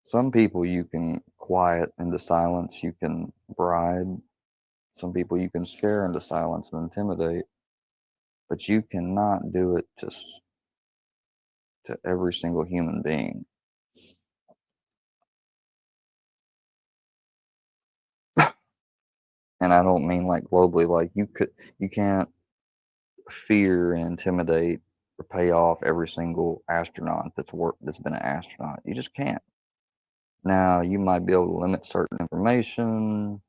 Speaker 4: Some people you can quiet into silence, you can bribe. Some people you can scare into silence and intimidate, but you cannot do it to every single human being. And I don't mean like globally, like you can't fear and intimidate or pay off every single astronaut that's been an astronaut. You just can't. Now you might be able to limit certain information.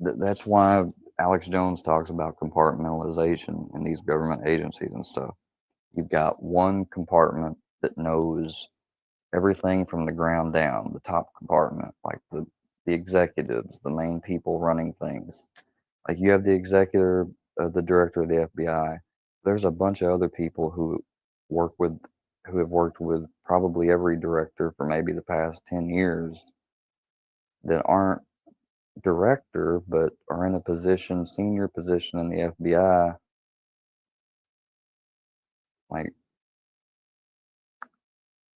Speaker 4: That's why Alex Jones talks about compartmentalization in these government agencies and stuff. You've got one compartment that knows everything from the ground down, the top compartment, like the executives, the main people running things. Like, you have the executive, the director of the FBI. There's a bunch of other people who have worked with probably every director for maybe the past 10 years that aren't director, but are in a position, senior position in the FBI. Like,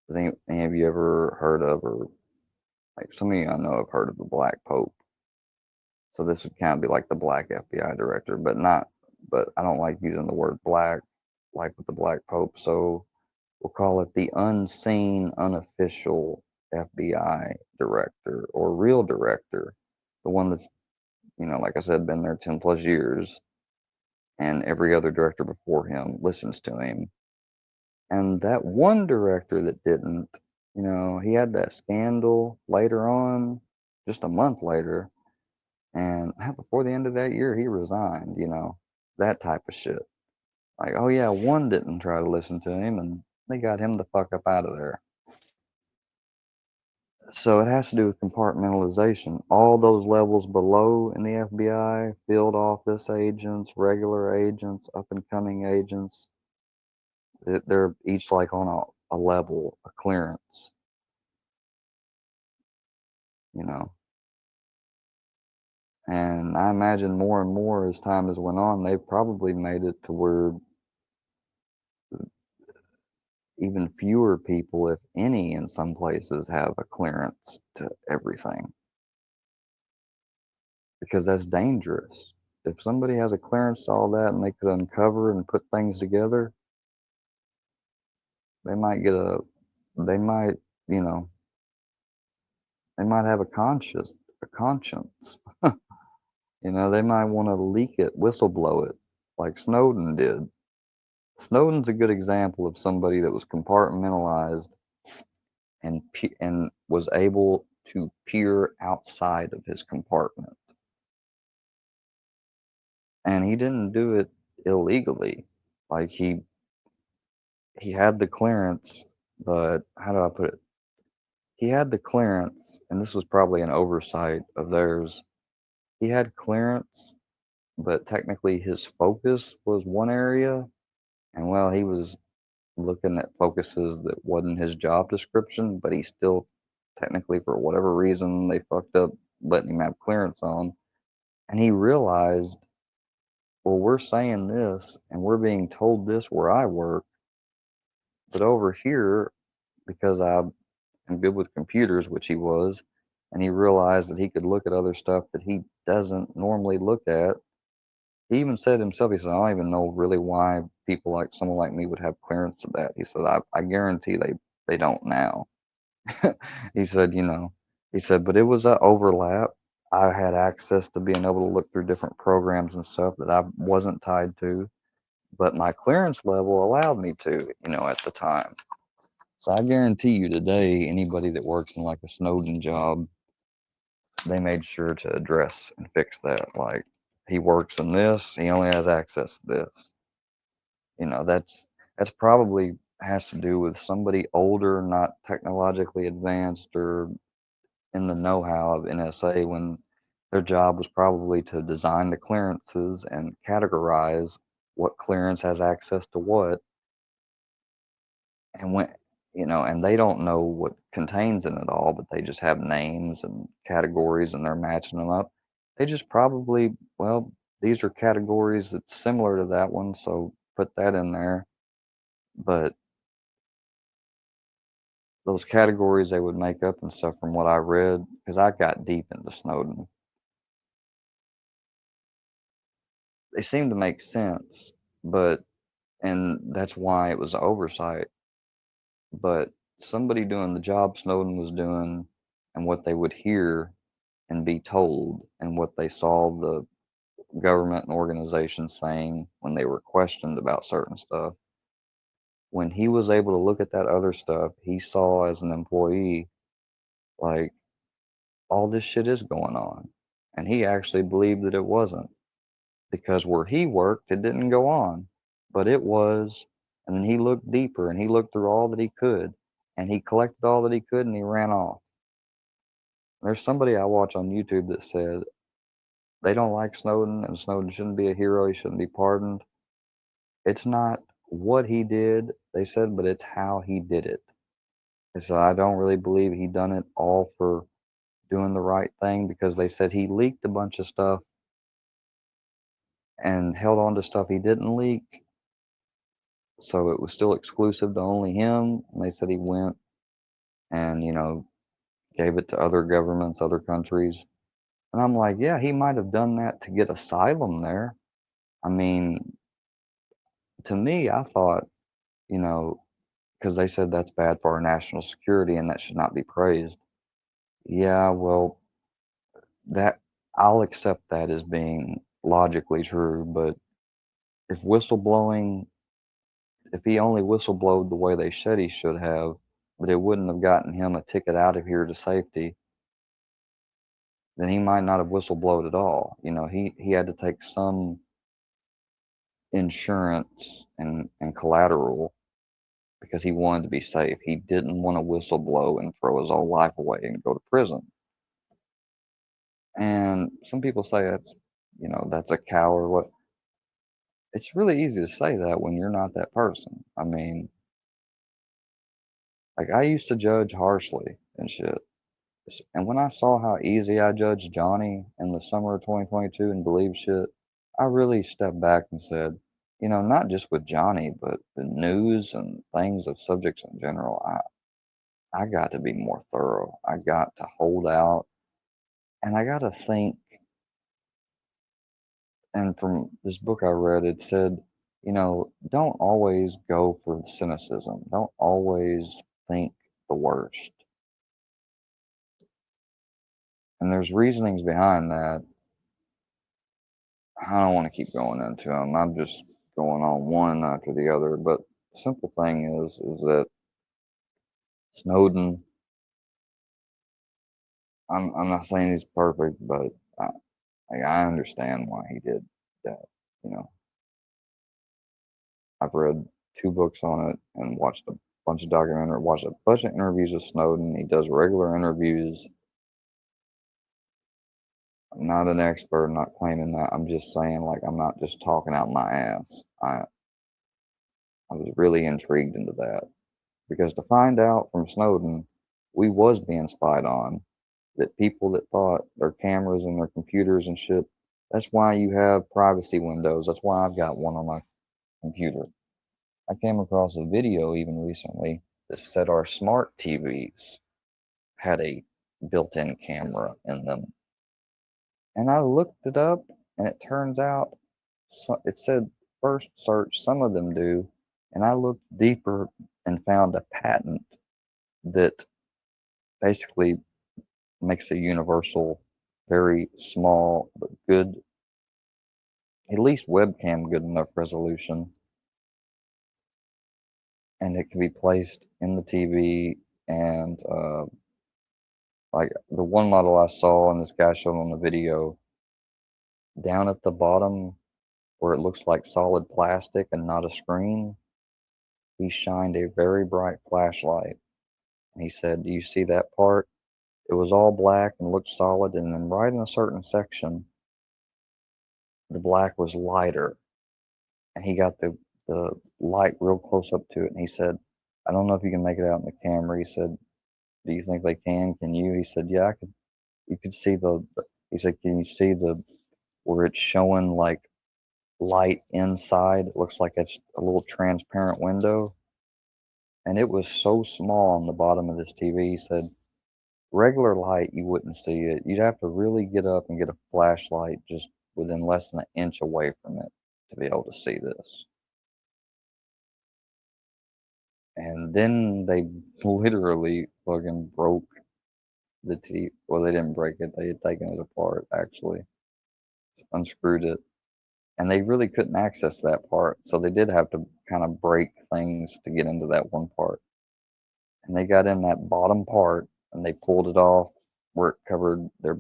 Speaker 4: has any of you ever heard of, or like some of you I know have heard of the Black Pope? So this would kind of be like the Black FBI director, but I don't like using the word black, like with the Black Pope. So we'll call it the unseen, unofficial FBI director, or real director. The one that's, you know, like I said, been there 10 plus years, and every other director before him listens to him. And that one director that didn't, you know, he had that scandal later on, just a month later, and before the end of that year, he resigned, you know, that type of shit. Like, oh yeah, one didn't try to listen to him, and they got him the fuck up out of there. So it has to do with compartmentalization. All those levels below in the FBI, field office agents, regular agents, up and coming agents, they're each like on a level, a clearance, you know. And I imagine more and more as time has went on, they've probably made it to where even fewer people, if any, in some places have a clearance to everything. Because that's dangerous. If somebody has a clearance to all that and they could uncover and put things together, they might, you know, they might have a conscience. You know, they might want to leak it, whistleblow it, like Snowden did. Snowden's a good example of somebody that was compartmentalized and was able to peer outside of his compartment. And he didn't do it illegally. Like, he had the clearance, but how do I put it? He had the clearance, and this was probably an oversight of theirs. He had clearance, but technically his focus was one area, and well, he was looking at focuses that wasn't his job description, but he still technically, for whatever reason, they fucked up letting him have clearance on. And he realized, well, we're saying this and we're being told this where I work, but over here, because and good with computers, which he was, and he realized that he could look at other stuff that he doesn't normally look at. He even said himself, he said, I don't even know really why people like someone like me would have clearance to that. He said, I guarantee they don't now. He said, he said, but it was an overlap. I had access to being able to look through different programs and stuff that I wasn't tied to, but my clearance level allowed me to, at the time. So I guarantee you today, anybody that works in like a Snowden job, they made sure to address and fix that. Like, he works in this, he only has access to this. That's probably has to do with somebody older, not technologically advanced or in the know-how of NSA, when their job was probably to design the clearances and categorize what clearance has access to what, and when and they don't know what contains in it all, but they just have names and categories and they're matching them up. They just probably, well, these are categories that's similar to that one, so put that in there. But those categories they would make up and stuff, from what I read, because I got deep into Snowden, they seem to make sense, and that's why it was oversight. But somebody doing the job Snowden was doing, and what they would hear and be told, and what they saw the government and organizations saying when they were questioned about certain stuff, when he was able to look at that other stuff, he saw as an employee, like, all this shit is going on. And he actually believed that it wasn't, because where he worked, it didn't go on, but it was. And then he looked deeper and he looked through all that he could, and he collected all that he could, and he ran off. There's somebody I watch on YouTube that said they don't like Snowden and Snowden shouldn't be a hero, he shouldn't be pardoned. It's not what he did, they said, but it's how he did it. They said, I don't really believe he done it all for doing the right thing, because they said he leaked a bunch of stuff and held on to stuff he didn't leak, so it was still exclusive to only him. And they said he went and gave it to other governments, other countries. And I'm like, yeah, he might have done that to get asylum there. I mean, to me, I thought, because they said that's bad for our national security and that should not be praised. Yeah, well, that I'll accept that as being logically true, but if whistleblowing, if he only whistleblowed the way they said he should have, but it wouldn't have gotten him a ticket out of here to safety, then he might not have whistleblowed at all. He had to take some insurance and collateral because he wanted to be safe. He didn't want to whistleblow and throw his whole life away and go to prison. And some people say that's a coward. What? It's really easy to say that when you're not that person. I mean, like, I used to judge harshly and shit. And when I saw how easy I judged Johnny in the summer of 2022 and believed shit, I really stepped back and said, not just with Johnny, but the news and things of subjects in general, I got to be more thorough. I got to hold out, and I got to think. And from this book I read, it said, don't always go for cynicism. Don't always think the worst. And there's reasonings behind that. I don't want to keep going into them. I'm just going on one after the other. But the simple thing is that Snowden, I'm not saying he's perfect, but I understand why he did that. I've read 2 books on it and watched a bunch of documentaries, watched a bunch of interviews with Snowden. He does regular interviews. I'm not an expert, I'm not claiming that. I'm just saying, like, I'm not just talking out my ass. I was really intrigued into that, because to find out from Snowden we was being spied on, that people that thought their cameras and their computers and shit, that's why you have privacy windows. That's why I've got one on my computer. I came across a video even recently that said our smart TVs had a built-in camera in them. And I looked it up, and it turns out it said first search, some of them do, and I looked deeper and found a patent that basically makes a universal, very small but good, at least webcam good enough resolution, and it can be placed in the TV. And like the one model I saw and this guy showed on the video, down at the bottom where it looks like solid plastic and not a screen, he shined a very bright flashlight. And he said, "Do you see that part? It was all black and looked solid, and then right in a certain section, the black was lighter." And he got the light real close up to it, and he said, "I don't know if you can make it out in the camera." He said, "Do you think they can? Can you?" He said, "Yeah, I could." You could see he said, "Can you see where it's showing like light inside? It looks like it's a little transparent window." And it was so small on the bottom of this TV. He said, regular light, you wouldn't see it. You'd have to really get up and get a flashlight just within less than an inch away from it to be able to see this. And then they literally fucking broke the TV. Well, they didn't break it. They had taken it apart, actually. Unscrewed it. And they really couldn't access that part. So they did have to kind of break things to get into that one part. And they got in that bottom part and they pulled it off where it covered their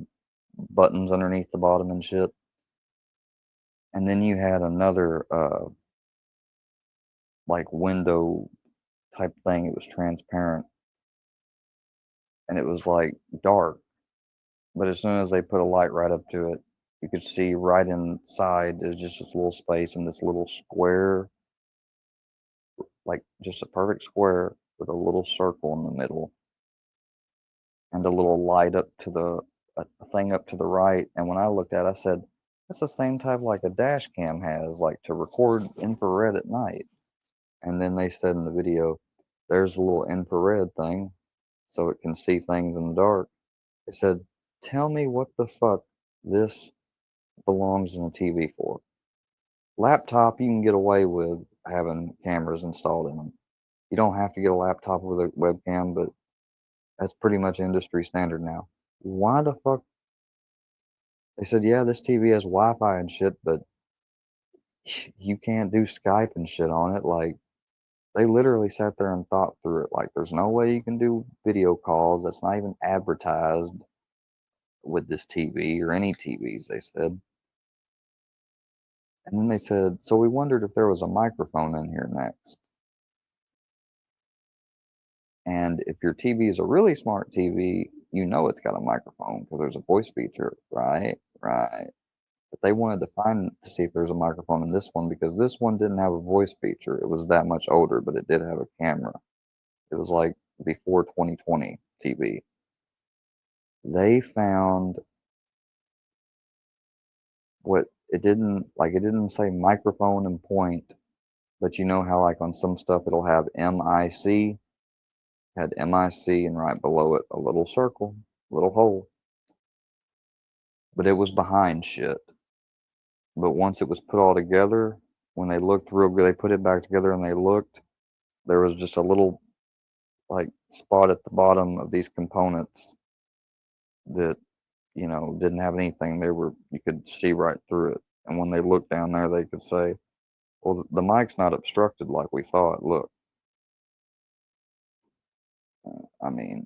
Speaker 4: buttons underneath the bottom and shit. And then you had another like window type thing. It was transparent and it was like dark. But as soon as they put a light right up to it, you could see right inside there's just this little space and this little square, like just a perfect square with a little circle in the middle and a little light up to a thing up to the right. And when I looked at it, I said, that's the same type like a dash cam has, like to record infrared at night. And then they said in the video, there's a little infrared thing so it can see things in the dark. They said, tell me what the fuck this belongs in a TV for. Laptop, you can get away with having cameras installed in them. You don't have to get a laptop with a webcam, but that's pretty much industry standard now. Why the fuck? They said, yeah, this TV has Wi-Fi and shit, but you can't do Skype and shit on it. Like, they literally sat there and thought through it. Like, there's no way you can do video calls. That's not even advertised with this TV or any TVs, they said. And then they said, so we wondered if there was a microphone in here next. And if your TV is a really smart TV, you know it's got a microphone because there's a voice feature, right? Right. But they wanted to see if there's a microphone in this one because this one didn't have a voice feature. It was that much older, but it did have a camera. It was like before 2020 TV. They found what it didn't say microphone and point, but you know how like on some stuff it'll have MIC, had MIC and right below it a little circle, little hole. But it was behind shit. But once it was put all together, when they looked real good, they put it back together and they looked, there was just a little like spot at the bottom of these components that, you know, didn't have anything. You could see right through it. And when they looked down there, they could say, well, the mic's not obstructed like we thought. Look. I mean,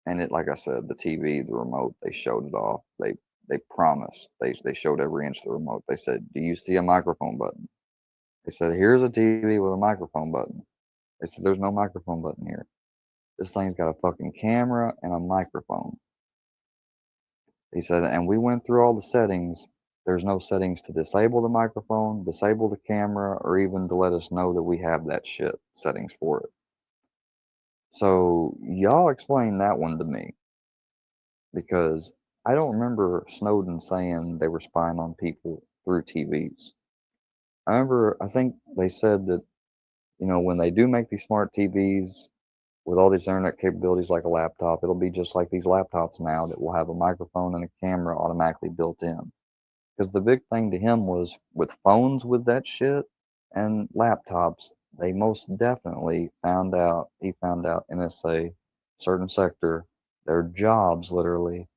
Speaker 4: and it, like I said, the TV, the remote, they showed it off. They promised. They showed every inch of the remote. They said, do you see a microphone button? They said, here's a TV with a microphone button. They said, there's no microphone button here. This thing's got a fucking camera and a microphone. He said, and we went through all the settings. There's no settings to disable the microphone, disable the camera, or even to let us know that we have that shit settings for it. So y'all explain that one to me, because I don't remember Snowden saying they were spying on people through TVs. I think they said that, you know, when they do make these smart TVs, with all these internet capabilities like a laptop, it'll be just like these laptops now that will have a microphone and a camera automatically built in. Because the big thing to him was with phones with that shit and laptops, they most definitely found out, he found out NSA, certain sector, their jobs literally,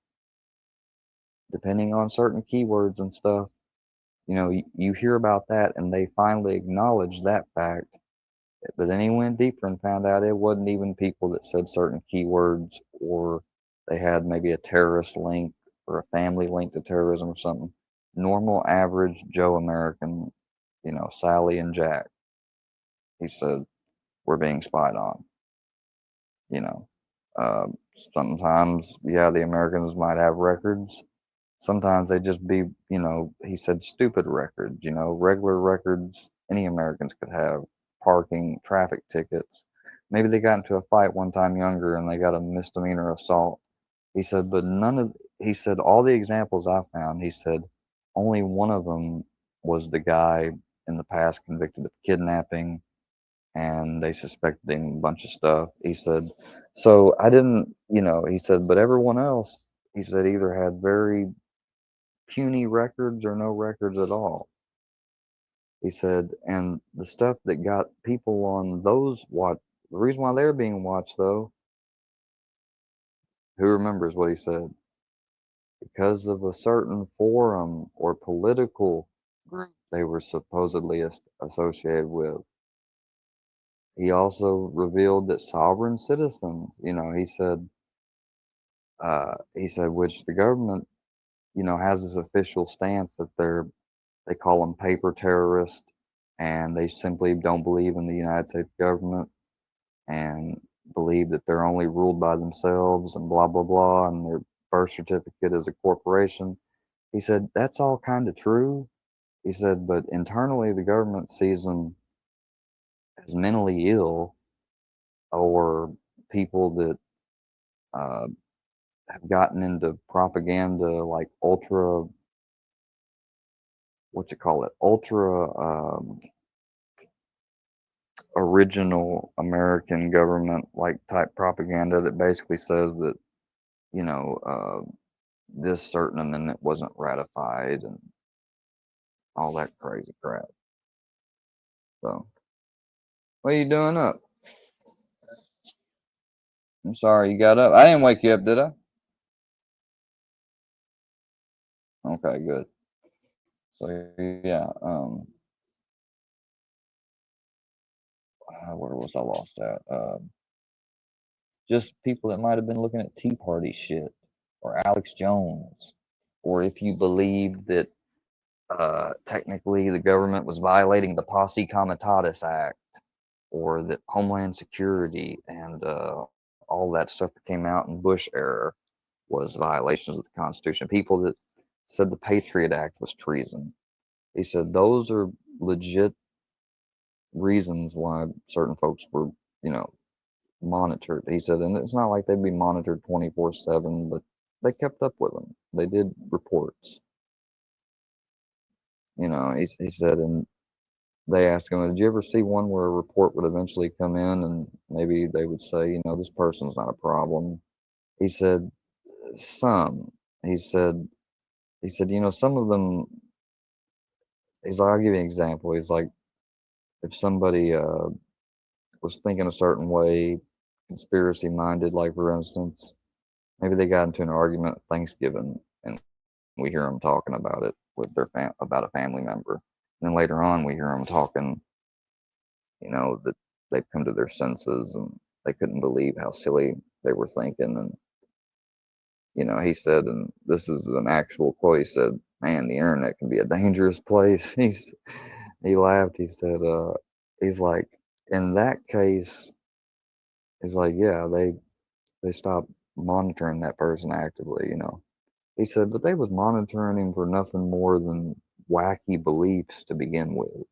Speaker 4: depending on certain keywords and stuff, you know, you hear about that and they finally acknowledged that fact. But then he went deeper and found out it wasn't even people that said certain keywords or they had maybe a terrorist link or a family link to terrorism or something. Normal, average Joe American, you know, Sally and Jack, he said, we're being spied on. You know, sometimes, yeah, the Americans might have records. Sometimes they just be, you know, he said stupid records, you know, regular records any Americans could have, parking, traffic tickets. Maybe they got into a fight one time younger and they got a misdemeanor assault. He said, but he said, all the examples I found, he said, only one of them was the guy in the past convicted of kidnapping and they suspected him a bunch of stuff. He said, so I didn't, you know, he said, but everyone else, he said, either had very puny records or no records at all. He said, and the stuff that got people on those the reason why they're being watched though, who remembers what he said? Because of a certain forum or political group they were supposedly associated with. He also revealed that sovereign citizens, you know, he said, which the government, you know, has this official stance that they call them paper terrorists, and they simply don't believe in the United States government and believe that they're only ruled by themselves and blah blah blah, and their birth certificate is a corporation. He said that's all kind of true. He said, but internally the government sees them as mentally ill or people that uh, have gotten into propaganda like what you call it, ultra original American government like type propaganda that basically says that, you know, this certain amendment wasn't ratified and all that crazy crap. So, what are you doing up? I'm sorry you got up. I didn't wake you up, did I? Okay, good. So yeah, where was I lost at? Just people that might have been looking at Tea Party shit or Alex Jones, or if you believe that technically the government was violating the Posse Comitatus Act, or that Homeland Security and all that stuff that came out in Bush era was violations of the Constitution. People that said the Patriot Act was treason. He said those are legit reasons why certain folks were, you know, monitored. He said, and it's not like they'd be monitored 24/7, but they kept up with them. They did reports. You know, he said, and they asked him, did you ever see one where a report would eventually come in and maybe they would say, you know, this person's not a problem? He said, some. He said, you know, some of them, he's like, I'll give you an example. He's like, if somebody was thinking a certain way, conspiracy minded, like for instance, maybe they got into an argument at Thanksgiving and we hear them talking about it with their about a family member. And then later on, we hear them talking, you know, that they've come to their senses and they couldn't believe how silly they were thinking. And, you know, he said, and this is an actual quote, he said, man, the internet can be a dangerous place. He laughed. He said, he's like, in that case, he's like, yeah, they stopped monitoring that person actively, you know. He said, but they was monitoring him for nothing more than wacky beliefs to begin with,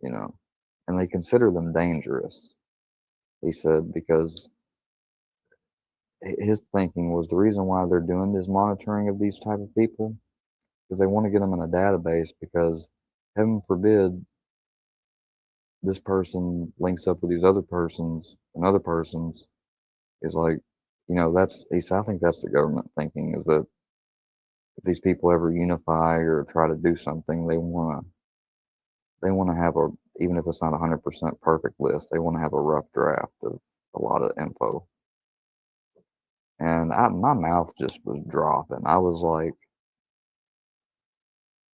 Speaker 4: you know, and they consider them dangerous. He said, because his thinking was the reason why they're doing this monitoring of these type of people because they want to get them in a database because heaven forbid this person links up with these other persons and other persons is like, you know, I think that's the government thinking, is that if these people ever unify or try to do something, they want to have even if it's not 100% perfect list, they want to have a rough draft of a lot of info. And my mouth just was dropping. I was like,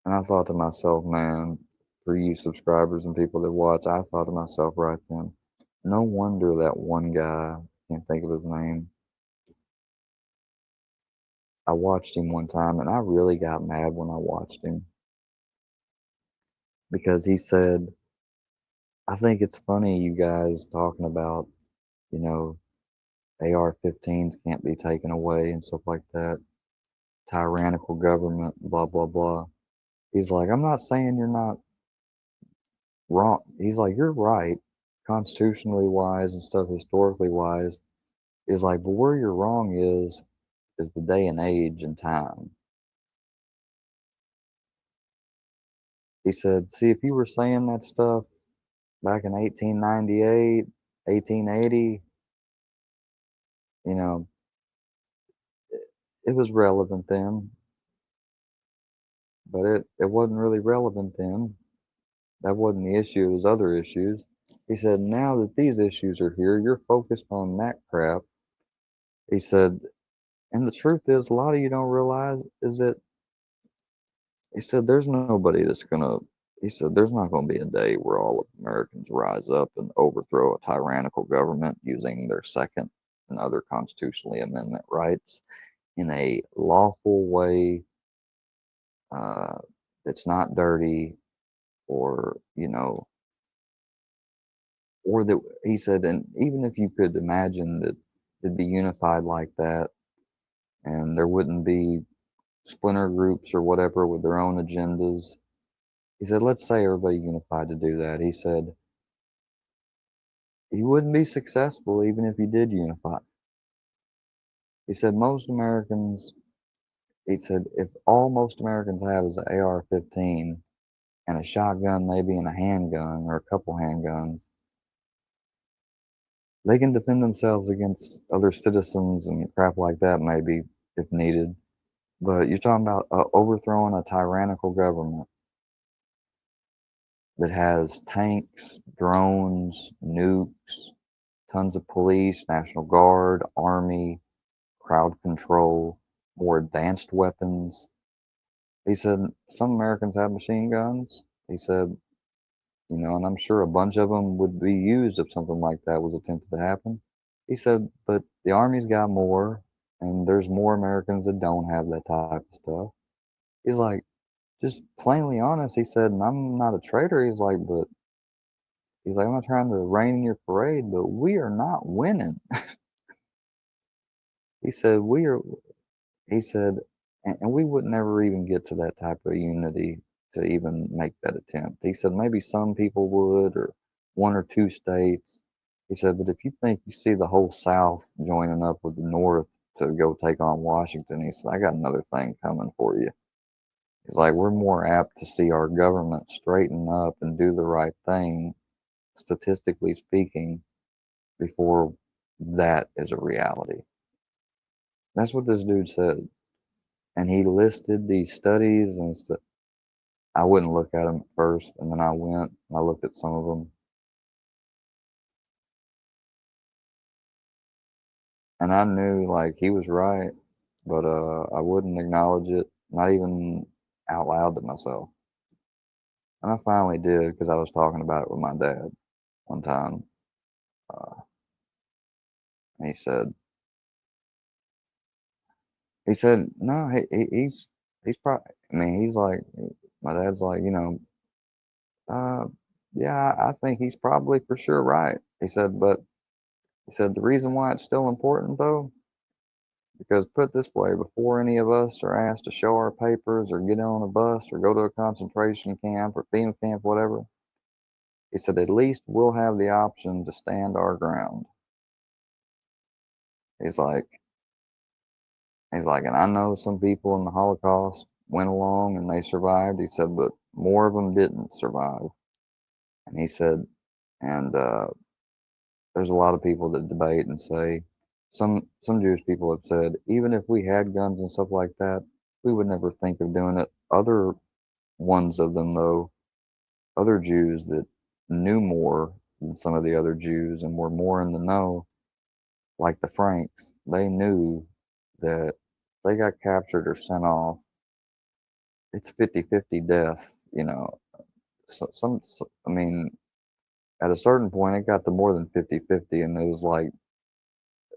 Speaker 4: and I thought to myself, man, for you subscribers and people that watch, I thought to myself right then, no wonder that one guy, can't think of his name, I watched him one time and I really got mad when I watched him because he said, I think it's funny you guys talking about, you know, AR-15s can't be taken away and stuff like that, tyrannical government, blah, blah, blah. He's like, I'm not saying you're not wrong. He's like, you're right, constitutionally wise and stuff, historically wise. Is like, but where you're wrong is the day and age and time. He said, see, if you were saying that stuff back in 1898, 1880, you know, it was relevant then, but it wasn't really relevant then. That wasn't the issue, it was other issues. He said, now that these issues are here, you're focused on that crap. He said, and the truth is, a lot of you don't realize is that, he said, there's nobody that's gonna, he said, there's not gonna be a day where all of Americans rise up and overthrow a tyrannical government using their Second and other constitutionally amendment rights in a lawful way, that's not dirty, or, you know, or that, he said, and even if you could imagine that it'd be unified like that, and there wouldn't be splinter groups or whatever with their own agendas. He said, let's say everybody unified to do that. He said, you wouldn't be successful even if you did unify. He said, he said, if all most Americans have is an AR-15 and a shotgun maybe and a handgun or a couple handguns, they can defend themselves against other citizens and crap like that maybe if needed. But you're talking about overthrowing a tyrannical government that has tanks, drones, nukes, tons of police, National Guard, Army, crowd control, more advanced weapons. He said some Americans have machine guns. He said, you know, and I'm sure a bunch of them would be used if something like that was attempted to happen. He said, but the Army's got more, and there's more Americans that don't have that type of stuff. He's like, just plainly honest. He said, and I'm not a traitor. He's like, I'm not trying to rain in your parade, but we are not winning. He said, he said, and we would never even get to that type of unity to even make that attempt. He said, maybe some people would, or one or two states. He said, but if you think you see the whole South joining up with the North to go take on Washington, he said, I got another thing coming for you. He's like, we're more apt to see our government straighten up and do the right thing, statistically speaking, before that is a reality. That's what this dude said. And he listed these studies and stuff. I wouldn't look at them at first, and then I went and I looked at some of them. And I knew like he was right, but I wouldn't acknowledge it, not even out loud to myself. And I finally did because I was talking about it with my dad one time. And he said, no, he's probably, I mean, he's like, my dad's like, you know, yeah, I think he's probably for sure right. He said, but he said, the reason why it's still important though, because put this way, before any of us are asked to show our papers or get on a bus or go to a concentration camp or FEMA camp, whatever, he said, at least we'll have the option to stand our ground. He's like, and I know some people in the Holocaust went along and they survived. He said, but more of them didn't survive. And he said, And there's a lot of people that debate and say, some Jewish people have said, even if we had guns and stuff like that, we would never think of doing it. Other ones of them, though, other Jews that knew more than some of the other Jews and were more in the know, like the Franks, they knew that they got captured or sent off, it's 50-50 death, you know. I mean, at a certain point, it got to more than 50-50, and it was like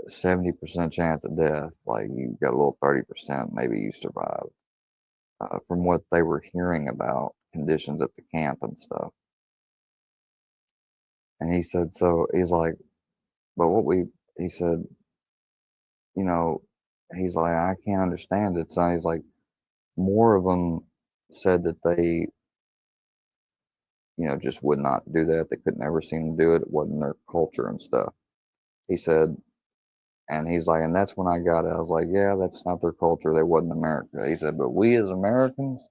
Speaker 4: 70% chance of death. Like, you got a little 30%, maybe you survive. From what they were hearing about conditions at the camp and stuff. And he said, so he's like, but he said, you know, he's like, I can't understand it. So he's like, more of them said that they, you know, just would not do that. They could never seem to do it. It wasn't their culture and stuff. He said, and he's like, and that's when I got it. I was like, yeah, that's not their culture. They wasn't America. He said, but we as Americans,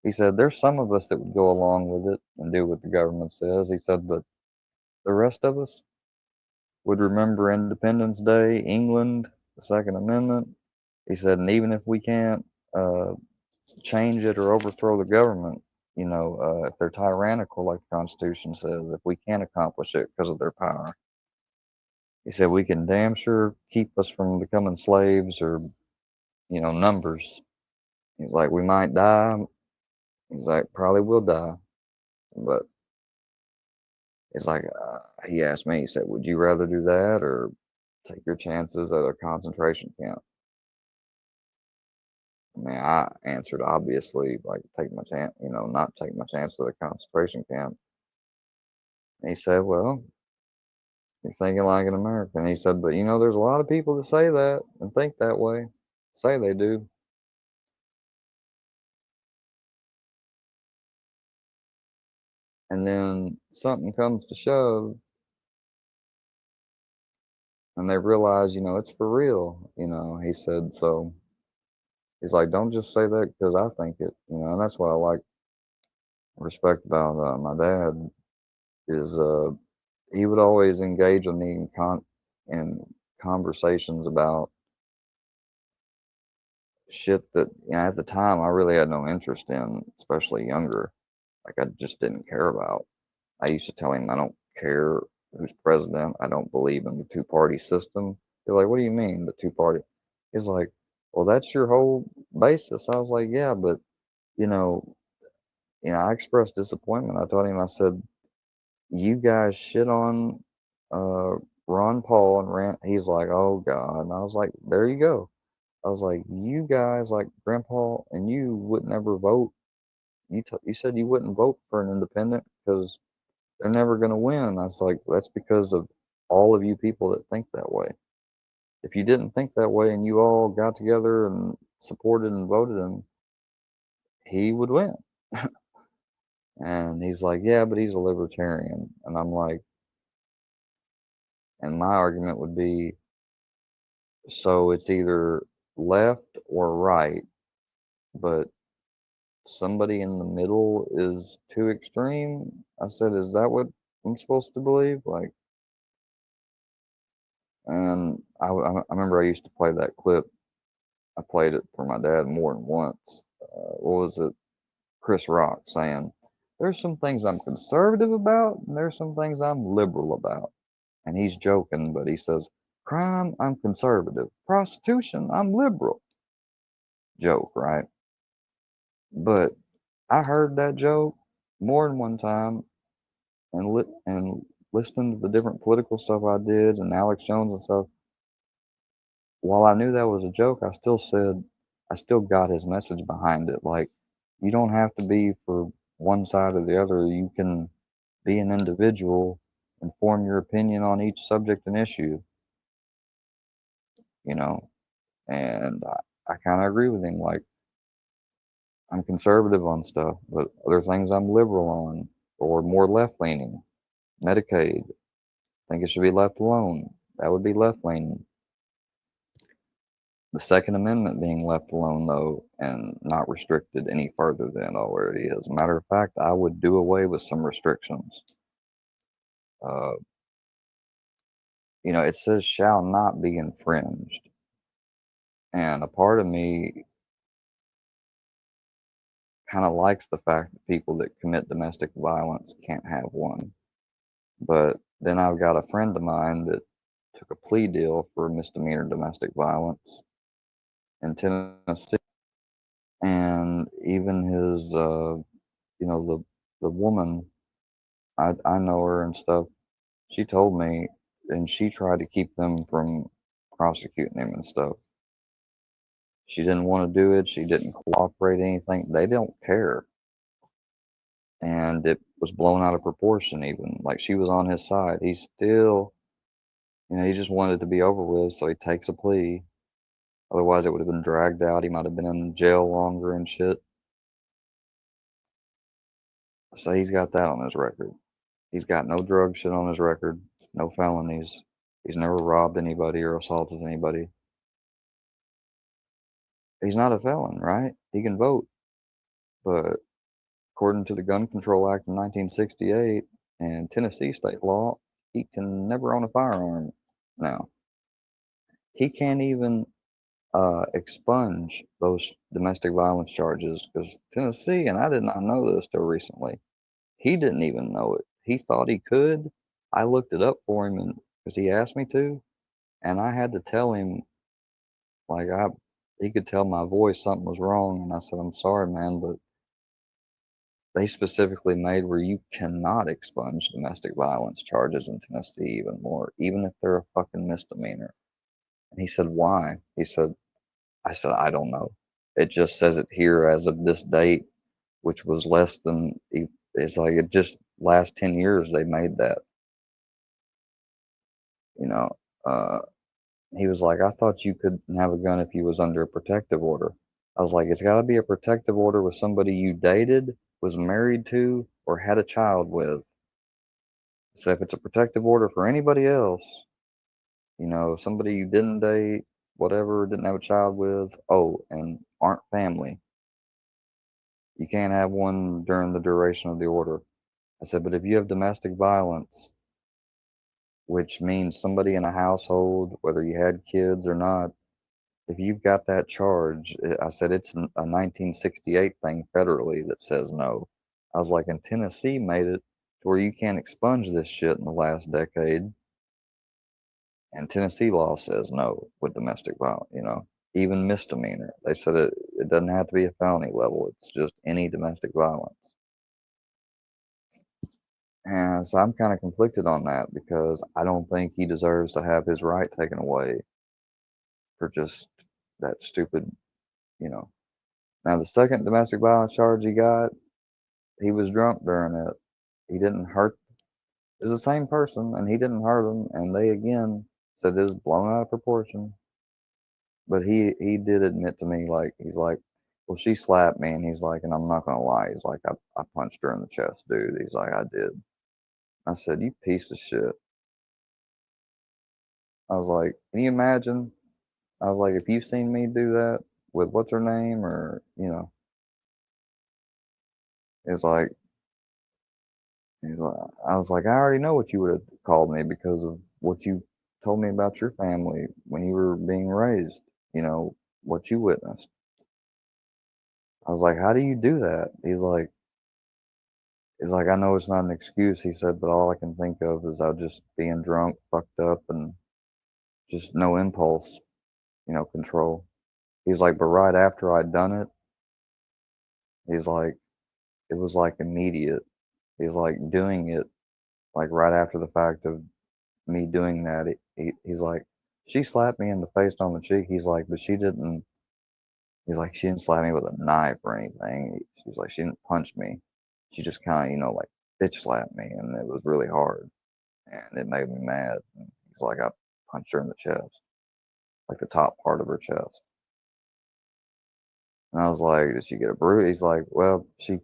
Speaker 4: he said, there's some of us that would go along with it and do what the government says. He said, but the rest of us would remember Independence Day, England, the Second Amendment. He said, and even if we can't change it or overthrow the government, you know, if they're tyrannical, like the Constitution says, if we can't accomplish it because of their power, he said, we can damn sure keep us from becoming slaves or, you know, numbers. He's like, we might die. He's like, probably will die. But it's like, he asked me, he said, would you rather do that or take your chances at a concentration camp? I mean, I answered obviously, like, take my chance, you know, not take my chance at a concentration camp. And he said, well, you're thinking like an American. He said, but you know, there's a lot of people that say that and think that way, say they do. And then something comes to shove and they realize, you know, it's for real. You know, he said, so he's like, don't just say that because I think it, you know, and that's what I like, respect about my dad is he would always engage with me in conversations about shit that, you know, at the time I really had no interest in, especially younger. Like, I just didn't care about. I used to tell him I don't care who's president. I don't believe in the two-party system. He's like, what do you mean the two-party? He's like, well, that's your whole basis. I was like, yeah, but you know, I expressed disappointment. I told him, I said, you guys shit on uh, Ron Paul and Rand. He's like, oh God. And I was like, there you go. I was like, you guys, like Grandpa, and you would never vote. You said you wouldn't vote for an independent because they're never going to win. I was like, that's because of all of you people that think that way. If you didn't think that way and you all got together and supported and voted him, he would win. And he's like, yeah, but he's a libertarian. And I'm like, and my argument would be, so it's either left or right, but somebody in the middle is too extreme. I said, is that what I'm supposed to believe? Like, and I remember I used to play that clip. I played it for my dad more than once. What was it? Chris Rock saying, there's some things I'm conservative about, and there's some things I'm liberal about. And he's joking, but he says, crime, I'm conservative. Prostitution, I'm liberal. Joke, right? But I heard that joke more than one time and listening to the different political stuff I did and Alex Jones and stuff. While I knew that was a joke, I still got his message behind it. Like, you don't have to be for one side or the other. You can be an individual and form your opinion on each subject and issue, you know. And I kind of agree with him. Like, I'm conservative on stuff, but other things I'm liberal on or more left leaning. Medicaid, I think it should be left alone. That would be left leaning. The Second Amendment being left alone, though, and not restricted any further than it already is. Matter of fact, I would do away with some restrictions. uh, it says shall not be infringed. And a part of me kind of likes the fact that people that commit domestic violence can't have one. But then I've got a friend of mine that took a plea deal for misdemeanor domestic violence in Tennessee, and even his, the woman, I know her and stuff. She told me, and she tried to keep them from prosecuting him and stuff. She didn't want to do it. She didn't cooperate anything. They don't care. And it was blown out of proportion even. Like she was on his side. He still, he just wanted it to be over with, so he takes a plea. Otherwise it would have been dragged out. He might have been in jail longer and shit. So he's got that on his record. He's got no drug shit on his record, no felonies. He's never robbed anybody or assaulted anybody. He's not a felon, right? He can vote. But according to the Gun Control Act of 1968 and Tennessee state law, he can never own a firearm now. He can't even expunge those domestic violence charges because Tennessee, and I did not know this till recently, he didn't even know it. He thought he could. I looked it up for him, and because he asked me to, and I had to tell him, like he could tell my voice something was wrong, and I said, I'm sorry, man, but they specifically made where you cannot expunge domestic violence charges in Tennessee even more, even if they're a fucking misdemeanor. And he said, why? I said, I don't know. It just says it here as of this date, which was less than, it's like it just last 10 years they made that. You know, he was like, I thought you could have a gun if you was under a protective order. I was like, it's got to be a protective order with somebody you dated, was married to, or had a child with. So if it's a protective order for anybody else, somebody you didn't date, whatever, didn't have a child with, and aren't family, you can't have one during the duration of the order. I said, but if you have domestic violence, which means somebody in a household, whether you had kids or not, if you've got that charge, I said it's a 1968 thing federally that says no. I was like, and Tennessee made it to where you can't expunge this shit in the last decade. And Tennessee law says no with domestic violence, even misdemeanor. They said it doesn't have to be a felony level. It's just any domestic violence. And so I'm kind of conflicted on that because I don't think he deserves to have his right taken away for just that stupid, Now, the second domestic violence charge he got, he was drunk during it. He didn't hurt. It's the same person, and he didn't hurt him. And they again said it was blown out of proportion. But he did admit to me, like, he's like, well, she slapped me, and he's like, and I'm not gonna lie, he's like, I punched her in the chest, dude. He's like, I did. I said, you piece of shit. I was like, can you imagine? I was like, if you've seen me do that with what's her name, or it's like, he's like, I was like, I already know what you would have called me because of what you told me about your family when you were being raised. What you witnessed. I was like, how do you do that? He's like, I know it's not an excuse, he said, but all I can think of is I just being drunk, fucked up, and just no impulse, control. He's like, but right after I'd done it, he's like, it was like immediate. He's like doing it, like right after the fact of me doing that. He's like, she slapped me in the face on the cheek. He's like, but she didn't. He's like, she didn't slap me with a knife or anything. She's like, she didn't punch me. She just kind of, like bitch slapped me, and it was really hard, and it made me mad. And he's like, I punched her in the chest, like the top part of her chest. And I was like, did she get a bruise? He's like, well, she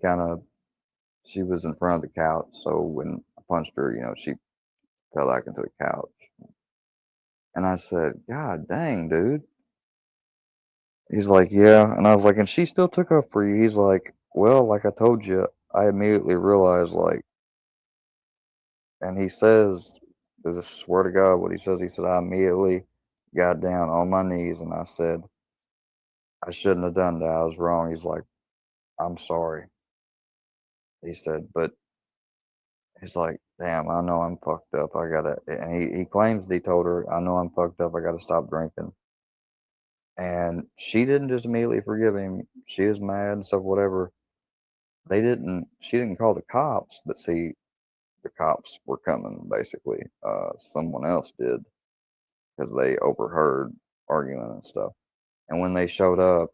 Speaker 4: was in front of the couch, so when I punched her, she fell back into the couch. And I said, God dang, dude. He's like, yeah. And I was like, and she still took up for you. He's like, well, like I told you, I immediately realized, like, and he says, I swear to God, what he said, I immediately got down on my knees and I said, I shouldn't have done that. I was wrong. He's like, I'm sorry. He said, but he's like, damn, I know I'm fucked up. I gotta, and he claims that he told her, I know I'm fucked up. I gotta stop drinking. And she didn't just immediately forgive him. She was mad and stuff, whatever. She didn't call the cops, but see, the cops were coming basically. Someone else did because they overheard arguing and stuff. And when they showed up,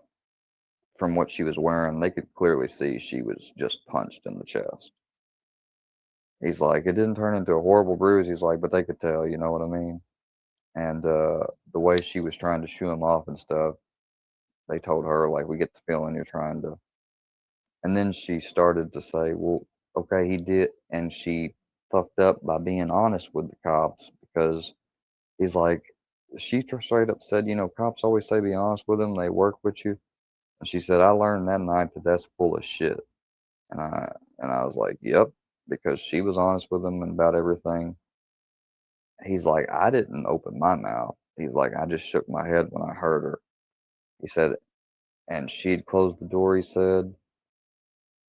Speaker 4: from what she was wearing, they could clearly see she was just punched in the chest. He's like, it didn't turn into a horrible bruise. He's like, but they could tell, you know what I mean? And the way she was trying to shoo him off and stuff, they told her, like, we get the feeling you're trying to. And then she started to say, well, okay, he did. And she fucked up by being honest with the cops because he's like, she straight up said, you know, cops always say be honest with them. They work with you. And she said, I learned that night that that's full of shit. And I was like, yep, because she was honest with him about everything. He's like, I didn't open my mouth. He's like, I just shook my head when I heard her. He said, and she'd closed the door, he said.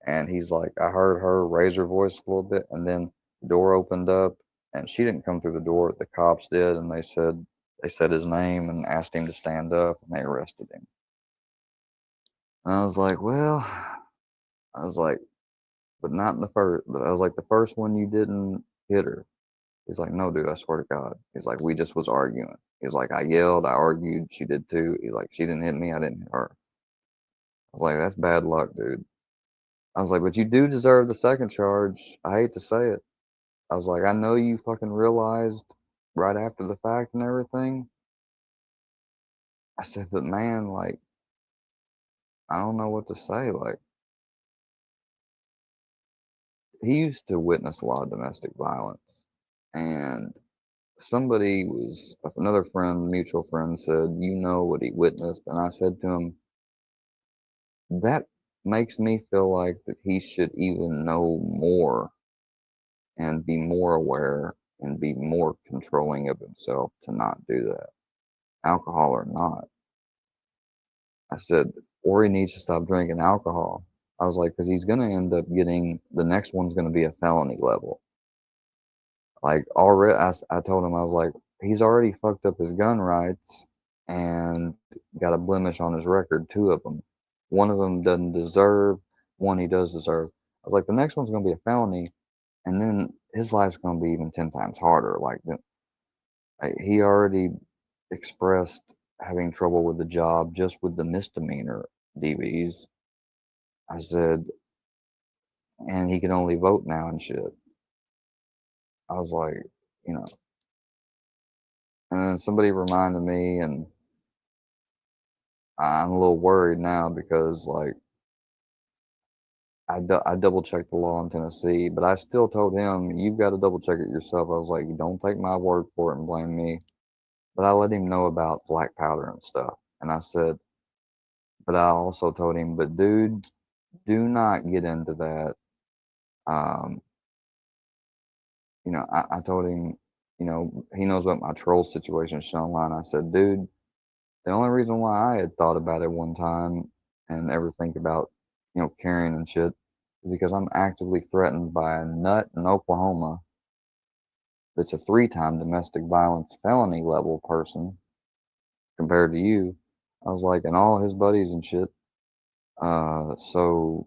Speaker 4: And he's like, I heard her raise her voice a little bit, and then the door opened up, and she didn't come through the door. The cops did, and they said his name and asked him to stand up, and they arrested him. And I was like, well, I was like, but not in the first. But I was like, the first one you didn't hit her. He's like, no, dude, I swear to God. He's like, we just was arguing. He's like, I yelled, I argued, she did too. He's like, she didn't hit me, I didn't hit her. I was like, that's bad luck, dude. I was like, but you do deserve the second charge. I hate to say it. I was like, I know you fucking realized right after the fact and everything. I said, but man, like, I don't know what to say. Like, he used to witness a lot of domestic violence. And another friend, mutual friend said, you know what he witnessed. And I said to him, that makes me feel like that he should even know more and be more aware and be more controlling of himself to not do that, alcohol or not. I said, or he needs to stop drinking alcohol. I was like, because he's going to end up the next one's going to be a felony level. Like, already, I told him, I was like, he's already fucked up his gun rights and got a blemish on his record, 2 of them. One of them doesn't deserve, one he does deserve. I was like, the next one's going to be a felony, and then his life's going to be even 10 times harder. Like, he already expressed having trouble with the job just with the misdemeanor DVs. I said, and he can only vote now and shit. I was like, you know, and then somebody reminded me, and I'm a little worried now because, like, I double checked the law in Tennessee, but I still told him, you've got to double check it yourself. I was like, don't take my word for it and blame me. But I let him know about black powder and stuff. And I said, but I also told him, but dude, do not get into that. Um, you know, I told him, you know, he knows what my troll situation is online. I said, dude, the only reason why I had thought about it one time and ever think about, you know, carrying and shit is because I'm actively threatened by a nut in Oklahoma that's a 3-time domestic violence felony level person compared to you. I was like, and all his buddies and shit. So,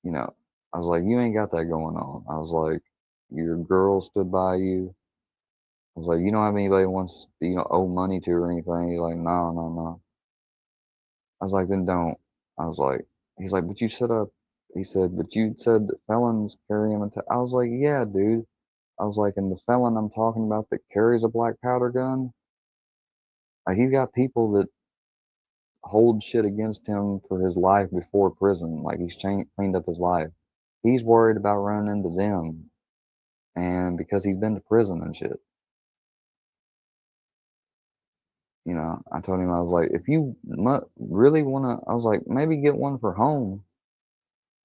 Speaker 4: you know, I was like, you ain't got that going on. I was like, your girl stood by you. I was like, you don't have anybody who wants to, you know, owe money to or anything. He's like, no, no, no. I was like, then don't. I was like, he's like, but you set up. He said, but you said that felons carry them. I was like, yeah, dude. I was like, and the felon I'm talking about that carries a black powder gun, like, he's got people that hold shit against him for his life before prison. Like, he's cleaned up his life. He's worried about running into them, and because he's been to prison and shit. You know, I told him, I was like, if you really want to, I was like, maybe get one for home.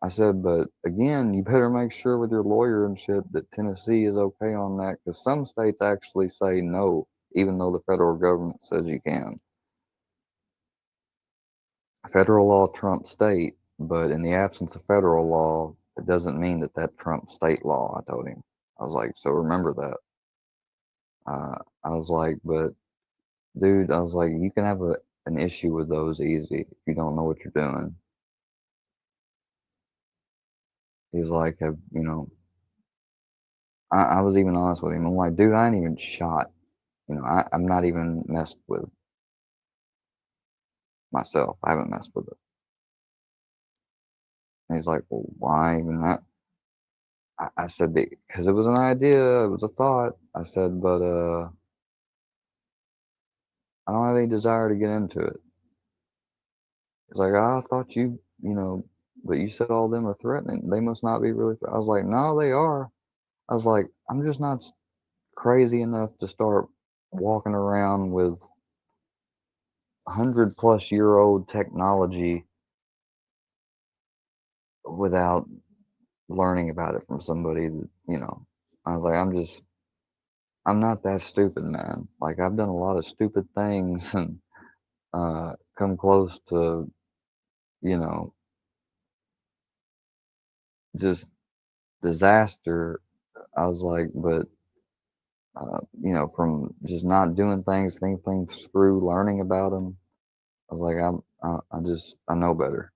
Speaker 4: I said, but again, you better make sure with your lawyer and shit that Tennessee is okay on that, because some states actually say no, even though the federal government says you can. Federal law trumps state, but in the absence of federal law, it doesn't mean that that trumps state law, I told him. I was like, so remember that. I was like, but dude, I was like, you can have an issue with those easy if you don't know what you're doing. He's like, I was even honest with him. I'm like, dude, I ain't even shot. I'm not even messed with myself. I haven't messed with it. And he's like, well, why even that? I said, because it was an idea, it was a thought. I said, but I don't have any desire to get into it. He's like, I thought but you said all of them are threatening. They must not be really. I was like, no, they are. I was like, I'm just not crazy enough to start walking around with 100-plus-year-old technology without learning about it from somebody that. I was like, I'm not that stupid, man. Like, I've done a lot of stupid things and come close to, you know, just disaster. I was like, but from just not doing things, think things through, learning about them. I was like, I know better.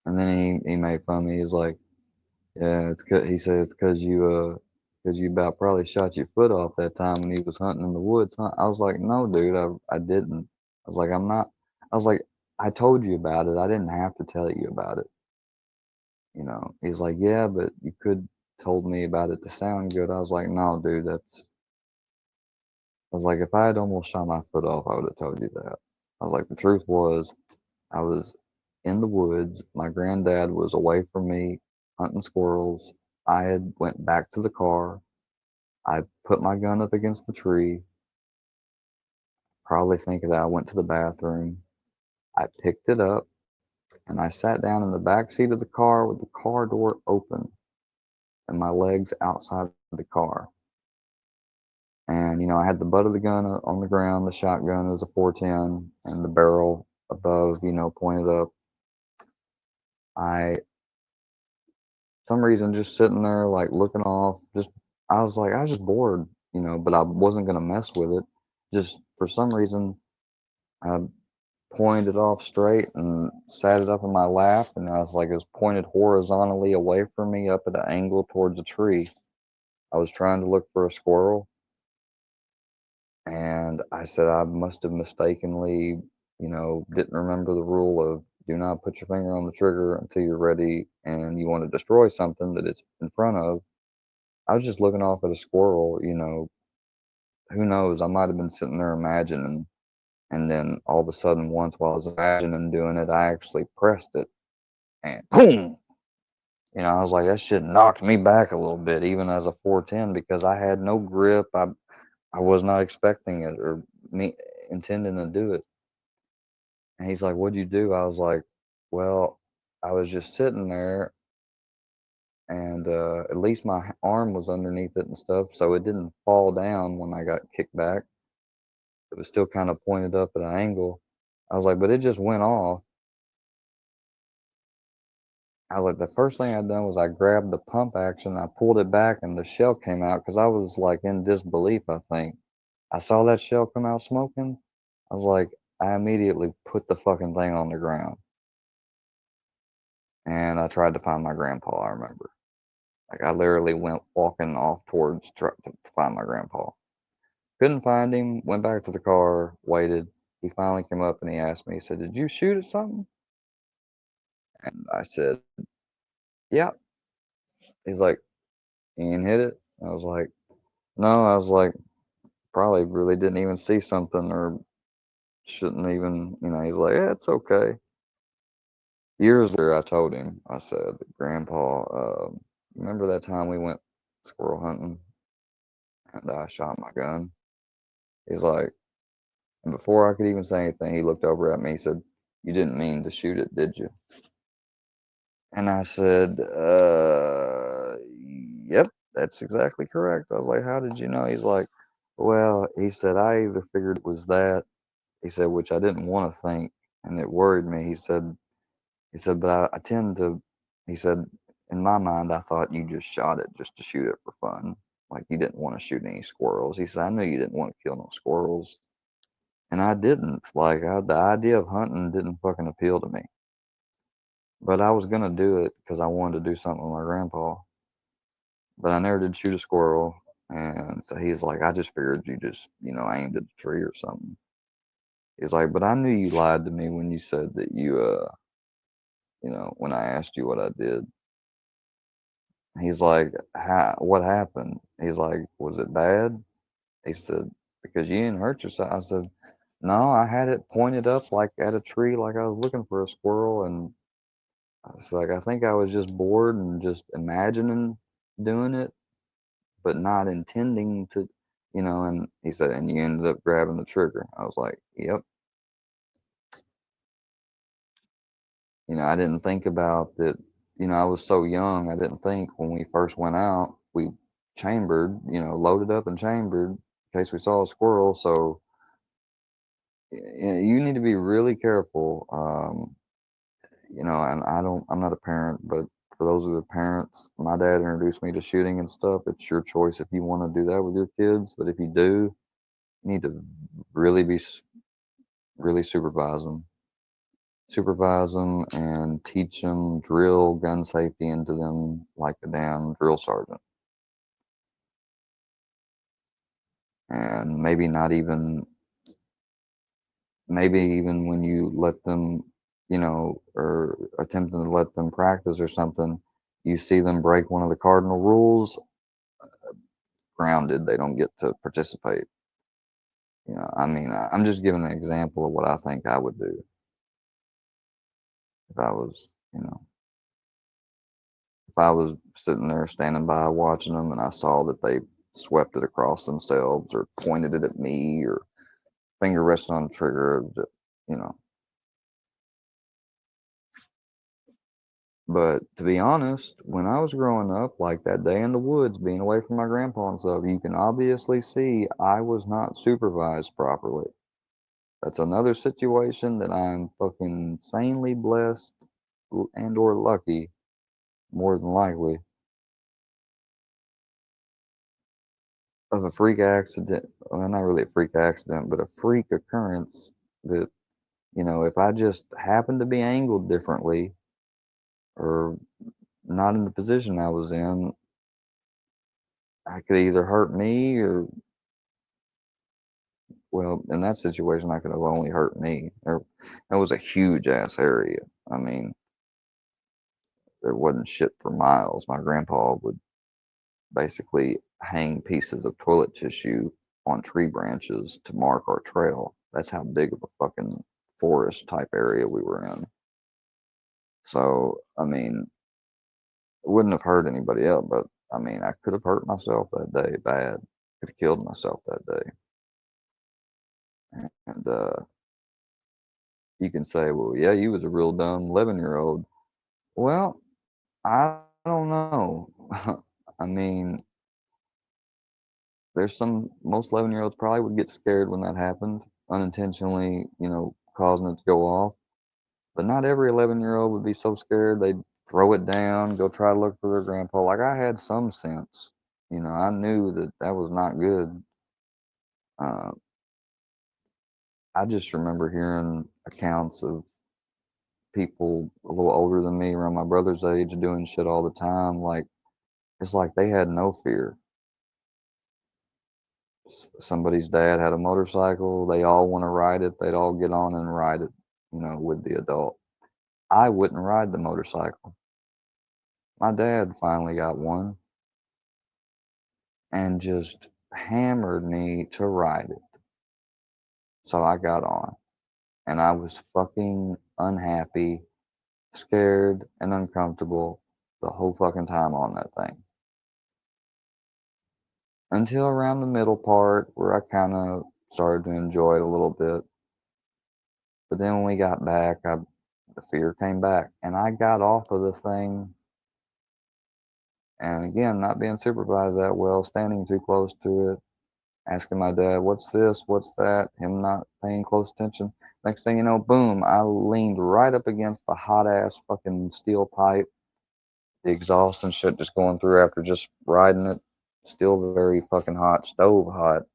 Speaker 4: And then he made fun of me. He's like, yeah, he said it's because you about probably shot your foot off that time when he was hunting in the woods. Huh? I was like, no, dude, I didn't. I was like, I'm not. I was like, I told you about it. I didn't have to tell you about it. He's like, yeah, but you could told me about it to sound good. I was like, no, dude, I was like, if I had almost shot my foot off, I would have told you that. I was like, the truth was, I was in the woods. My granddad was away from me hunting squirrels. I had went back to the car. I put my gun up against the tree, probably thinking that I went to the bathroom. I picked it up and I sat down in the back seat of the car with the car door open and my legs outside the car. And, I had the butt of the gun on the ground. The shotgun was a 410 and the barrel above, pointed up. Some reason, just sitting there, like looking off, I was just bored, but I wasn't going to mess with it. Just for some reason, I pointed it off straight and sat it up in my lap. And I was like, it was pointed horizontally away from me up at an angle towards a tree. I was trying to look for a squirrel. And I said, I must have mistakenly, didn't remember the rule of do not put your finger on the trigger until you're ready and you want to destroy something that it's in front of. I was just looking off at a squirrel, who knows? I might have been sitting there imagining. And then all of a sudden, once while I was imagining doing it, I actually pressed it and boom! I was like, that shit knocked me back a little bit, even as a 410, because I had no grip. I was not expecting it or me intending to do it. And he's like, what'd you do? I was like, well, I was just sitting there and at least my arm was underneath it and stuff, so it didn't fall down when I got kicked back. It was still kind of pointed up at an angle. I was like, but it just went off. I was like, the first thing I done was I grabbed the pump action, I pulled it back, and the shell came out because I was like in disbelief, I think. I saw that shell come out smoking. I was like, I immediately put the fucking thing on the ground. And I tried to find my grandpa, I remember. Like, I literally went walking off towards to find my grandpa. Couldn't find him, went back to the car, waited. He finally came up and he asked me, he said, did you shoot at something? And I said, yeah. He's like, you didn't hit it? I was like, no. I was like, probably really didn't even see something or shouldn't even, he's like, yeah, it's okay. Years later, I told him, I said, Grandpa, remember that time we went squirrel hunting and I shot my gun? He's like, and before I could even say anything, he looked over at me. He said, you didn't mean to shoot it, did you? And I said, yep, that's exactly correct. I was like, how did you know? He's like, well, he said, I either figured it was that, he said, which I didn't want to think, and it worried me. He said, but I tend to, he said, in my mind, I thought you just shot it just to shoot it for fun. Like you didn't want to shoot any squirrels. He said, I knew you didn't want to kill no squirrels. And I didn't. Like, the idea of hunting didn't fucking appeal to me. But I was going to do it because I wanted to do something with my grandpa. But I never did shoot a squirrel. And so he's like, I just figured you just, aimed at the tree or something. He's like, but I knew you lied to me when you said that when I asked you what I did. He's like, what happened? He's like, was it bad? He said, because you didn't hurt yourself. I said, no, I had it pointed up like at a tree, like I was looking for a squirrel. And I was like, I think I was just bored and just imagining doing it, but not intending to, and he said, and you ended up grabbing the trigger. I was like, yep. I didn't think about that. I was so young. I didn't think when we first went out, we chambered, loaded up and chambered in case we saw a squirrel. So you need to be really careful. And I'm not a parent, but for those of the parents, my dad introduced me to shooting and stuff. It's your choice if you want to do that with your kids. But if you do, you need to really supervise them and teach them, drill gun safety into them like a damn drill sergeant. And maybe even when you let them, or attempting to let them practice or something, you see them break one of the cardinal rules, grounded, they don't get to participate. I'm just giving an example of what I think I would do if I was, if I was sitting there standing by watching them and I saw that they swept it across themselves or pointed it at me or finger resting on the trigger, you know. But to be honest, when I was growing up, like that day in the woods, being away from my grandpa and stuff, you can obviously see I was not supervised properly. That's another situation that I'm fucking insanely blessed and or lucky, more than likely, of a freak accident. Well, not really a freak accident, but a freak occurrence that, if I just happened to be angled differently or not in the position I was in, I could either hurt me or, well, in that situation, I could have only hurt me. It was a huge ass area. I mean, there wasn't shit for miles. My grandpa would basically hang pieces of toilet tissue on tree branches to mark our trail. That's how big of a fucking forest type area we were in. So, it wouldn't have hurt anybody else, but I could have hurt myself that day bad. Could have killed myself that day. And you can say, well, yeah, you was a real dumb 11-year-old. Well, I don't know. I mean, most 11-year-olds probably would get scared when that happened, unintentionally, causing it to go off. But not every 11-year-old would be so scared they'd throw it down, go try to look for their grandpa. Like I had some sense, I knew that that was not good. I just remember hearing accounts of people a little older than me, around my brother's age, doing shit all the time. Like it's like they had no fear. Somebody's dad had a motorcycle. They all want to ride it. They'd all get on and ride it, with the adult. I wouldn't ride the motorcycle. My dad finally got one and just hammered me to ride it. So I got on and I was fucking unhappy, scared, and uncomfortable the whole fucking time on that thing. Until around the middle part where I kind of started to enjoy it a little bit. But then when we got back, the fear came back, and I got off of the thing. And again, not being supervised that well, standing too close to it, asking my dad, "What's this? What's that?" Him not paying close attention. Next thing you know, boom! I leaned right up against the hot ass fucking steel pipe, the exhaust and shit just going through after just riding it. Still very fucking hot, stove hot,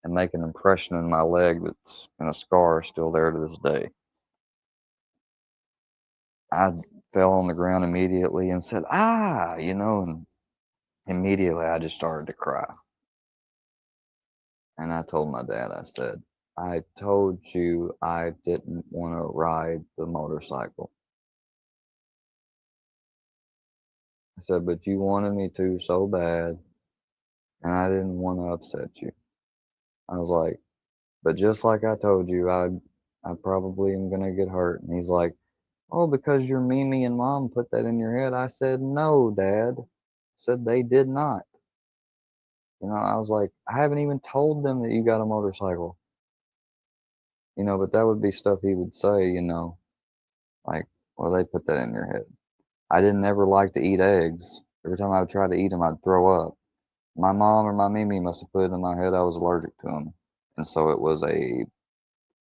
Speaker 4: and make an impression in my leg that's and a scar still there to this day. I fell on the ground immediately and said, "Ah," and immediately I just started to cry. And I told my dad, I said, "I told you I didn't want to ride the motorcycle." I said, "But you wanted me to so bad, and I didn't want to upset you." I was like, "But just like I told you, I probably am gonna get hurt." And he's like, "Oh, because your Mimi and Mom put that in your head." I said, "No, Dad." I said they did not. I was like, "I haven't even told them that you got a motorcycle." But that would be stuff he would say, like, "Well, they put that in your head." I didn't ever like to eat eggs. Every time I would try to eat them, I'd throw up. My mom or my Mimi must have put it in my head I was allergic to them. And so it was a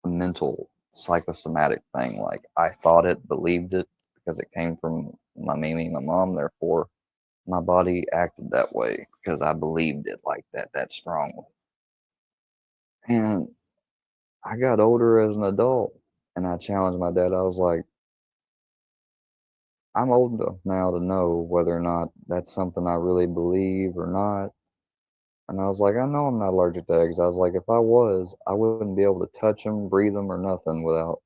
Speaker 4: mental, psychosomatic thing. Like, I thought it, believed it, because it came from my Mimi and my mom. Therefore, my body acted that way because I believed it like that strongly. And I got older as an adult, and I challenged my dad. I was like, "I'm old enough now to know whether or not that's something I really believe or not." And I was like, "I know I'm not allergic to eggs." I was like, "If I was, I wouldn't be able to touch them, breathe them, or nothing without."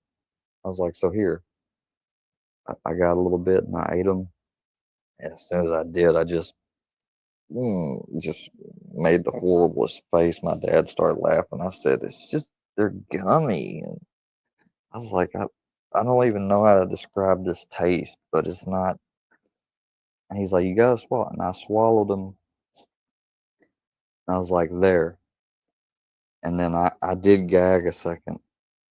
Speaker 4: I was like, "So here." I got a little bit and I ate them. And as soon as I did, I just made the horriblest face. My dad started laughing. I said, they're gummy. And I was like, I don't even know how to describe this taste, but it's not. And he's like, "You gotta swallow." And I swallowed them. And I was like, "There." And then I did gag a second.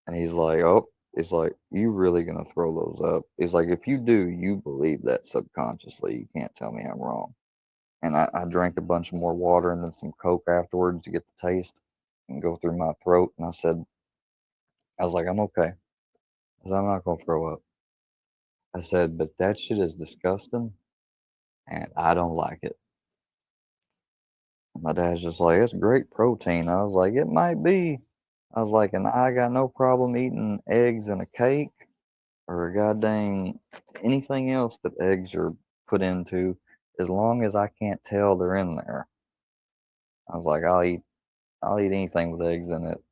Speaker 4: And he's like, "Oh," he's like, "You really gonna throw those up?" He's like, "If you do, you believe that subconsciously. You can't tell me I'm wrong." And I drank a bunch more water and then some Coke afterwards to get the taste and go through my throat. And I was like, "I'm okay." I said, "I'm not gonna throw up." I said, "But that shit is disgusting and I don't like it." My dad's just like, "It's great protein." I was like, "It might be." I was like, "And I got no problem eating eggs and a cake or a goddamn anything else that eggs are put into as long as I can't tell they're in there." I was like, I'll eat anything with eggs in it,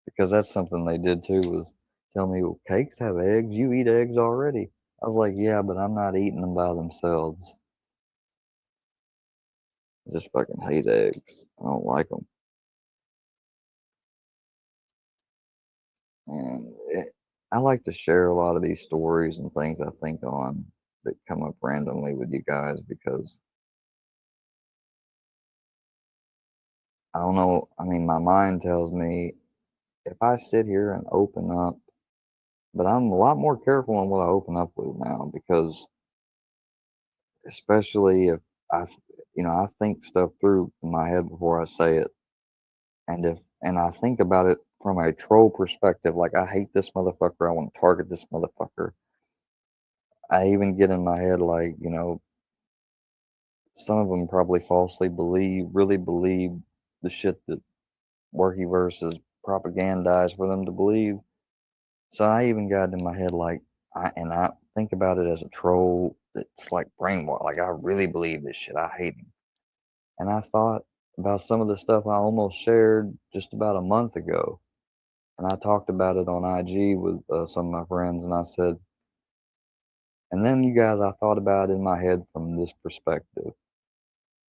Speaker 4: because that's something they did too, was tell me, "Well, cakes have eggs. You eat eggs already." I was like, "Yeah, but I'm not eating them by themselves. I just fucking hate eggs. I don't like them." And I like to share a lot of these stories and things I think on that come up randomly with you guys because I don't know. I mean, my mind tells me if I sit here and open up, but I'm a lot more careful on what I open up with now because especially if I, I think stuff through in my head before I say it. And I think about it from a troll perspective, like I hate this motherfucker, I want to target this motherfucker. I even get in my head like, some of them probably falsely really believe the shit that Workyverse is propagandized for them to believe. So I even got in my head like, I think about it as a troll that's like brainwash. Like I really believe this shit. I hate him. And I thought about some of the stuff I almost shared just about a month ago. And I talked about it on IG with some of my friends. And I said, and then you guys, I thought about it in my head from this perspective.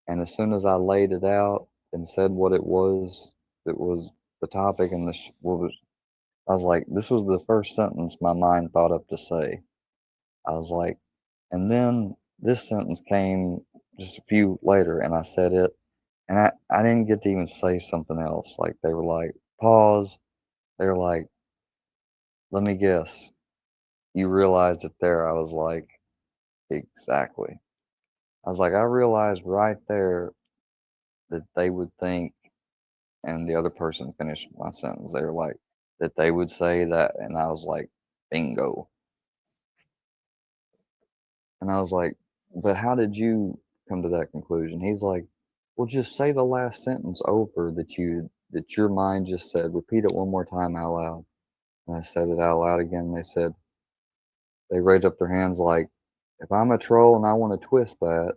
Speaker 4: And as soon as I laid it out and said what it was, the topic and I was like, this was the first sentence my mind thought up to say. I was like, and then this sentence came just a few later, and I said it, and I didn't get to even say something else. Like they were like, pause. They were like, Let me guess. You realized it there. I was like, exactly. I was like, I realized right there that they would think, and the other person finished my sentence. They were like, that they would say that, and I was like, bingo. And I was like, but how did you come to that conclusion? He's like, well, just say the last sentence over that your mind just said. Repeat it one more time out loud. And I said it out loud again. And they raised up their hands like, if I'm a troll and I want to twist that,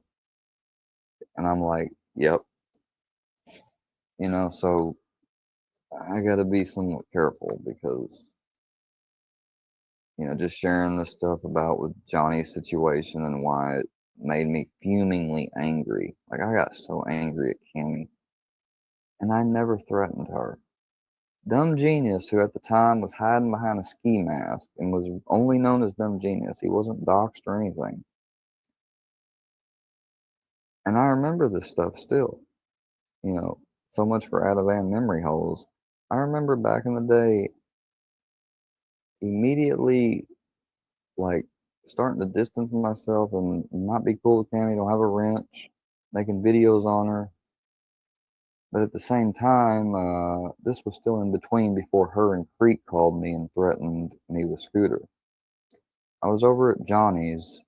Speaker 4: and I'm like, yep, so I got to be somewhat careful because, just sharing this stuff about with Johnny's situation and why it made me fumingly angry. Like, I got so angry at Cammy, and I never threatened her. Dumb Genius, who at the time was hiding behind a ski mask and was only known as Dumb Genius, he wasn't doxxed or anything. And I remember this stuff still, so much for out of van memory holes. I remember back in the day, immediately, like, starting to distance myself and not be cool with Cammy, don't have a wrench, making videos on her. But at the same time, this was still in between before her and Creek called me and threatened me with Scooter. I was over at Johnny's,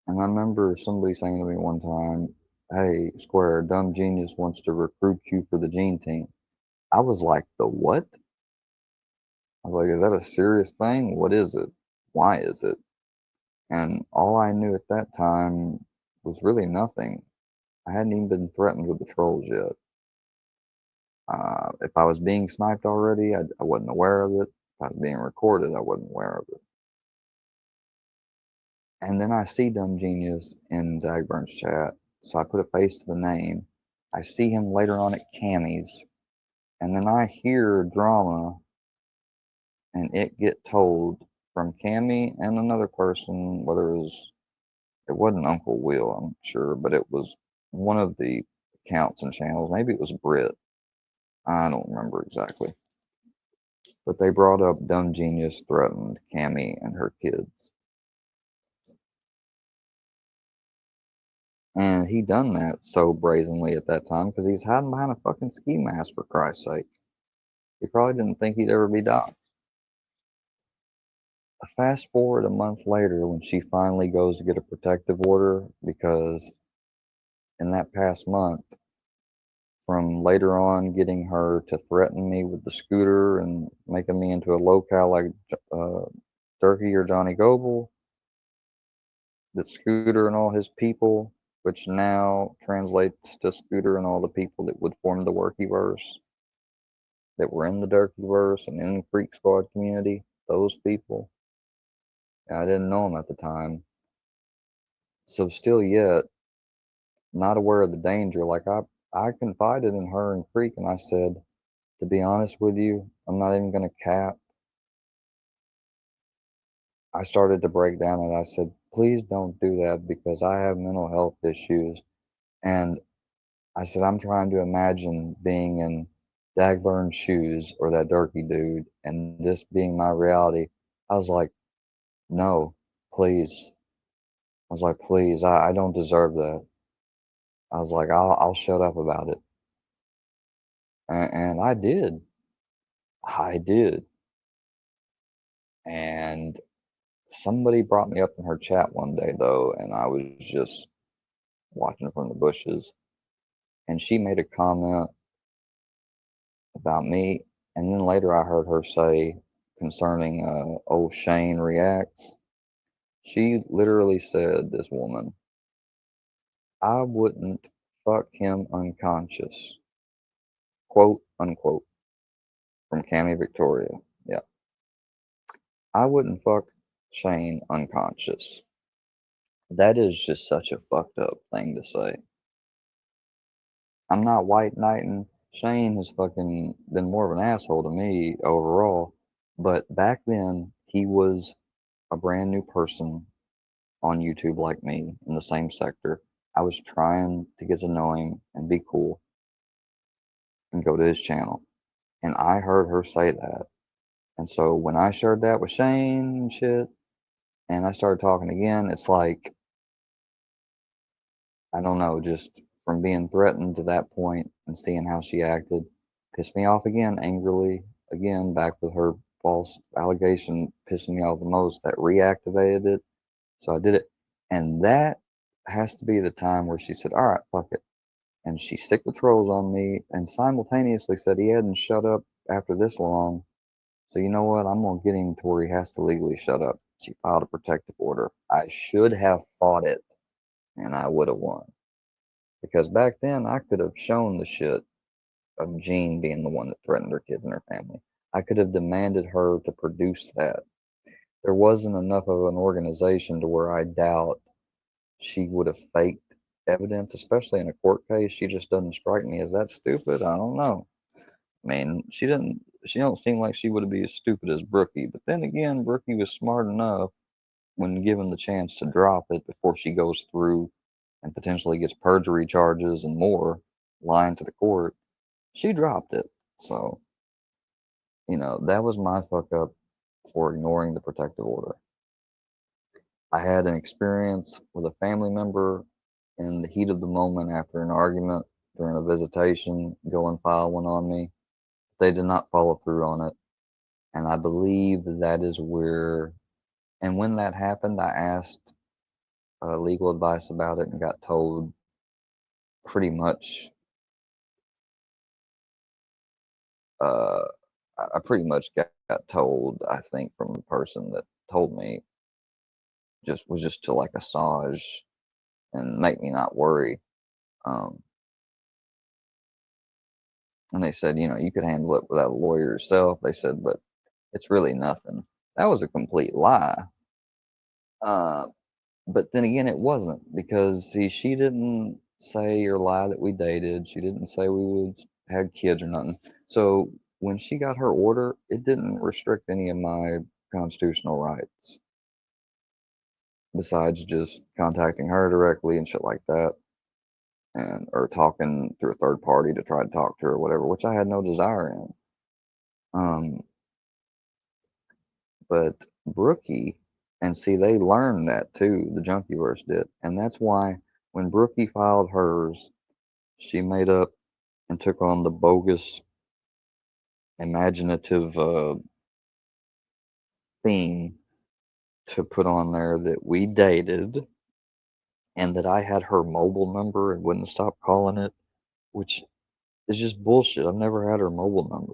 Speaker 4: and I remember somebody saying to me one time, hey, Square, Dumb Genius wants to recruit you for the Gene team. I was like, the what? I was like, is that a serious thing? What is it? Why is it? And all I knew at that time was really nothing. I hadn't even been threatened with the trolls yet. If I was being sniped already, I wasn't aware of it. If I was being recorded, I wasn't aware of it. And then I see Dumb Genius in Dagburn's chat, so I put a face to the name. I see him later on at Cammy's, and then I hear drama and it get told from Cammy and another person, whether it wasn't Uncle Will, I'm sure, but it was one of the accounts and channels. Maybe it was Brit. I don't remember exactly. But they brought up Dumb Genius threatened Cammy and her kids. And he done that so brazenly at that time because he's hiding behind a fucking ski mask, for Christ's sake. He probably didn't think he'd ever be doxxed. Fast forward a month later when she finally goes to get a protective order because in that past month, from later on getting her to threaten me with the scooter and making me into a locale like Turkey or Johnny Goble, that Scooter and all his people, which now translates to Scooter and all the people that would form the Workyverse, that were in the Dirkyverse and in the Freak Squad community, those people. I didn't know them at the time. So still yet, not aware of the danger, like I confided in her and Creek and I said, to be honest with you, I'm not even going to cap. I started to break down and I said, please don't do that because I have mental health issues. And I said, I'm trying to imagine being in Dagburn's shoes or that Durkee dude and this being my reality. I was like, no, please. I was like, please, I don't deserve that. I was like, I'll shut up about it. And I did. I did. And somebody brought me up in her chat one day though, and I was just watching from the bushes. And she made a comment about me. And then later I heard her say concerning old Shane Reacts. She literally said, this woman, I wouldn't fuck him unconscious. Quote unquote. From Cammy Victoria. Yeah. I wouldn't fuck Shane unconscious. That is just such a fucked up thing to say. I'm not white knighting. Shane has fucking been more of an asshole to me overall. But back then, he was a brand new person on YouTube like me in the same sector. I was trying to get to know him and be cool and go to his channel. And I heard her say that. And so when I shared that with Shane and shit, and I started talking again, it's like, I don't know, just from being threatened to that point and seeing how she acted, pissed me off again, angrily, again, back with her false allegation, pissing me off the most. That reactivated it. So I did it. And that has to be the time where she said, all right, fuck it. And she sicked the trolls on me and simultaneously said he hadn't shut up after this long. So you know what? I'm going to get him to where he has to legally shut up. She filed a protective order. I should have fought it and I would have won. Because back then I could have shown the shit of Jean being the one that threatened her kids and her family. I could have demanded her to produce that. There wasn't enough of an organization to where I doubt she would have faked evidence, especially in a court case. She just doesn't strike me as that stupid. I don't know. I mean, she don't seem like she would be as stupid as Brookie. But then again, Brookie was smart enough when given the chance to drop it before she goes through and potentially gets perjury charges and more, lying to the court. She dropped it. So, that was my fuck up for ignoring the protective order. I had an experience with a family member in the heat of the moment after an argument during a visitation, go and file one on me. They did not follow through on it. And I believe that is where, and when that happened, I asked legal advice about it and got told pretty much, I pretty much got told, I think, from the person that told me, was just to like massage and make me not worry. And they said, you could handle it without a lawyer yourself. They said, but it's really nothing. That was a complete lie. But then again, it wasn't, because see, she didn't say or lie that we dated. She didn't say we had kids or nothing. So when she got her order, it didn't restrict any of my constitutional rights, besides just contacting her directly and shit like that, and or talking through a third party to try to talk to her or whatever, which I had no desire in. But Brookie, and see, they learned that too, the Junkieverse did. And that's why when Brookie filed hers, she made up and took on the bogus, imaginative theme to put on there that we dated and that I had her mobile number and wouldn't stop calling it, which is just bullshit. I've never had her mobile number.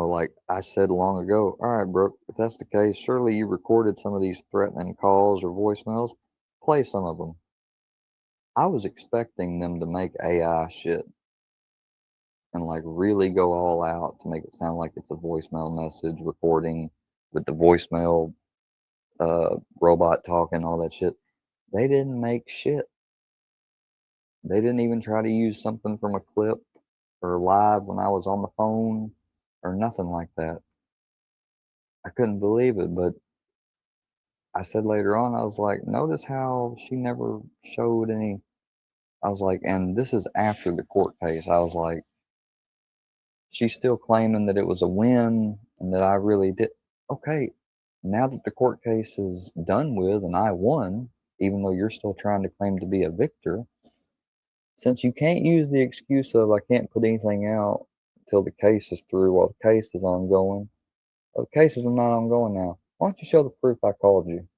Speaker 4: Like I said long ago, all right, Brooke, if that's the case, surely you recorded some of these threatening calls or voicemails. Play some of them. I was expecting them to make AI shit and like really go all out to make it sound like it's a voicemail message recording with the voicemail robot talking, all that shit. They didn't make shit. They didn't even try to use something from a clip or live when I was on the phone or nothing like that. I couldn't believe it, but I said later on, I was like, notice how she never showed any. I was like, and this is after the court case. I was like, she's still claiming that it was a win and that I really did. Okay, now that the court case is done with and I won, even though you're still trying to claim to be a victor, since you can't use the excuse of I can't put anything out until the case is through while the case is ongoing. Well, the case is not ongoing now. Why don't you show the proof I called you?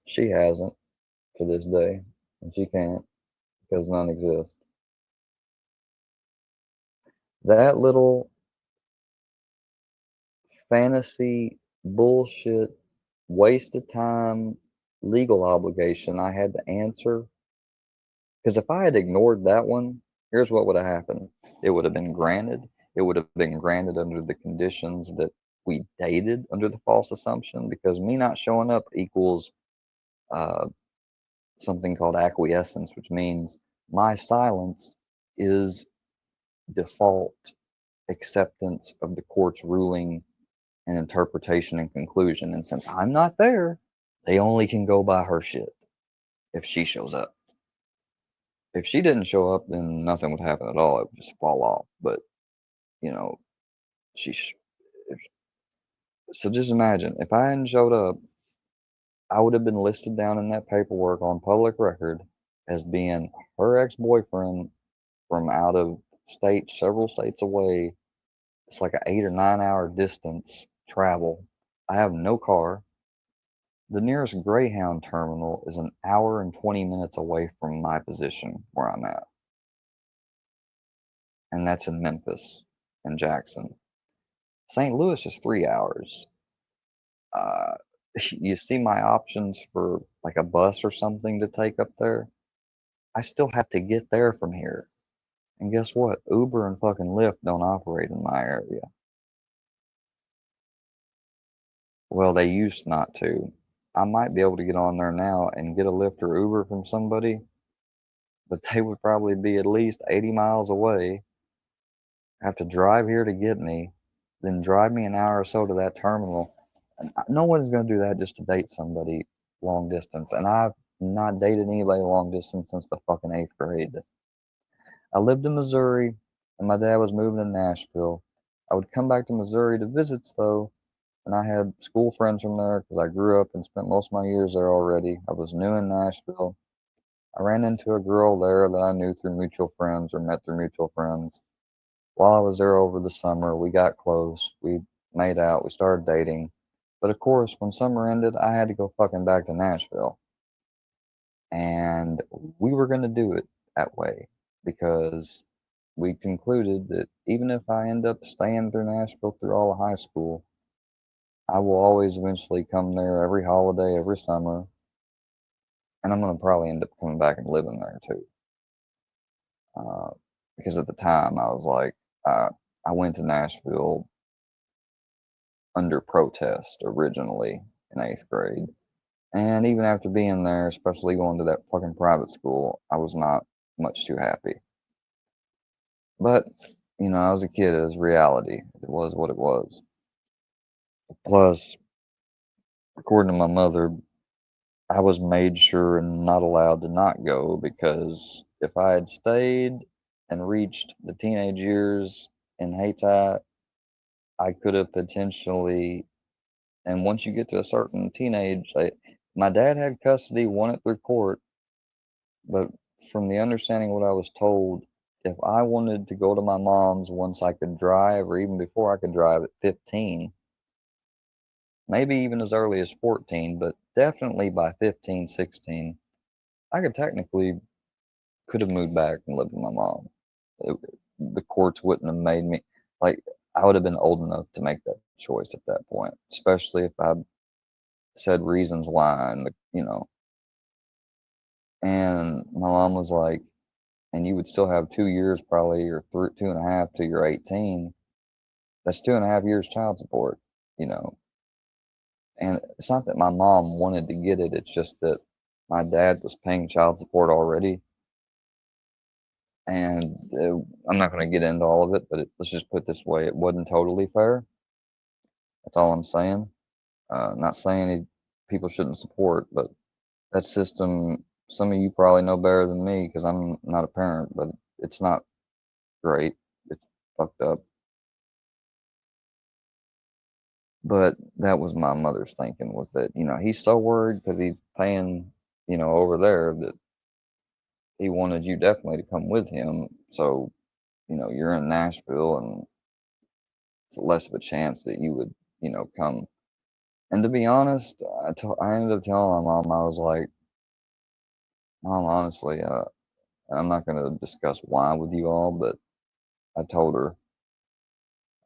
Speaker 4: She hasn't to this day, and she can't because none exist. That little fantasy bullshit waste of time legal obligation I had to answer, because if I had ignored that one, here's what would have happened. It would have been granted. It would have been granted under the conditions that we dated under the false assumption, because me not showing up equals something called acquiescence, which means my silence is default acceptance of the court's ruling and interpretation and conclusion. And since I'm not there, they only can go by her shit if she shows up. If she didn't show up, then nothing would happen at all. It would just fall off. But you know, so just imagine if I hadn't showed up, I would have been listed down in that paperwork on public record as being her ex-boyfriend from out of state, several states away. It's like an 8 or 9 hour distance travel. I have no car. The nearest Greyhound terminal is an hour and 20 minutes away from my position where I'm at. And that's in Memphis and Jackson. St. Louis is 3 hours. You see my options for like a bus or something to take up there? I still have to get there from here. And guess what? Uber and fucking Lyft don't operate in my area. Well, they used not to. I might be able to get on there now and get a Lyft or Uber from somebody, but they would probably be at least 80 miles away, have to drive here to get me, then drive me an hour or so to that terminal. And no one's going to do that just to date somebody long distance. And I've not dated anybody long distance since the fucking 8th grade. I lived in Missouri, and my dad was moving to Nashville. I would come back to Missouri to visits, though, and I had school friends from there because I grew up and spent most of my years there already. I was new in Nashville. I ran into a girl there that I knew through mutual friends or met through mutual friends. While I was there over the summer, we got close. We made out. We started dating. But of course, when summer ended, I had to go fucking back to Nashville. And we were going to do it that way because we concluded that even if I end up staying through Nashville through all of high school, I will always eventually come there every holiday, every summer, and I'm going to probably end up coming back and living there too. Because at the time, I was like, I went to Nashville under protest originally in 8th grade. And even after being there, especially going to that fucking private school, I was not much too happy. But, you know, I was a kid, it was reality. It was what it was. Plus, according to my mother, I was made sure and not allowed to not go because if I had stayed and reached the teenage years in Haiti, I could have potentially, and once you get to a certain teenage, my dad had custody, won it through court, but from the understanding of what I was told, if I wanted to go to my mom's once I could drive, or even before I could drive at 15, maybe even as early as 14, but definitely by 15, 16, I could have moved back and lived with my mom. The courts wouldn't have made me, like, I would have been old enough to make that choice at that point, especially if I said reasons why, and, and my mom was like, and you would still have 2 years probably, or 2.5 till you're 18. That's 2.5 years child support, you know. And it's not that my mom wanted to get it, it's just that my dad was paying child support already. And I'm not going to get into all of it, but let's just put it this way, it wasn't totally fair. That's all I'm saying. Not saying people shouldn't support, but that system, some of you probably know better than me because I'm not a parent, but it's not great. It's fucked up. But that was my mother's thinking, was that, you know, he's so worried because he's paying, you know, over there, that he wanted you definitely to come with him. So, you know, you're in Nashville and it's less of a chance that you would, you know, come. And to be honest, I ended up telling my mom, I was like, Mom, honestly, I'm not going to discuss why with you all, but I told her,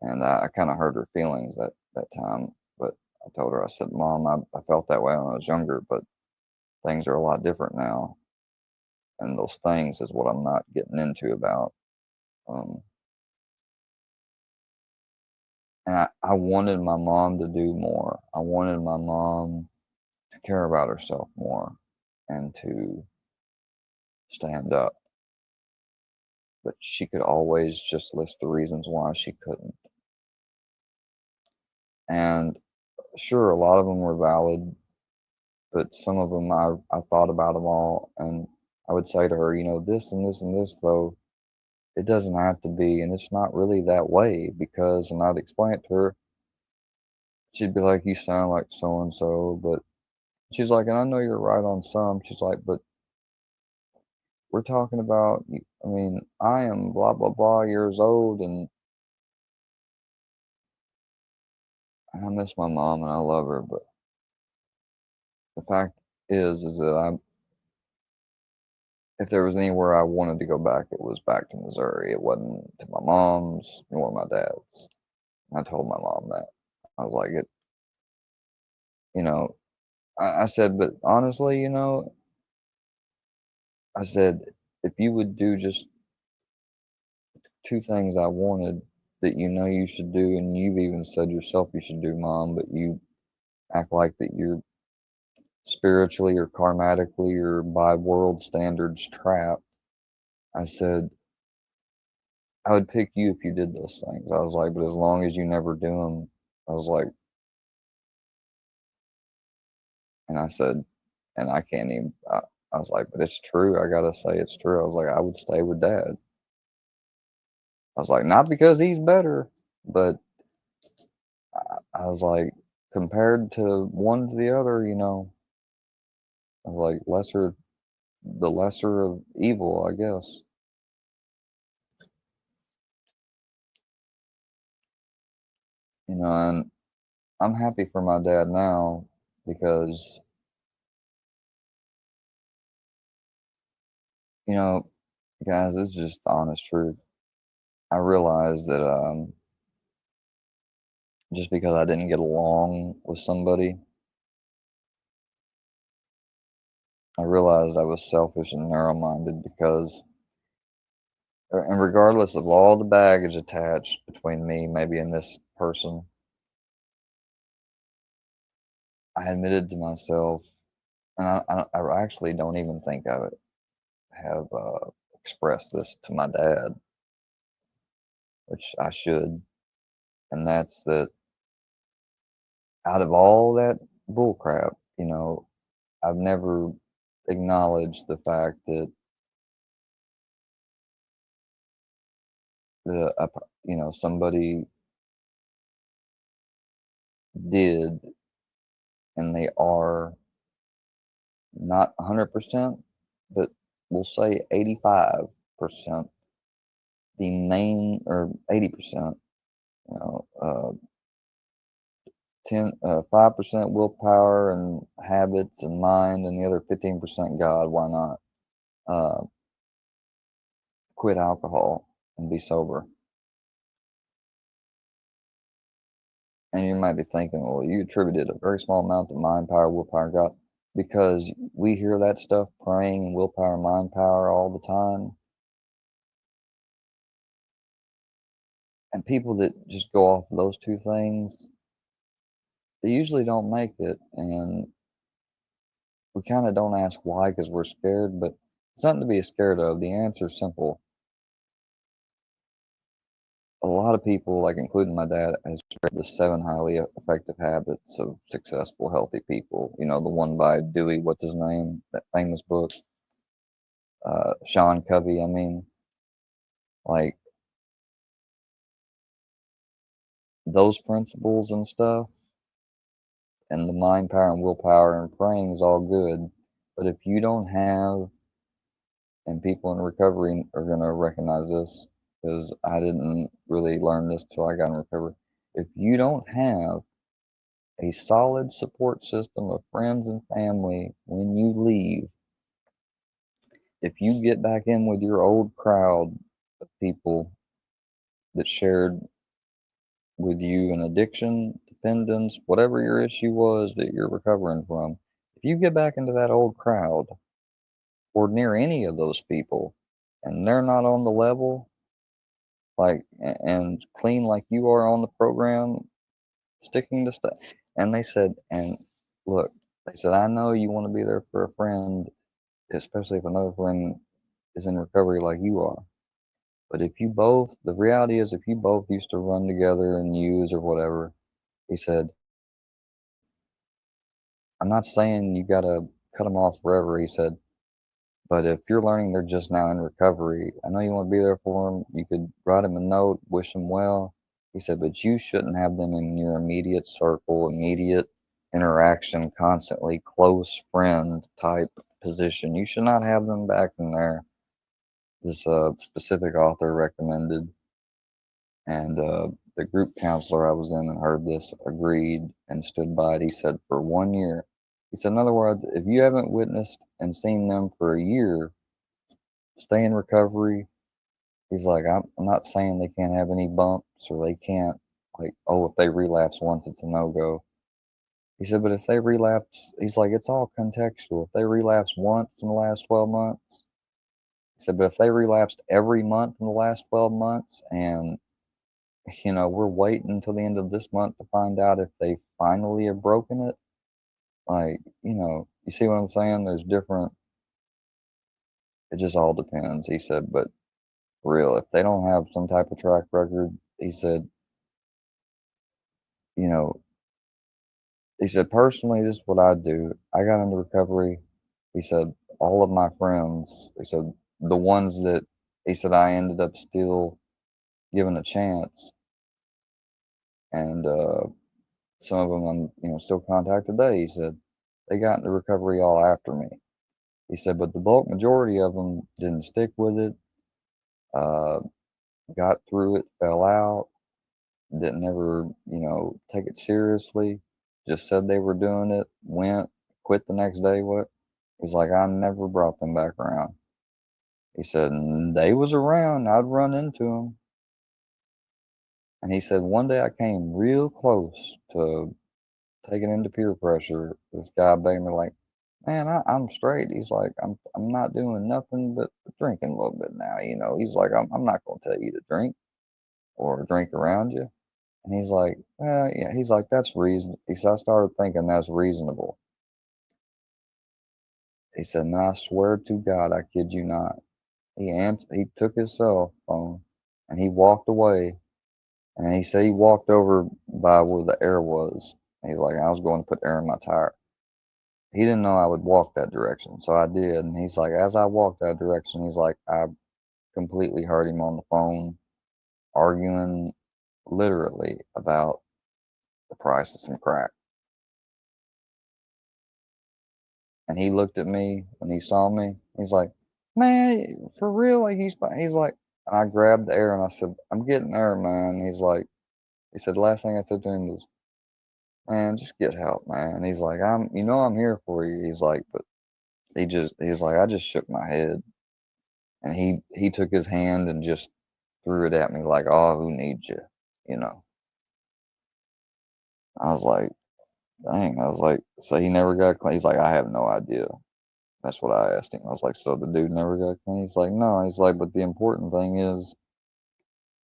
Speaker 4: and I kind of hurt her feelings that time. But I told her, I said, Mom, I felt that way when I was younger, but things are a lot different now. And those things is what I'm not getting into about. And I wanted my mom to do more. I wanted my mom to care about herself more and to stand up. But she could always just list the reasons why she couldn't. And sure, a lot of them were valid, but some of them I thought about them all, and I would say to her, you know, this and this and this, though, it doesn't have to be, and it's not really that way, because, and I'd explain it to her, she'd be like, you sound like so and so, but she's like, and I know you're right on some. She's like, but we're talking about, I mean, I am blah blah blah years old, and I miss my mom and I love her, but the fact is that if there was anywhere I wanted to go back, it was back to Missouri. It wasn't to my mom's nor my dad's. I told my mom that. I was like, it, you know, I said, but honestly, I said, if you would do just 2 things I wanted that you should do, and you've even said yourself you should do, Mom, but you act like that you're spiritually or karmatically or by world standards trapped. I said, I would pick you if you did those things. I was like, but as long as you never do them, I was like, and I said, and I can't even, I was like, but it's true. I gotta say it's true. I was like, I would stay with Dad. I was like, not because he's better, but I was like, compared to one to the other, I was like, the lesser of evil, I guess. And I'm happy for my dad now because, you know, guys, this is just the honest truth. I realized that just because I didn't get along with somebody, I realized I was selfish and narrow-minded because, and regardless of all the baggage attached between me, maybe and this person, I admitted to myself, and I actually don't even think I have expressed this to my dad, which I should, and that's that out of all that bullcrap, I've never acknowledged the fact that somebody did, and they are not 100%, but we'll say 85%, the main, or 80%, 5% willpower and habits and mind, and the other 15% God. Why not? Quit alcohol and be sober. And you might be thinking, well, you attributed a very small amount to mind power, willpower, and God, because we hear that stuff, praying and willpower and mind power, all the time. And people that just go off of those 2 things, they usually don't make it. And we kind of don't ask why, because we're scared, but something to be scared of. The answer is simple. A lot of people, like including my dad, has read the 7 highly effective habits of successful, healthy people. The one by Dewey, what's his name? That famous book. Sean Covey, I mean. Like, those principles and stuff, and the mind power and willpower and praying is all good. But if you don't have, and people in recovery are going to recognize this, because I didn't really learn this till I got in recovery. If you don't have a solid support system of friends and family when you leave, if you get back in with your old crowd of people that shared with you an addiction, dependence, whatever your issue was that you're recovering from, if you get back into that old crowd or near any of those people and they're not on the level, like, and clean like you are on the program, sticking to stuff. And they said, and look, they said, I know you want to be there for a friend, especially if another friend is in recovery like you are. But the reality is, if you both used to run together and use or whatever, he said, I'm not saying you got to cut them off forever. He said, But if you're learning they're just now in recovery, I know you want to be there for them. You could write them a note, wish them well. He said, but you shouldn't have them in your immediate circle, immediate interaction, constantly close friend type position. You should not have them back in there. This specific author recommended, and the group counselor I was in and heard this agreed and stood by it. He said, for 1 year. He said, in other words, if you haven't witnessed and seen them for a year, stay in recovery. He's like, I'm not saying they can't have any bumps or they can't, like, oh, if they relapse once, it's a no-go. He said, but if they relapse, he's like, it's all contextual. If they relapse once in the last 12 months, he said, but if they relapsed every month in the last 12 months and, we're waiting until the end of this month to find out if they finally have broken it, like, you see what I'm saying? There's different, it just all depends. He said, but for real, if they don't have some type of track record, he said, you know, he said, personally, this is what I do. I got into recovery. He said, all of my friends, he said, the ones that he said I ended up still giving a chance, and some of them I'm, still contact today. He said, they got into recovery all after me. He said, but the bulk majority of them didn't stick with it, got through it, fell out, didn't ever, take it seriously, just said they were doing it, went, quit the next day. What? He's like, I never brought them back around. He said, they was around, I'd run into them. And he said, one day I came real close to taking into peer pressure. This guy begged me like, man, I'm straight. He's like, I'm not doing nothing but drinking a little bit now. He's like, I'm not going to tell you to drink or drink around you. And he's like, well, yeah. He's like, that's reason. He said, I started thinking that's reasonable. He said, and I swear to God, I kid you not. He took his cell phone and he walked away. And he said he walked over by where the air was. And he's like, I was going to put air in my tire. He didn't know I would walk that direction, so I did. And he's like, as I walked that direction, he's like, I completely heard him on the phone arguing literally about the price of some crack. And he looked at me when he saw me. He's like, man, for real? Like he's like, and I grabbed the air and I said, I'm getting air, man. He said, the last thing I said to him was, man, just get help, man. He's like, I'm here for you. He's like, but he's like, I just shook my head. And he took his hand and just threw it at me like, oh, who needs you? I was like, dang. I was like, so he never got clean? He's like, I have no idea. That's what I asked him. I was like, so the dude never got clean? He's like, no. He's like, but the important thing is,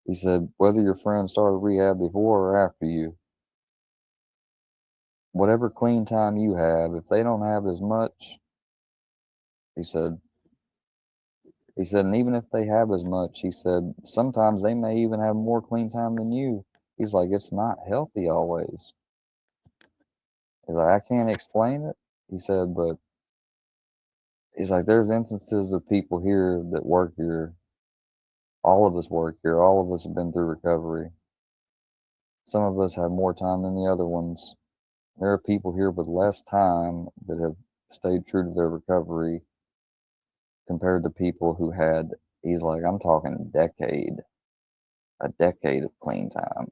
Speaker 4: he said, whether your friend started rehab before or after you, whatever clean time you have, if they don't have as much, he said, and even if they have as much, he said, sometimes they may even have more clean time than you. He's like, it's not healthy always. He's like, I can't explain it. He said, but he's like, there's instances of people here that work here. All of us work here. All of us have been through recovery. Some of us have more time than the other ones. There are people here with less time that have stayed true to their recovery compared to people who had, he's like, I'm talking a decade of clean time.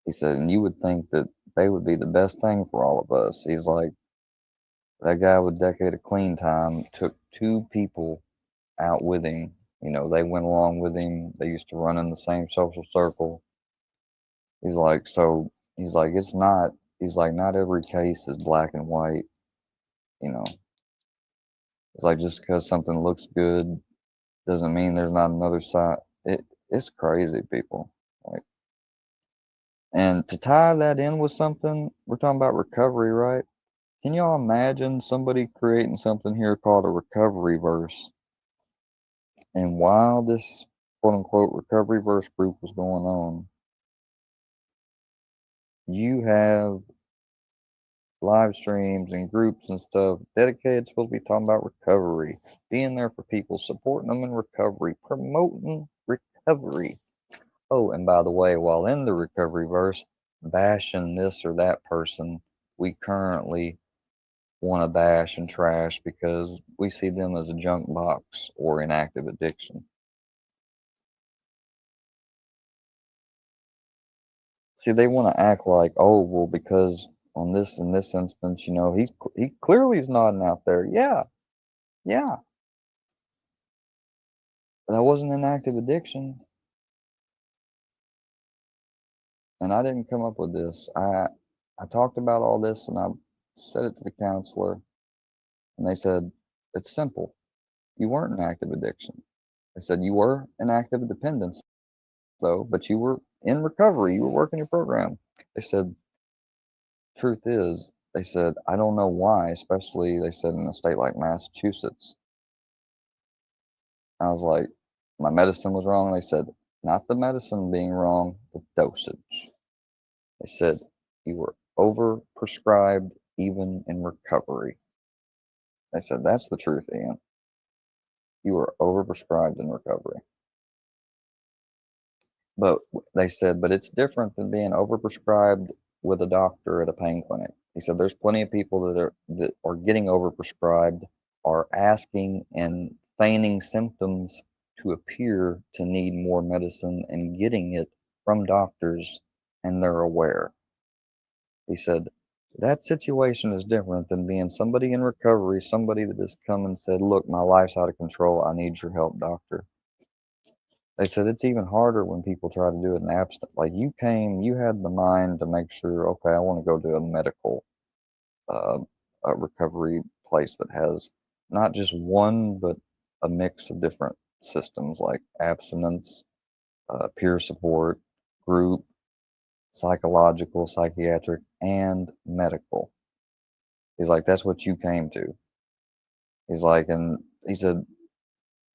Speaker 4: He said, and you would think that they would be the best thing for all of us. He's like, that guy with a decade of clean time took two people out with him. They went along with him. They used to run in the same social circle. He's like, he's like, not every case is black and white. It's like, just because something looks good doesn't mean there's not another side. It's crazy, people. Like, and to tie that in with something, we're talking about recovery, right? Can y'all imagine somebody creating something here called a recovery verse? And while this quote unquote recovery verse group was going on, you have live streams and groups and stuff dedicated, supposed to be talking about recovery, being there for people, supporting them in recovery, promoting recovery. Oh, and by the way, while in the recovery verse, bashing this or that person, we currently want to bash and trash because we see them as a junk box or inactive addiction. See, they want to act like, oh, well, because on this in this instance, you know, he clearly is nodding out there. Yeah, yeah, that wasn't an active addiction, and I didn't come up with this. I talked about all this and I said it to the counselor, and they said it's simple. You weren't an active addiction. They said you were an active dependence, though, but you were in recovery. You were working your program. They said, truth is, they said, I don't know why, especially they said in a state like Massachusetts. I was like, my medicine was wrong. They said, not the medicine being wrong, the dosage. They said, you were overprescribed even in recovery. They said, that's the truth, Ian. You were overprescribed in recovery. But they said, but it's different than being overprescribed with a doctor at a pain clinic. He said, there's plenty of people that are getting overprescribed, are asking and feigning symptoms to appear to need more medicine and getting it from doctors, and they're aware. He said, that situation is different than being somebody in recovery, somebody that has come and said, look, my life's out of control. I need your help, doctor. They said it's even harder when people try to do it in abstinence. Like you had the mind to make sure, okay, I want to go to a medical a recovery place that has not just one, but a mix of different systems like abstinence, peer support, group, psychological, psychiatric, and medical. He's like, that's what you came to. He's like, and he said,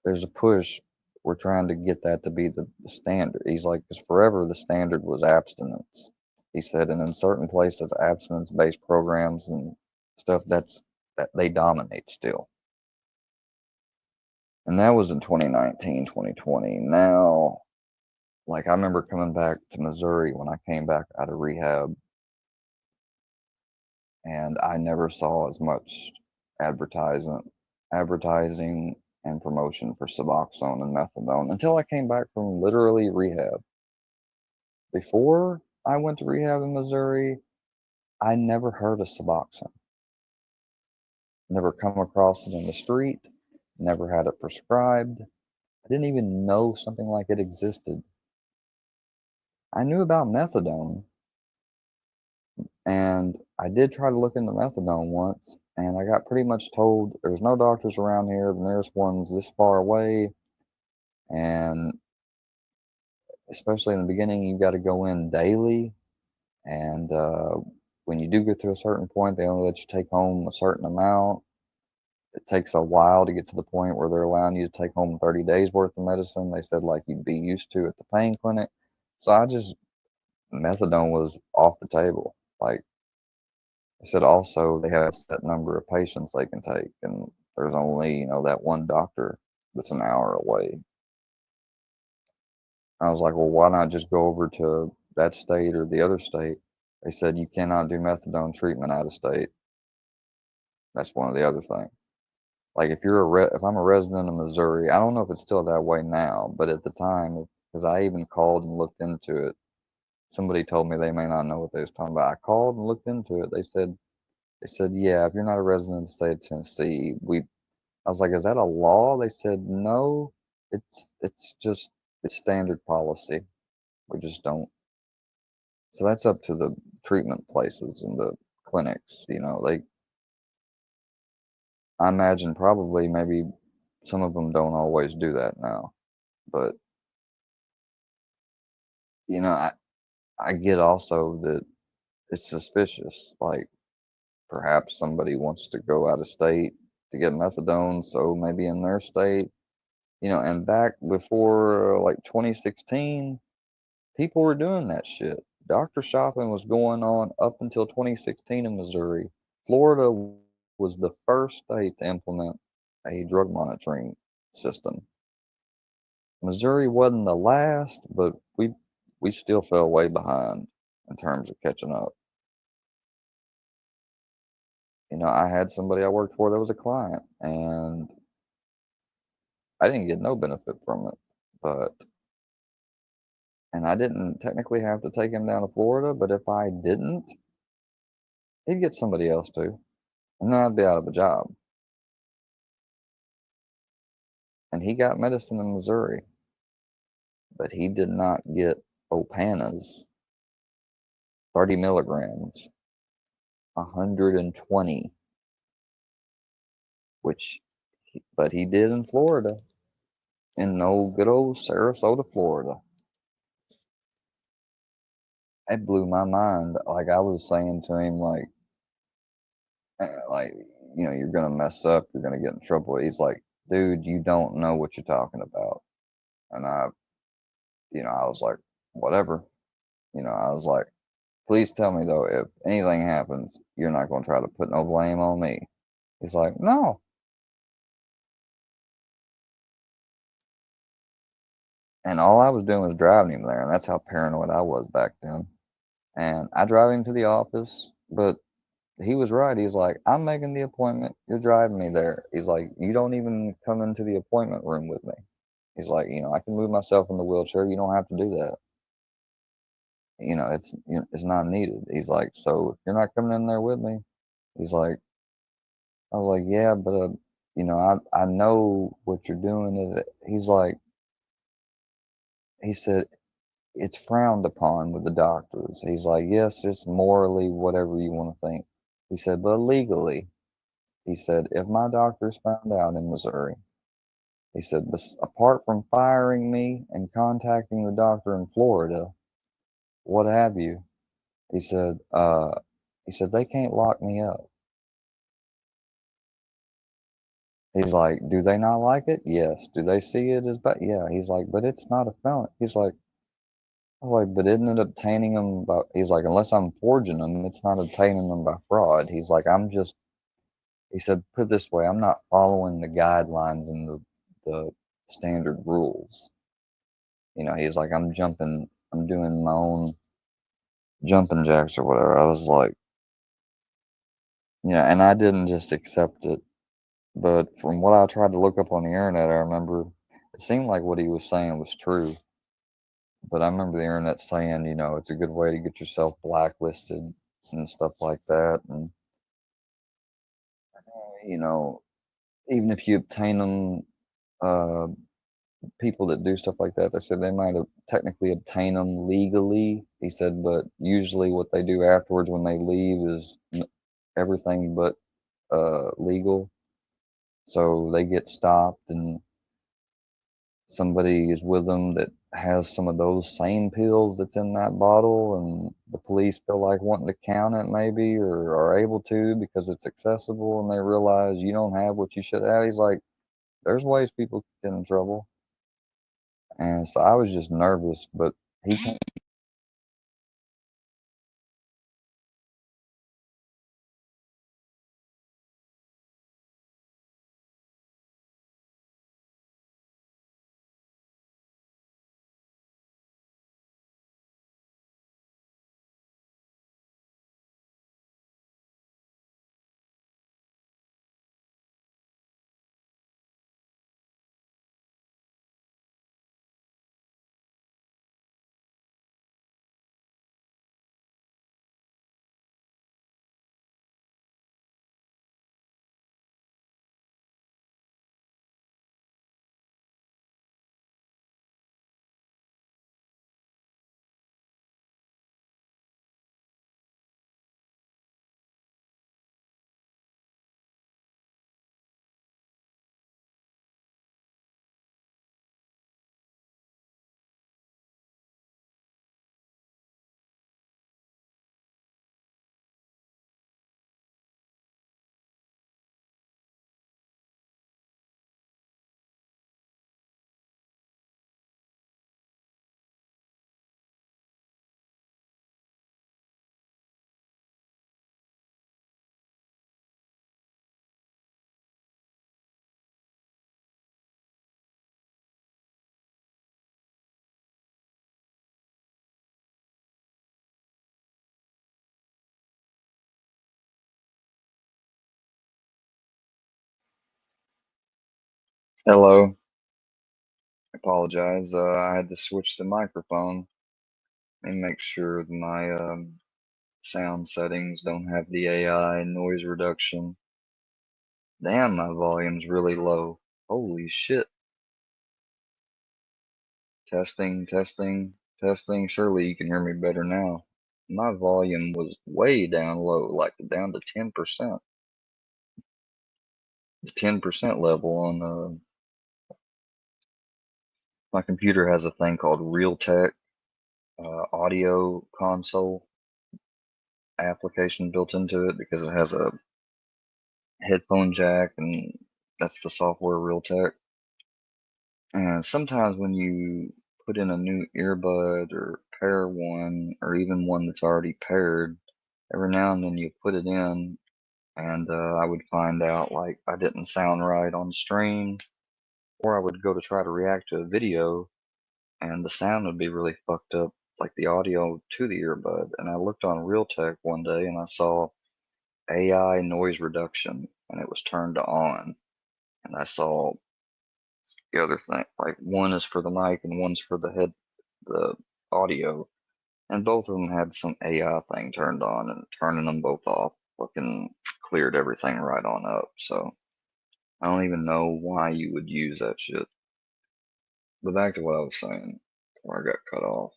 Speaker 4: there's a push. We're trying to get that to be the standard. He's like, because forever the standard was abstinence. He said, and in certain places, abstinence-based programs and stuff that they dominate still. And that was in 2019, 2020. Now, like I remember coming back to Missouri when I came back out of rehab, and I never saw as much advertising and promotion for Suboxone and methadone until I came back from literally rehab. Before I went to rehab in Missouri, I never heard of Suboxone. Never come across it in the street, never had it prescribed. I didn't even know something like it existed. I knew about methadone, and I did try to look into methadone once, and I got pretty much told there's no doctors around here, the nearest one's this far away, and especially in the beginning, you got to go in daily, and when you do get to a certain point, they only let you take home a certain amount. It takes a while to get to the point where they're allowing you to take home 30 days worth of medicine. They said like you'd be used to at the pain clinic. So methadone was off the table. Like I said, also they have a set number of patients they can take, and there's only, that one doctor that's an hour away. I was like, well, why not just go over to that state or the other state? They said you cannot do methadone treatment out of state. That's one of the other things. Like if I'm a resident of Missouri, I don't know if it's still that way now, but at the time, because I even called and looked into it, somebody told me they may not know what they was talking about. I called and looked into it. They said, yeah, if you're not a resident of the state of Tennessee, I was like, is that a law? They said, no, it's standard policy. We just don't. So that's up to the treatment places and the clinics. I imagine probably maybe some of them don't always do that now, but I get also that it's suspicious. Like perhaps somebody wants to go out of state to get methadone, so maybe in their state, and back before like 2016, people were doing that shit. Doctor shopping was going on up until 2016 in Missouri. Florida was the first state to implement a drug monitoring system. Missouri wasn't the last, but we still fell way behind in terms of catching up. You know, I had somebody I worked for that was a client, and I didn't get no benefit from it, and I didn't technically have to take him down to Florida, but if I didn't, he'd get somebody else to, and then I'd be out of a job. And he got medicine in Missouri, but he did not get Opanas, 30 milligrams, 120, but he did in Florida, in no good old Sarasota, Florida. It blew my mind. Like I was saying to him, like, you know, you're gonna mess up, you're gonna get in trouble. He's like, dude, you don't know what you're talking about. And I was like, whatever. I was like, please tell me though, if anything happens, you're not gonna try to put no blame on me. He's like, no. And all I was doing was driving him there, and that's how paranoid I was back then. And I drive him to the office, but he was right. He's like, I'm making the appointment. You're driving me there. He's like, you don't even come into the appointment room with me. He's like, I can move myself in the wheelchair. You don't have to do that. It's not needed. He's like, so if you're not coming in there with me, he's like, I was like, yeah, but I know what you're doing. He's like, he said, it's frowned upon with the doctors. He's like, yes, it's morally whatever you want to think. He said, but legally, he said, if my doctors found out in Missouri, he said, apart from firing me and contacting the doctor in Florida, what have you, he said, they can't lock me up. He's like, do they not like it? Yes. Do they see it as bad? Yeah. He's like, but it's not a felony. He's like, I was like, but isn't it obtaining them by, he's like, unless I'm forging them, it's not obtaining them by fraud. He's like, he said, put it this way, I'm not following the guidelines and the standard rules. He's like, I'm doing my own jumping jacks or whatever. I was like, yeah, and I didn't just accept it. But from what I tried to look up on the internet, I remember it seemed like what he was saying was true. But I remember the internet saying, it's a good way to get yourself blacklisted and stuff like that. And, even if you obtain them, uh, people that do stuff like that, they said they might have technically obtained them legally. He said, but usually what they do afterwards when they leave is everything but legal. So they get stopped and somebody is with them that has some of those same pills that's in that bottle, and the police feel like wanting to count it maybe, or are able to because it's accessible, and they realize you don't have what you should have. He's like, there's ways people get in trouble. And so I was just nervous, but he came Hello. Apologize. I had to switch the microphone and make sure that my sound settings don't have the AI noise reduction. Damn, my volume's really low. Holy shit. Testing, testing, testing. Surely you can hear me better now. My volume was way down low, like down to 10%. The 10% level on my computer has a thing called Realtek audio console application built into it because it has a headphone jack, and that's the software Realtek. And sometimes when you put in a new earbud or pair one, or even one that's already paired, every now and then you put it in, and I would find out like I didn't sound right on stream, or I would go to try to react to a video, and the sound would be really fucked up, like the audio to the earbud. And I looked on Realtek one day and I saw AI noise reduction, and it was turned on. And I saw the other thing, like one is for the mic and one's for the audio, and both of them had some AI thing turned on, and turning them both off fucking cleared everything right on up. So I don't even know why you would use that shit. But back to what I was saying before I got cut off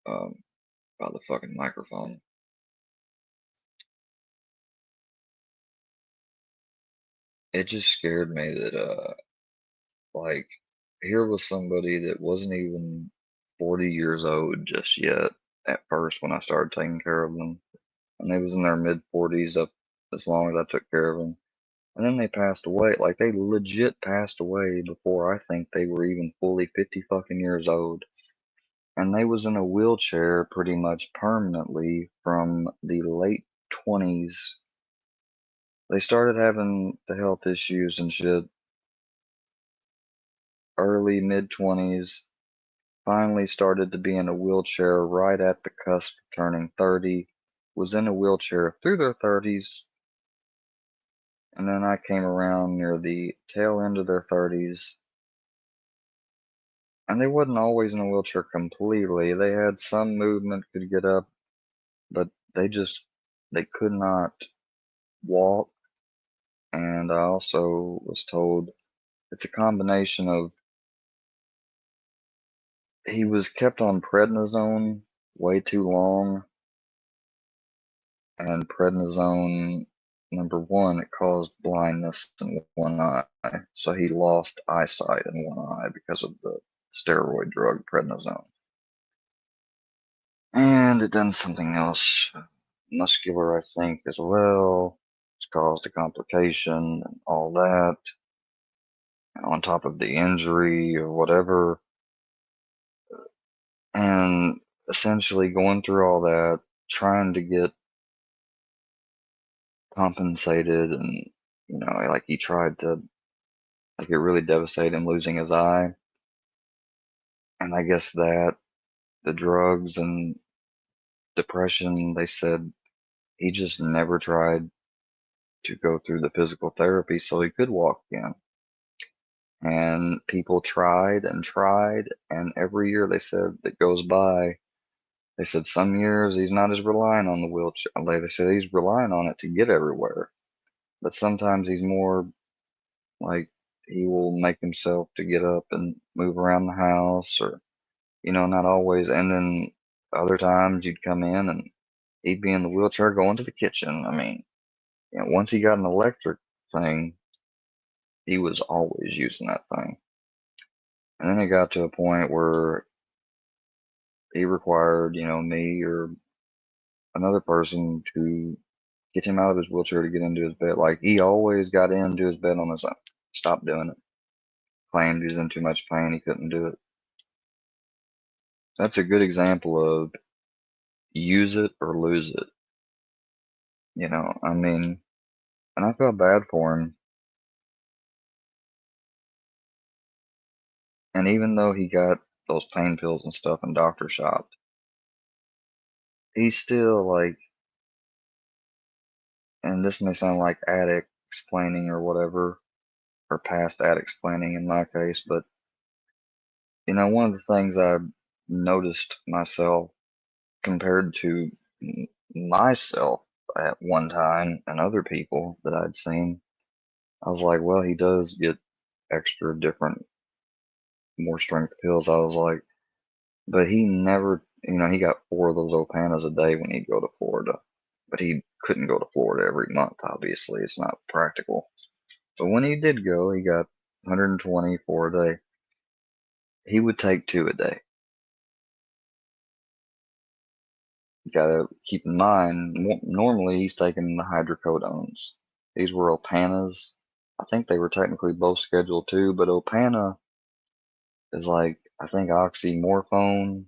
Speaker 4: about the fucking microphone. It just scared me that like here was somebody that wasn't even 40 years old just yet at first when I started taking care of them. And they was in their mid 40s up as long as I took care of them. And then they passed away. Like they legit passed away before I think they were even fully 50 fucking years old. And they was in a wheelchair pretty much permanently from the late 20s. They started having the health issues and shit early mid 20s. Finally started to be in a wheelchair right at the cusp of turning 30. Was in a wheelchair through their 30s. And then I came around near the tail end of their 30s. And they wasn't always in a wheelchair completely. They had some movement, could get up, but they could not walk. And I also was told it's a combination of he was kept on prednisone way too long, and prednisone, number one, it caused blindness in one eye, so he lost eyesight in one eye because of the steroid drug prednisone. And it done something else muscular, I think, as well. It's caused a complication and all that. And on top of the injury or whatever. And essentially going through all that, trying to get compensated, and like he tried to, like it really devastated him losing his eye. And I guess that the drugs and depression, they said he just never tried to go through the physical therapy so he could walk again. And people tried and tried, and every year they said that goes by, they said some years he's not as relying on the wheelchair. They said he's relying on it to get everywhere, but sometimes he's more like he will make himself to get up and move around the house, or not always. And then other times you'd come in and he'd be in the wheelchair going to the kitchen. I mean, once he got an electric thing, he was always using that thing. And then it got to a point where he required, me or another person to get him out of his wheelchair to get into his bed. Like he always got into his bed on his own. Stopped doing it. Claimed he was in too much pain, he couldn't do it. That's a good example of use it or lose it. I mean, and I felt bad for him. And even though he got those pain pills and stuff and doctor shopped, he's still like, and this may sound like addict explaining or whatever, or past addicts planning in my case, but you know, one of the things I noticed myself compared to myself at one time and other people that I'd seen, I was like, well, he does get extra different, more strength pills. I was like, but he never, you know, he got 4 of those Opanas a day when he'd go to Florida, but he couldn't go to Florida every month. Obviously, it's not practical. But when he did go, he got 124 a day. He would take 2 a day. You gotta keep in mind, normally he's taking the hydrocodones. These were Opanas. I think they were technically both Schedule 2, but Opana is like, I think oxymorphone,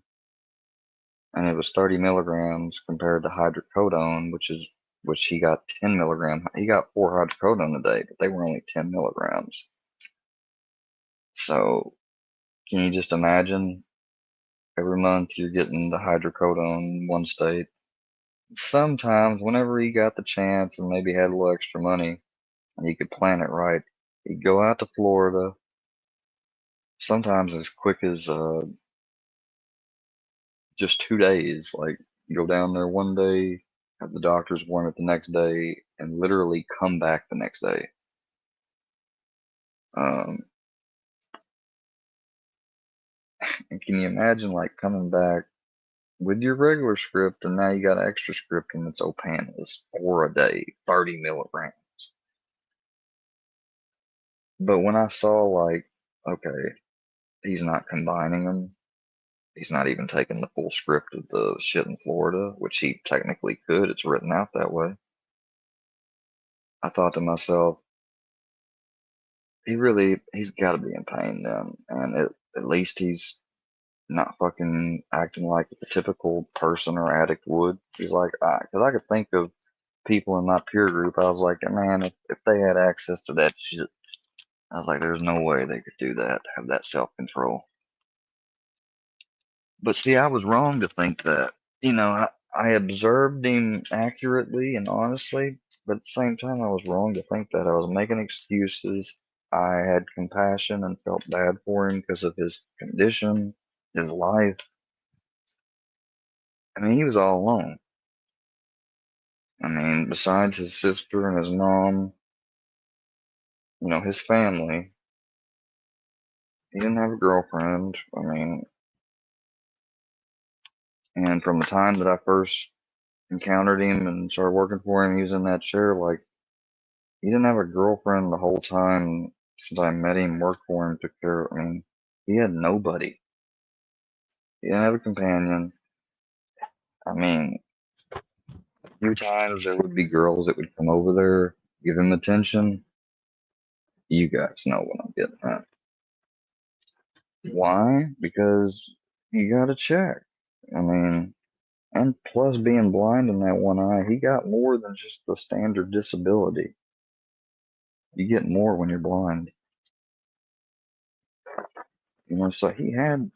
Speaker 4: and it was 30 milligrams compared to hydrocodone, which he got 10 milligrams. He got 4 hydrocodone a day, but they were only 10 milligrams. So can you just imagine? Every month you're getting the hydrocodone in one state. Sometimes, whenever he got the chance and maybe had a little extra money and he could plan it right, he'd go out to Florida. Sometimes as quick as just 2 days. Like, go down there one day, have the doctor's appointment the next day, and literally come back the next day. And can you imagine like coming back with your regular script and now you got an extra script and it's Opanas 4 a day, 30 milligrams. But when I saw like, okay, he's not combining them. He's not even taking the full script of the shit in Florida, which he technically could. It's written out that way. I thought to myself, he's got to be in pain then, and at least he's not fucking acting like the typical person or addict would. He's like, because I could think of people in my peer group. I was like, man, if they had access to that shit, I was like, there's no way they could do that, have that self-control. But see, I was wrong to think that. You know, I observed him accurately and honestly, but at the same time, I was wrong to think that. I was making excuses. I had compassion and felt bad for him because of his condition, his life. I mean, he was all alone. I mean, besides his sister and his mom, you know, his family, he didn't have a girlfriend. I mean, and from the time that I first encountered him and started working for him, he was in that chair. Like, he didn't have a girlfriend the whole time since I met him, worked for him, took care of. I mean, he had nobody. He didn't have a companion. I mean, a few times there would be girls that would come over there, give him attention. You guys know what I'm getting at. Why? Because he got a check. I mean, and plus being blind in that one eye, he got more than just the standard disability. You get more when you're blind. You know, so he had,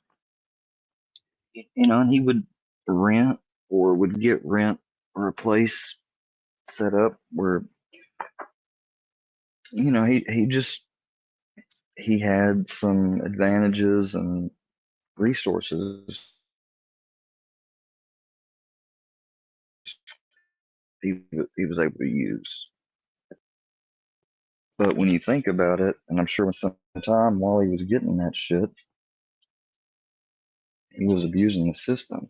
Speaker 4: you know, and he would rent or would get rent or a place set up where, you know, he had some advantages and resources he was able to use. But when you think about it, and I'm sure with some time while he was getting that shit, he was abusing the system.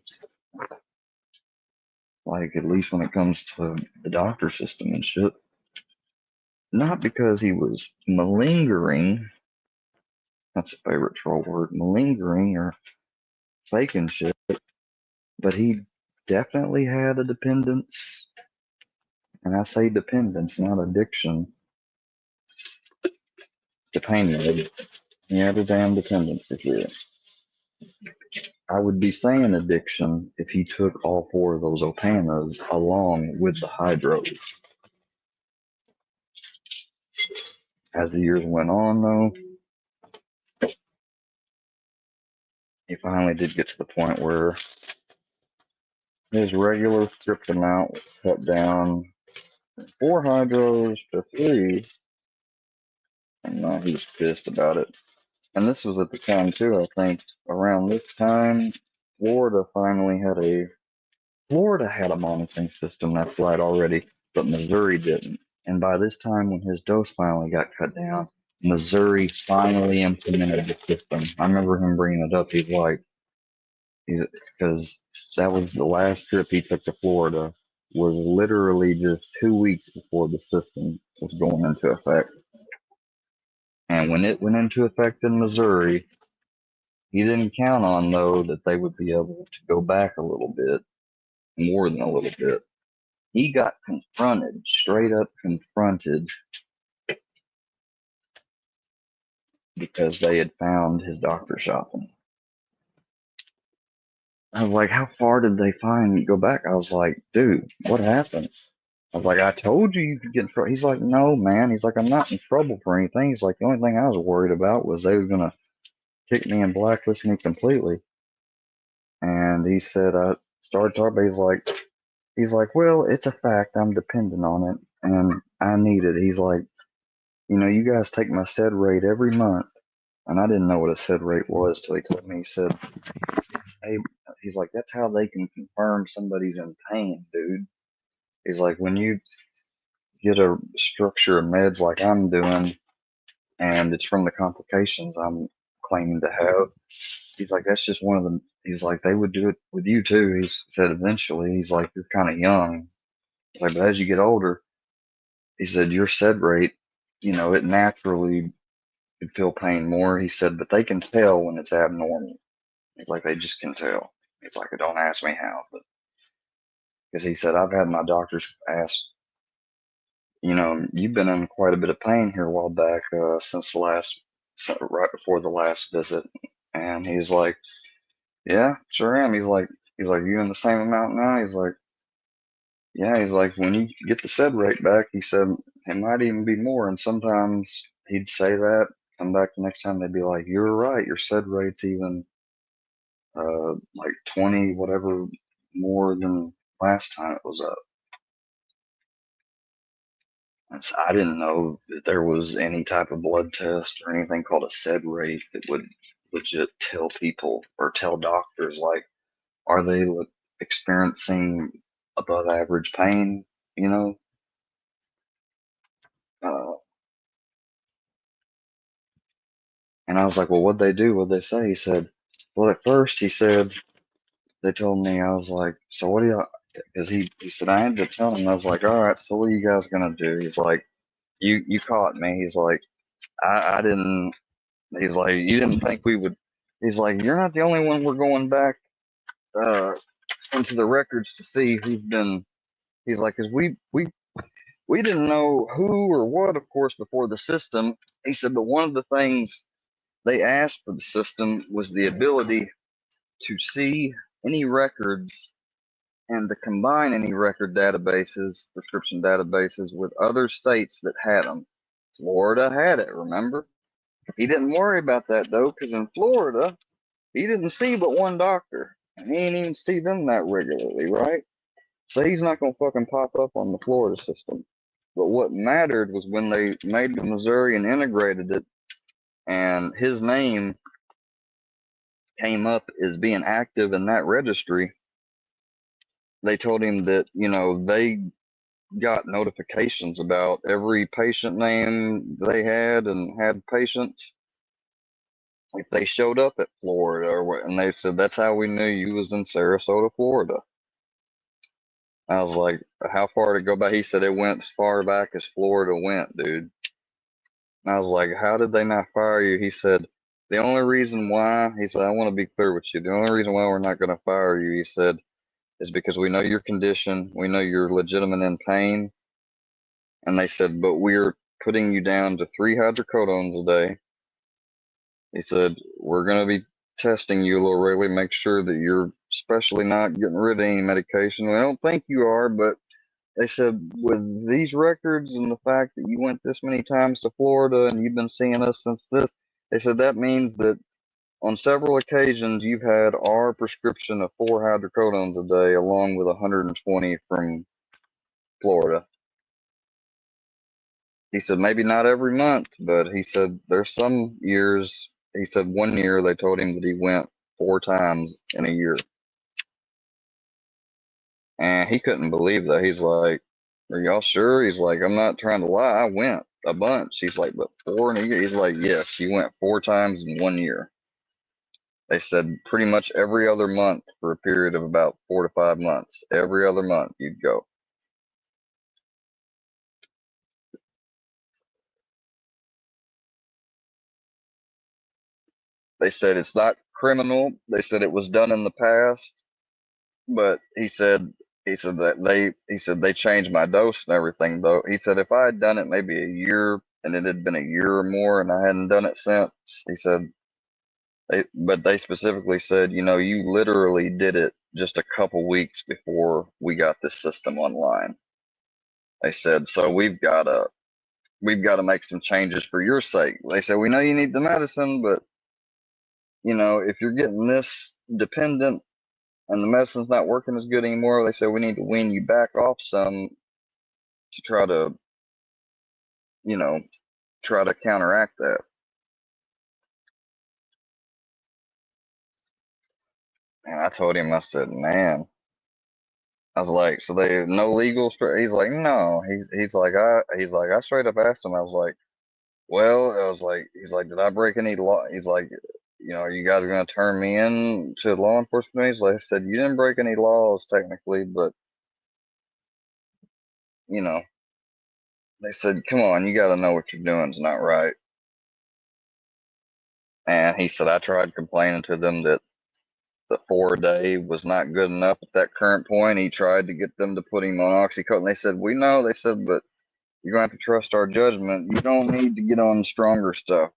Speaker 4: Like, at least when it comes to the doctor system and shit. Not because he was malingering, that's a favorite troll word, malingering or faking shit, but he definitely had a dependence. And I say dependence, not addiction. Dependent. He had a damn dependence for sure. I would be saying addiction if he took all 4 of those Opanas along with the hydros. As the years went on, though, he finally did get to the point where his regular script amount was cut down from 4 hydros to 3, And he was pissed about it. And this was at the time too, I think, around this time, Florida had a monitoring system, that's right, already, but Missouri didn't. And by this time, when his dose finally got cut down, Missouri finally implemented the system. I remember him bringing it up. Because that was the last trip he took to Florida, was literally just 2 weeks before the system was going into effect. And when it went into effect in Missouri, he didn't count on, though, that they would be able to go back a little bit, more than a little bit. He got confronted, straight up confronted, because they had found his doctor shopping. I was like, how far did they go back? I was like, dude, what happened? I was like, I told you could get in trouble. He's like, no, man. He's like, I'm not in trouble for anything. He's like, the only thing I was worried about was they were going to kick me and blacklist me completely. And he said, I started talking, but he's like, well, it's a fact. I'm dependent on it and I need it. He's like, you guys take my SED rate every month. And I didn't know what a SED rate was till he told me. He said, he's like, that's how they can confirm somebody's in pain, dude. He's like, when you get a structure of meds like I'm doing, and it's from the complications I'm claiming to have, he's like, that's just one of them. He's like, they would do it with you too. He said, eventually, he's like, you're kind of young. He's like, but as you get older, he said, your SED rate, it naturally could feel pain more. He said, but they can tell when it's abnormal. He's like, they just can tell. He's like, don't ask me how, but because he said, I've had my doctors ask, you've been in quite a bit of pain here a while back, since right before the last visit. And he's like, yeah, sure am. He's like, you in the same amount now? He's like, yeah. He's like, when you get the SED rate back, he said, it might even be more. And sometimes he'd say that, come back the next time, they'd be like, you're right. Your SED rate's even, like 20, whatever, more than last time it was up. And so I didn't know that there was any type of blood test or anything called a SED rate that would legit tell people or tell doctors, like, are they experiencing above average pain, Uh, and I was like, well, what'd they do? What'd they say? He said, well, at first, he said, they told me. I was like, so what do y'all, because he said, I ended up telling him, I was like, all right, so what are you guys going to do? He's like, you caught me. He's like, I didn't, he's like, you didn't think we would, he's like, you're not the only one we're going back into the records to see who's been, he's like, because we didn't know who or what, of course, before the system. He said, but one of the things they asked for the system was the ability to see any records and to combine any record databases, prescription databases, with other states that had them. Florida had it, remember? He didn't worry about that, though, because in Florida, he didn't see but one doctor. And he ain't even see them that regularly, right? So he's not going to fucking pop up on the Florida system. But what mattered was when they made the Missouri and integrated it, and his name came up as being active in that registry. They told him that, they got notifications about every patient name they had and had patients. If they showed up at Florida, and they said, that's how we knew you was in Sarasota, Florida. I was like, how far to go back? He said it went as far back as Florida went, dude. And I was like, how did they not fire you? He said, the only reason why, he said, I want to be clear with you. The only reason why we're not going to fire you, he said, is because we know your condition. We know you're legitimate in pain. And they said, but we're putting you down to 3 hydrocodones a day. He said, we're going to be testing you a little regularly, make sure that you're especially not getting rid of any medication. I don't think you are, but they said, with these records and the fact that you went this many times to Florida and you've been seeing us since this, they said that means that on several occasions you've had our prescription of 4 hydrocodones a day along with 120 from Florida. he said maybe not every month, but he said there's some years. He said 1 year they told him that he went 4 times in a year, and he couldn't believe that. He's like, "Are y'all sure?" He's like, "I'm not trying to lie. I went a bunch." He's like, "But 4 in a year?" He's like, "Yes, you went 4 times in 1 year." They said pretty much every other month for a period of about 4 to 5 months. Every other month you'd go. They said it's not criminal. They said it was done in the past, but he said they changed my dose and everything though. He said if I had done it maybe a year and it had been a year or more and I hadn't done it since, he said they specifically said, you know, you literally did it just a couple weeks before we got this system online. They said, so we've got to make some changes for your sake. They said, we know you need the medicine, but you know, if you're getting this dependent and the medicine's not working as good anymore, they said we need to wean you back off some to try to, you know, try to counteract that. And I told him, I said, man, I was like, so they no legal. He's like, no. He's like, I straight up asked him. I was like, well, I was like, he's like, did I break any law? He's like, you know, are you guys going to turn me in to law enforcement? He's like, I said, you didn't break any laws technically, but you know, they said, come on, you got to know what you're doing is not right. And he said, I tried complaining to them that the 4-a-day was not good enough at that current point. He tried to get them to put him on oxycodone. They said, we know. They said, but you're going to have to trust our judgment. You don't need to get on stronger stuff.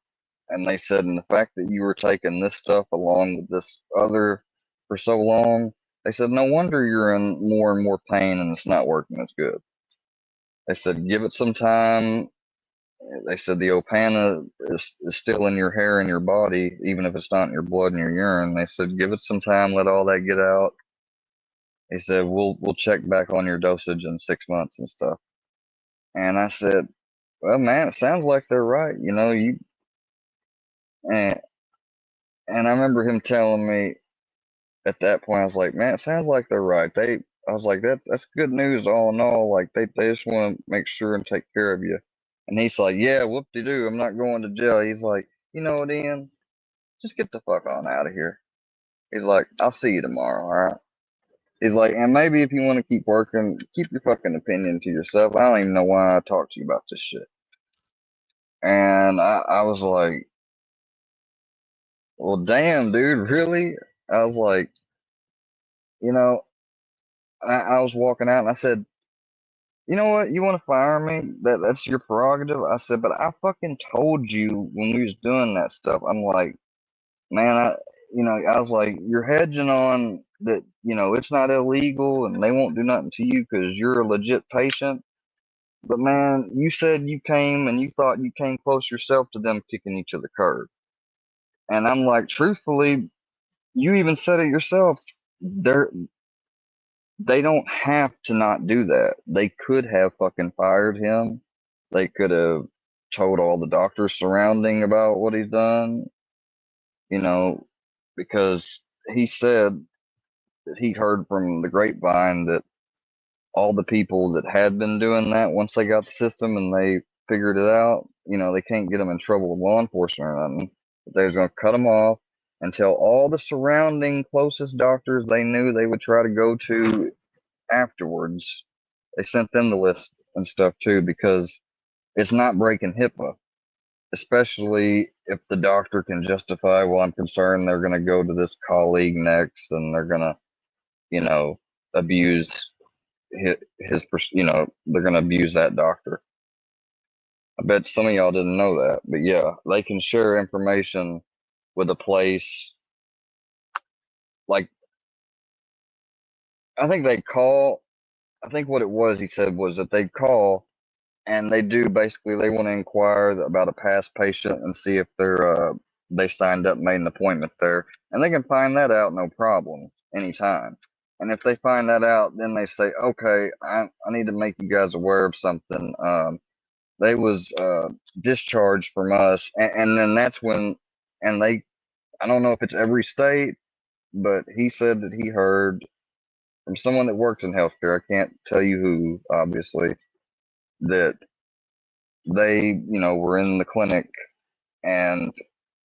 Speaker 4: And they said, and the fact that you were taking this stuff along with this other for so long, they said, no wonder you're in more and more pain and it's not working as good. They said, give it some time. They said the Opana is still in your hair and your body, even if it's not in your blood and your urine. They said, give it some time, let all that get out. They said, we'll check back on your dosage in 6 months and stuff. And I said, well, man, it sounds like they're right. You know, and I remember him telling me at that point, I was like, man, it sounds like they're right. I was like, that's good news all in all. Like they just want to make sure and take care of you. And he's like, yeah, whoop-de-doo, I'm not going to jail. He's like, you know what, Ian? Just get the fuck on out of here. He's like, I'll see you tomorrow, all right? He's like, and maybe if you want to keep working, keep your fucking opinion to yourself. I don't even know why I talked to you about this shit. And I was like, well, damn, dude, really? I was like, you know, I was walking out and I said, you know what? You want to fire me? That's your prerogative. I said, but I fucking told you when we was doing that stuff. I'm like, man, I was like, you're hedging on that, you know, it's not illegal and they won't do nothing to you because you're a legit patient. But man, you said you came and you thought you came close yourself to them kicking you to the curb. And I'm like, truthfully, you even said it yourself. They don't have to not do that. They could have fucking fired him. They could have told all the doctors surrounding about what he's done, you know, because he said that he heard from the grapevine that all the people that had been doing that, once they got the system and they figured it out, you know, they can't get them in trouble with law enforcement or nothing. But they was going to cut them off and tell all the surrounding closest doctors they knew they would try to go to afterwards. They sent them the list and stuff too, because it's not breaking HIPAA, especially if the doctor can justify, well, I'm concerned they're going to go to this colleague next and they're going to, you know, abuse you know, they're going to abuse that doctor. I bet some of y'all didn't know that, but yeah, they can share information with a place. Like, I think what it was, he said, was that they'd call and they want to inquire about a past patient and see if they signed up, made an appointment there, and they can find that out no problem anytime. And if they find that out, then they say, okay, I need to make you guys aware of something. they was discharged from us, and then that's when, and they, I don't know if it's every state, but he said that he heard from someone that works in healthcare, I can't tell you who, obviously, that they, were in the clinic, and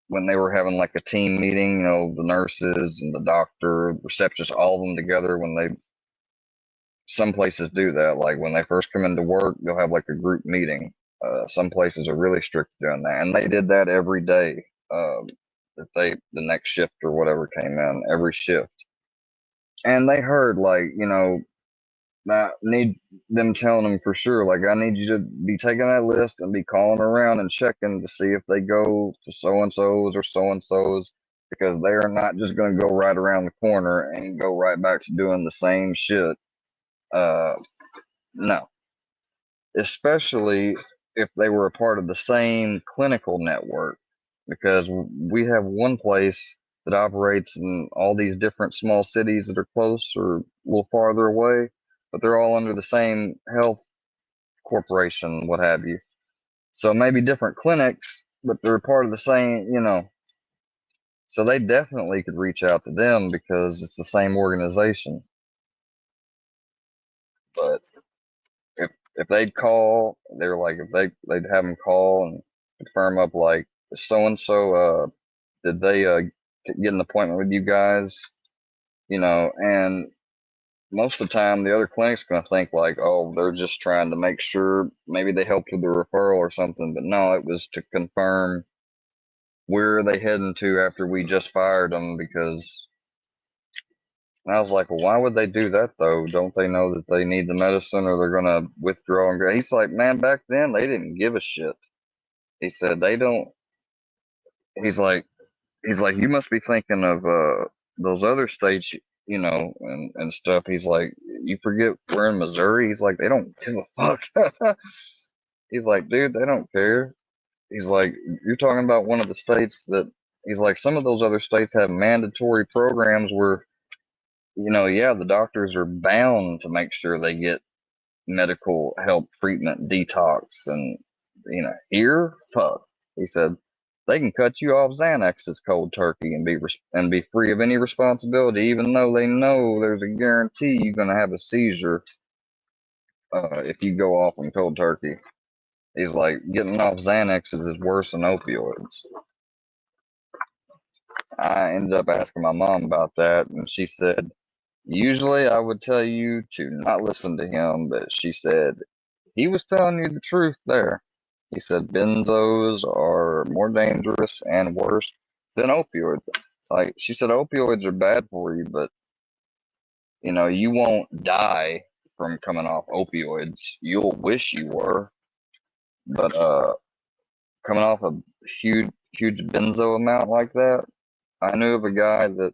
Speaker 4: when they were having like a team meeting, the nurses and the doctor, receptionist, all of them together, some places do that. Like when they first come into work, they'll have like a group meeting. Some places are really strict doing that, and they did that every day. If the next shift or whatever came in, every shift, and they heard like, I need them telling them for sure, like, I need you to be taking that list and be calling around and checking to see if they go to so-and-so's or so-and-so's, because they are not just going to go right around the corner and go right back to doing the same shit. No. Especially if they were a part of the same clinical network, because we have one place that operates in all these different small cities that are close or a little farther away, but they're all under the same health corporation, what have you. So maybe different clinics, but they're part of the same, So they definitely could reach out to them because it's the same organization. But if they'd call, they're like, if they'd have them call and confirm up, like, so and so, did they get an appointment with you guys? And most of the time the other clinic's going to think like, oh, they're just trying to make sure maybe they helped with the referral or something. But no, it was to confirm where are they heading to after we just fired them, because I was like, well, why would they do that though? Don't they know that they need the medicine or they're going to withdraw and go? He's like, man, back then they didn't give a shit. He said, they don't. He's like, you must be thinking of those other states, and stuff. He's like, you forget we're in Missouri. He's like, they don't give a fuck. He's like, dude, they don't care. He's like, you're talking about one of the states that, he's like, some of those other states have mandatory programs where, yeah, the doctors are bound to make sure they get medical help, treatment, detox, and here, fuck. He said they can cut you off Xanax's cold turkey and be free of any responsibility, even though they know there's a guarantee you're gonna have a seizure if you go off on cold turkey. He's like, getting off Xanax's is worse than opioids. I ended up asking my mom about that, and she said, usually I would tell you to not listen to him, but she said he was telling you the truth there. He said benzos are more dangerous and worse than opioids. Like, she said, opioids are bad for you, but you won't die from coming off opioids. You'll wish you were, but coming off a huge benzo amount like that, I knew of a guy that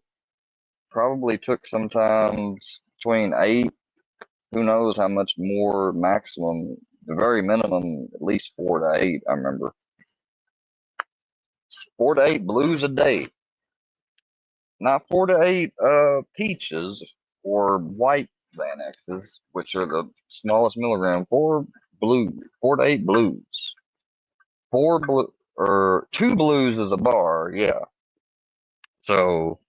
Speaker 4: probably took sometimes between 8, who knows how much more maximum, the very minimum, at least 4 to 8, I remember. 4 to 8 blues a day. Not 4 to 8 peaches or white Xanaxes, which are the smallest milligram. 4 to 8 blues. 2 blues is a bar, yeah. So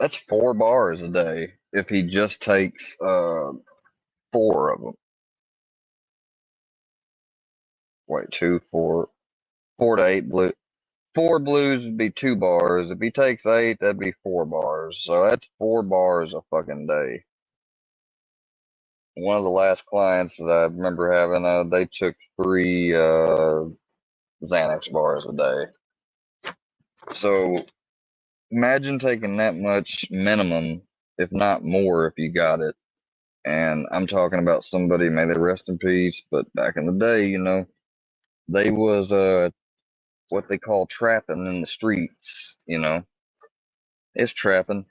Speaker 4: that's 4 bars a day if he just takes 4 of them. Wait, 2, 4 to 8 blue. 4 blues would be 2 bars. If he takes 8, that'd be 4 bars. So that's 4 bars a fucking day. One of the last clients that I remember having, they took 3 Xanax bars a day. So imagine taking that much minimum, if not more, if you got it. And I'm talking about somebody, may they rest in peace, but back in the day, they was what they call trapping in the streets, It's trapping.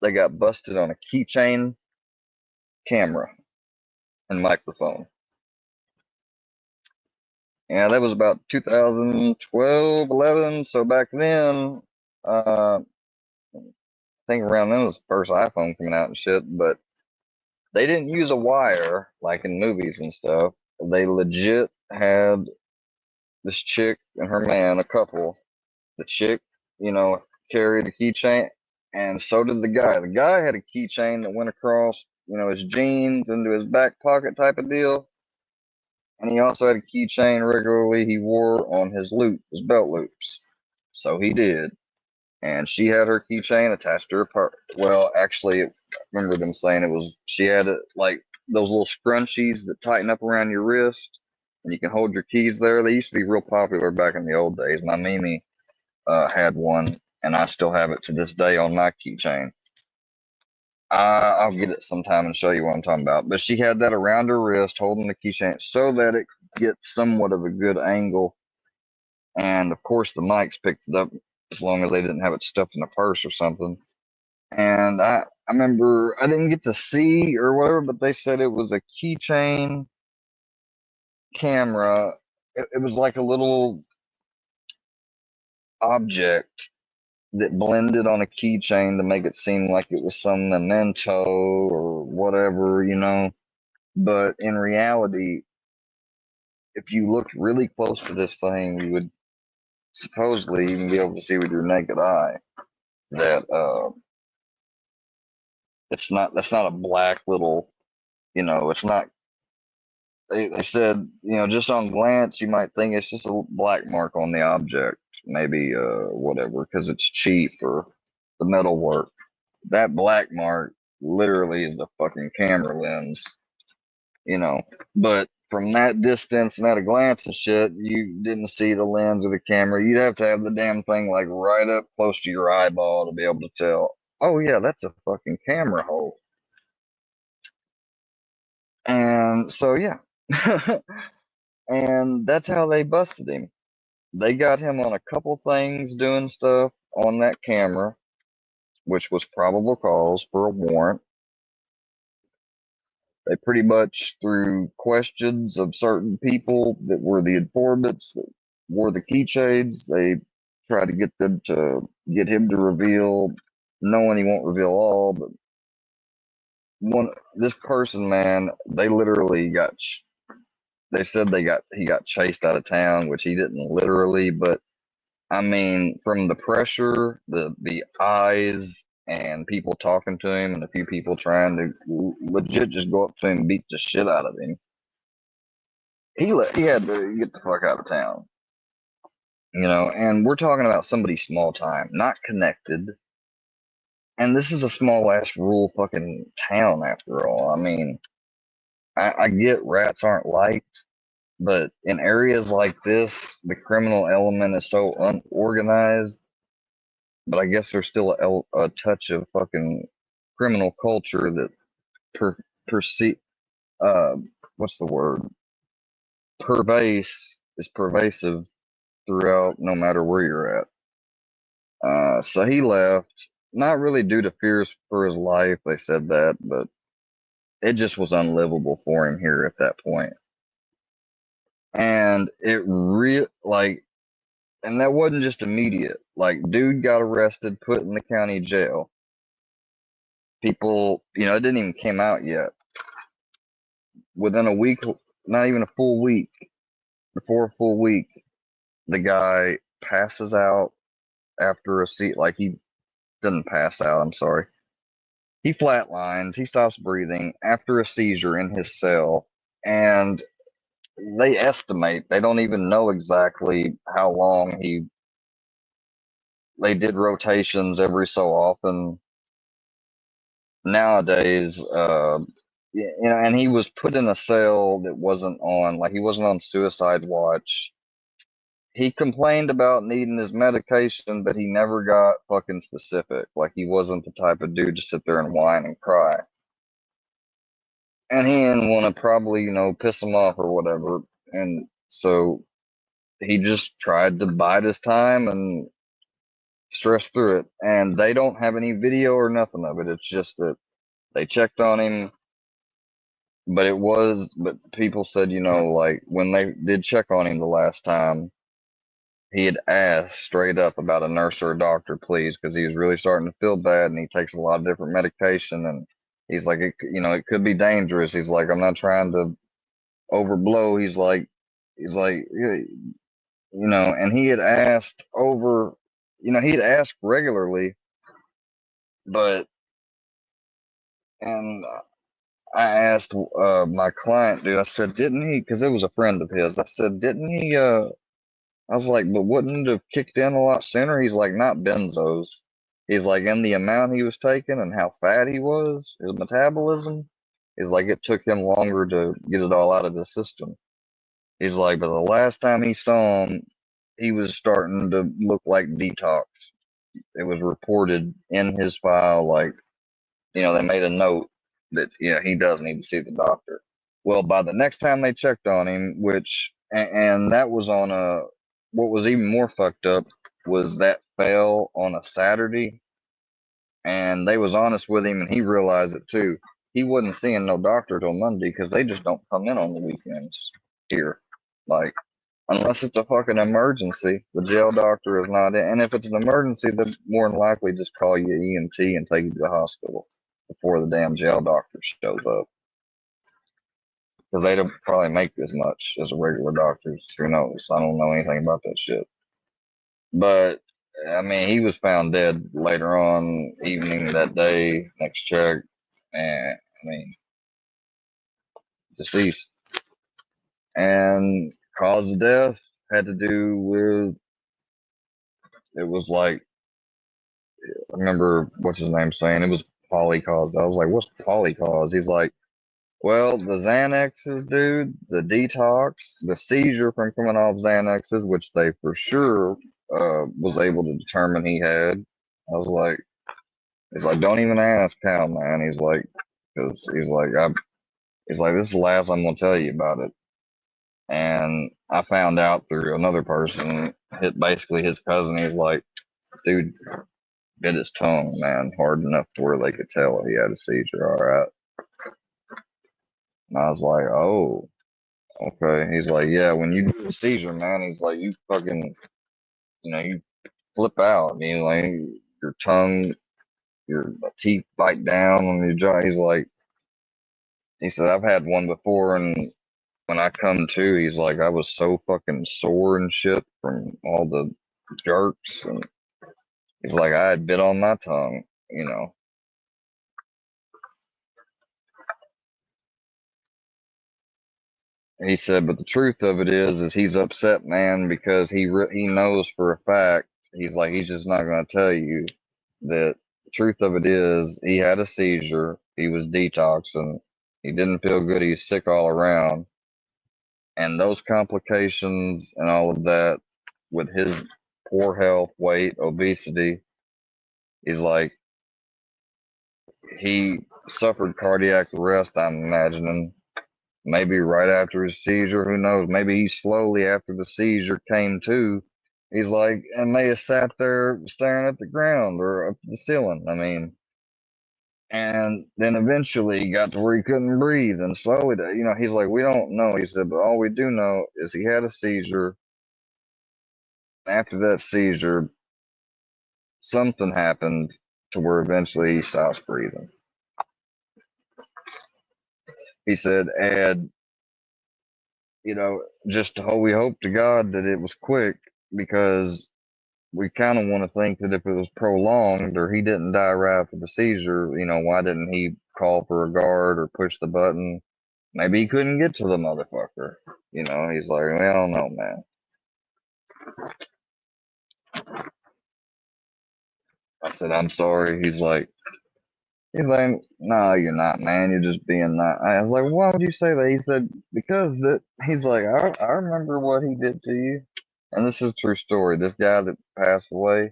Speaker 4: They got busted on a keychain camera and microphone. Yeah, that was about 2012, 11. So back then, I think around then was the first iPhone coming out and shit. But they didn't use a wire like in movies and stuff. They legit had this chick and her man, a couple. The chick, carried a keychain, and so did the guy. The guy had a keychain that went across, his jeans into his back pocket type of deal. And he also had a keychain regularly he wore on his belt loops. So he did. And she had her keychain attached to her part. Well, actually, I remember them saying she had it like those little scrunchies that tighten up around your wrist, and you can hold your keys there. They used to be real popular back in the old days. My Mimi had one, and I still have it to this day on my keychain. I'll get it sometime and show you what I'm talking about. But she had that around her wrist, holding the keychain so that it could get somewhat of a good angle. And of course, the mics picked it up as long as they didn't have it stuffed in a purse or something. And I remember I didn't get to see or whatever, but they said it was a keychain camera. It was like a little object that blended on a keychain to make it seem like it was some memento or whatever, But in reality, if you looked really close to this thing, you would supposedly even be able to see with your naked eye that that's not a black little, it's not. They said, just on glance, you might think it's just a black mark on the object, maybe whatever, because it's cheap or the metal work. That black mark literally is the fucking camera lens, But from that distance and at a glance and shit, you didn't see the lens of the camera. You'd have to have the damn thing like right up close to your eyeball to be able to tell, oh yeah, that's a fucking camera hole. And so, yeah. And that's how they busted him. They got him on a couple things doing stuff on that camera, which was probable cause for a warrant. They pretty much, through questions of certain people that were the informants that wore the keychains, they tried to get him to reveal, knowing he won't reveal all, but this person, man, they literally they said he got chased out of town, which he didn't literally, but I mean, from the pressure, the eyes, and people talking to him, and a few people trying to legit just go up to him and beat the shit out of him, he had to get the fuck out of town. And we're talking about somebody small time, not connected. And this is a small ass rural fucking town after all. I mean, I get rats aren't liked, but in areas like this, the criminal element is so unorganized. But I guess there's still a touch of fucking criminal culture that what's the word? Is pervasive throughout, no matter where you're at. So he left, not really due to fears for his life. They said that, but it just was unlivable for him here at that point. And and that wasn't just immediate. Like, dude got arrested, put in the county jail. People, it didn't even came out yet. Within a week, not even a full week, before a full week, the guy passes out after a seat. Like, he doesn't pass out, I'm sorry. He flatlines, he stops breathing after a seizure in his cell. And they estimate, they don't even know exactly how long they did rotations every so often. Nowadays, and he was put in a cell that he wasn't on suicide watch. He complained about needing his medication, but he never got fucking specific. Like, he wasn't the type of dude to sit there and whine and cry. And he didn't want to probably, piss him off or whatever. And so he just tried to bide his time and stress through it. And they don't have any video or nothing of it. It's just that they checked on him. But people said, like, when they did check on him the last time, he had asked straight up about a nurse or a doctor, please, because he was really starting to feel bad, and he takes a lot of different medication, and He's like, it could be dangerous. He's like, I'm not trying to overblow. He's like, yeah, and he had asked he had asked regularly, and I asked my client, dude, I said, didn't he, because it was a friend of his, I said, didn't he, I was like, but wouldn't it have kicked in a lot sooner? He's like, not benzos. He's like, in the amount he was taking and how fat he was, his metabolism, he's like, it took him longer to get it all out of the system. He's like, but the last time he saw him, he was starting to look like detox. It was reported in his file, like, they made a note that, he does need to see the doctor. Well, by the next time they checked on him, and that was on what was even more fucked up was that fell on a Saturday, and they was honest with him, and he realized it too. He wasn't seeing no doctor till Monday because they just don't come in on the weekends here. Like, unless it's a fucking emergency, the jail doctor is not in. And if it's an emergency, they'll more than likely just call you EMT and take you to the hospital before the damn jail doctor shows up. Because they don't probably make as much as a regular doctors. Who knows? I don't know anything about that shit. But, I mean, he was found dead later on evening that day, next check. And, I mean, deceased. And cause of death had to do with, it was like, I remember what's his name saying it was polycause. I was like, what's polycause? He's like, well, the Xanaxes, dude, the detox, the seizure from coming off Xanaxes, which they for sure was able to determine he had. I was like, he's like, don't even ask how, man. He's like, because he's like, this is the last I'm gonna tell you about it. And I found out through another person, basically his cousin. He's like, dude bit his tongue, man, hard enough to where they could tell he had a seizure. All right. And I was like, oh, okay. He's like, yeah, when you do a seizure, man, he's like, you fucking, you flip out. I mean, like, your tongue, your teeth bite down on your jaw. He said, I've had one before, and when I come to, he's like, I was so fucking sore and shit from all the jerks. And he's like, I had bit on my tongue, He said, but the truth of it is he's upset, man, because he knows for a fact. He's like, he's just not going to tell you that. The truth of it is he had a seizure. He was detoxing. He didn't feel good. He's sick all around. And those complications and all of that with his poor health, weight, obesity, he's like, he suffered cardiac arrest, I'm imagining. Maybe right after his seizure, who knows? Maybe he slowly after the seizure came to. He's like, and may have sat there staring at the ground or up the ceiling. I mean, and then eventually he got to where he couldn't breathe, and slowly, he's like, we don't know. He said, but all we do know is he had a seizure. After that seizure, something happened to where eventually he stops breathing. He said, and just we hope to God that it was quick, because we kind of want to think that if it was prolonged or he didn't die right after the seizure, why didn't he call for a guard or push the button? Maybe he couldn't get to the motherfucker. He's like, I don't know, man. I said, I'm sorry. He's like, no, you're not, man. You're just being not. I was like, why would you say that? He said, because he's like, I remember what he did to you. And this is a true story. This guy that passed away,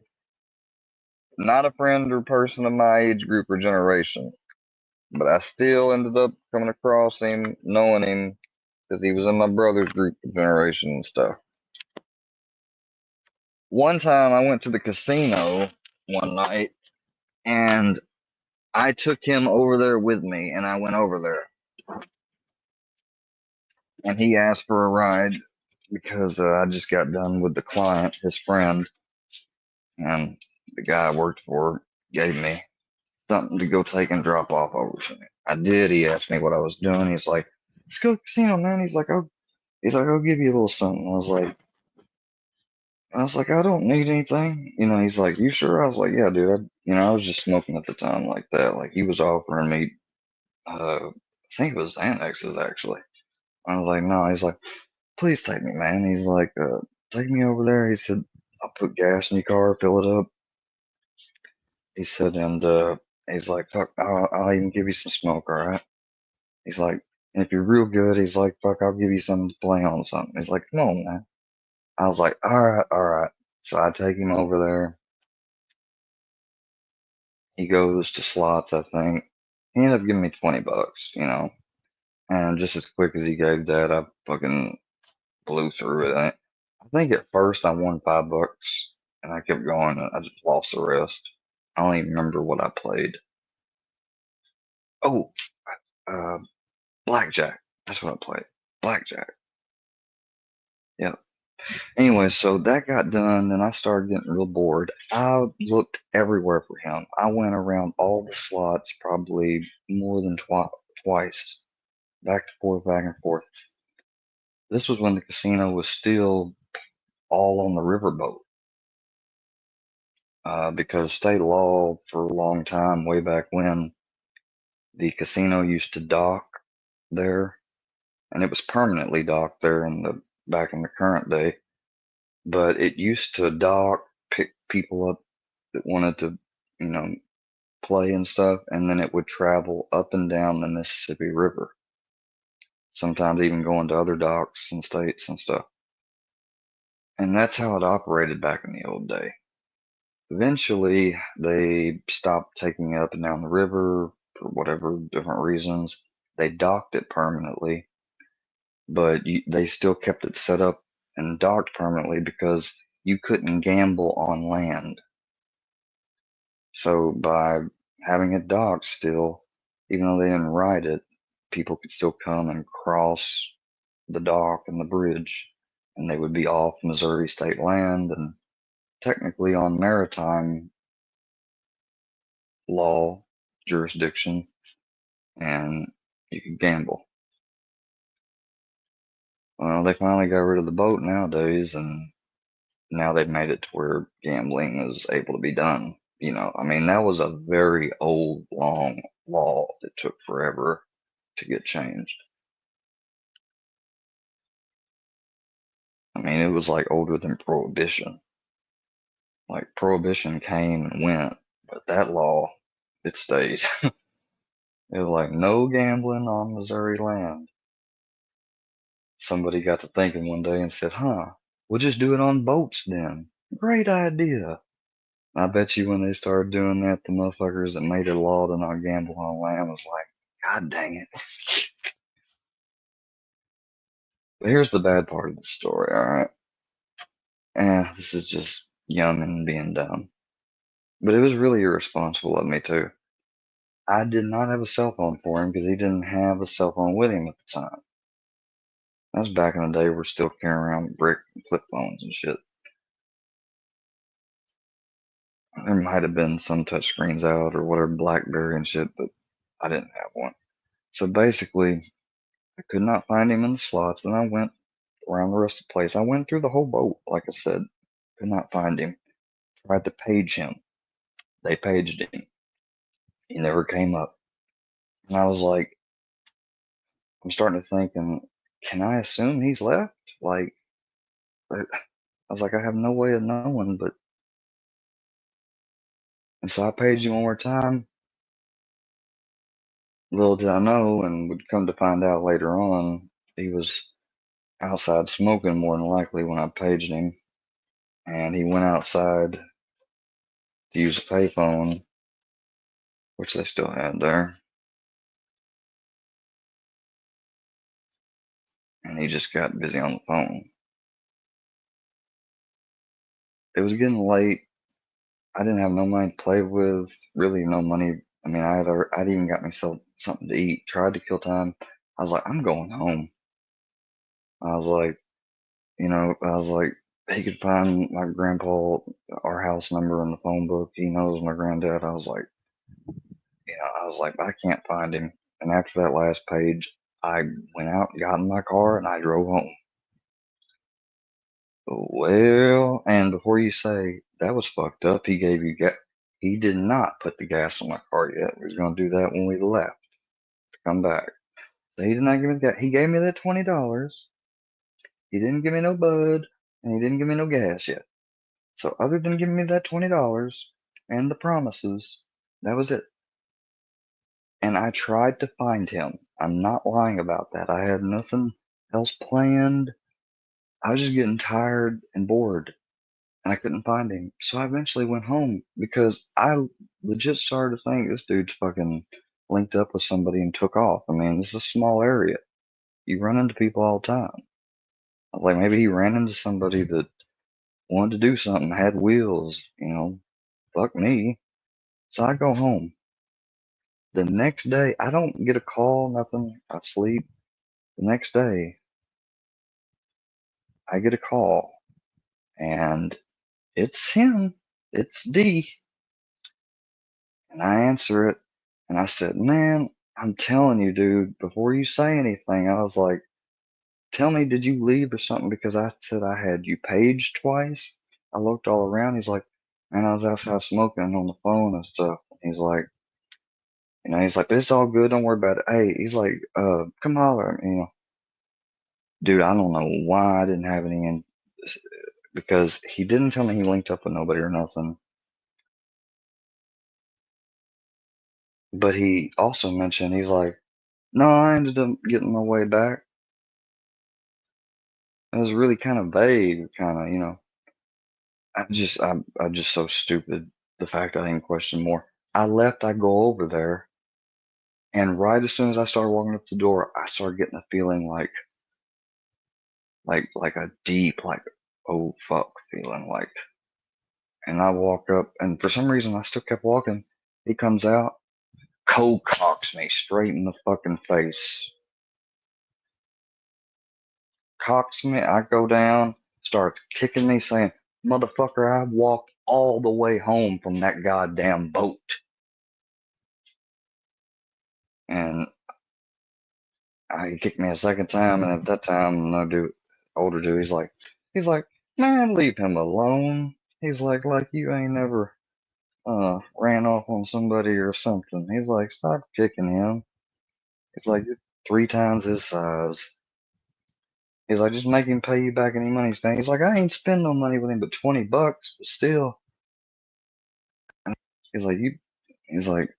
Speaker 4: not a friend or person of my age group or generation, but I still ended up coming across him, knowing him, because he was in my brother's group of generation and stuff. One time I went to the casino one night, and I took him over there with me, and I went over there. And he asked for a ride because I just got done with the client, his friend, and the guy I worked for gave me something to go take and drop off over to me. I did. He asked me what I was doing. He's like, let's go to the casino, man. He's like, I'll give you a little something. I was like, I don't need anything. He's like, you sure? I was like, yeah, dude. I was just smoking at the time like that. Like he was offering me, I think it was Xanaxes actually. I was like, no. He's like, please take me, man. He's like, take me over there. He said, I'll put gas in your car, fill it up. He said, and he's like, fuck, I'll even give you some smoke, all right? He's like, and if you're real good, he's like, fuck, I'll give you something to play on something. He's like, come on, man. I was like, all right, all right. So I take him over there. He goes to slots, I think. He ended up giving me $20, And just as quick as he gave that, I fucking blew through it. I think at first I won $5, and I kept going, and I just lost the rest. I don't even remember what I played. Oh, uh, blackjack. That's what I played. Blackjack. Yeah. Anyway, so that got done, and I started getting real bored. I looked everywhere for him. I went around all the slots probably more than twice, back and forth, back and forth. This was when the casino was still all on the riverboat. Because state law for a long time, way back when, the casino used to dock there, and it was permanently docked there back in the current day. But it used to dock, pick people up that wanted to, play and stuff, and then it would travel up and down the Mississippi River. Sometimes even going to other docks and states and stuff. And that's how it operated back in the old day. Eventually, they stopped taking it up and down the river for whatever different reasons. They docked it permanently, but they still kept it set up and docked permanently because you couldn't gamble on land. So by having it docked still, even though they didn't write it, people could still come and cross the dock and the bridge, and they would be off Missouri state land and technically on maritime law jurisdiction, and you could gamble. Well, they finally got rid of the boat nowadays, and now they've made it to where gambling is able to be done. That was a very old, long law that took forever to get changed. It was like older than Prohibition. Like Prohibition came and went, but that law, it stayed. It was like no gambling on Missouri land. Somebody got to thinking one day and said, we'll just do it on boats then. Great idea. I bet you when they started doing that, the motherfuckers that made it a law to not gamble on land was like, God dang it. But here's the bad part of the story, alright? This is just young and being dumb. But it was really irresponsible of me too. I did not have a cell phone for him because he didn't have a cell phone with him at the time. That's back in the day we're still carrying around brick and flip phones and shit. There might have been some touch screens out or whatever, BlackBerry and shit, but I didn't have one. So basically, I could not find him in the slots. Then I went around the rest of the place. I went through the whole boat, like I said. Could not find him. Tried to page him. They paged him. He never came up. And I was like, I'm starting to think, can I assume he's left? Like, I was like, I have no way of knowing, but. And so I paged him one more time. Little did I know, and would come to find out later on, he was outside smoking more than likely when I paged him. And he went outside to use a payphone, which they still had there. And he just got busy on the phone. It was getting late. I didn't have no money to play with, really no money. I'd even got myself something to eat, tried to kill time. I was like, I'm going home. I was like, he could find my grandpa, our house number in the phone book. He knows my granddad. I was like, I was like, I can't find him. And after that last page, I went out, got in my car, and I drove home. Well, and before you say that was fucked up, he gave you gas. He did not put the gas in my car yet. He was going to do that when we left to come back. So he did not give me that. He gave me that $20. He didn't give me no bud, and he didn't give me no gas yet. So other than giving me that $20 and the promises, that was it. And I tried to find him. I'm not lying about that. I had nothing else planned. I was just getting tired and bored, and I couldn't find him. So I eventually went home because I legit started to think this dude's fucking linked up with somebody and took off. I mean, this is a small area. You run into people all the time. I was like, maybe he ran into somebody that wanted to do something, had wheels, fuck me. So I go home. The next day, I don't get a call, nothing. I sleep. The next day, I get a call, and it's him. It's D. And I answer it, and I said, man, I'm telling you, dude, before you say anything, I was like, tell me, did you leave or something? Because I said I had you paged twice. I looked all around. He's like, man, I was outside smoking on the phone and stuff. He's like, he's like, it's all good. Don't worry about it. Hey, he's like, come holler at me, Dude, I don't know why I didn't have any in, because he didn't tell me he linked up with nobody or nothing. But he also mentioned, he's like, no, I ended up getting my way back. It was really kind of vague, kind of, I'm just so stupid. The fact I didn't question more. I left, I go over there, and right as soon as I started walking up the door, I started getting a feeling like a deep, like, oh fuck feeling, like, and I walk up, and for some reason I still kept walking. He comes out, cold cocks me straight in the fucking face. Cocks me, I go down, starts kicking me, saying, motherfucker, I walked all the way home from that goddamn boat. And he kicked me a second time, and at that time, no dude, older dude, he's like, man, leave him alone. He's like you ain't never ran off on somebody or something. He's like, stop kicking him. He's like, you're 3 times his size. He's like, just make him pay you back any money he's paying. He's like, I ain't spend no money with him but $20, but still. And he's like, he's like,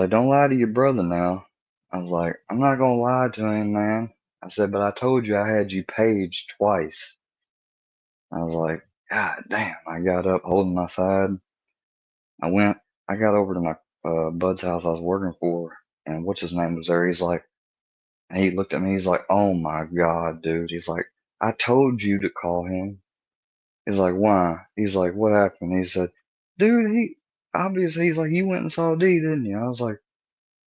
Speaker 4: don't lie to your brother now. I was like, I'm not gonna lie to him, man. I said, but I told you I had you paged twice. I was like, God damn. I got up holding my side. I got over to my bud's house I was working for, and what's his name was there. He's like, and he looked at me, he's like, oh my God, dude. He's like, I told you to call him. He's like, why? He's like, what happened? He said, dude, obviously, he's like, you went and saw D, didn't you? I was like,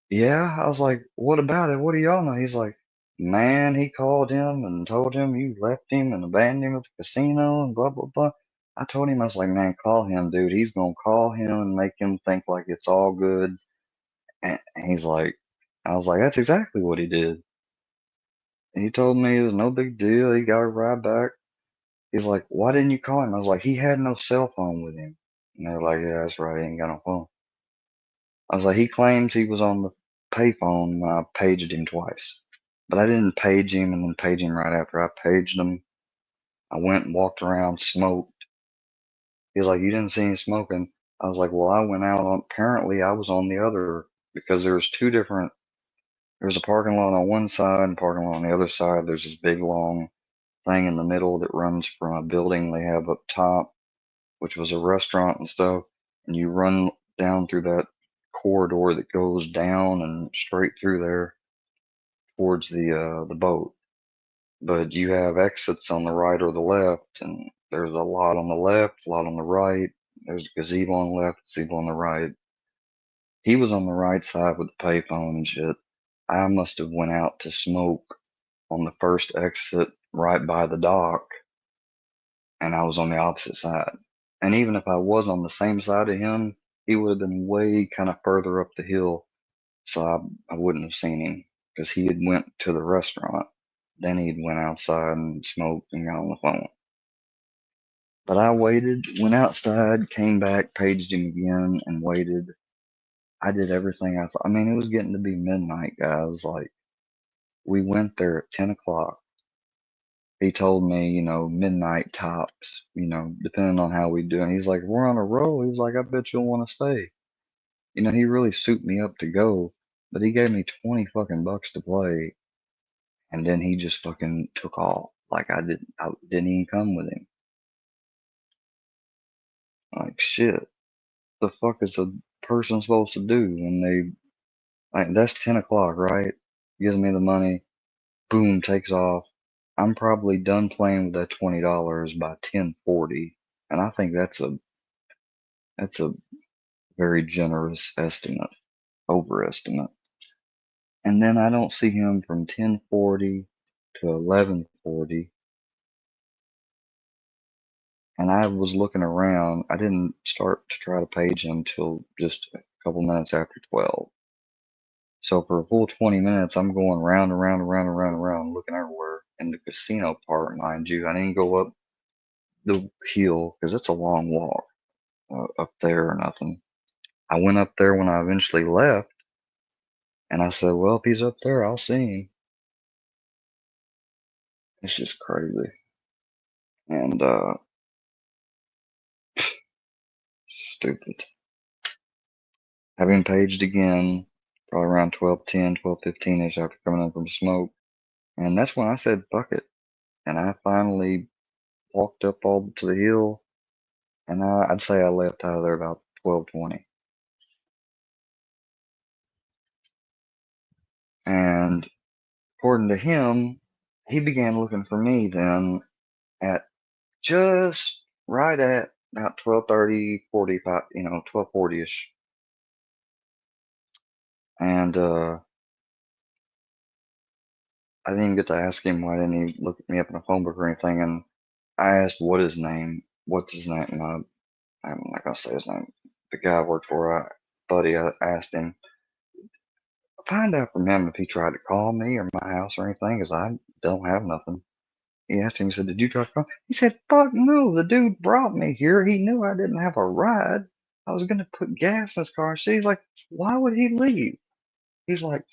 Speaker 4: yeah. I was like, what about it? What do y'all know? He's like, man, he called him and told him you left him and abandoned him at the casino and blah, blah, blah. I told him, I was like, man, call him, dude. He's going to call him and make him think like it's all good. And he's like, I was like, that's exactly what he did. And he told me it was no big deal. He got a ride back. He's like, why didn't you call him? I was like, he had no cell phone with him. And they're like, yeah, that's right. He ain't got no phone. I was like, he claims he was on the payphone when I paged him twice. But I didn't page him and then page him right after I paged him. I went and walked around, smoked. He's like, you didn't see him smoking. I was like, well, I went out on, apparently I was on the other, because there was there's a parking lot on one side and parking lot on the other side. There's this big long thing in the middle that runs from a building they have up top, which was a restaurant and stuff. And you run down through that corridor that goes down and straight through there towards the boat. But you have exits on the right or the left, and there's a lot on the left, a lot on the right. There's a gazebo on the left, gazebo on the right. He was on the right side with the payphone and shit. I must have went out to smoke on the first exit right by the dock, and I was on the opposite side. And even if I was on the same side of him, he would have been way kind of further up the hill, so I wouldn't have seen him because he had went to the restaurant. Then he went outside and smoked and got on the phone. But I waited, went outside, came back, paged him again, and waited. I did everything I thought. I mean, it was getting to be midnight, guys. Like, we went there at 10 o'clock. He told me, midnight tops, depending on how we do. And he's like, we're on a roll. He's like, I bet you'll want to stay. He really souped me up to go, but he gave me 20 fucking bucks to play. And then he just fucking took off. Like, I didn't even come with him. Like, shit. The fuck is a person supposed to do when like, that's 10 o'clock, right? Gives me the money, boom, takes off. I'm probably done playing with that $20 by 10:40, and I think that's a very generous estimate, overestimate. And then I don't see him from 10:40 to 11:40. And I was looking around. I didn't start to try to page him till just a couple minutes after 12. So for a full 20 minutes, I'm going round and round and round and round and round, looking everywhere. In the casino part, mind you, I didn't go up the hill because it's a long walk up there or nothing. I went up there when I eventually left, and I said, well, if he's up there, I'll see him. It's just crazy. And stupid. Having paged again, probably around 12:10, 12:15ish after coming in from smoke. And that's when I said, fuck it. And I finally walked up all to the hill, and I'd say I left out of there about 12:20. And according to him, he began looking for me then at just right at about 12:30, 45, 12:40ish. And I didn't even get to ask him why didn't he look me up in a phone book or anything. And I asked what's his name. And I'm not gonna say his name. The guy I worked for, buddy, I asked him, find out from him if he tried to call me or my house or anything, because I don't have nothing. He asked him, he said, did you try to call? He said, fuck no, the dude brought me here. He knew I didn't have a ride. I was going to put gas in his car. So he's like, why would he leave? He's like,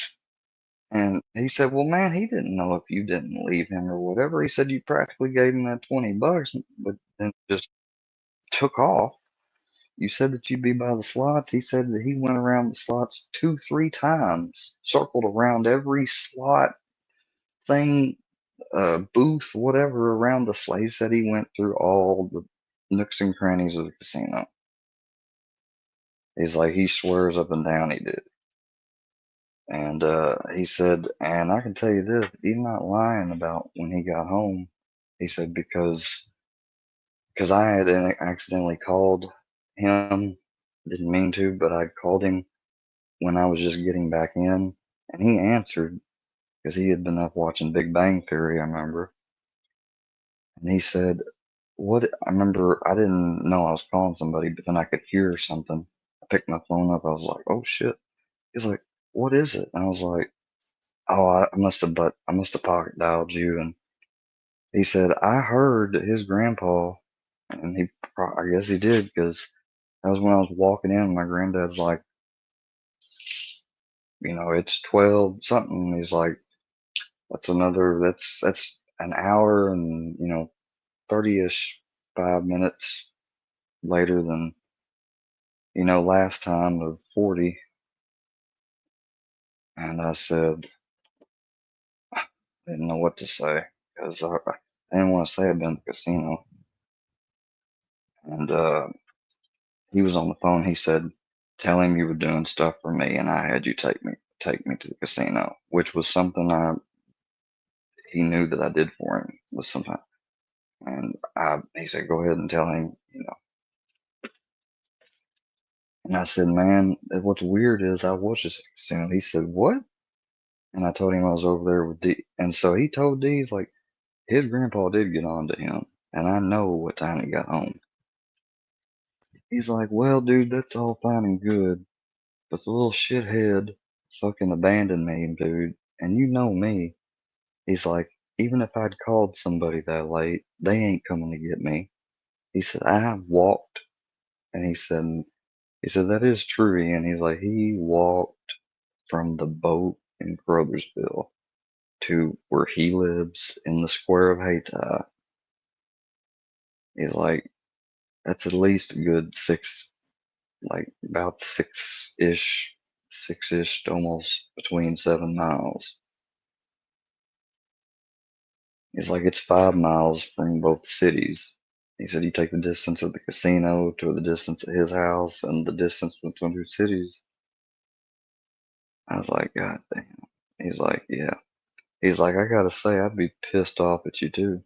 Speaker 4: and he said, well, man, he didn't know if you didn't leave him or whatever. He said, you practically gave him that 20 bucks, but then just took off. You said that you'd be by the slots. He said that he went around the slots 2-3 times, circled around every slot thing, booth, whatever around the slot. He said he went through all the nooks and crannies of the casino. He's like, he swears up and down he did. And he said, and I can tell you this, he's not lying about when he got home. He said, because I had accidentally called him, didn't mean to, but I called him when I was just getting back in, and he answered because he had been up watching Big Bang Theory, I remember. And he said, what? I remember I didn't know I was calling somebody, but then I could hear something. I picked my phone up. I was like, oh shit. He's like, what is it? And I was like, oh, I must have pocket dialed you. And he said, I heard that his grandpa, and I guess he did, because that was when I was walking in. My granddad's like, it's 12 something. He's like, that's an hour and, 30ish 5 minutes later than, last time of 40. And I said, I didn't know what to say because I didn't want to say I'd been to the casino. And he was on the phone. He said, tell him you were doing stuff for me and I had you take me to the casino, which was something he knew that I did for him was sometime. And he said, go ahead and tell him, And I said, man, what's weird is I was just at the casino. He said, what? And I told him I was over there with D. And so he told D, he's like, his grandpa did get on to him. And I know what time he got home. He's like, well, dude, that's all fine and good, but the little shithead fucking abandoned me, dude. And you know me. He's like, even if I'd called somebody that late, they ain't coming to get me. He said, I walked. And he said, that is true. And he's like, he walked from the boat in Crothersville to where he lives in the square of Hayti. He's like, that's at least a good like about six-ish, almost between 7 miles. He's like, it's 5 miles from both cities. He said, you take the distance of the casino to the distance of his house and the distance between two cities. I was like, God damn. He's like, yeah. He's like, I gotta say, I'd be pissed off at you too.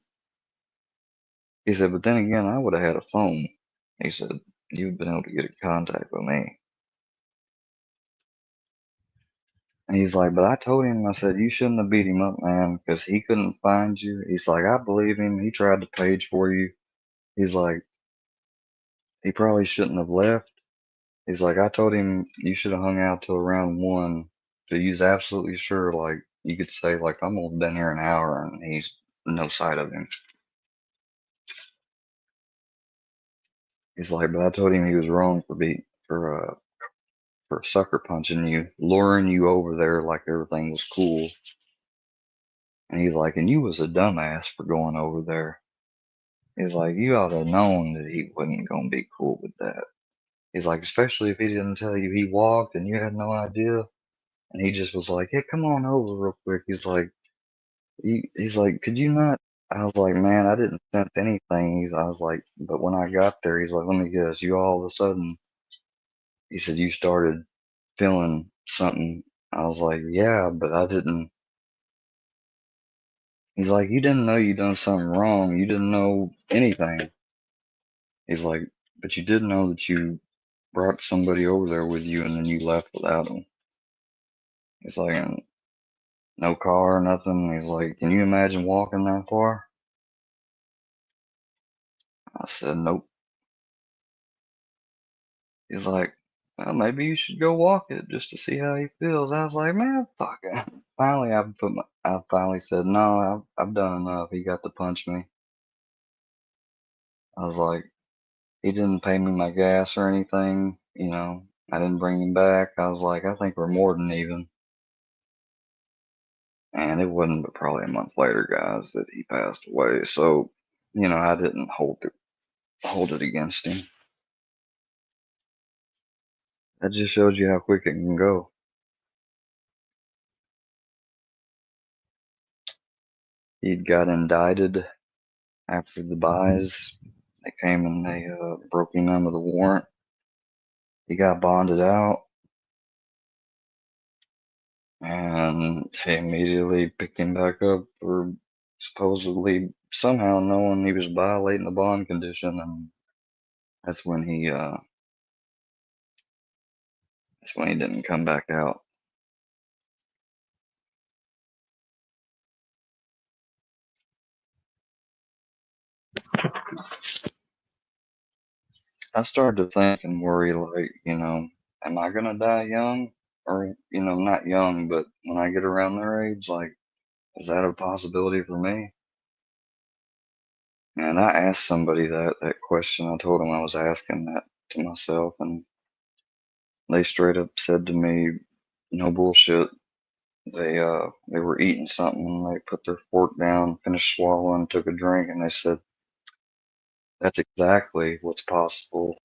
Speaker 4: He said, but then again, I would have had a phone. He said, you've been able to get in contact with me. And he's like, but I told him, I said, you shouldn't have beat him up, man, because he couldn't find you. He's like, I believe him. He tried to page for you. He's like, he probably shouldn't have left. He's like, I told him you should have hung out till around 1 to use absolutely sure. Like, you could say, like, I'm only been here an hour and he's no sight of him. He's like, but I told him he was wrong for sucker punching you, luring you over there like everything was cool. And he's like, and you was a dumbass for going over there. He's like, you ought to have known that he wasn't gonna be cool with that. He's like, especially if he didn't tell you he walked and you had no idea. And he just was like, hey, come on over real quick. He's like, he's like, could you not? I was like, man, I didn't sense anything. I was like, but when I got there, he's like, let me guess, you all of a sudden, he said, you started feeling something. I was like, yeah, but I didn't. He's like, you didn't know you done something wrong. You didn't know anything. He's like, but you did know that you brought somebody over there with you and then you left without them. He's like, and no car, nothing. He's like, can you imagine walking that far? I said, nope. He's like, well, maybe you should go walk it just to see how he feels. I was like, man, fuck it. Finally, I finally said, no, I've done enough. He got to punch me. I was like, he didn't pay me my gas or anything. You know, I didn't bring him back. I was like, I think we're more than even. And it wasn't but probably a month later, guys, that he passed away. So, you know, I didn't hold it against him. That just shows you how quick it can go. He got indicted after the buys. They came and they broke him under the warrant. He got bonded out, and they immediately picked him back up for supposedly somehow knowing he was violating the bond condition, and that's when he didn't come back out. I started to think and worry, like, you know, am I gonna die young? Or, you know, not young, but when I get around their age, like, is that a possibility for me? And I asked somebody that question. I told them I was asking that to myself, and they straight up said to me, no bullshit. They were eating something, and they put their fork down, finished swallowing, took a drink, and they said, that's exactly what's possible.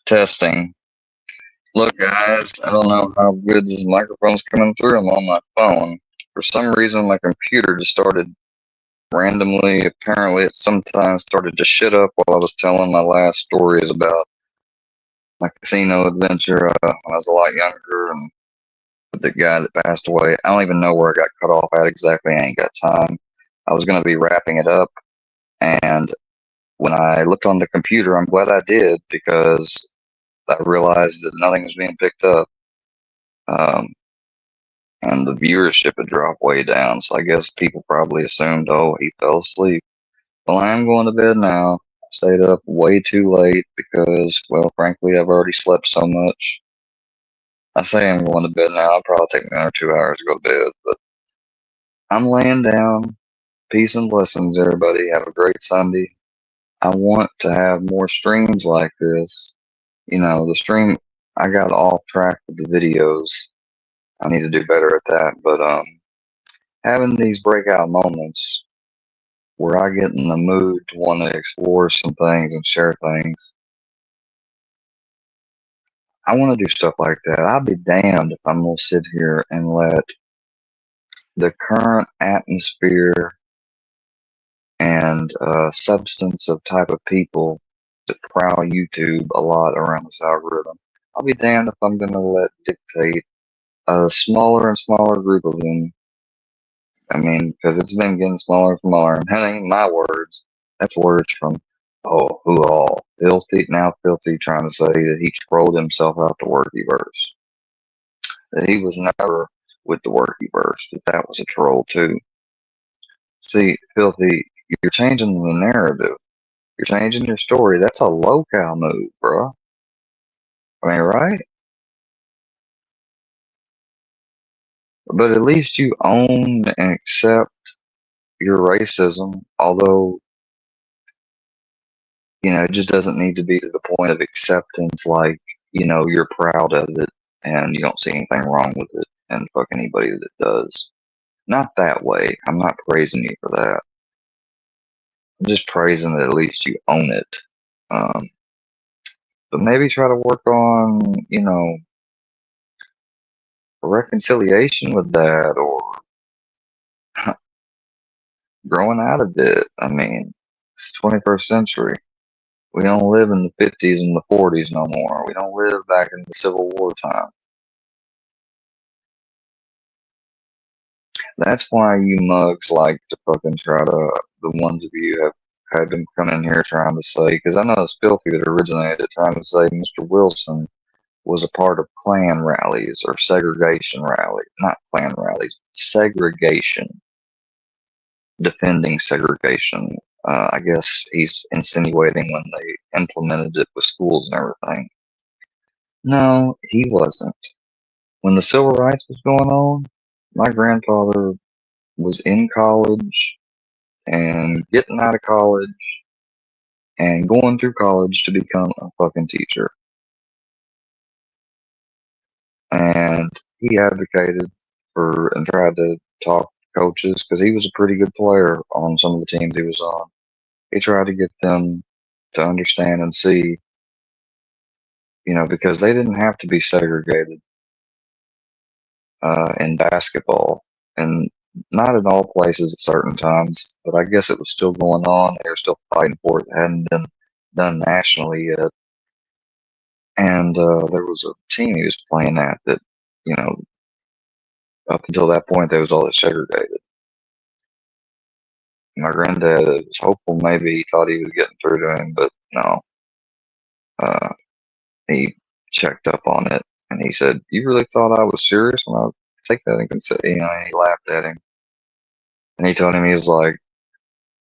Speaker 4: Testing. Look, guys, I don't know how good this microphone's coming through. I'm on my phone. For some reason, my computer just started randomly. Apparently, it sometimes started to shit up while I was telling my last stories about my casino adventure when I was a lot younger and the guy that passed away. I don't even know where I got cut off at exactly. I ain't got time. I was going to be wrapping it up, and when I looked on the computer, I'm glad I did because I realized that nothing was being picked up. And the viewership had dropped way down. So I guess people probably assumed, oh, he fell asleep. Well, I am going to bed now. I stayed up way too late because, well, frankly, I've already slept so much. I say I'm going to bed now. I'll probably take me another 2 hours to go to bed, but I'm laying down. Peace and blessings, everybody. Have a great Sunday. I want to have more streams like this. You know, the stream, I got off track with the videos. I need to do better at that, but having these breakout moments where I get in the mood to want to explore some things and share things, I want to do stuff like that. I'll be damned if I'm going to sit here and let the current atmosphere and substance of type of people that prowl YouTube a lot around this algorithm. I'll be damned if I'm going to let dictate a smaller and smaller group of them. I mean, because it's been getting smaller and smaller, and that ain't my words. That's words from, oh, who all? Filthy, now Filthy trying to say that he trolled himself out the Workyverse. That he was never with the Workyverse, that was a troll too. See, Filthy, you're changing the narrative. You're changing your story. That's a locale move, bro. I mean, right? But at least you own and accept your racism, although, you know, it just doesn't need to be to the point of acceptance, like, you know, you're proud of it and you don't see anything wrong with it, and fuck anybody that does. Not that way. I'm not praising you for that. I'm just praising that at least you own it. But maybe try to work on, you know, reconciliation with that, or growing out of it. I mean, it's 21st century. We don't live in the 50s and the 40s no more. We don't live back in the Civil War time. That's why you mugs like to fucking try to, the ones of you have had them come in here trying to say, because I know it's Filthy that originated it, trying to say Mr. Wilson was a part of Klan rallies or segregation rallies. Not Klan rallies, segregation. Defending segregation. I guess he's insinuating when they implemented it with schools and everything. No, he wasn't. When the civil rights was going on, my grandfather was in college and getting out of college and going through college to become a fucking teacher. And he advocated for and tried to talk to coaches because he was a pretty good player on some of the teams he was on. He tried to get them to understand and see, you know, because they didn't have to be segregated in basketball, and not in all places at certain times, but I guess it was still going on. They were still fighting for it. It hadn't been done nationally yet. And there was a team he was playing at that, you know, up until that point, they was all segregated. My granddad was hopeful maybe he thought he was getting through to him, but no. He checked up on it, and he said, "You really thought I was serious when I take that in consideration?" You know, and he laughed at him. And he told him, he was like,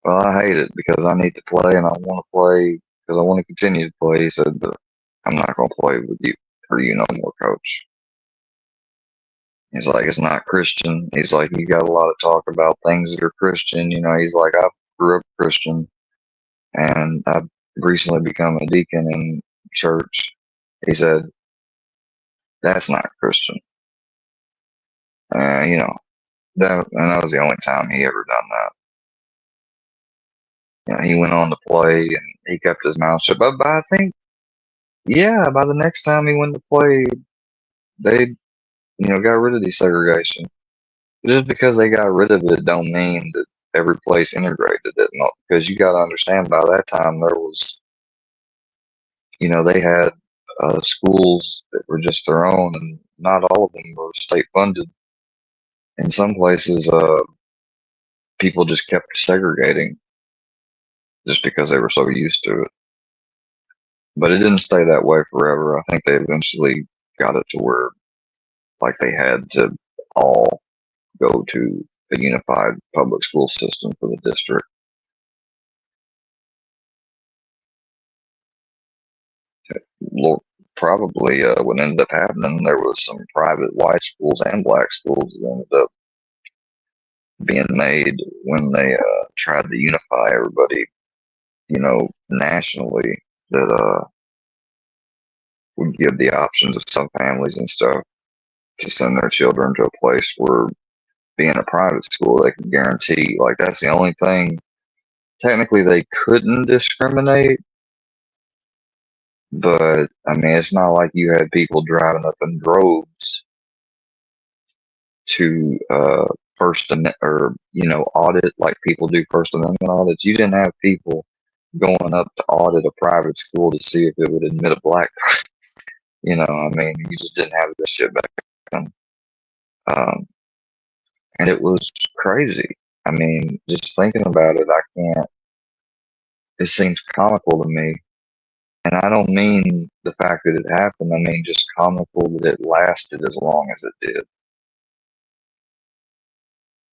Speaker 4: "Well, I hate it because I need to play and I want to play because I want to continue to play." He said, "But I'm not going to play with you for you no more, coach." He's like, "It's not Christian." He's like, "You got a lot of talk about things that are Christian." You know, he's like, "I grew up Christian and I've recently become a deacon in church." He said, "That's not Christian." You know, that was the only time he ever done that. You know, he went on to play and he kept his mouth shut. But I think Yeah, by the next time he went to play, they, got rid of desegregation. Just because they got rid of it don't mean that every place integrated it. No, because you got to understand by that time there was, they had schools that were just their own, and not all of them were state funded. In some places, people just kept segregating just because they were so used to it. But it didn't stay that way forever. I think they eventually got it to where, like, they had to all go to a unified public school system for the district. Well, probably what ended up happening, there was some private white schools and black schools that ended up being made when they tried to unify everybody, nationally, that would give the options of some families and stuff to send their children to a place where being a private school, they could guarantee, like, that's the only thing. Technically, they couldn't discriminate, but I mean, it's not like you had people driving up in droves to First Amendment or audit like people do First Amendment audits. You didn't have people going up to audit a private school to see if it would admit a black. I mean, you just didn't have this shit back then. And it was crazy. I mean, just thinking about it, I can't. It seems comical to me. And I don't mean the fact that it happened. I mean just comical that it lasted as long as it did.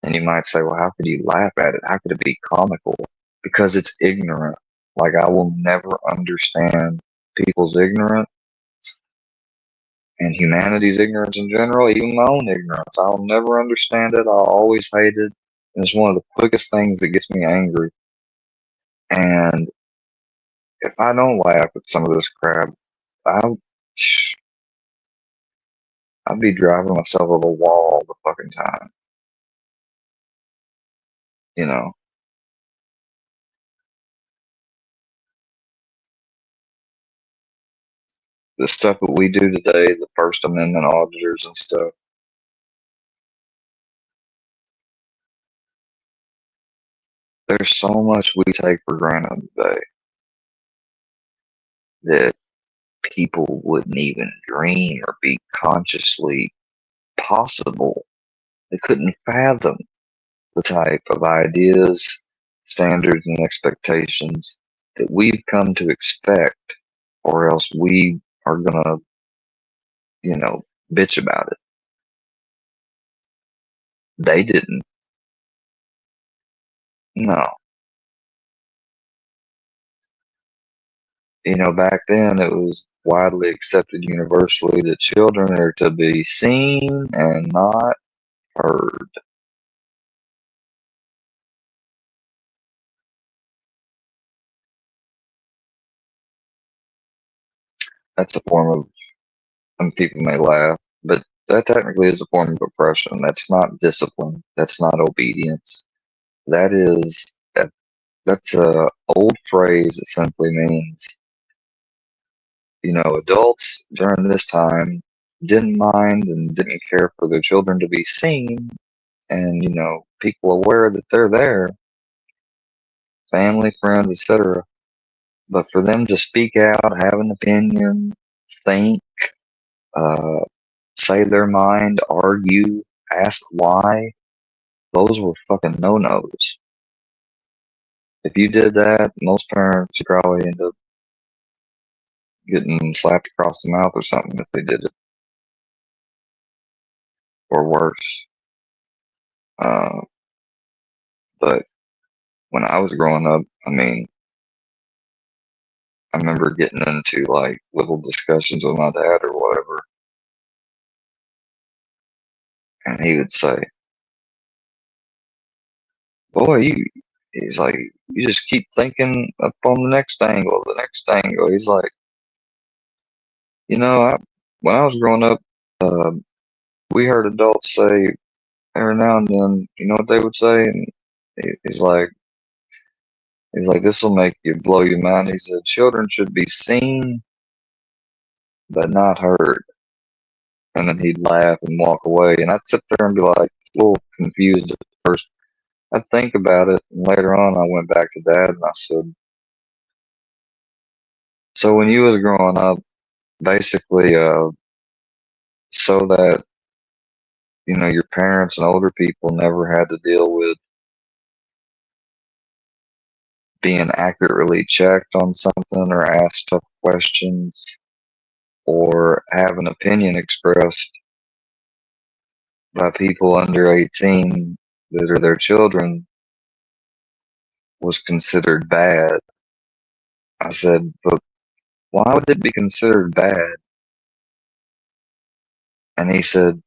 Speaker 4: And you might say, well, how could you laugh at it? How could it be comical? Because it's ignorant. Like, I will never understand people's ignorance and humanity's ignorance in general, even my own ignorance. I'll never understand it. I'll always hate it. And it's one of the quickest things that gets me angry. And if I don't laugh at some of this crap, I'd be driving myself over the wall all the fucking time. The stuff that we do today, the First Amendment auditors and stuff, there's so much we take for granted today that people wouldn't even dream or be consciously possible. They couldn't fathom the type of ideas, standards, and expectations that we've come to expect, or else we are gonna, bitch about it. They didn't. No. Back then it was widely accepted universally that children are to be seen and not heard. That's a form of, and people may laugh, but that technically is a form of oppression. That's not discipline. That's not obedience. That's a old phrase that simply means, adults during this time didn't mind and didn't care for their children to be seen and, people aware that they're there, family, friends, etc. But for them to speak out, have an opinion, think, uh, say their mind, argue, ask why, those were fucking no-nos. If you did that, most parents would probably end up getting slapped across the mouth or something if they did it. Or worse. But when I was growing up, I mean, I remember getting into like little discussions with my dad or whatever, and he would say, boy, he's like, you just keep thinking up on the next angle, the next angle. He's like, when I was growing up, we heard adults say every now and then, you know what they would say? And he's like, this will make you blow your mind. He said, children should be seen but not heard. And then he'd laugh and walk away. And I'd sit there and be like, a little confused at first. I'd think about it. And later on, I went back to Dad and I said, so when you was growing up, basically, so that, you know, your parents and older people never had to deal with being accurately checked on something or asked tough questions or have an opinion expressed by people under 18 that are their children was considered bad. I said, but why would it be considered bad? And he said,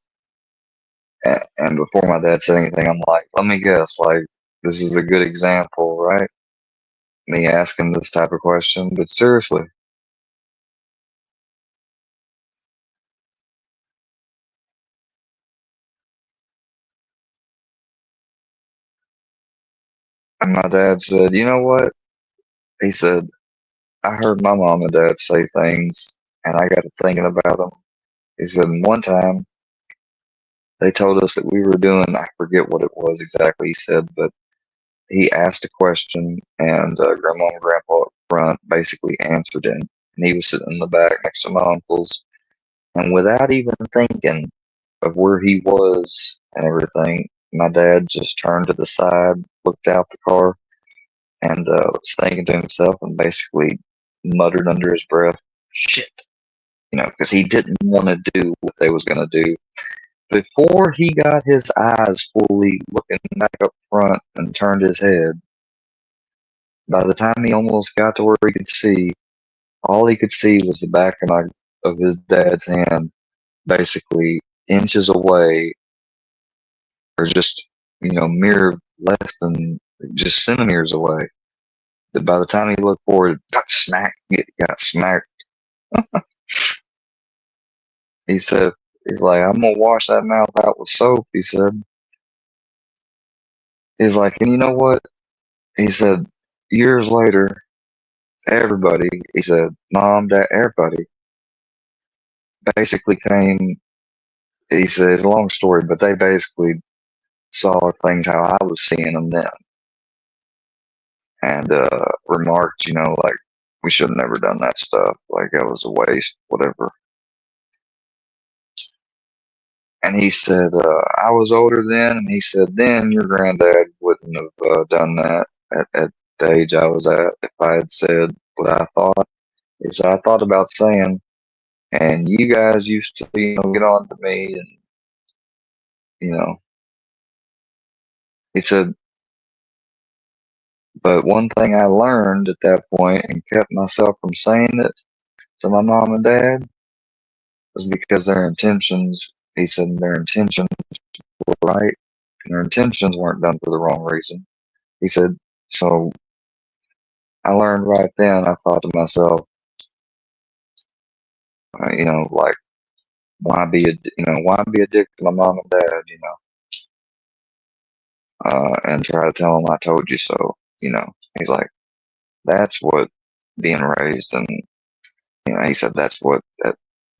Speaker 4: and before my dad said anything, I'm like, let me guess, like, this is a good example, right? Me asking this type of question, but seriously. And my dad said, you know what? He said, I heard my mom and dad say things, and I got to thinking about them. He said, one time, they told us that we were doing, I forget what it was exactly he said, but he asked a question, and Grandma and Grandpa up front basically answered him. And he was sitting in the back next to my uncles. And without even thinking of where he was and everything, my dad just turned to the side, looked out the car, and was thinking to himself and basically muttered under his breath, shit. You know, because he didn't want to do what they was going to do. Before he got his eyes fully looking back up front and turned his head, by the time he almost got to where he could see, all he could see was the back of his dad's hand, basically inches away, or just, you know, mere less than just centimeters away. That by the time he looked forward, got smacked. He said, he's like, I'm gonna wash that mouth out with soap, he said. He's like, and you know what? He said, years later, everybody, he said, Mom, Dad, everybody basically came. He said, it's a long story, but they basically saw things how I was seeing them then and remarked, you know, like, we should have never done that stuff. Like, it was a waste, whatever. And he said, I was older then, and he said, then your granddad wouldn't have done that at the age I was at if I had said what I thought. He said, I thought about saying, and you guys used to, you know, get on to me, and, you know, he said, but one thing I learned at that point and kept myself from saying it to my mom and dad was because their intentions, he said, their intentions were right, and their intentions weren't done for the wrong reason. He said, so I learned right then, I thought to myself, you know, like, why be a dick to my mom and dad, you know, and try to tell them I told you so, you know. He's like, that's what being raised in, you know, he said that's what that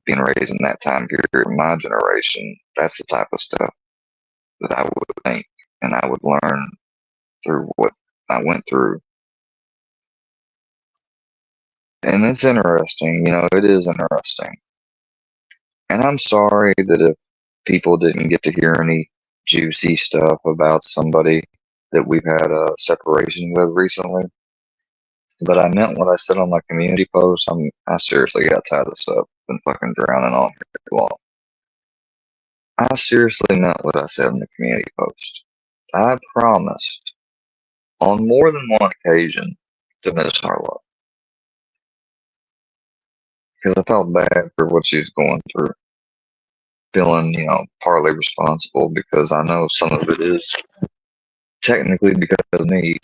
Speaker 4: being raised in that time period, my generation, that's the type of stuff that I would think and I would learn through what I went through. And it's interesting, you know, it is interesting. And I'm sorry that if people didn't get to hear any juicy stuff about somebody that we've had a separation with recently. But I meant what I said on my community post. I seriously got tired of stuff. Been fucking drowning on here too long. I seriously meant what I said in the community post. I promised on more than one occasion to Miss Harlow. Because I felt bad for what she was going through. Feeling, you know, partly responsible because I know some of it is technically because of me.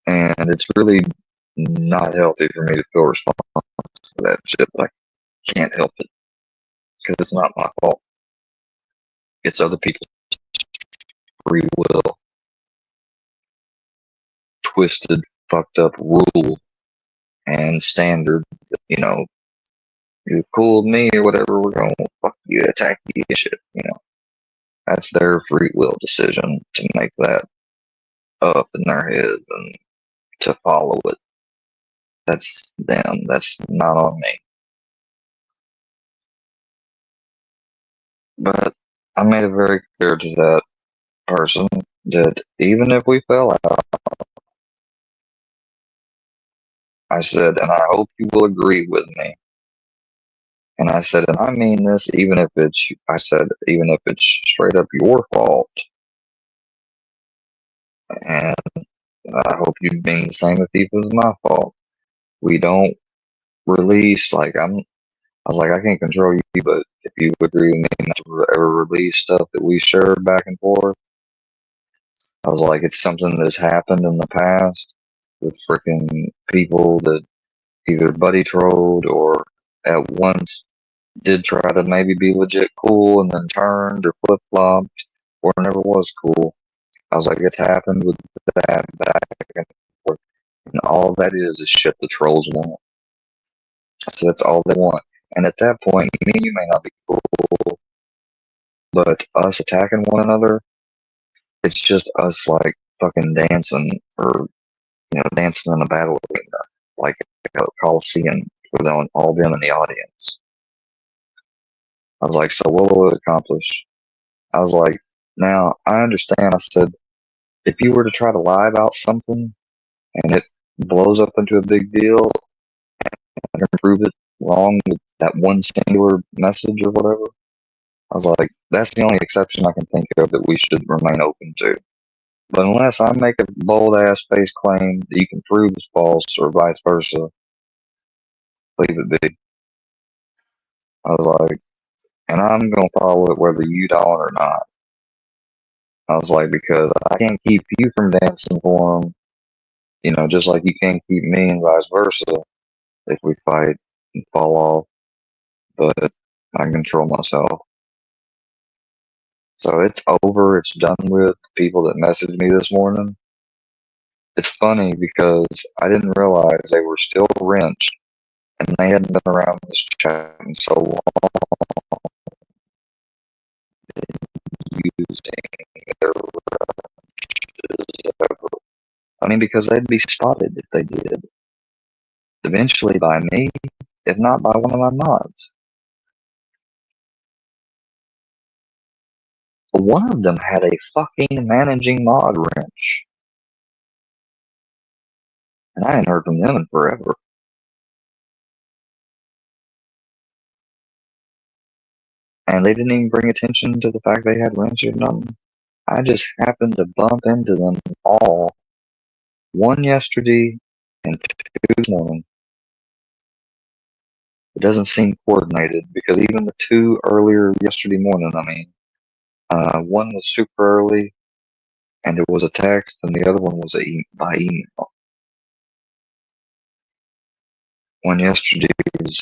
Speaker 4: And it's really not healthy for me to feel responsible for that shit. Like, I can't help it. Because it's not my fault. It's other people's free will. Twisted, fucked up rule and standard that, you know, you're cool with me or whatever, we're going to fuck you, attack you and shit, you know. That's their free will decision to make that up in their head and to follow it. That's them. That's not on me. But I made it very clear to that person that even if we fell out, I said, and I hope you will agree with me. And I said, and I mean this, even if it's, I said, even if it's straight up your fault. And I hope you mean the same if it was my fault. We don't release, like, I was like, I can't control you, but if you agree with me not to ever release stuff that we shared back and forth, I was like, it's something that's happened in the past with freaking people that either buddy trolled or at once did try to maybe be legit cool and then turned or flip flopped or never was cool. I was like, it's happened with that back and forth. And all that is shit the trolls want. So that's all they want. And at that point, me and you may not be cool, but us attacking one another, it's just us like fucking dancing or, you know, dancing in a battle arena, like a coliseum with all them in the audience. I was like, so what will it accomplish? I was like, now I understand. I said, if you were to try to lie about something and it blows up into a big deal and prove it wrong with that one singular message or whatever, I was like, that's the only exception I can think of that we should remain open to. But unless I make a bold ass face claim that you can prove is false or vice versa, leave it be. I was like, and I'm gonna follow it whether you don't or not. I was like, because I can't keep you from dancing for them, you know, just like you can't keep me and vice versa if we fight and fall off. But I can control myself. So it's over. It's done with. People that messaged me this morning. It's funny because I didn't realize they were still wrenched and they hadn't been around this chat in so long. Using their wrenches ever. I mean, because they'd be spotted if they did. Eventually by me, if not by one of my mods. But one of them had a fucking managing mod wrench. And I hadn't heard from them in forever. And they didn't even bring attention to the fact they had wrenches or nothing. I just happened to bump into them all. One yesterday and two this morning. It doesn't seem coordinated because even the two earlier yesterday morning, I mean, one was super early and it was a text, and the other one was by email. One yesterday was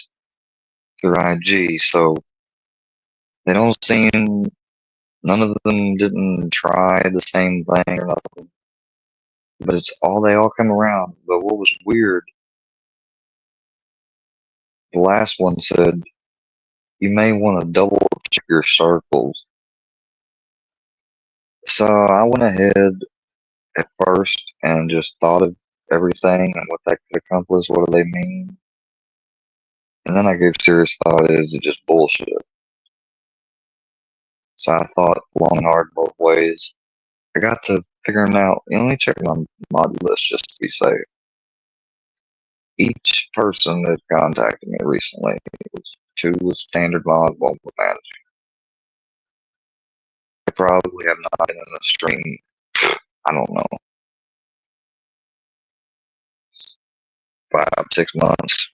Speaker 4: through IG, so they don't seem, none of them didn't try the same thing or nothing. But it's all, they all come around. But what was weird, the last one said, you may want to double check your circles. So I went ahead at first and just thought of everything and what that could accomplish. What do they mean? And then I gave serious thought, is it just bullshit? So I thought long and hard both ways. I got to figuring out, let me check my mod list just to be safe. Each person that contacted me recently, two was standard mod, one was managing. I probably have not been in the stream, I don't know, 5-6 months,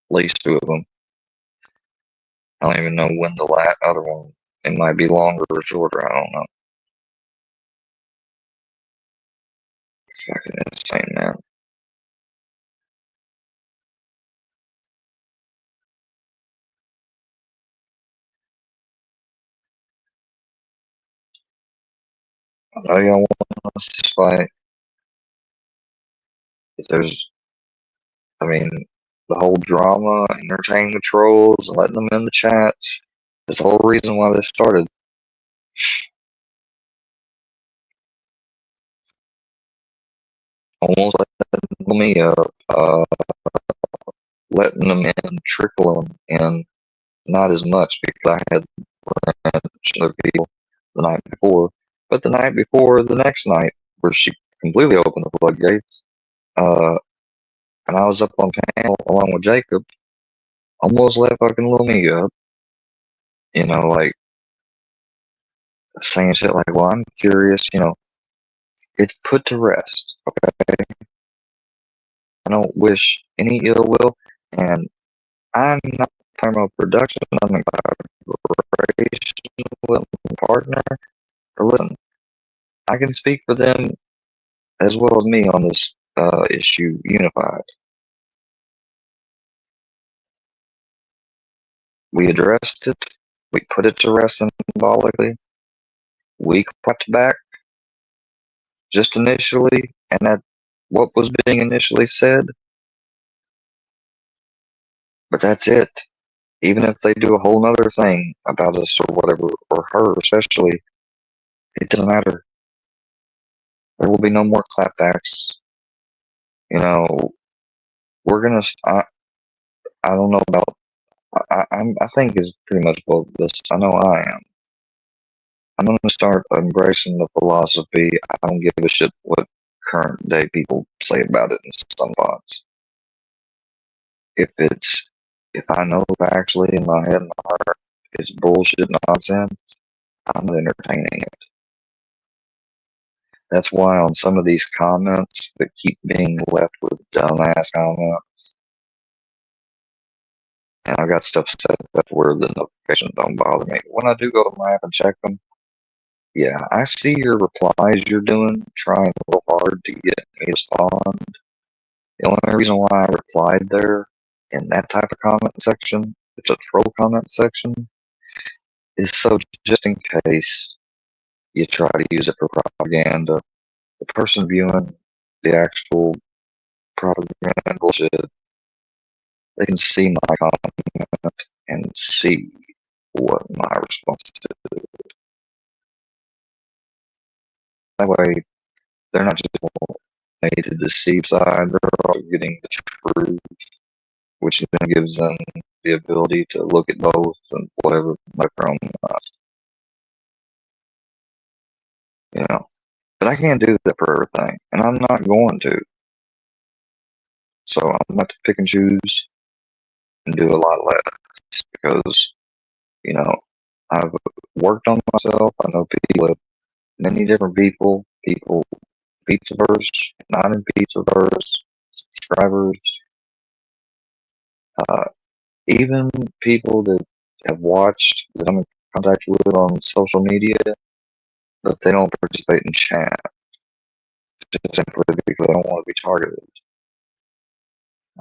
Speaker 4: at least two of them. I don't even know when the other one, it might be longer or shorter, I don't know. Fucking insane, man. I know y'all want us to fight. If there's, I mean, the whole drama, entertaining the trolls, and letting them in the chats. That's the whole reason why this started. Almost letting me up, letting them in, trickling in, not as much because I had other people the night before, but the night before, the next night, where she completely opened the floodgates, and I was up on panel along with Jacob, almost let fucking little me up, you know, like saying shit like, well, I'm curious, you know, it's put to rest, okay? I don't wish any ill will, and I'm not talking about production, I'm in collaboration with my partner. Or listen, I can speak for them as well as me on this issue unified. We addressed it, we put it to rest symbolically, we clapped back just initially, and at what was being initially said, but that's it. Even if they do a whole nother thing about us or whatever, or her especially, it doesn't matter. There will be no more clapbacks. You know, we're gonna. I don't know about. I think is pretty much what this. I know I am. I'm gonna start embracing the philosophy. I don't give a shit what current day people say about it in some spots. If I know factually in my head and my heart it's bullshit nonsense, I'm not entertaining it. That's why on some of these comments that keep being left with dumbass comments, and I got stuff set up where the notifications don't bother me. When I do go to my app and check them, yeah, I see your replies you're doing, trying real hard to get me to respond. The only reason why I replied there in that type of comment section, it's a troll comment section, is so just in case you try to use it for propaganda, the person viewing the actual propaganda bullshit, they can see my comment and see what my response is. That way, they're not just made to deceive side, they're also getting the truth, which then gives them the ability to look at both and whatever like their own eyes. You know, but I can't do that for everything, and I'm not going to. So I'm going to pick and choose and do a lot less because, you know, I've worked on myself. I know people, many different people, Pizzaverse, not in Pizzaverse, subscribers, even people that have watched that I'm in contact with on social media, but they don't participate in chat just simply because they don't want to be targeted.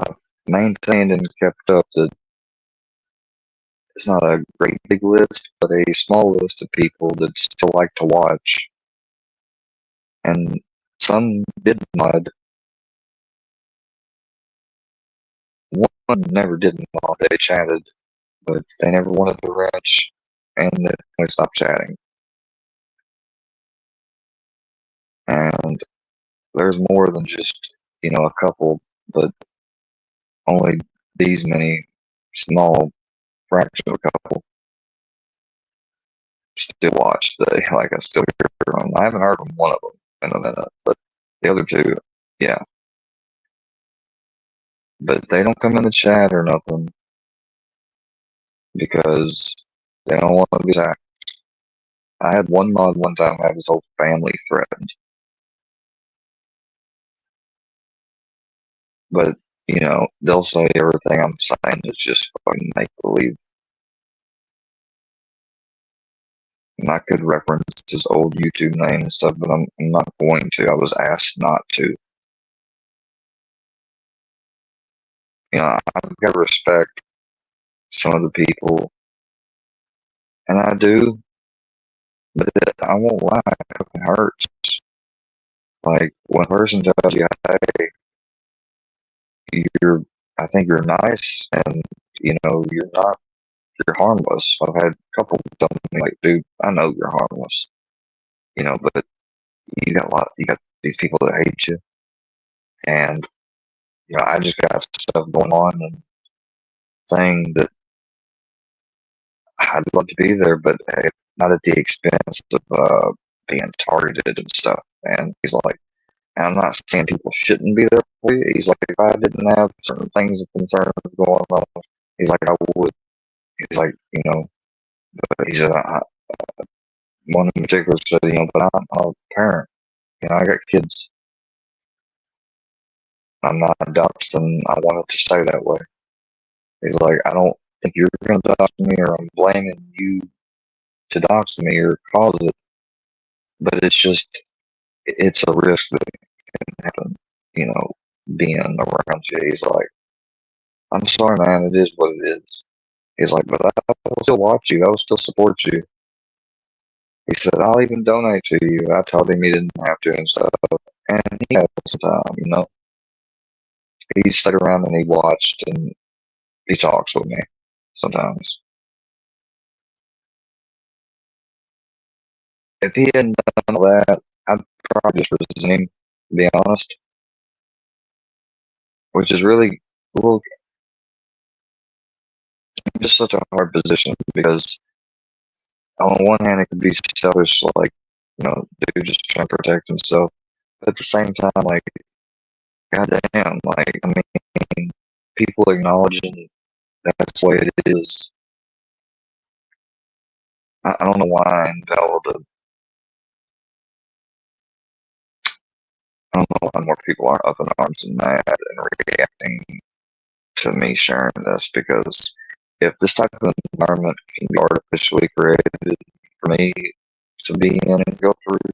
Speaker 4: I've maintained and kept up that it's not a great big list, but a small list of people that still like to watch. And some did mod. One never did mod. They chatted, but they never wanted to wrench, and they stopped chatting. And there's more than just, you know, a couple, but only these many small fraction of a couple still watch. Like I still hear them. I haven't heard from one of them in a minute, but the other two, yeah. But they don't come in the chat or nothing because they don't want to be attacked. I had one mod one time have his whole family threatened. But, you know, they'll say everything I'm saying is just fucking make believe. And I could reference his old YouTube name and stuff, but I'm not going to. I was asked not to. You know, I've got to respect some of the people, and I do, but I won't lie, it fucking hurts. Like, when a person tells you, hey, you're I think you're nice, and you're harmless. I've had a couple tell me like, dude, I know you're harmless, but you got these people that hate you, and I just got stuff going on and thing that I'd love to be there, but not at the expense of being targeted and stuff. And he's like, and I'm not saying people shouldn't be there for you. He's like, if I didn't have certain things and concerns going on, he's like, I would. He's like, but he said, one in particular said, but I'm a parent. I got kids. I'm not doxxed, and I want it to stay that way. He's like, I don't think you're going to dox me, or I'm blaming you to dox me or cause it, but it's a risk that can happen, being around you. He's like, I'm sorry, man, it is what it is. He's like, but I will still watch you, I will still support you. He said, I'll even donate to you. I told him he didn't have to and stuff. And he had some time, He stayed around and he watched and he talks with me sometimes. If he hadn't done all that, I'd probably just resent him, to be honest. Which is really, well, just such a hard position because on one hand, it could be selfish, like, dude just trying to protect himself. But at the same time, like, goddamn, like, I mean, people acknowledging that's the way it is. I don't know why I don't know why more people aren't up in arms and mad and reacting to me sharing this, because if this type of environment can be artificially created for me to be in and go through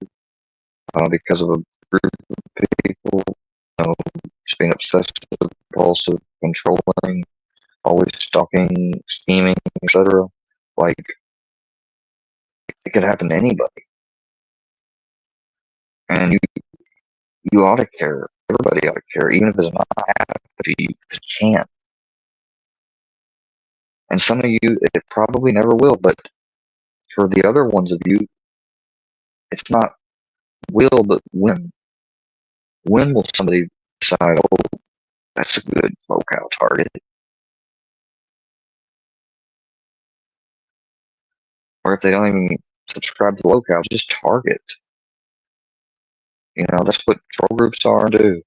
Speaker 4: because of a group of people, just being obsessive, compulsive, controlling, always stalking, scheming, etc., like, it could happen to anybody. And you ought to care. Everybody ought to care, even if it's not happening to you, because it can't. And some of you, it probably never will, but for the other ones of you, it's not will, but when. When will somebody decide, oh, that's a good locale target? Or if they don't even subscribe to the locale, just target. That's what troll groups are and do.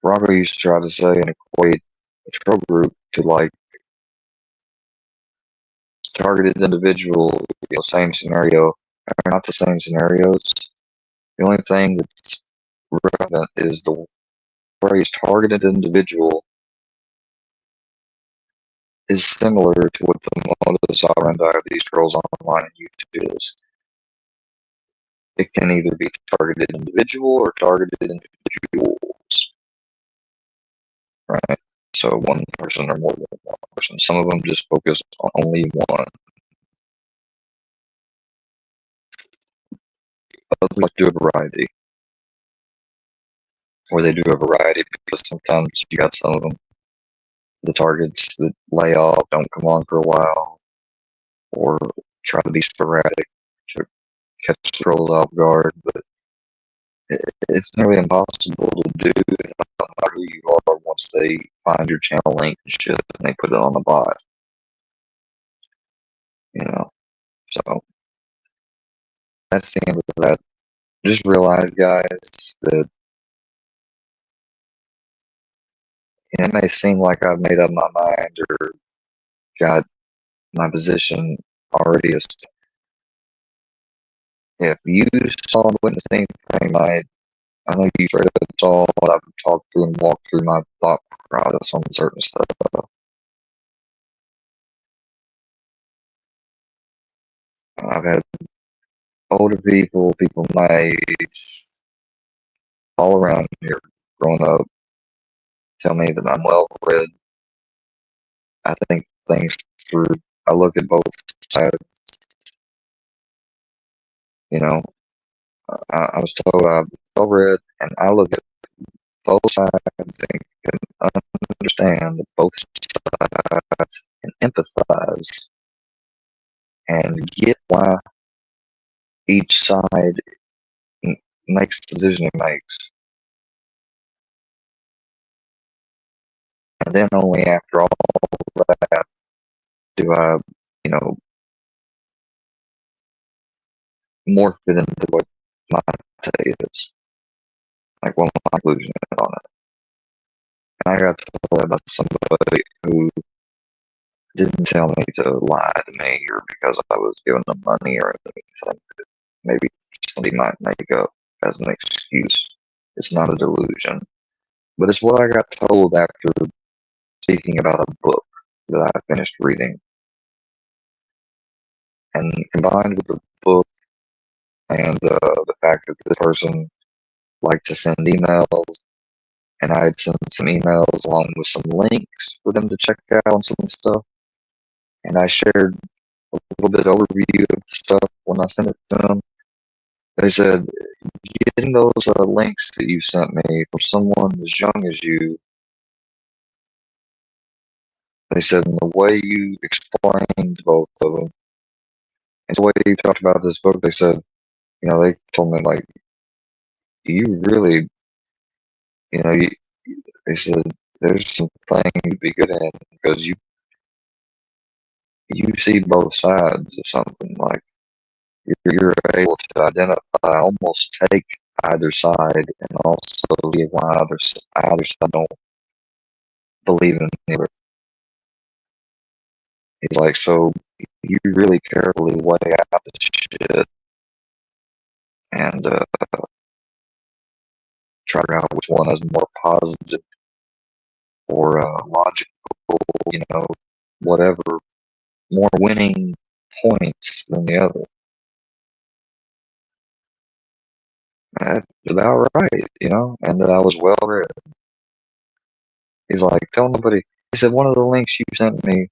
Speaker 4: Robert used to try to say and equate a troll group to like targeted individual, same scenario, or not the same scenarios. The only thing that's relevant is the phrase targeted individual is similar to what the modus operandi of these trolls online and YouTube is. It can either be targeted individual or targeted individuals, right? So one person or more than one person. Some of them just focus on only one. Others like to do a variety. Or they do a variety because sometimes you got some of them, the targets that lay off, don't come on for a while, or try to be sporadic to catch the trolls off guard, but it's nearly impossible to do, no matter who you are, once they find your channel link and shit and they put it on the bot. So that's the end of that. Just realize, guys, that it may seem like I've made up my mind or got my position already. If you saw and witnessed anything, I know you straight up saw, I've talked through and walked through my thought process on certain stuff. I've had older people my age, all around here growing up, tell me that I'm well read. I think things through. I look at both sides. I was told I'm well read, and I look at both sides and can understand both sides and empathize and get why each side makes the decision it makes. And then only after all that do I, morph it into what my take is. Like, what my conclusion is on it. And I got told by somebody who didn't tell me to lie to me or because I was giving them money or anything. Maybe somebody might make up as an excuse. It's not a delusion. But it's what I got told after speaking about a book that I finished reading. And combined with the book and the fact that this person liked to send emails, and I had sent some emails along with some links for them to check out on some stuff. And I shared a little bit of overview of the stuff when I sent it to them. They said, getting those links that you sent me from someone as young as you, they said, in the way you explained both of them, and the way you talked about this book, they said, they told me, like, you really, they said, there's some things to be good in because you see both sides of something. Like, you're able to identify, almost take either side, and also see why either side don't believe in either. He's like, so you really carefully weigh out the shit and try to figure out which one is more positive or logical, whatever, more winning points than the other. That's about right, and that I was well read. He's like, tell nobody. He said, one of the links you sent me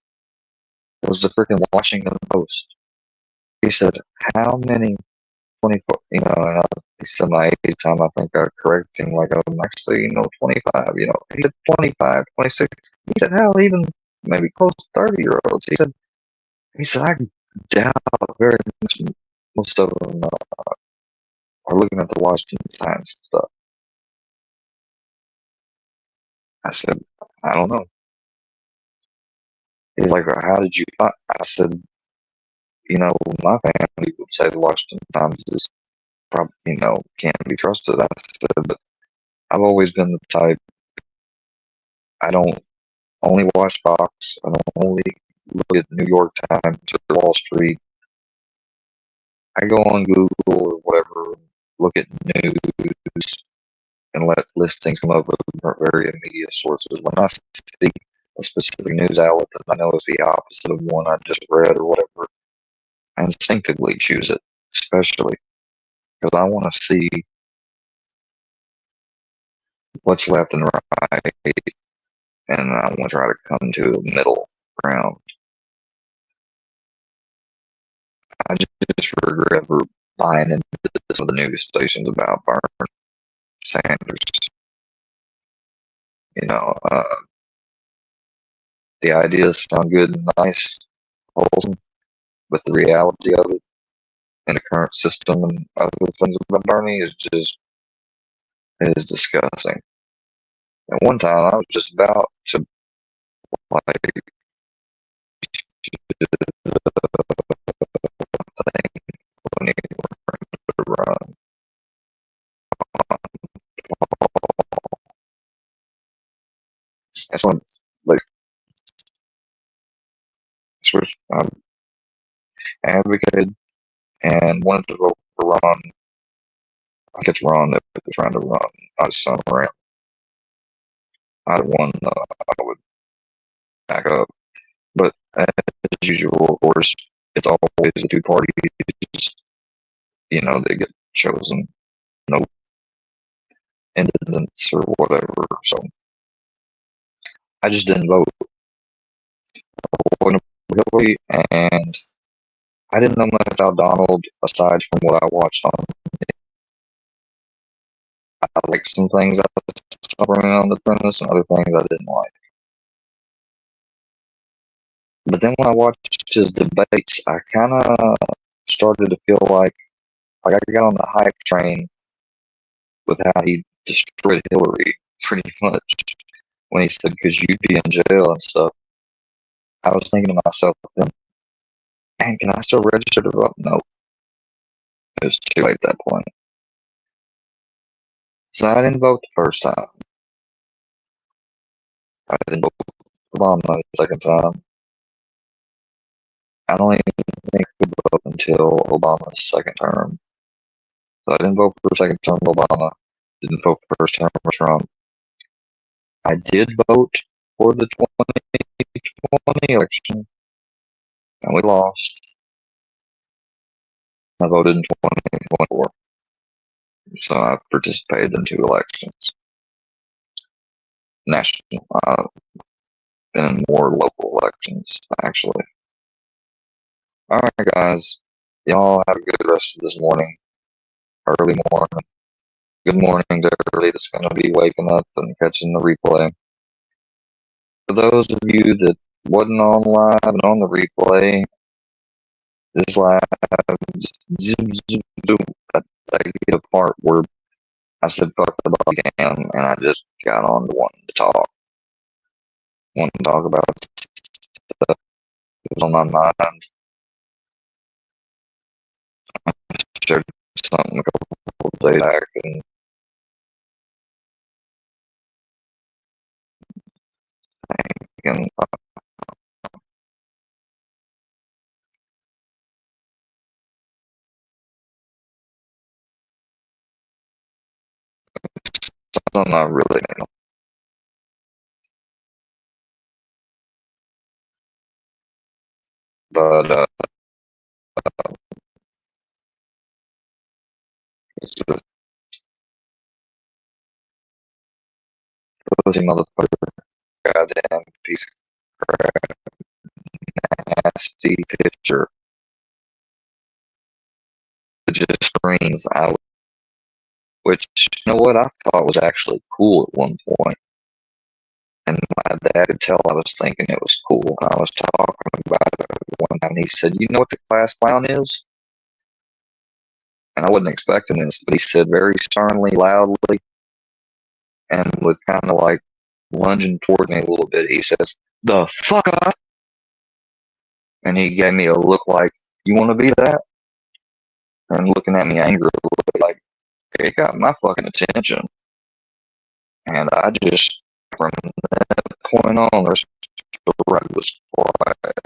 Speaker 4: was the freaking Washington Post. He said, how many 24, he said my age time, I think I corrected him, like, I'm actually, 25, he said 25, 26. He said, hell, even maybe close to 30-year-olds. He said, I doubt very much most of them are looking at the Washington Times and stuff. I said, I don't know. He's like, how did you find? I said, my family would say the Washington Times is probably, can't be trusted. I said, but I've always been the type, I don't only watch Fox. I don't only look at New York Times or Wall Street. I go on Google or whatever, look at news, and let listings come up with very immediate sources. When I see a specific news outlet that I know is the opposite of one I just read or whatever, I instinctively choose it, especially because I want to see what's left and right, and I want to try to come to a middle ground. I just regret ever buying into some of the news stations about Bernie Sanders. The ideas sound good and nice, wholesome, but the reality of it in the current system and other things about Bernie is disgusting. At one time, I was just about to like when he went to run. That's when like switched advocated and wanted to vote for Ron. I think it's Ron that they're trying to run. I just son around. Either one, I would back up. But as usual, of course, it's always the two parties, that get chosen. No independents or whatever. So I just didn't vote. Hillary, and I didn't know much about Donald aside from what I watched on I liked some things I saw around the premise and other things I didn't like. But then when I watched his debates, I kind of started to feel like I got on the hype train with how he destroyed Hillary, pretty much, when he said, because you'd be in jail and stuff. I was thinking to myself, then, man, can I still register to vote? No. It was too late at that point. So I didn't vote the first time. I didn't vote for Obama the second time. I don't even think I could vote until Obama's second term. So I didn't vote for second term Obama. Didn't vote for first term Trump. I did vote for the 2020 election, and we lost. I voted in 2024. So I participated in 2 elections. National, and more local elections, actually. Alright, guys. Y'all have a good rest of this morning. Early morning. Good morning to everybody that's going to be waking up and catching the replay. For those of you that wasn't on live and on the replay, this live, just zoom, zoom, zoom. I get a part where I said fuck the body cam, and I just got on to wanting to talk. Wanting to talk about stuff that was on my mind. I shared something a couple of days back, and thinking, something I really know. But it's just pussy motherfucker, goddamn piece of crap, nasty picture. It just screams out, which, you know what, I thought was actually cool at one point. And my dad could tell I was thinking it was cool. And I was talking about it one time. He said, "You know what the class clown is?" And I wasn't expecting this, but he said very sternly, loudly, and with kind of like lunging toward me a little bit, he says, "The fuck up!" And he gave me a look like, "You want to be that?" And looking at me angrily, like, it got my fucking attention. And I just, from that point on, the rest of the ride was quiet.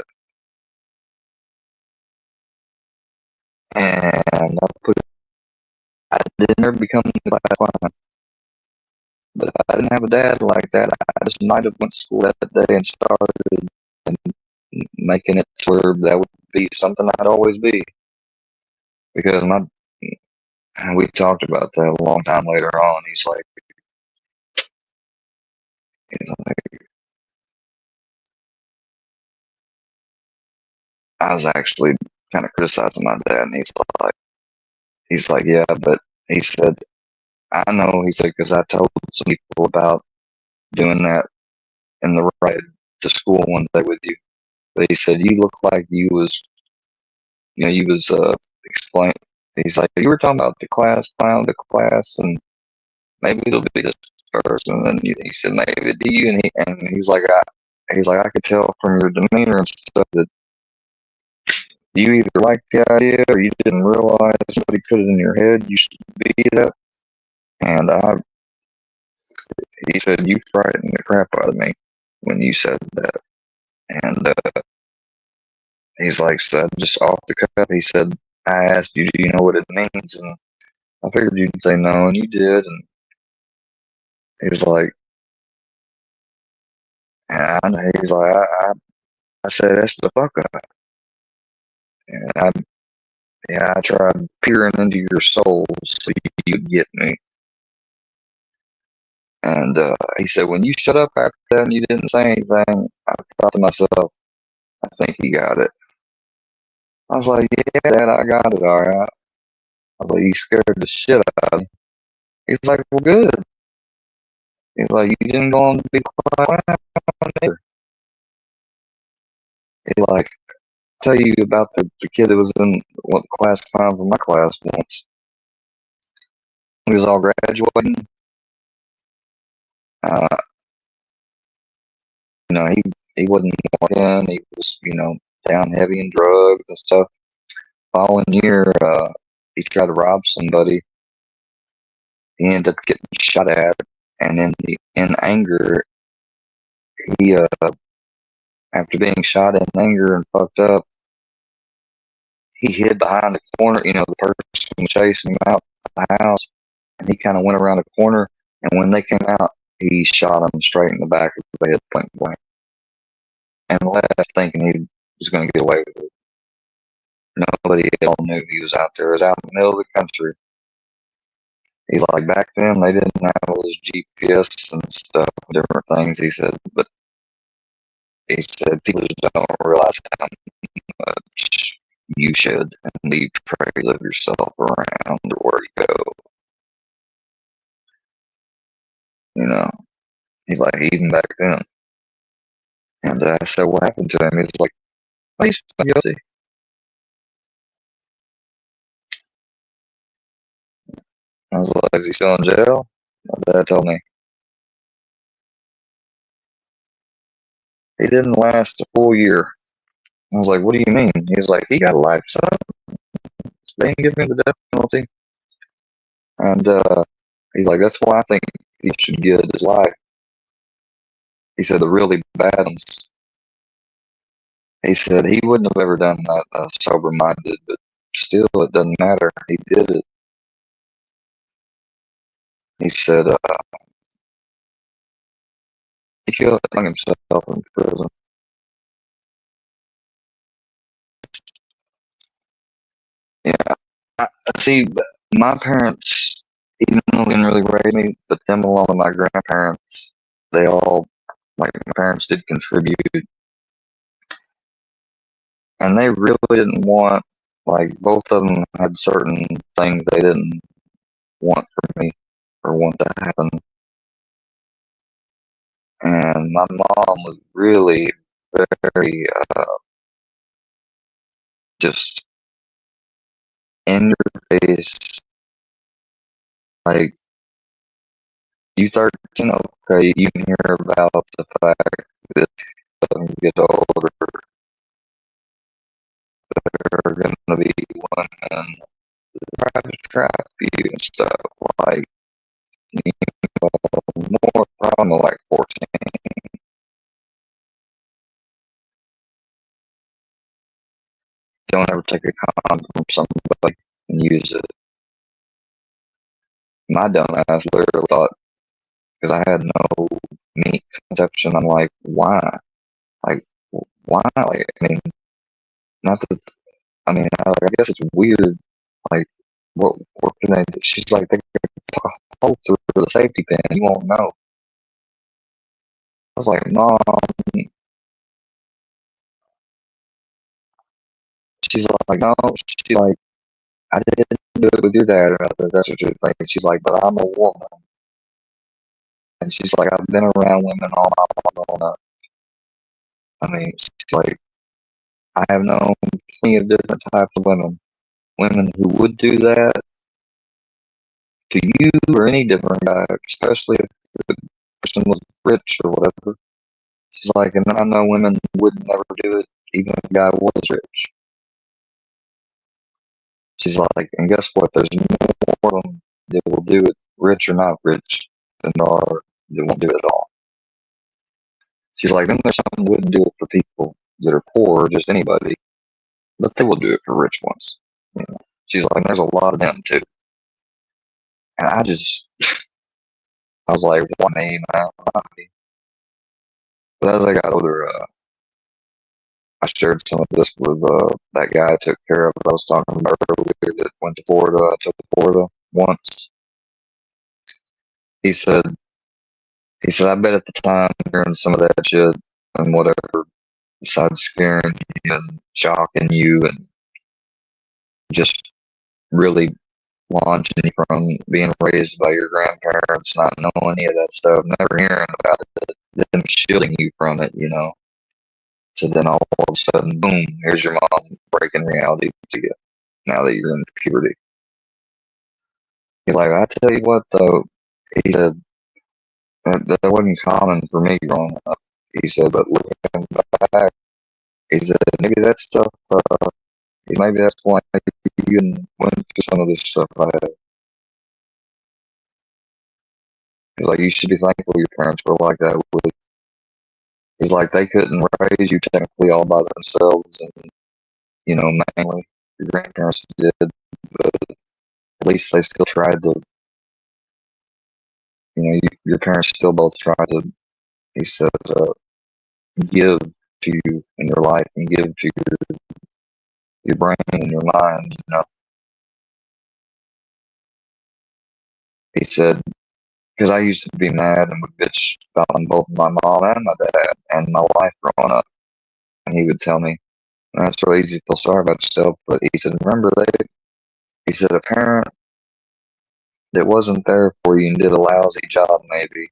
Speaker 4: And I didn't ever become the class clown. But if I didn't have a dad like that, I just might have went to school that day and started and making it to where that would be something I'd always be. Because we talked about that a long time later on. He's like, I was actually kind of criticizing my dad, and he's like, yeah, but he said, I know, he said, because I told some people about doing that in the ride to school one day with you. But he said, you look like you was explaining. He's like, you were talking about the class, clown, the class, and maybe it'll be this person. And he said, maybe it'd be you. And he's like, I could tell from your demeanor and stuff that you either liked the idea or you didn't realize somebody put it in your head you should be that. And he said, you frightened the crap out of me when you said that. And he's like, so just off the cuff, he said, I asked you, do you know what it means? And I figured you'd say no, and you did. And he was like, and he's like, I said, that's the fuck up. And I tried peering into your soul so you'd get me. And he said, when you shut up after that and you didn't say anything, I thought to myself, I think he got it. I was like, yeah, Dad, I got it, all right. I was like, you scared the shit out of me. He's like, well, good. He's like, you didn't go on to be quiet either. He's like, I'll tell you about the kid that was in what class clown from my class once. We was all graduating. You know, he wasn't working. He was, you know, down heavy in drugs and stuff. Following year, he tried to rob somebody. He ended up getting shot at, and then in anger, he after being shot in anger and fucked up, he hid behind the corner. You know, the person was chasing him out of the house, and he kind of went around the corner. And when they came out, he shot him straight in the back of the head, point blank, and left thinking he was going to get away with it. Nobody else knew he was out there. He was out in the middle of the country. He's like, back then they didn't have all this GPS and stuff, different things. He said, but he said people just don't realize how much you should and leave traces of yourself around where you go. You know, he's like, even back then. And I said, what happened to him? He's like, oh, he's guilty. I was like, is he still in jail? My dad told me he didn't last a full year. I was like, what do you mean? He was like, he got a life sentence. They didn't give him the death penalty. And he's like, that's why I think he should get his life. He said the really bad ones. He said he wouldn't have ever done that sober-minded, but still, it doesn't matter. He did it. He said he killed himself in prison. Yeah. See, my parents, even though they didn't really raise me, but them along with my grandparents, they all, like, my parents did contribute. And they really didn't want, like, both of them had certain things they didn't want for me or want to happen. And my mom was really very just in your face, like, you 13, okay, you can hear about the fact that when you get older, there are going to be women that try to trap you and stuff, like, you know, more probably like 14. Don't ever take a condom from somebody and use it. My dumb ass literally thought, because I had no neat conception, I'm like, why? Like, why? Like, I mean, not that, I mean, I guess it's weird. Like, what can they do? She's like, they could put a hole through the safety pin, you won't know. I was like, Mom. She's like, no. She's like, I didn't do it with your dad or nothing. That's what she's like. She's like, but I'm a woman. And she's like, I've been around women all my life growing up. I mean, she's like, I have known plenty of different types of women. Women who would do that to you or any different guy, especially if the person was rich or whatever. She's like, and I know women would never do it, even if the guy was rich. She's like, and guess what? There's more of them that will do it, rich or not rich, than there are that won't do it at all. She's like, then there's some that wouldn't do it for people that are poor, or just anybody, but they will do it for rich ones. You know? She's like, there's a lot of them too. And I was like, why me, man? But as I got older, I shared some of this with that guy I took care of that I was talking about earlier that went to Florida. I took to Florida once. He said, I bet at the time hearing some of that shit and whatever, besides scaring you and shocking you and just really launching you from being raised by your grandparents, not knowing any of that stuff, never hearing about it, them shielding you from it, you know. So then all of a sudden, boom, here's your mom breaking reality to you now that you're in puberty. He's like, I tell you what, though, he said, that wasn't common for me growing up. He said, but looking back, he said, maybe that stuff, maybe that's why you went through some of this stuff I had. He's like, you should be thankful your parents were like that with. He's like, they couldn't raise you technically all by themselves, and, you know, mainly your grandparents did, but at least they still tried to, you know, your parents still both tried to, he said, give to you in your life and give to your brain and your mind, you know. He said, because I used to be mad and would bitch about both my mom and my dad and my wife growing up. And he would tell me, that's real easy to feel sorry about yourself. But he said, remember, he said, a parent that wasn't there for you and did a lousy job maybe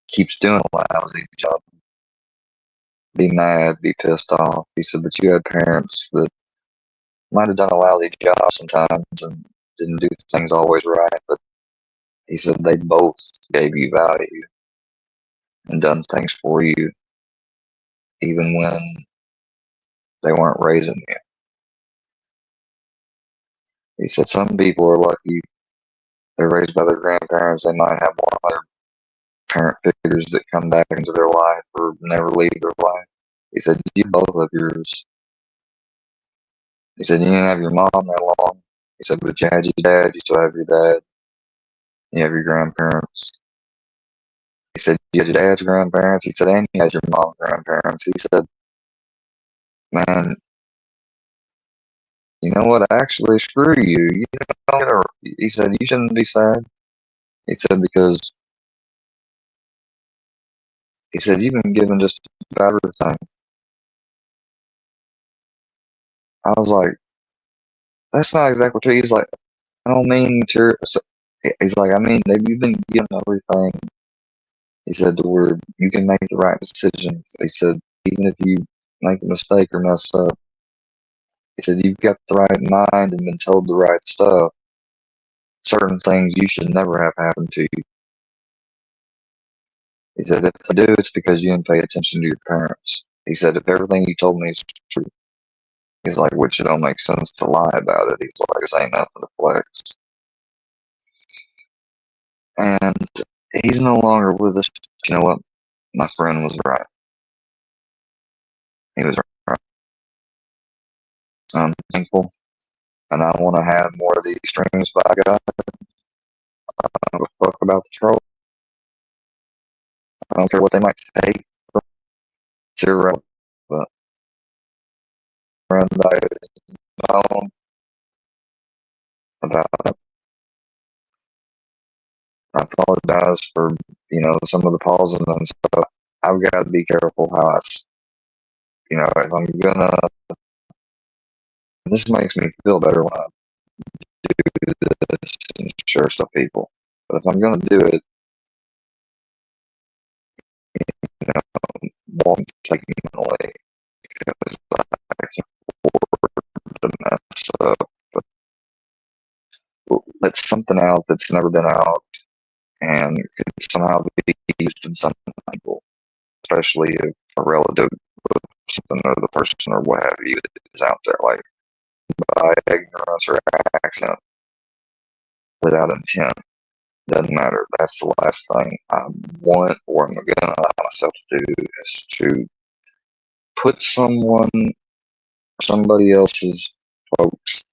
Speaker 4: keeps doing a lousy job. Be mad, be pissed off. He said, but you had parents that might have done a lousy job sometimes and didn't do things always right, but he said they both gave you value and done things for you even when they weren't raising you. He said some people are lucky they're raised by their grandparents. They might have one of their parent figures that come back into their life or never leave their life. He said, you both of yours. He said, you didn't have your mom that long. He said, but you had your dad, you still have your dad. You have your grandparents. He said, you had your dad's grandparents. He said, and you had your mom's grandparents. He said, man, you know what? Actually, screw you. You know, he said, you shouldn't be sad. He said, because he said, you've been given just about everything. I was like, that's not exactly true. He's like, I don't mean material. So, he's like, I mean, you've been given everything. He said, the word, you can make the right decisions. He said, even if you make a mistake or mess up, he said, you've got the right mind and been told the right stuff. Certain things you should never have happen to you. He said, if I do, it's because you didn't pay attention to your parents. He said, if everything you told me is true, he's like, which it don't make sense to lie about it. He's like, this ain't nothing to flex. And he's no longer with us. You know what? My friend was right. He was right. I'm thankful. And I want to have more of these streams by God. I don't give a fuck about the troll. I don't care what they might say. It's irrelevant. But friend, I know about it. I apologize for, you know, some of the pauses and stuff. I've got to be careful how you know, if I'm gonna, this makes me feel better when I do this and share stuff with people. But if I'm gonna do it, you know, won't take me mentally because I can't afford to mess up. But let something out that's never been out and could somehow be used in some people, especially if a relative or something or the person or what have you is out there, like by ignorance or accident, without intent. Doesn't matter. That's the last thing I want or I'm going to allow myself to do is to put somebody else's folks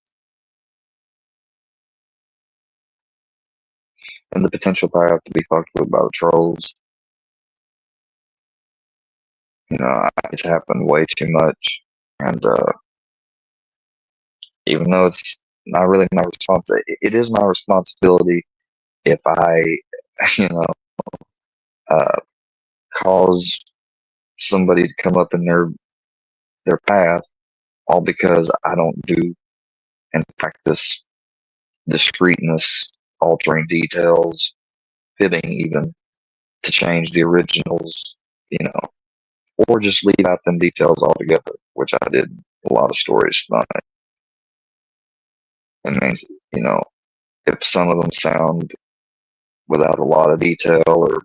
Speaker 4: in the potential path to be fucked with by the trolls. You know, it's happened way too much. And even though it's not really my responsibility, it is my responsibility if I, you know, cause somebody to come up in their path, all because I don't do and practice discreetness, altering details, fitting even to change the originals, or just leave out them details altogether, which I did a lot of stories tonight. It means, if some of them sound without a lot of detail or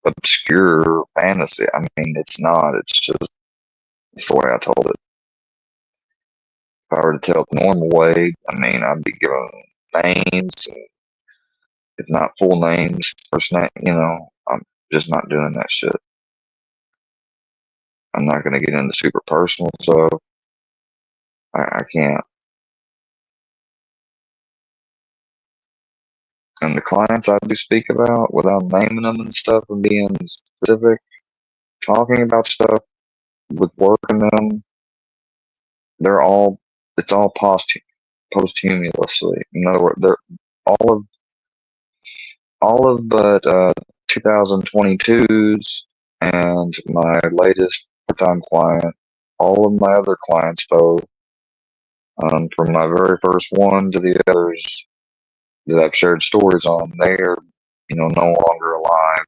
Speaker 4: obscure fantasy, I mean, it's not. It's the way I told it. If I were to tell it the normal way, I mean, I'd be giving names, and if not full names, first name, I'm just not doing that shit. I'm not going to get into super personal stuff. I can't. And the clients I do speak about, without naming them and stuff and being specific, talking about stuff with working them, it's all posthumously. In other words, they're all of but 2022's and my latest part-time client, all of my other clients though, from my very first one to the others that I've shared stories on, they are, no longer alive.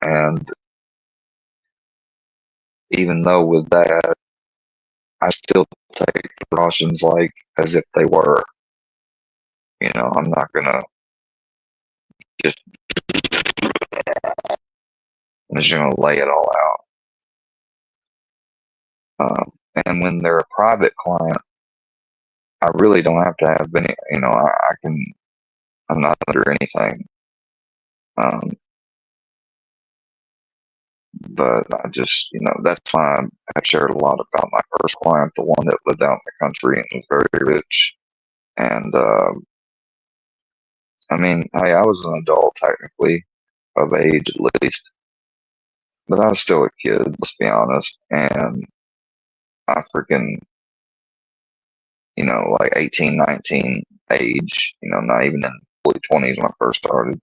Speaker 4: And even though with that, I still take precautions like as if they were. I'm not gonna just lay it all out. And when they're a private client, I really don't have to have any. I'm not under anything. But I just, that's why I've shared a lot about my first client, the one that lived out in the country and was very rich. And I mean, hey, I was an adult technically, of age at least, but I was still a kid, let's be honest. And I freaking, like 18, 19 age, not even in early 20s when I first started.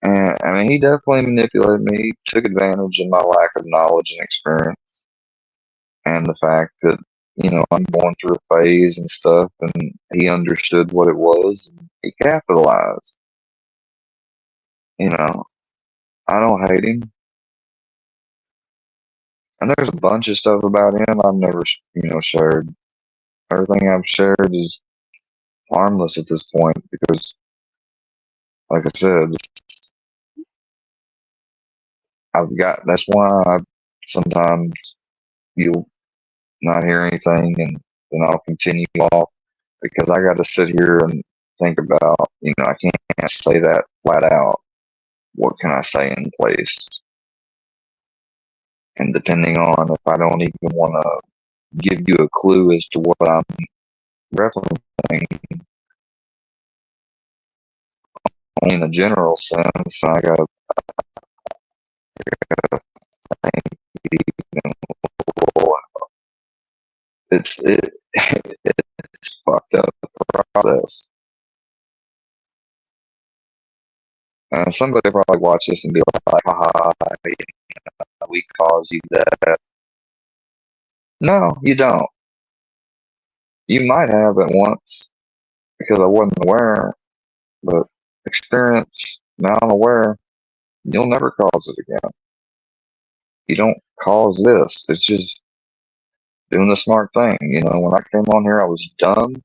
Speaker 4: And I mean, he definitely manipulated me, took advantage of my lack of knowledge and experience, and the fact that, I'm going through a phase and stuff, and he understood what it was, and he capitalized. I don't hate him. And there's a bunch of stuff about him I've never, shared. Everything I've shared is harmless at this point because, like I said, that's why sometimes you'll not hear anything and then I'll continue off because I got to sit here and think about, I can't say that flat out. What can I say in place? And depending on if I don't even want to give you a clue as to what I'm referencing, only in a general sense, I got to think it's fucked up process. Somebody probably watch this and be like, haha, we caused you that. No, you don't. You might have it once because I wasn't aware, but experience, now I'm aware, you'll never cause it again. You don't cause this. It's just doing the smart thing. When I came on here, I was dumb.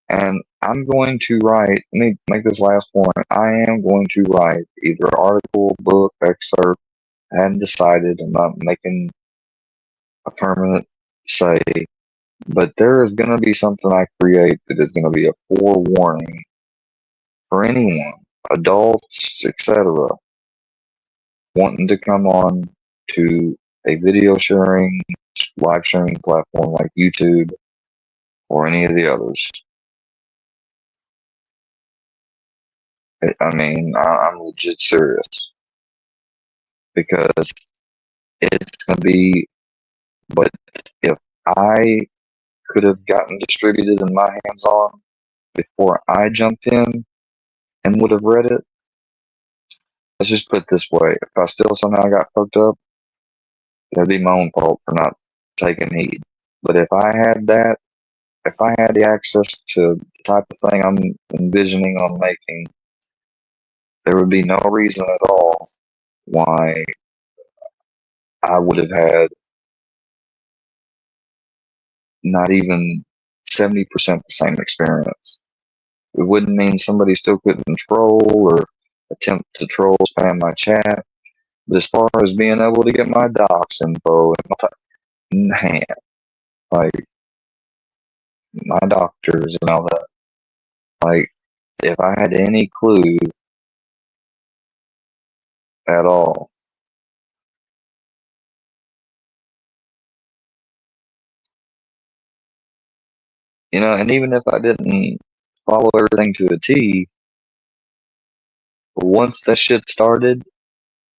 Speaker 4: And I'm going to write, let me make this last point. I am going to write either article, book, excerpt. I hadn't decided. I'm not making a permanent say. But there is going to be something I create that is going to be a forewarning for anyone, adults, etc., wanting to come on to a video sharing, live sharing platform like YouTube or any of the others. I mean, I'm legit serious because it's going to be, but if I could have gotten distributed in my hands on before I jumped in and would have read it, let's just put it this way. If I still somehow got fucked up, that'd be my own fault for not taking heed. But if I had that if I had the access to the type of thing I'm envisioning on making, there would be no reason at all why I would have had not even 70% the same experience. It wouldn't mean somebody still couldn't troll or attempt to troll, spam my chat. But as far as being able to get my docs info in hand, like my doctors and all that, like if I had any clue at all, and even if I didn't follow everything to a T, once that shit started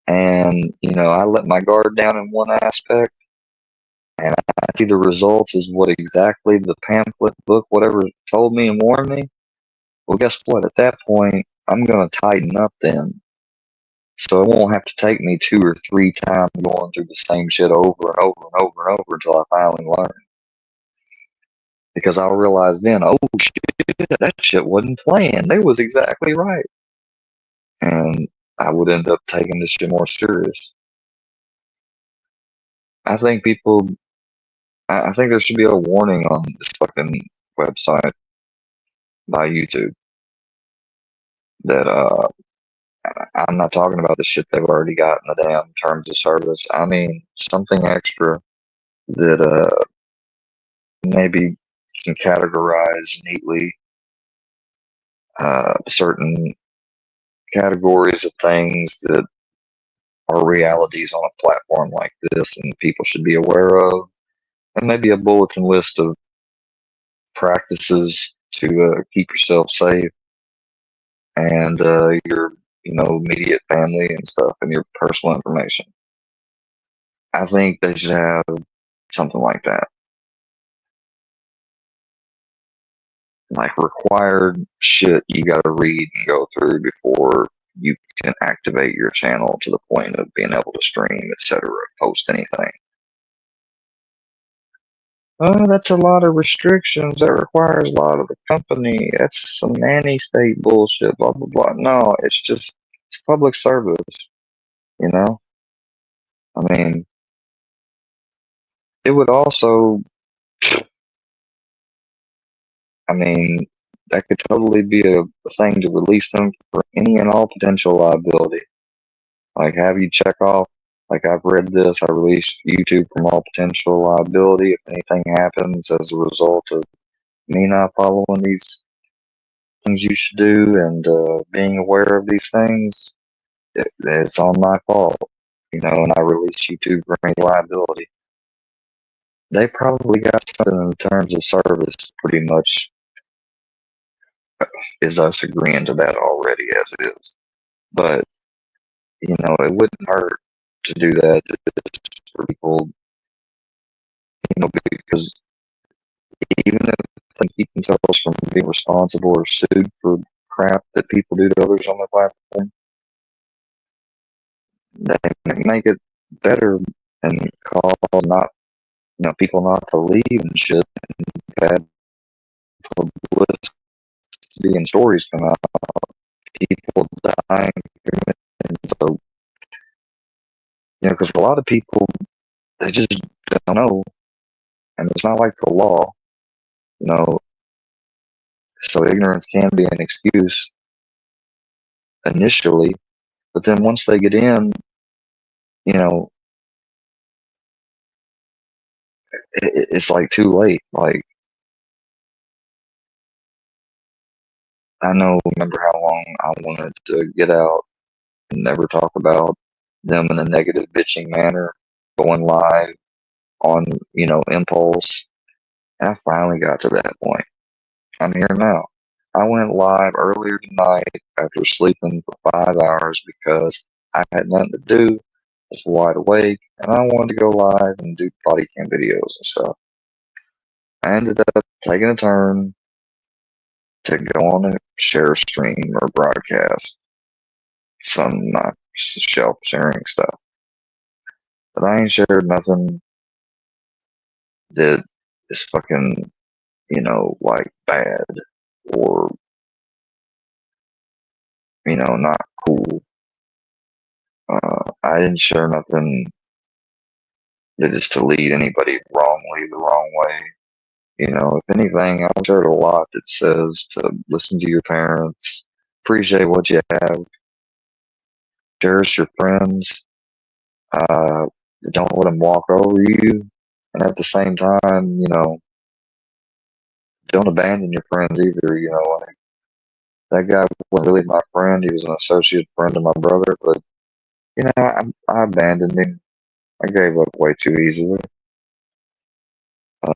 Speaker 4: and, I let my guard down in one aspect and I see the results is what exactly the pamphlet book, whatever told me and warned me, well, guess what? At that point, I'm going to tighten up then. So it won't have to take me 2 or 3 times going through the same shit over and over and over and over until I finally learn. Because I'll realize then, oh shit, that shit wasn't playing. They was exactly right. And I would end up taking this shit more serious. I think I think there should be a warning on this fucking website by YouTube that I'm not talking about the shit they've already got in the damn terms of service. I mean something extra that maybe can categorize neatly certain categories of things that are realities on a platform like this and people should be aware of, and maybe a bulletin list of practices to keep yourself safe and your immediate family and stuff and your personal information. I think they should have something like that, like required shit you got to read and go through before you can activate your channel to the point of being able to stream, etc., post anything. Oh, that's a lot of restrictions. That requires a lot of the company. That's some nanny state bullshit, blah, blah, blah. No, it's public service, I mean, it would also, that could totally be a thing to release them for any and all potential liability. Like, have you check off, like, I've read this, I released YouTube from all potential liability if anything happens as a result of me not following these things you should do and being aware of these things. It's on my fault, and I release YouTube for any liability. They probably got something in terms of service pretty much is us agreeing to that already as it is. But, it wouldn't hurt to do that just for people, because even if they keep themselves from being responsible or sued for crap that people do to others on their platform, they make it better and cause not, people not to leave and shit, and bad publicity and stories come out, people dying, and so, because a lot of people, they just don't know, and it's not like the law, so ignorance can be an excuse initially, but then once they get in, it's like too late. Like, I remember how long I wanted to get out and never talk about them in a negative bitching manner, going live on, impulse. And I finally got to that point. I'm here now. I went live earlier tonight after sleeping for 5 hours because I had nothing to do, was wide awake, and I wanted to go live and do body cam videos and stuff. I ended up taking a turn to go on and share stream or broadcast some shelf sharing stuff. But I ain't shared nothing that is fucking like bad or, not cool. I didn't share nothing that is to lead anybody the wrong way. If anything, I've shared a lot that says to listen to your parents, appreciate what you have, cherish your friends, don't let them walk over you, and at the same time, don't abandon your friends either. Like that guy wasn't really my friend; he was an associate friend of my brother, but I abandoned him. I gave up way too easily.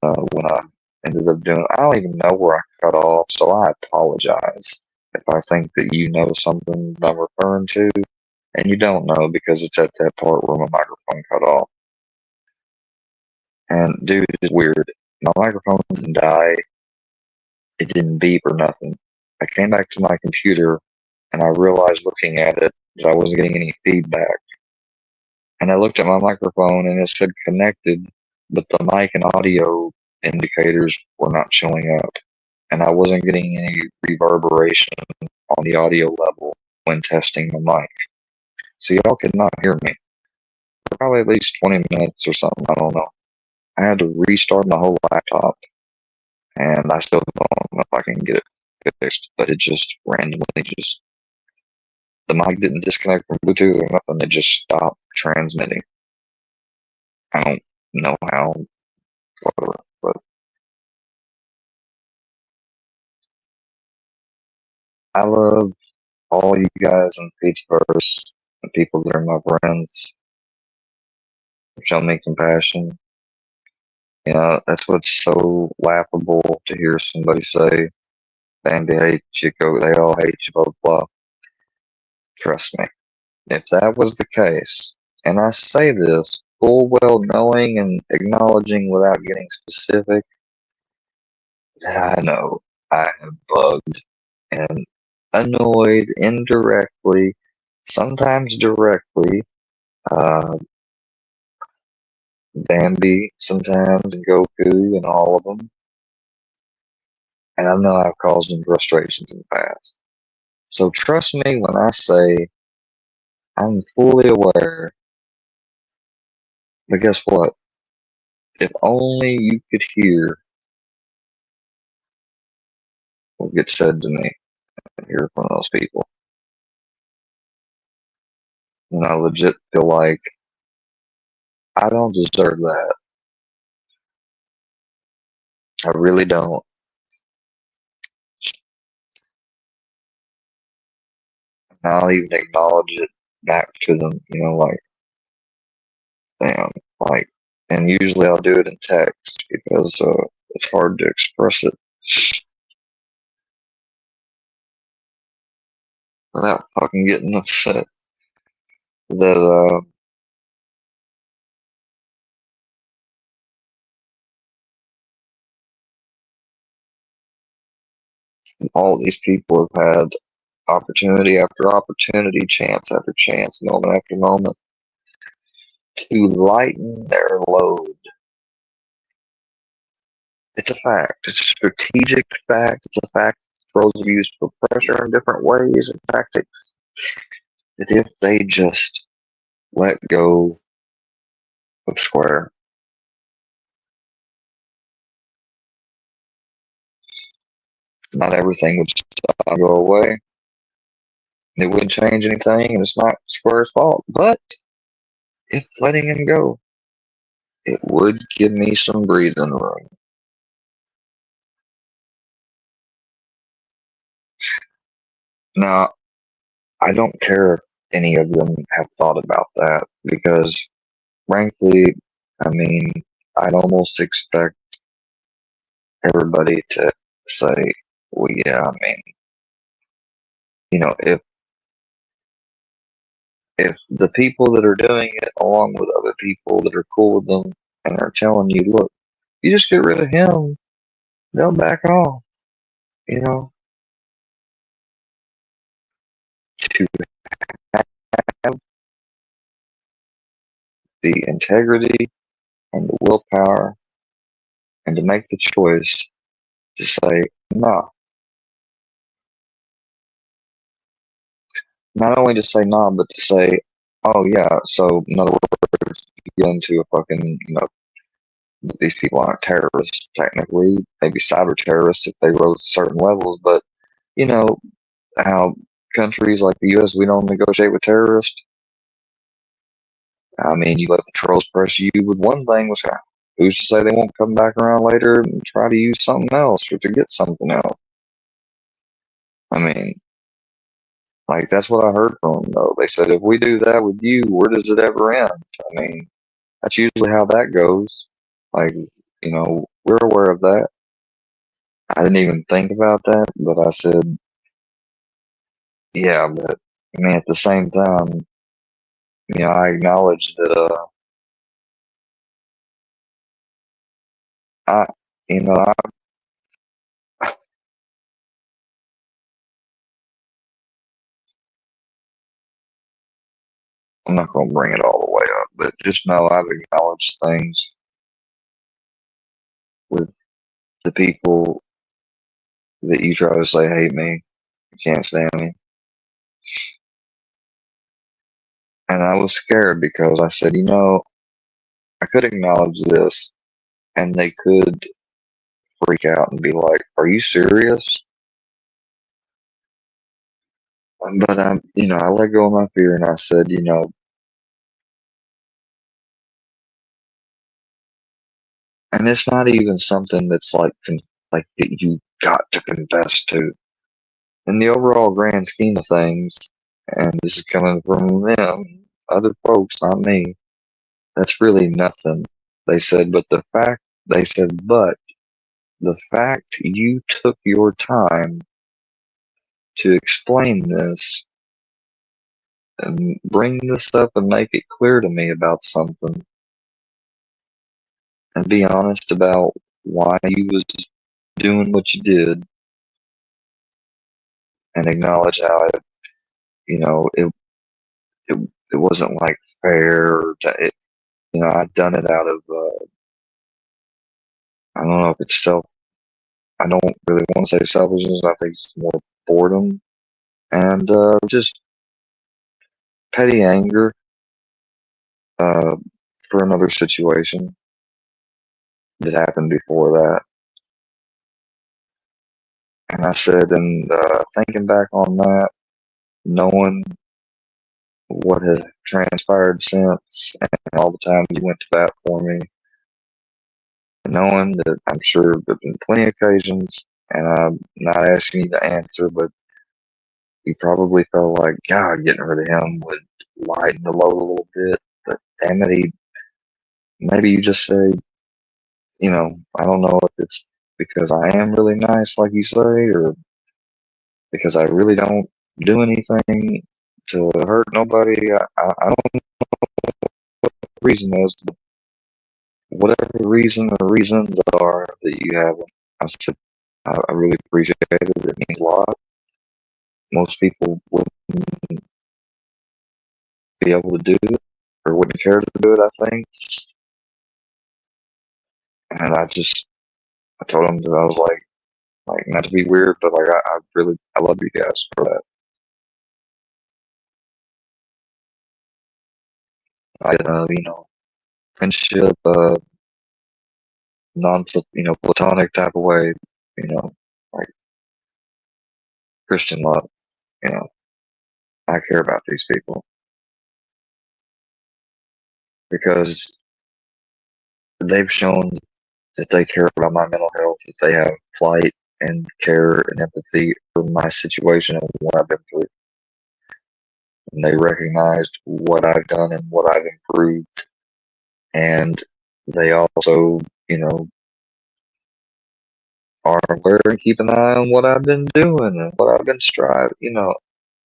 Speaker 4: When I ended up doing, I don't even know where I cut off, so I apologize if I think that you know something that I'm referring to, and you don't know because it's at that part where my microphone cut off. And dude, it's weird. My microphone didn't die. It didn't beep or nothing. I came back to my computer and I realized looking at it that I wasn't getting any feedback. And I looked at my microphone and it said connected, but the mic and audio indicators were not showing up. And I wasn't getting any reverberation on the audio level when testing the mic. So y'all could not hear me for probably at least 20 minutes or something. I don't know. I had to restart my whole laptop, and I still don't know if I can get it fixed. But it just randomly the mic didn't disconnect from Bluetooth or nothing. It just stopped transmitting. I don't know how, whatever, but I love all you guys in Pizzaverse, the people that are my friends, show me compassion. That's what's so laughable to hear somebody say, Bambi hates you, they all hate you, blah, blah, blah. Trust me, if that was the case, and I say this full well knowing and acknowledging without getting specific, that I know I have bugged and annoyed indirectly, sometimes directly, Bambi sometimes, and Goku, and all of them. And I know I've caused them frustrations in the past. So trust me when I say I'm fully aware. But guess what? If only you could hear what gets said to me and hear from those people. And I legit feel like I don't deserve that. I really don't. And I'll even acknowledge it back to them, like, damn, like, and usually I'll do it in text because it's hard to express it without fucking getting upset that all these people have had opportunity after opportunity, chance after chance, moment after moment to lighten their load. It's a fact. It's a strategic fact. It's a fact pros use for pressure in different ways and tactics. That if they just let go of Square, not everything would go away. It wouldn't change anything, and it's not Square's fault. But if letting him go, it would give me some breathing room. Now, I don't care if any of them have thought about that because, frankly, I mean, I'd almost expect everybody to say, well, yeah, I mean, if the people that are doing it, along with other people that are cool with them and are telling you, look, you just get rid of him, they'll back off, to have the integrity and the willpower and to make the choice to say, nah. Not only to say nah, but to say, oh yeah, so in other words, you get into a fucking, these people aren't terrorists, technically, maybe cyber terrorists if they rose certain levels, but, you know, how countries like the US, we don't negotiate with terrorists. I mean, you let the trolls press you with one thing, who's to say they won't come back around later and try to use something else or to get something else? I mean, like, that's what I heard from them, though. They said, if we do that with you, where does it ever end? I mean, that's usually how that goes. Like, we're aware of that. I didn't even think about that, but I said, yeah, but I mean, at the same time, I acknowledge that, I, you know, I'm not going to bring it all the way up, but just know I've acknowledged things with the people that you try to say hate me, can't stand me. And I was scared because I said, I could acknowledge this and they could freak out and be like, are you serious? But I let go of my fear and I said, and it's not even something that's like that you got to confess to. In the overall grand scheme of things, and this is coming from them, other folks, not me, that's really nothing. They said, but the fact you took your time to explain this and bring this up and make it clear to me about something and be honest about why you was doing what you did and acknowledge how it it wasn't like fair or I'd done it out of I don't know if it's I don't really want to say selfishness. I think it's more boredom and just petty anger uh, for another situation that happened before that. And I said, and thinking back on that, knowing what has transpired since, and all the time you went to bat for me, and knowing that I'm sure there've been plenty of occasions, and I'm not asking you to answer, but you probably felt like, God, getting rid of him would lighten the load a little bit. But damn it, maybe you just say, I don't know if it's because I am really nice, like you say, or because I really don't do anything to hurt nobody. I don't know what the reason is, but whatever the reason or reasons are that you have, I said, I really appreciate it. It means a lot. Most people wouldn't be able to do it or wouldn't care to do it, I think. And I told them that I was like not to be weird, but like I love you guys for that. I friendship, platonic type of way, like Christian love, I care about these people because they've shown that they care about my mental health, that they have flight and care and empathy for my situation and what I've been through. And they recognized what I've done and what I've improved. And they also, are aware and keep an eye on what I've been doing and what I've been striving.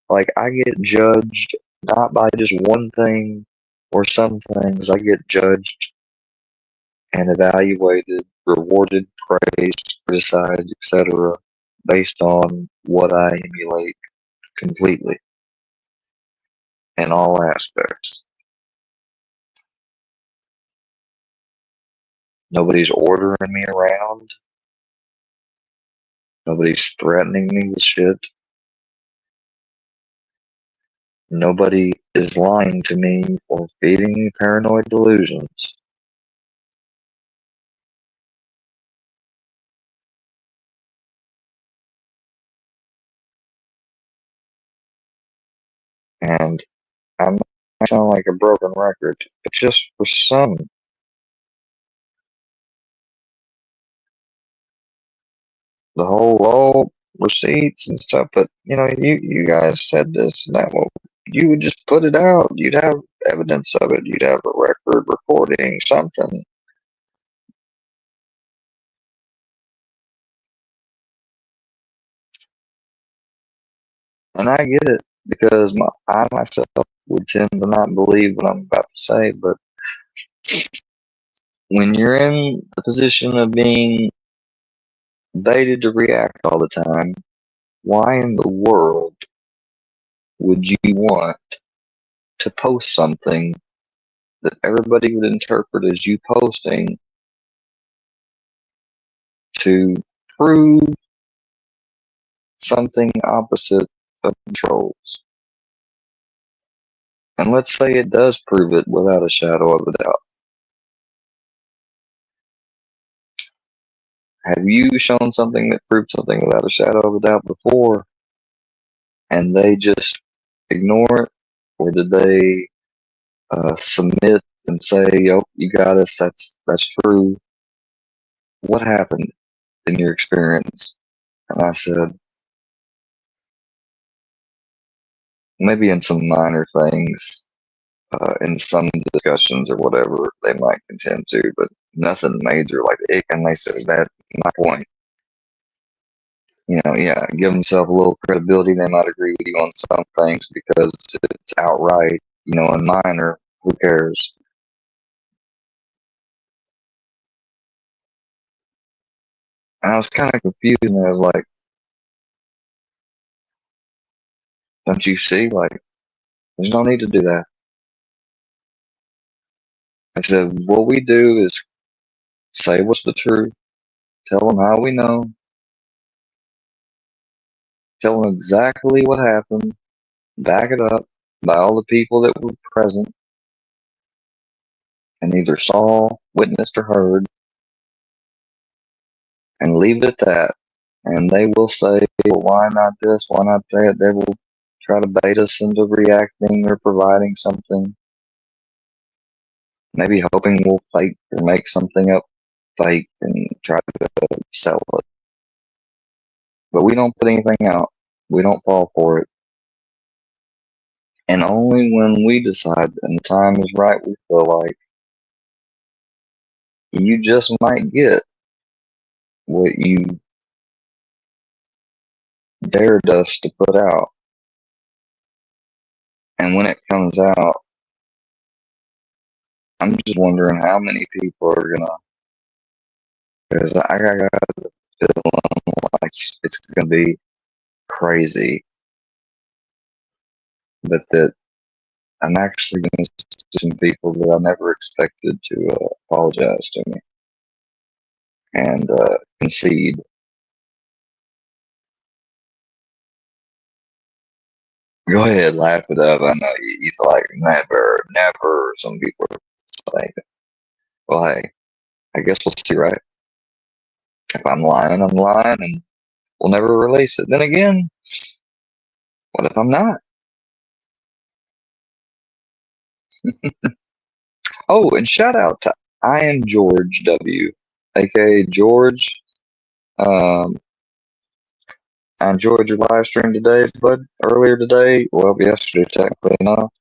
Speaker 4: Like I get judged not by just one thing or some things. I get judged and evaluated, rewarded, praised, criticized, etc., based on what I emulate completely in all aspects. Nobody's ordering me around. Nobody's threatening me with shit. Nobody is lying to me or feeding me paranoid delusions. And I might sound like a broken record, but just for some, the whole receipts and stuff, but you guys said this and that. Well, you would just put it out. You'd have evidence of it. You'd have a record recording, something. And I get it because I myself would tend to not believe what I'm about to say, but when you're in the position of being baited to react all the time, why in the world would you want to post something that everybody would interpret as you posting to prove something opposite of controls? And let's say it does prove it without a shadow of a doubt. Have you shown something that proved something without a shadow of a doubt before, and they just ignore it? Or did they submit and say, "Yo, you got us, that's true"? What happened in your experience? And I said, maybe in some minor things, in some discussions or whatever, they might contend to, but nothing major like it. And they said that my point. Yeah, give themselves a little credibility. They might agree with you on some things because it's outright, and minor. Who cares? And I was kind of confused, and I was like, don't you see? Like, there's no need to do that. I said, what we do is say what's the truth, tell them how we know, tell them exactly what happened, back it up by all the people that were present and either saw, witnessed, or heard, and leave it at that. And they will say, well, why not this? Why not that? They will try to bait us into reacting or providing something, maybe hoping we'll fake or make something up fake and try to sell it. But we don't put anything out. We don't fall for it. And only when we decide and the time is right, we feel like you just might get what you dared us to put out. And when it comes out, I'm just wondering how many people are gonna, because I got the feeling like it's gonna be crazy, but that I'm actually gonna see some people that I never expected to apologize to me and concede. Go ahead, laugh it up. I know he's like never. Some people are like, well, hey, I guess we'll see, right? If I'm lying, I'm lying, and we'll never release it. Then again, what if I'm not? Oh, and shout out to I am George W, aka George. Um, I enjoyed your live stream today, bud. Earlier today, well, yesterday technically enough.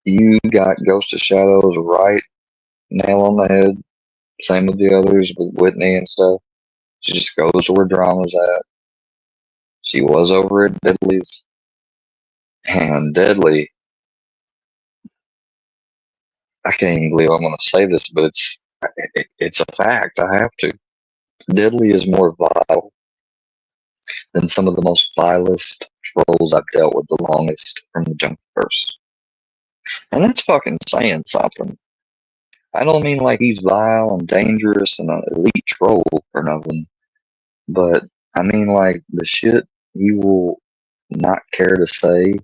Speaker 4: You got Ghost of Shadows right, nail on the head. Same with the others with Whitney and stuff. She just goes where drama's at. She was over at Deadly's, and Deadly, I can't even believe I'm going to say this, but it's a fact. I have to. Deadly is more vile than some of the most vilest trolls I've dealt with the longest from the Junkverse. And that's fucking saying something. I don't mean like he's vile and dangerous and an elite troll or nothing, but I mean like the shit he will not care to say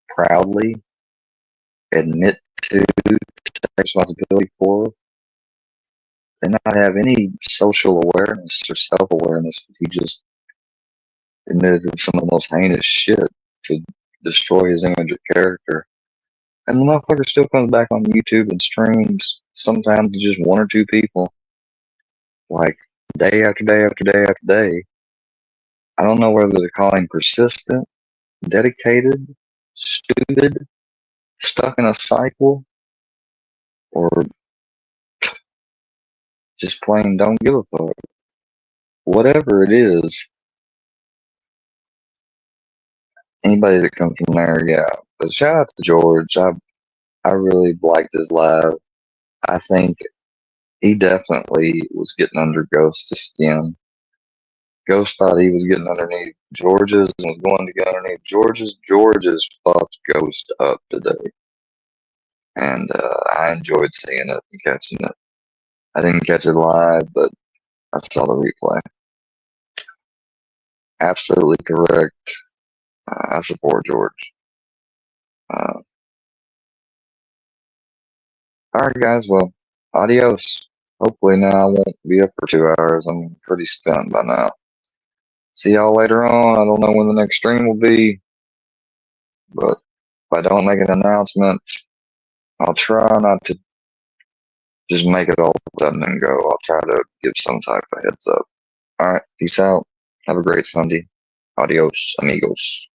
Speaker 4: proudly, admit to, take responsibility for, and not have any social awareness or self awareness that he just admitted to some of the most heinous shit to destroy his image or character. And the motherfucker still comes back on YouTube and streams, sometimes to just one or two people, like day after day after day after day. I don't know whether to call him persistent, dedicated, stupid, stuck in a cycle, or just plain don't give a fuck. Whatever it is, anybody that comes from there, yeah. But shout out to George. I really liked his live. I think he definitely was getting under Ghost's skin. Ghost thought he was getting underneath George's and was going to get underneath George's. George's fucked Ghost up today. And I enjoyed seeing it and catching it. I didn't catch it live, but I saw the replay. Absolutely correct. I support George. Alright, guys. Well, adios. Hopefully now I won't be up for 2 hours. I'm pretty spent by now. See y'all later on. I don't know when the next stream will be, but if I don't make an announcement, I'll try not to just make it all sudden and go. I'll try to give some type of heads up. Alright, peace out. Have a great Sunday. Adios, amigos.